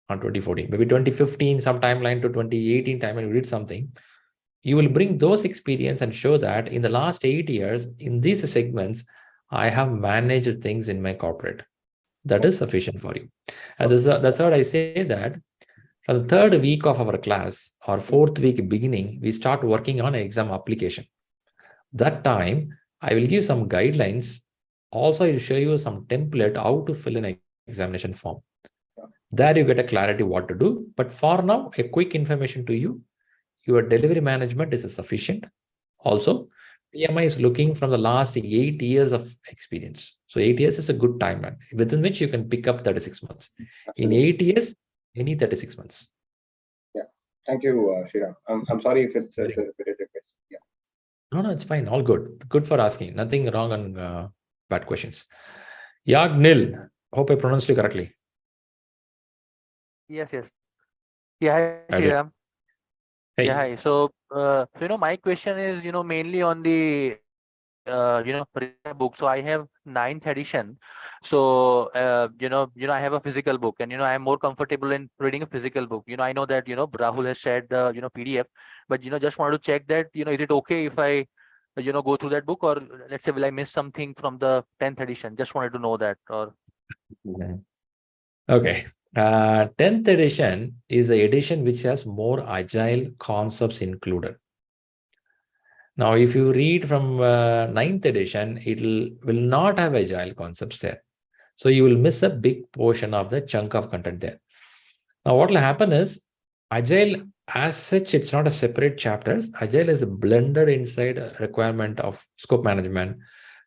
maybe 2015, some timeline to 2018 timeline, you did something. You will bring those experience and show that in the last 8 years, in these segments, I have managed things in my corporate. That is sufficient for you. And that's what I say that from the 3rd week of our class or 4th week beginning, we start working on an exam application. That time, I will give some guidelines. Also, I will show you some template how to fill an examination form. There you get a clarity what to do. But for now, a quick information to you. Your delivery management is sufficient. Also, PMI is looking from the last 8 years of experience. So 8 years is a good timeline within which you can pick up 36 months. In 8 years, any 36 months. Yeah. Thank you, Shriram. I'm sorry if it's a repetitive question. Yeah. No, it's fine. All good. Good for asking. Nothing wrong on bad questions. Yagnil. Hope I pronounced it correctly. Yes. Yeah, hi, Shriram. Hey. Yeah, hi. So, my question is, mainly on the, book. So I have 9th edition. So, I have a physical book, and, I am more comfortable in reading a physical book. I know that, Rahul has shared the, PDF, but, just wanted to check that, is it okay if I, go through that book, or let's say, will I miss something from the 10th edition? Just wanted to know that, or. Okay. 10th edition is the edition which has more agile concepts included. Now, if you read from 9th edition, it will not have agile concepts there. So you will miss a big portion of the chunk of content there. Now, what will happen is agile as such, it's not a separate chapters. Agile is blended inside a requirement of scope management.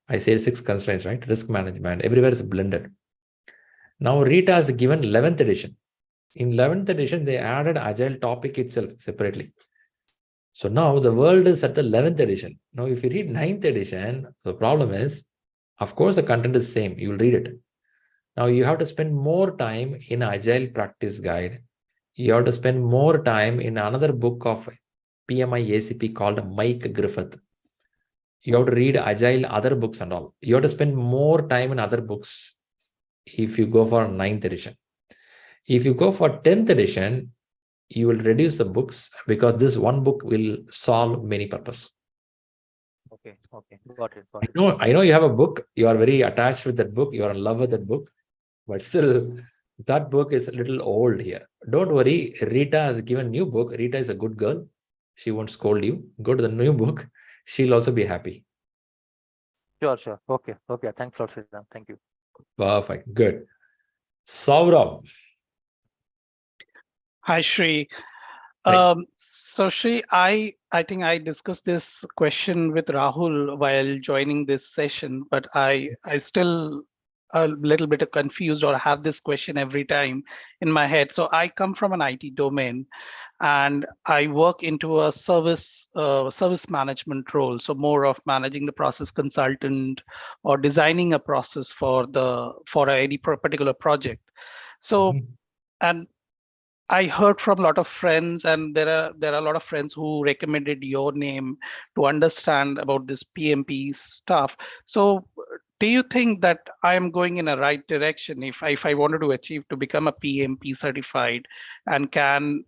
I say 6 constraints, right? Risk management, everywhere is blended. Now, Rita has given 11th edition. In 11th edition, they added agile topic itself separately. So now the world is at the 11th edition. Now, if you read 9th edition, the problem is, of course, the content is same. You will read it. Now you have to spend more time in Agile practice guide. You have to spend more time in another book of PMI-ACP called Mike Griffith. You have to read Agile other books and all. You have to spend more time in other books if you go for 9th edition. If you go for 10th edition, you will reduce the books because this one book will solve many purposes. Okay, got it. I know you have a book. You are very attached with that book. You are in love with that book. But still, that book is a little old here. Don't worry. Rita has given a new book. Rita is a good girl. She won't scold you. Go to the new book. She'll also be happy. Sure. Okay. Thanks a lot, Sridhar. Thank you. Perfect. Good. Saurabh. Hi, Shri. So Shri, I think I discussed this question with Rahul while joining this session, but I still a little bit confused or have this question every time in my head. So I come from an IT domain and I work into a service management role. So more of managing the process consultant or designing a process for any particular project. So, and I heard from a lot of friends, and there are a lot of friends who recommended your name to understand about this PMP stuff. So, do you think that I am going in a right direction if I wanted to achieve to become a PMP certified and can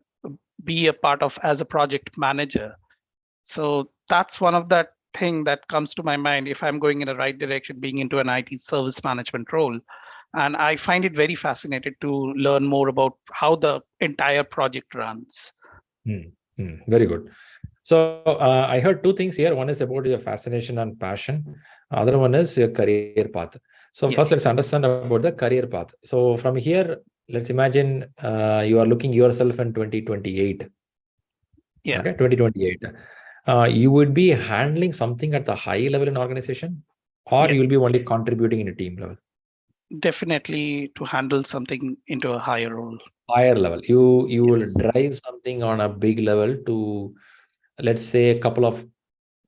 be a part of as a project manager? So that's one of that thing that comes to my mind if I'm going in the right direction, being into an IT service management role. And I find it very fascinating to learn more about how the entire project runs. Very good. So I heard two things here. One is about your fascination and passion. Other one is your career path. So first, let's understand about the career path. So from here, let's imagine you are looking yourself in 2028. Yeah. Okay, 2028. You would be handling something at the high level in organization, or you'll be only contributing in a team level? Definitely to handle something into a higher role. Higher level. You will drive something on a big level to, let's say, a couple of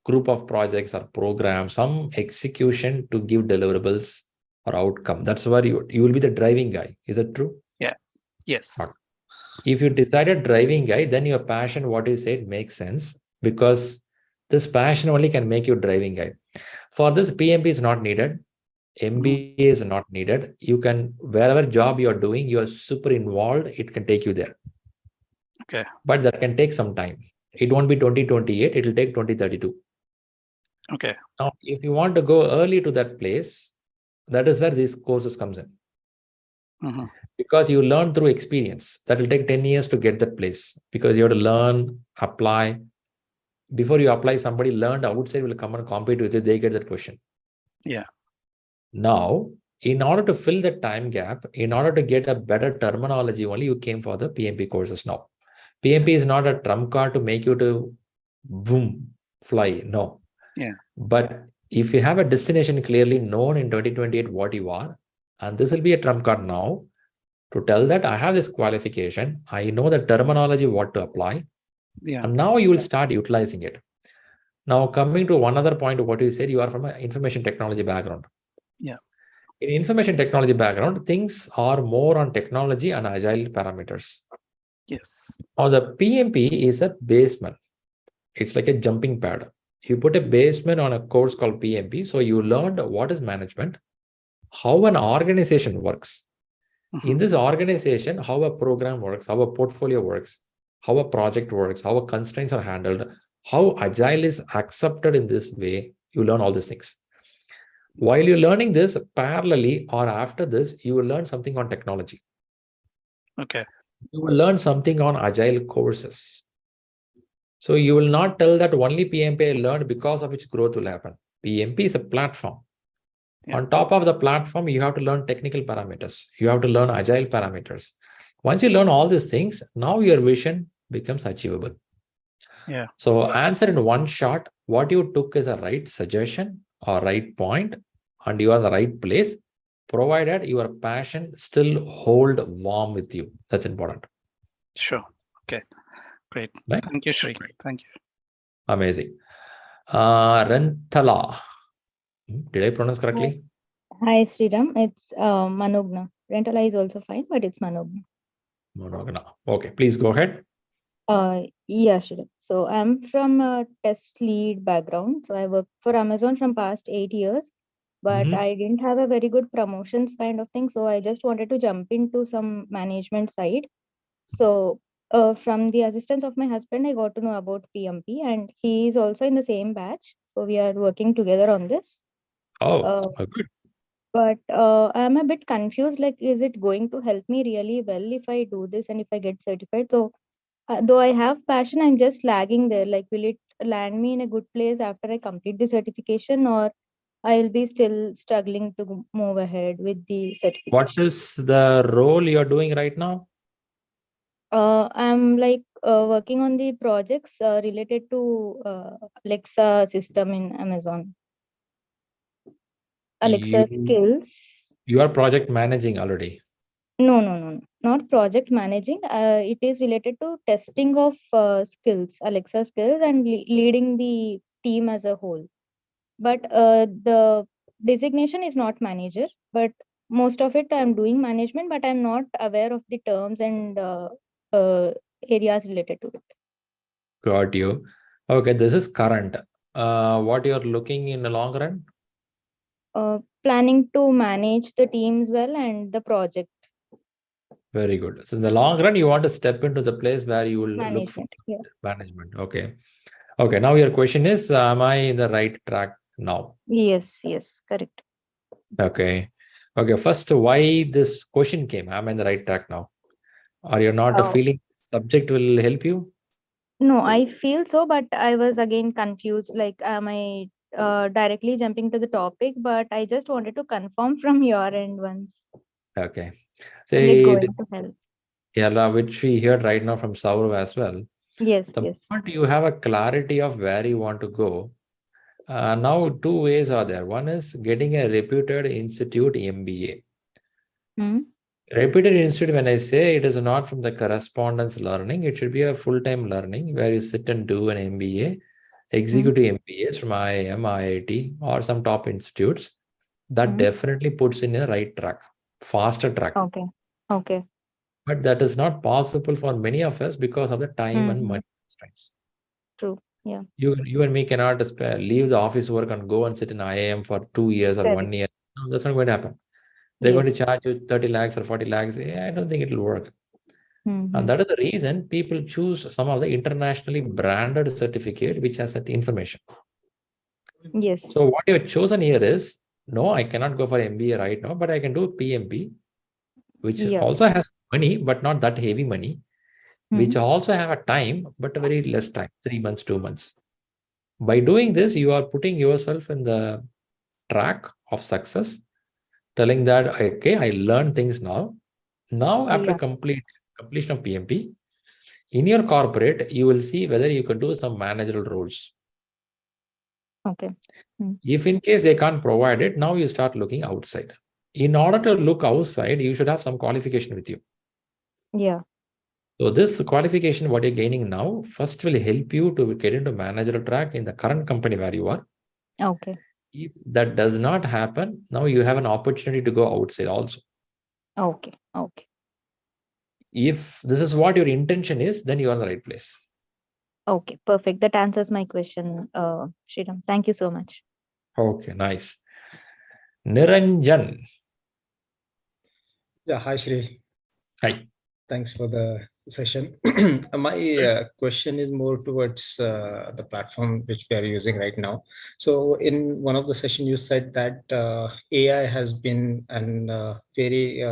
group of projects or programs, some execution to give deliverables or outcome. That's where you will be the driving guy. Is that true? Yeah. Yes. If you decided driving guy, then your passion, what you said, makes sense, because this passion only can make you driving guy. For this, PMP is not needed. MBA is not needed. You can, wherever job you are doing, you are super involved, it can take you there. Okay. But that can take some time. It won't be 2028, it will take 2032. Okay. Now, if you want to go early to that place, that is where these courses comes in. Because you learn through experience. That will take 10 years to get that place, because you have to learn, apply. Before you apply, somebody learned outside will come and compete with you, they get that question. Yeah. Now, in order to fill the time gap, in order to get a better terminology, only you came for the PMP courses now. PMP is not a trump card to make you to boom, fly. No. Yeah. But if you have a destination clearly known in 2028 what you are, and this will be a trump card now to tell that I have this qualification, I know the terminology, what to apply. Yeah. And now you will start utilizing it. Now, coming to one other point of what you said, you are from an information technology background. Yeah. In information technology background, things are more on technology and agile parameters. Yes. Now, the PMP is a basement. It's like a jumping pad. You put a basement on a course called PMP. So you learned what is management, how an organization works. In this organization, how a program works, how a portfolio works, how a project works, how constraints are handled, how agile is accepted in this way. You learn all these things. While you're learning this, parallelly or after this, you will learn something on technology. Okay. You will learn something on Agile courses. So you will not tell that only PMP I learned because of which growth will happen. PMP is a platform. Yeah. On top of the platform, you have to learn technical parameters. You have to learn Agile parameters. Once you learn all these things, now your vision becomes achievable. Yeah. So answer in one shot, what you took is a right suggestion or right point, and you are in the right place, provided your passion still hold warm with you. That's important. Sure. Okay. Great. Right? Thank you, Shri. Thank you. Amazing. Renthala. Did I pronounce correctly? Hi, Sriram. It's Manogna. Rentala is also fine, but it's Manogna. Manogna. Okay, please go ahead. Yeah, Sriram. So I'm from a test lead background. So I worked for Amazon from past 8 years, but I didn't have a very good promotions kind of thing. So I just wanted to jump into some management side. So from the assistance of my husband, I got to know about PMP, and he is also in the same batch. So we are working together on this. Oh, good. But I'm a bit confused, like, is it going to help me really well if I do this and if I get certified? So though I have passion, I'm just lagging there. Like, will it land me in a good place after I complete the certification, or I'll be still struggling to move ahead with the certification? What is the role you're doing right now? I'm like working on the projects related to Alexa system in Amazon. Alexa skills. You are project managing already. No, not project managing. It is related to testing of skills, Alexa skills, and leading the team as a whole. But the designation is not manager, but most of it I'm doing management, but I'm not aware of the terms and areas related to it. Got you. Okay, this is current. What you're looking in the long run? Planning to manage the teams well and the project. Very good. So in the long run, you want to step into the place where you will look for management. Okay. Okay. Now your question is, am I in the right track now? Yes, correct. Okay. Okay. First, why this question came? Am I in the right track now? Are you not feeling subject will help you? No, I feel so, but I was again confused. Like, am I directly jumping to the topic? But I just wanted to confirm from your end once. Okay. Is it going to help? Yeah, which we heard right now from Saurav as well. Yes. The moment you have a clarity of where you want to go, now two ways are there. One is getting a reputed institute MBA. Reputed institute, when I say it is not from the correspondence learning, it should be a full-time learning where you sit and do an MBA, executive MBAs from IIM, IIT, or some top institutes. That definitely puts in a right track, faster track. Okay. But that is not possible for many of us because of the time and money constraints. True. Yeah. You and me cannot leave the office work and go and sit in IIM for 2 years or 1 year. No, that's not going to happen. They're going to charge you 30 lakhs or 40 lakhs. I don't think it will work. And that is the reason people choose some of the internationally branded certificate which has that information. Yes. So what you have chosen here is, no, I cannot go for MBA right now, but I can do PMP, which also has money, but not that heavy money, which also have a time, but a very less time, 3 months, 2 months. By doing this, you are putting yourself in the track of success, telling that, okay, I learned things now. Now, after completion of PMP, in your corporate, you will see whether you can do some managerial roles. Okay. If in case they can't provide it, now you start looking outside. In order to look outside, you should have some qualification with you. Yeah. So this qualification, what you're gaining now, first will help you to get into managerial track in the current company where you are. Okay. If that does not happen, now you have an opportunity to go outside also. Okay. If this is what your intention is, then you are in the right place. Okay, perfect. That answers my question, Sriram. Thank you so much. Okay, nice. Niranjan. Yeah, hi, Shri. Hi. Thanks for the session. My question is more towards the platform which we are using right now. So in one of the session, you said that AI has been an very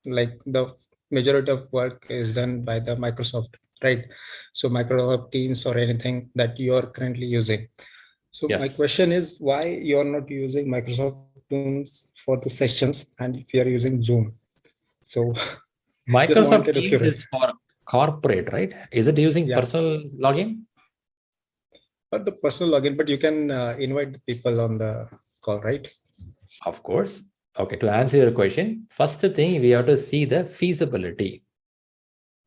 like the majority of work is done by the Microsoft, right? So Microsoft Teams or anything that you are currently using. So my question is why you're not using Microsoft Teams for the sessions and if you're using Zoom? So Microsoft Teams is for corporate, right? Is it using personal login? Not the personal login, but you can invite the people on the call, right? Of course. Okay, to answer your question, first thing we have to see the feasibility,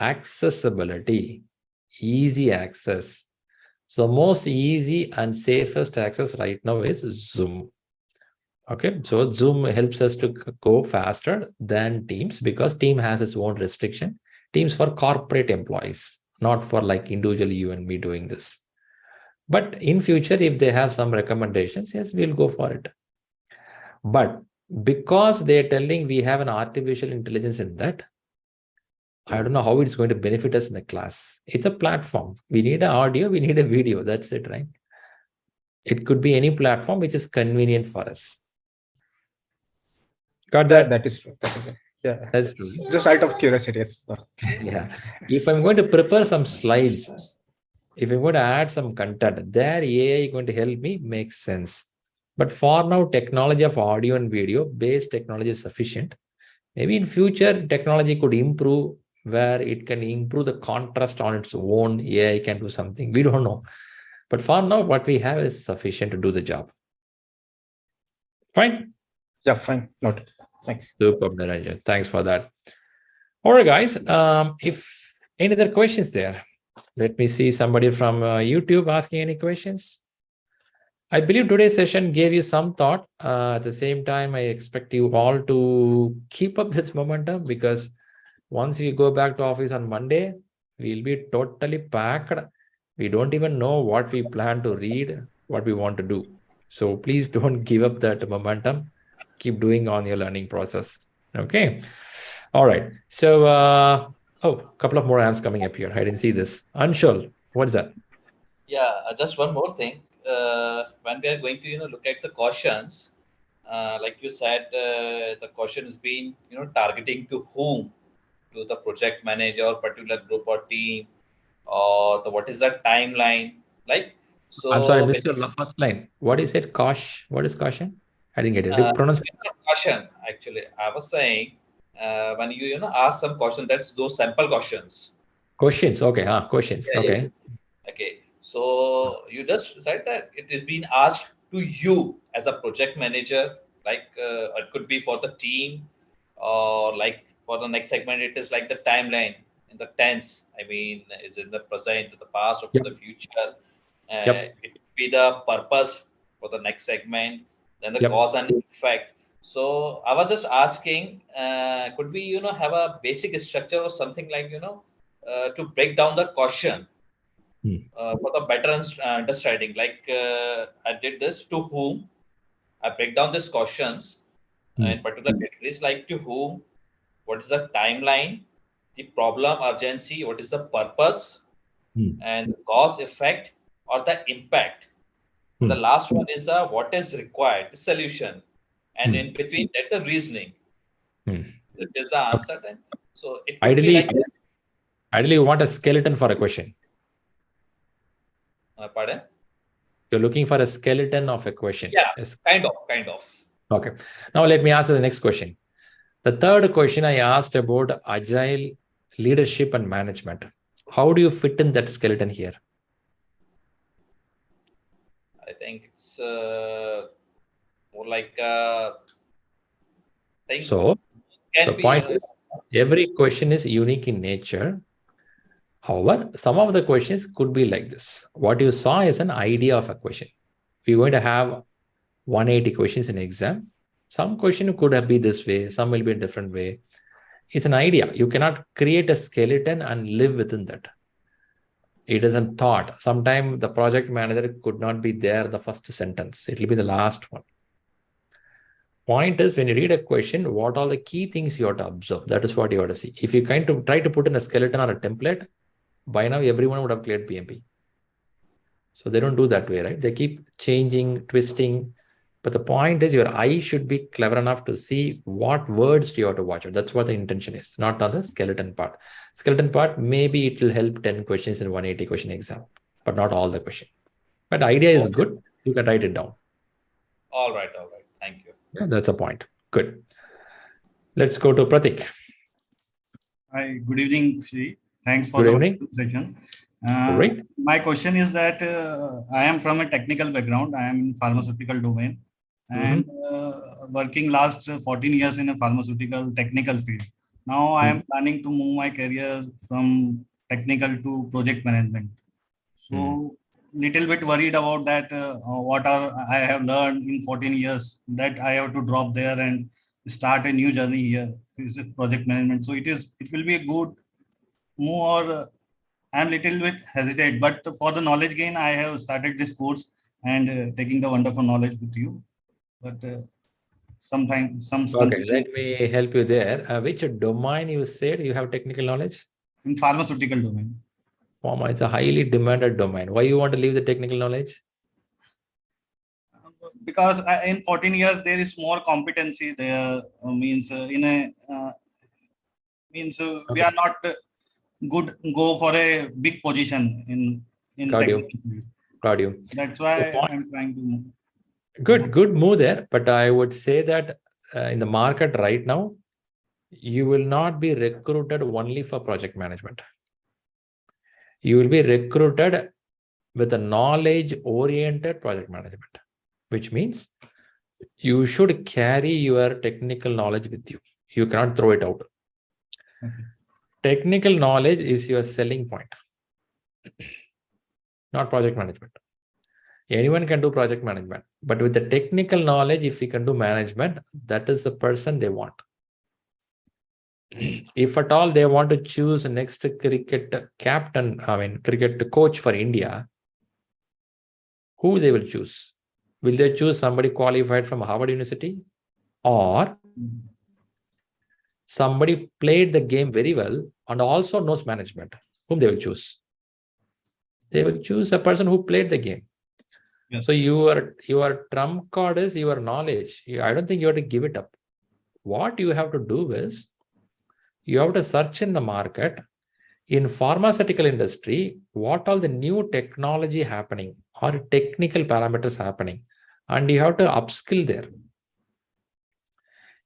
accessibility, easy access. So most easy and safest access right now is Zoom. Okay, so Zoom helps us to go faster than Teams because Team has its own restriction. Teams for corporate employees, not for like individual you and me doing this. But in future, if they have some recommendations, yes, we'll go for it. But because they're telling we have an artificial intelligence in that, I don't know how it's going to benefit us in the class. It's a platform. We need an audio, we need a video. That's it, right? It could be any platform which is convenient for us. Got that? That is true. That is true. Yeah. That's true. Just out of curiosity, yes. Yeah. If I'm going to prepare some slides, if I'm going to add some content, there AI is going to help me make sense. But for now, technology of audio and video based technology is sufficient. Maybe in future, technology could improve where it can improve the contrast on its own. AI can do something. We don't know. But for now, what we have is sufficient to do the job. Fine? Yeah, fine. Noted. Thanks. Super, Niranjan. Thanks for that. All right, guys. If any other questions there, let me see somebody from YouTube asking any questions. I believe today's session gave you some thought. At the same time, I expect you all to keep up this momentum because once we go back to office on Monday, we'll be totally packed. We don't even know what we plan to read, what we want to do. So please don't give up that momentum. Keep doing on your learning process. Okay. All right. So, a couple of more hands coming up here. I didn't see this. Anshul, what is that? Yeah, just one more thing. When we are going to look at the questions, like you said, the question has been targeting to whom, to the project manager or particular group or team, or what is the timeline, like. So I'm sorry, I missed your first line. What is it? Kosh? What is caution? I didn't get it. Pronounce it. Caution. Actually, I was saying when you ask some question, that's those sample questions. Questions. Okay. Questions. Yeah, okay. Yeah. Okay. So you just said that it is being asked to you as a project manager, like it could be for the team, or like for the next segment, it is like the timeline in the tense. I mean, is it the present, the past, or for the future? It could be the purpose for the next segment, then the cause and effect. So I was just asking, could we, have a basic structure or something like, to break down the question for the better understanding? Like I did this to whom, I break down these questions in particular categories, like to whom, what is the timeline, the problem, urgency, what is the purpose, and the cause, effect, or the impact. The last one is what is required, the solution, and in between that the reasoning. That is the answer. Then, so it could be like. Ideally, you want a skeleton for a question. Pardon? You're looking for a skeleton of a question. Yeah, kind of. Okay. Now let me ask the next question. The third question I asked about agile leadership and management. How do you fit in that skeleton here? I think it's more like so the point is every question is unique in nature. However, some of the questions could be like this. What you saw is an idea of a question. We're going to have 180 questions in exam. Some question could have been this way, some will be a different way. It's an idea. You cannot create a skeleton and live within that. It is a thought. Sometimes the project manager could not be there the first sentence. It will be the last one. Point is, when you read a question, what are the key things you have to observe? That is what you have to see. If you kind of try to put in a skeleton or a template, by now everyone would have cleared PMP. So they don't do that way, right? They keep changing, twisting, But the point is your eye should be clever enough to see what words do you have to watch out. That's what the intention is, not on the skeleton part. Skeleton part, maybe it will help 10 questions in 180 question exam, but not all the question. But the idea is good. You can write it down. All right. Thank you. Yeah, that's a point. Good. Let's go to Pratik. Hi, good evening, Shri. Thanks for good the evening. session. Great. My question is that I am from a technical background. I am in pharmaceutical domain and working last 14 years in a pharmaceutical technical field. Now I am planning to move my career from technical to project management. So little bit worried about that. What I have learned in 14 years that I have to drop there and start a new journey here. Is project management. So it will be a good move, or I'm little bit hesitate, but for the knowledge gain, I have started this course and taking the wonderful knowledge with you. But sometimes some Okay, let me help you there. Which domain you said you have technical knowledge? In pharmaceutical domain. Pharma, it's a highly demanded domain. Why you want to leave the technical knowledge? Because in 14 years there is more competency there. Means we are not good go for a big position in Got technical you. field. Got you. That's why So, I'm trying to move. Good move there. But I would say that in the market right now, you will not be recruited only for project management. You will be recruited with a knowledge-oriented project management, which means you should carry your technical knowledge with you. You cannot throw it out. Technical knowledge is your selling point, not project management. Anyone can do project management, but with the technical knowledge, if you can do management, that is the person they want. If at all they want to choose next cricket captain, cricket coach for India, who they will choose? Will they choose somebody qualified from Harvard University or somebody played the game very well and also knows management? Whom they will choose? They will choose a person who played the game. Yes. So your trump card is your knowledge. I don't think you have to give it up. What you have to do is you have to search in the market. In pharmaceutical industry, what all the new technology happening or technical parameters happening, and you have to upskill there.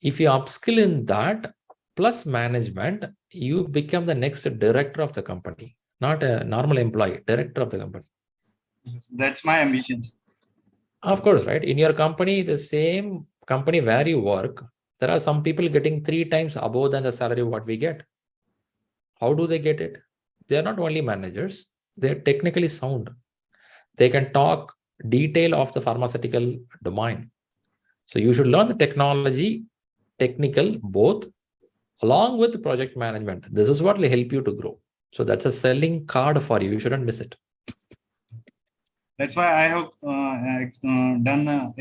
If you upskill in that plus management, you become the next director of the company, not a normal employee, director of the company. That's my ambition. Of course, right? In your company, the same company where you work, there are some people getting 3 times above than the salary what we get. How do they get it? They are not only managers, they are technically sound. They can talk detail of the pharmaceutical domain. So you should learn the technology, technical, both, along with project management. This is what will help you to grow. So that's a selling card for you. You shouldn't miss it. That's why I have done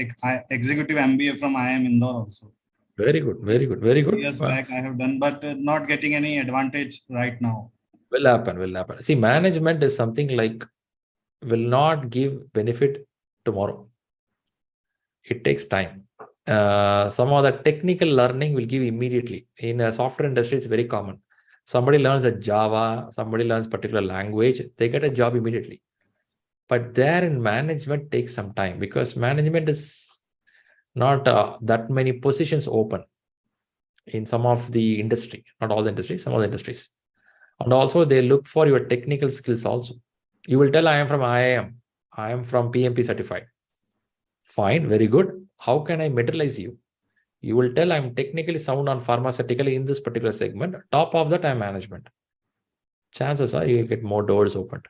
executive MBA from IIM Indore also. Very good, very good, very good. Years back I have done, but not getting any advantage right now. Will happen. See, management is something like will not give benefit tomorrow. It takes time. Some of the technical learning will give immediately. In a software industry, it's very common. Somebody learns a Java, somebody learns particular language, they get a job immediately. But there in management takes some time because management is not that many positions open in some of the industry, not all the industries, some of the industries. And also they look for your technical skills also. You will tell I am from IIM, I am from PMP certified. Fine, very good. How can I materialize you? You will tell I'm technically sound on pharmaceutical in this particular segment. Top of that, I'm management. Chances are you get more doors opened.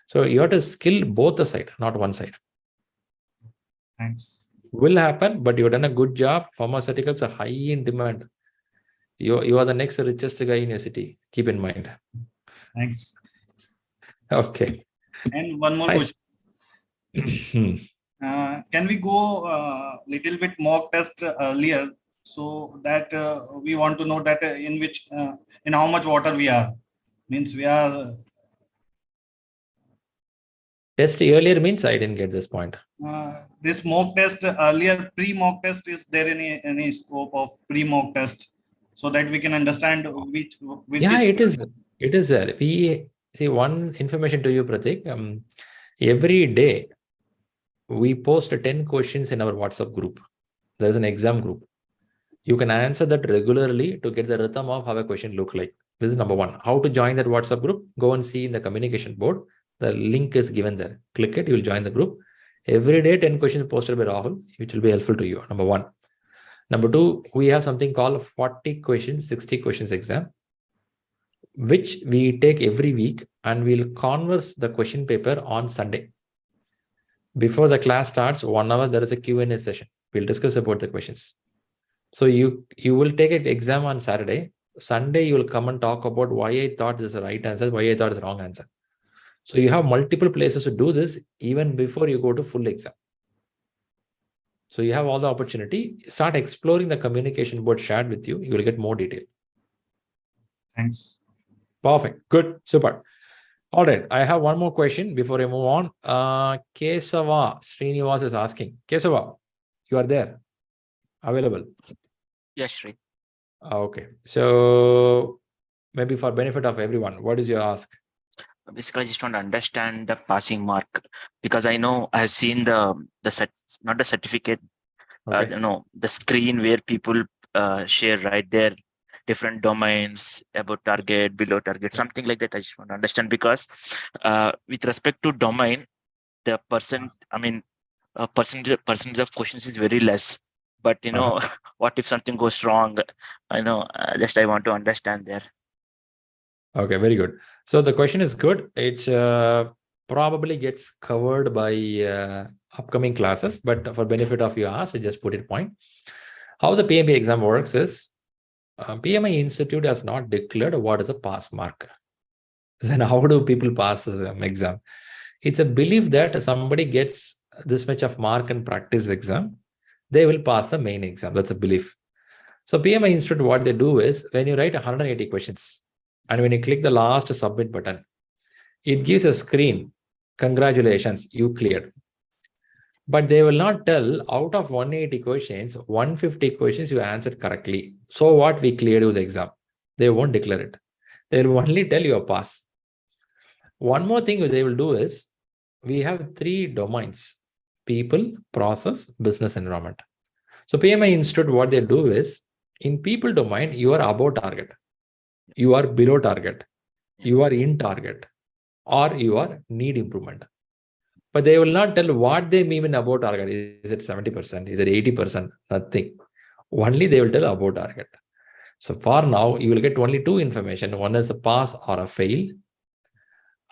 So you have to skill both the side, not one side. Thanks. Will happen, but you've done a good job. Pharmaceuticals are high in demand. You are the next richest guy in your city. Keep in mind. Thanks. Okay. And one more question. Can we go little bit mock test earlier so that we want to know that in how much water we are? Means we are Test earlier means I didn't get this point. This mock test earlier, pre-mock test, is there any scope of pre-mock test so that we can understand which yeah, it is there. We see one information to you, Pratik. Every day we post 10 questions in our WhatsApp group. There's an exam group. You can answer that regularly to get the rhythm of how a question look like. This is number one. How to join that WhatsApp group? Go and see in the communication board. The link is given there. Click it, you will join the group. Every day, 10 questions posted by Rahul, which will be helpful to you. Number one. Number two, we have something called 40 questions, 60 questions exam, which we take every week, and we'll converse the question paper on Sunday. Before the class starts, 1 hour, there is a Q&A session. We'll discuss about the questions. So you will take an exam on Saturday. Sunday, you will come and talk about why I thought this is the right answer, why I thought it's the wrong answer. So you have multiple places to do this even before you go to full exam. So you have all the opportunity. Start exploring the communication board shared with you. You will get more detail. Thanks. Perfect. Good. Super. All right. I have one more question before I move on. Kesava Srinivas is asking. Kesava, you are there. Available. Yes, Shri. Okay. So maybe for benefit of everyone, what is your ask? Basically, I just want to understand the passing mark, because I know I have seen the not the certificate, okay. The screen where people share right there different domains, about target, below target, something like that. I just want to understand, because with respect to domain, the percentage of questions is very less. But what if something goes wrong? I want to understand there. Okay, very good. So the question is good. It probably gets covered by upcoming classes, but for benefit of you ask, I just put it point. How the PMP exam works is, PMI Institute has not declared what is a pass mark. Then how do people pass the exam? It's a belief that somebody gets this much of mark and practice exam, they will pass the main exam. That's a belief. So PMI Institute, what they do is, when you write 180 questions, and when you click the last submit button, it gives a screen. Congratulations, you cleared. But they will not tell out of 180 questions, 150 questions you answered correctly. So what, we cleared you the exam. They won't declare it. They will only tell you a pass. One more thing they will do is, we have 3 domains: people, process, business environment. So PMI Institute, what they do is, in people domain, you are above target, you are below target, you are in target, or you are need improvement. But they will not tell what they mean in above target. Is it 70%? Is it 80%? Nothing. Only they will tell above target. So for now, you will get only 2 information. One is a pass or a fail.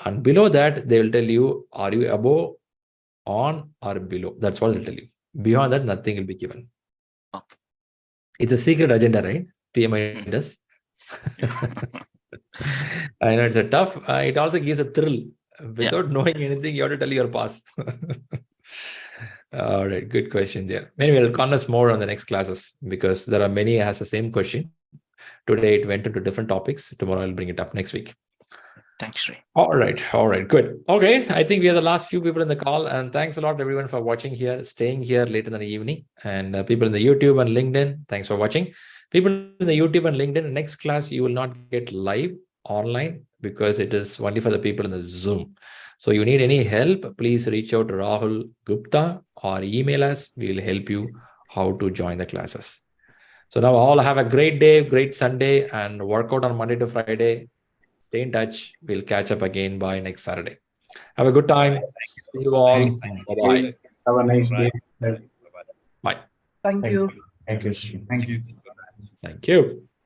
And below that, they will tell you, are you above, on, or below? That's what they'll tell you. Beyond that, nothing will be given. Okay. It's a secret agenda, right? PMI does. I know it's a tough. It also gives a thrill. Without knowing anything, you have to tell your pass. All right, good question there. Anyway, we'll converse more on the next classes, because there are many has the same question. Today it went into different topics. Tomorrow I'll bring it up next week. Thanks, Shri. All right, good. Okay, I think we are the last few people in the call, and thanks a lot everyone for watching here, staying here late in the evening, and people in the YouTube and LinkedIn, thanks for watching. People in the YouTube and LinkedIn, next class you will not get live online, because it is only for the people in the Zoom. So you need any help, please reach out to Rahul Gupta or email us. We will help you how to join the classes. So now all have a great day, great Sunday, and work out on Monday to Friday. Stay in touch. We'll catch up again by next Saturday. Have a good time. See you all. Bye-bye. Have a nice day. Bye. Thank you. Thank you. Thank you. Thank you.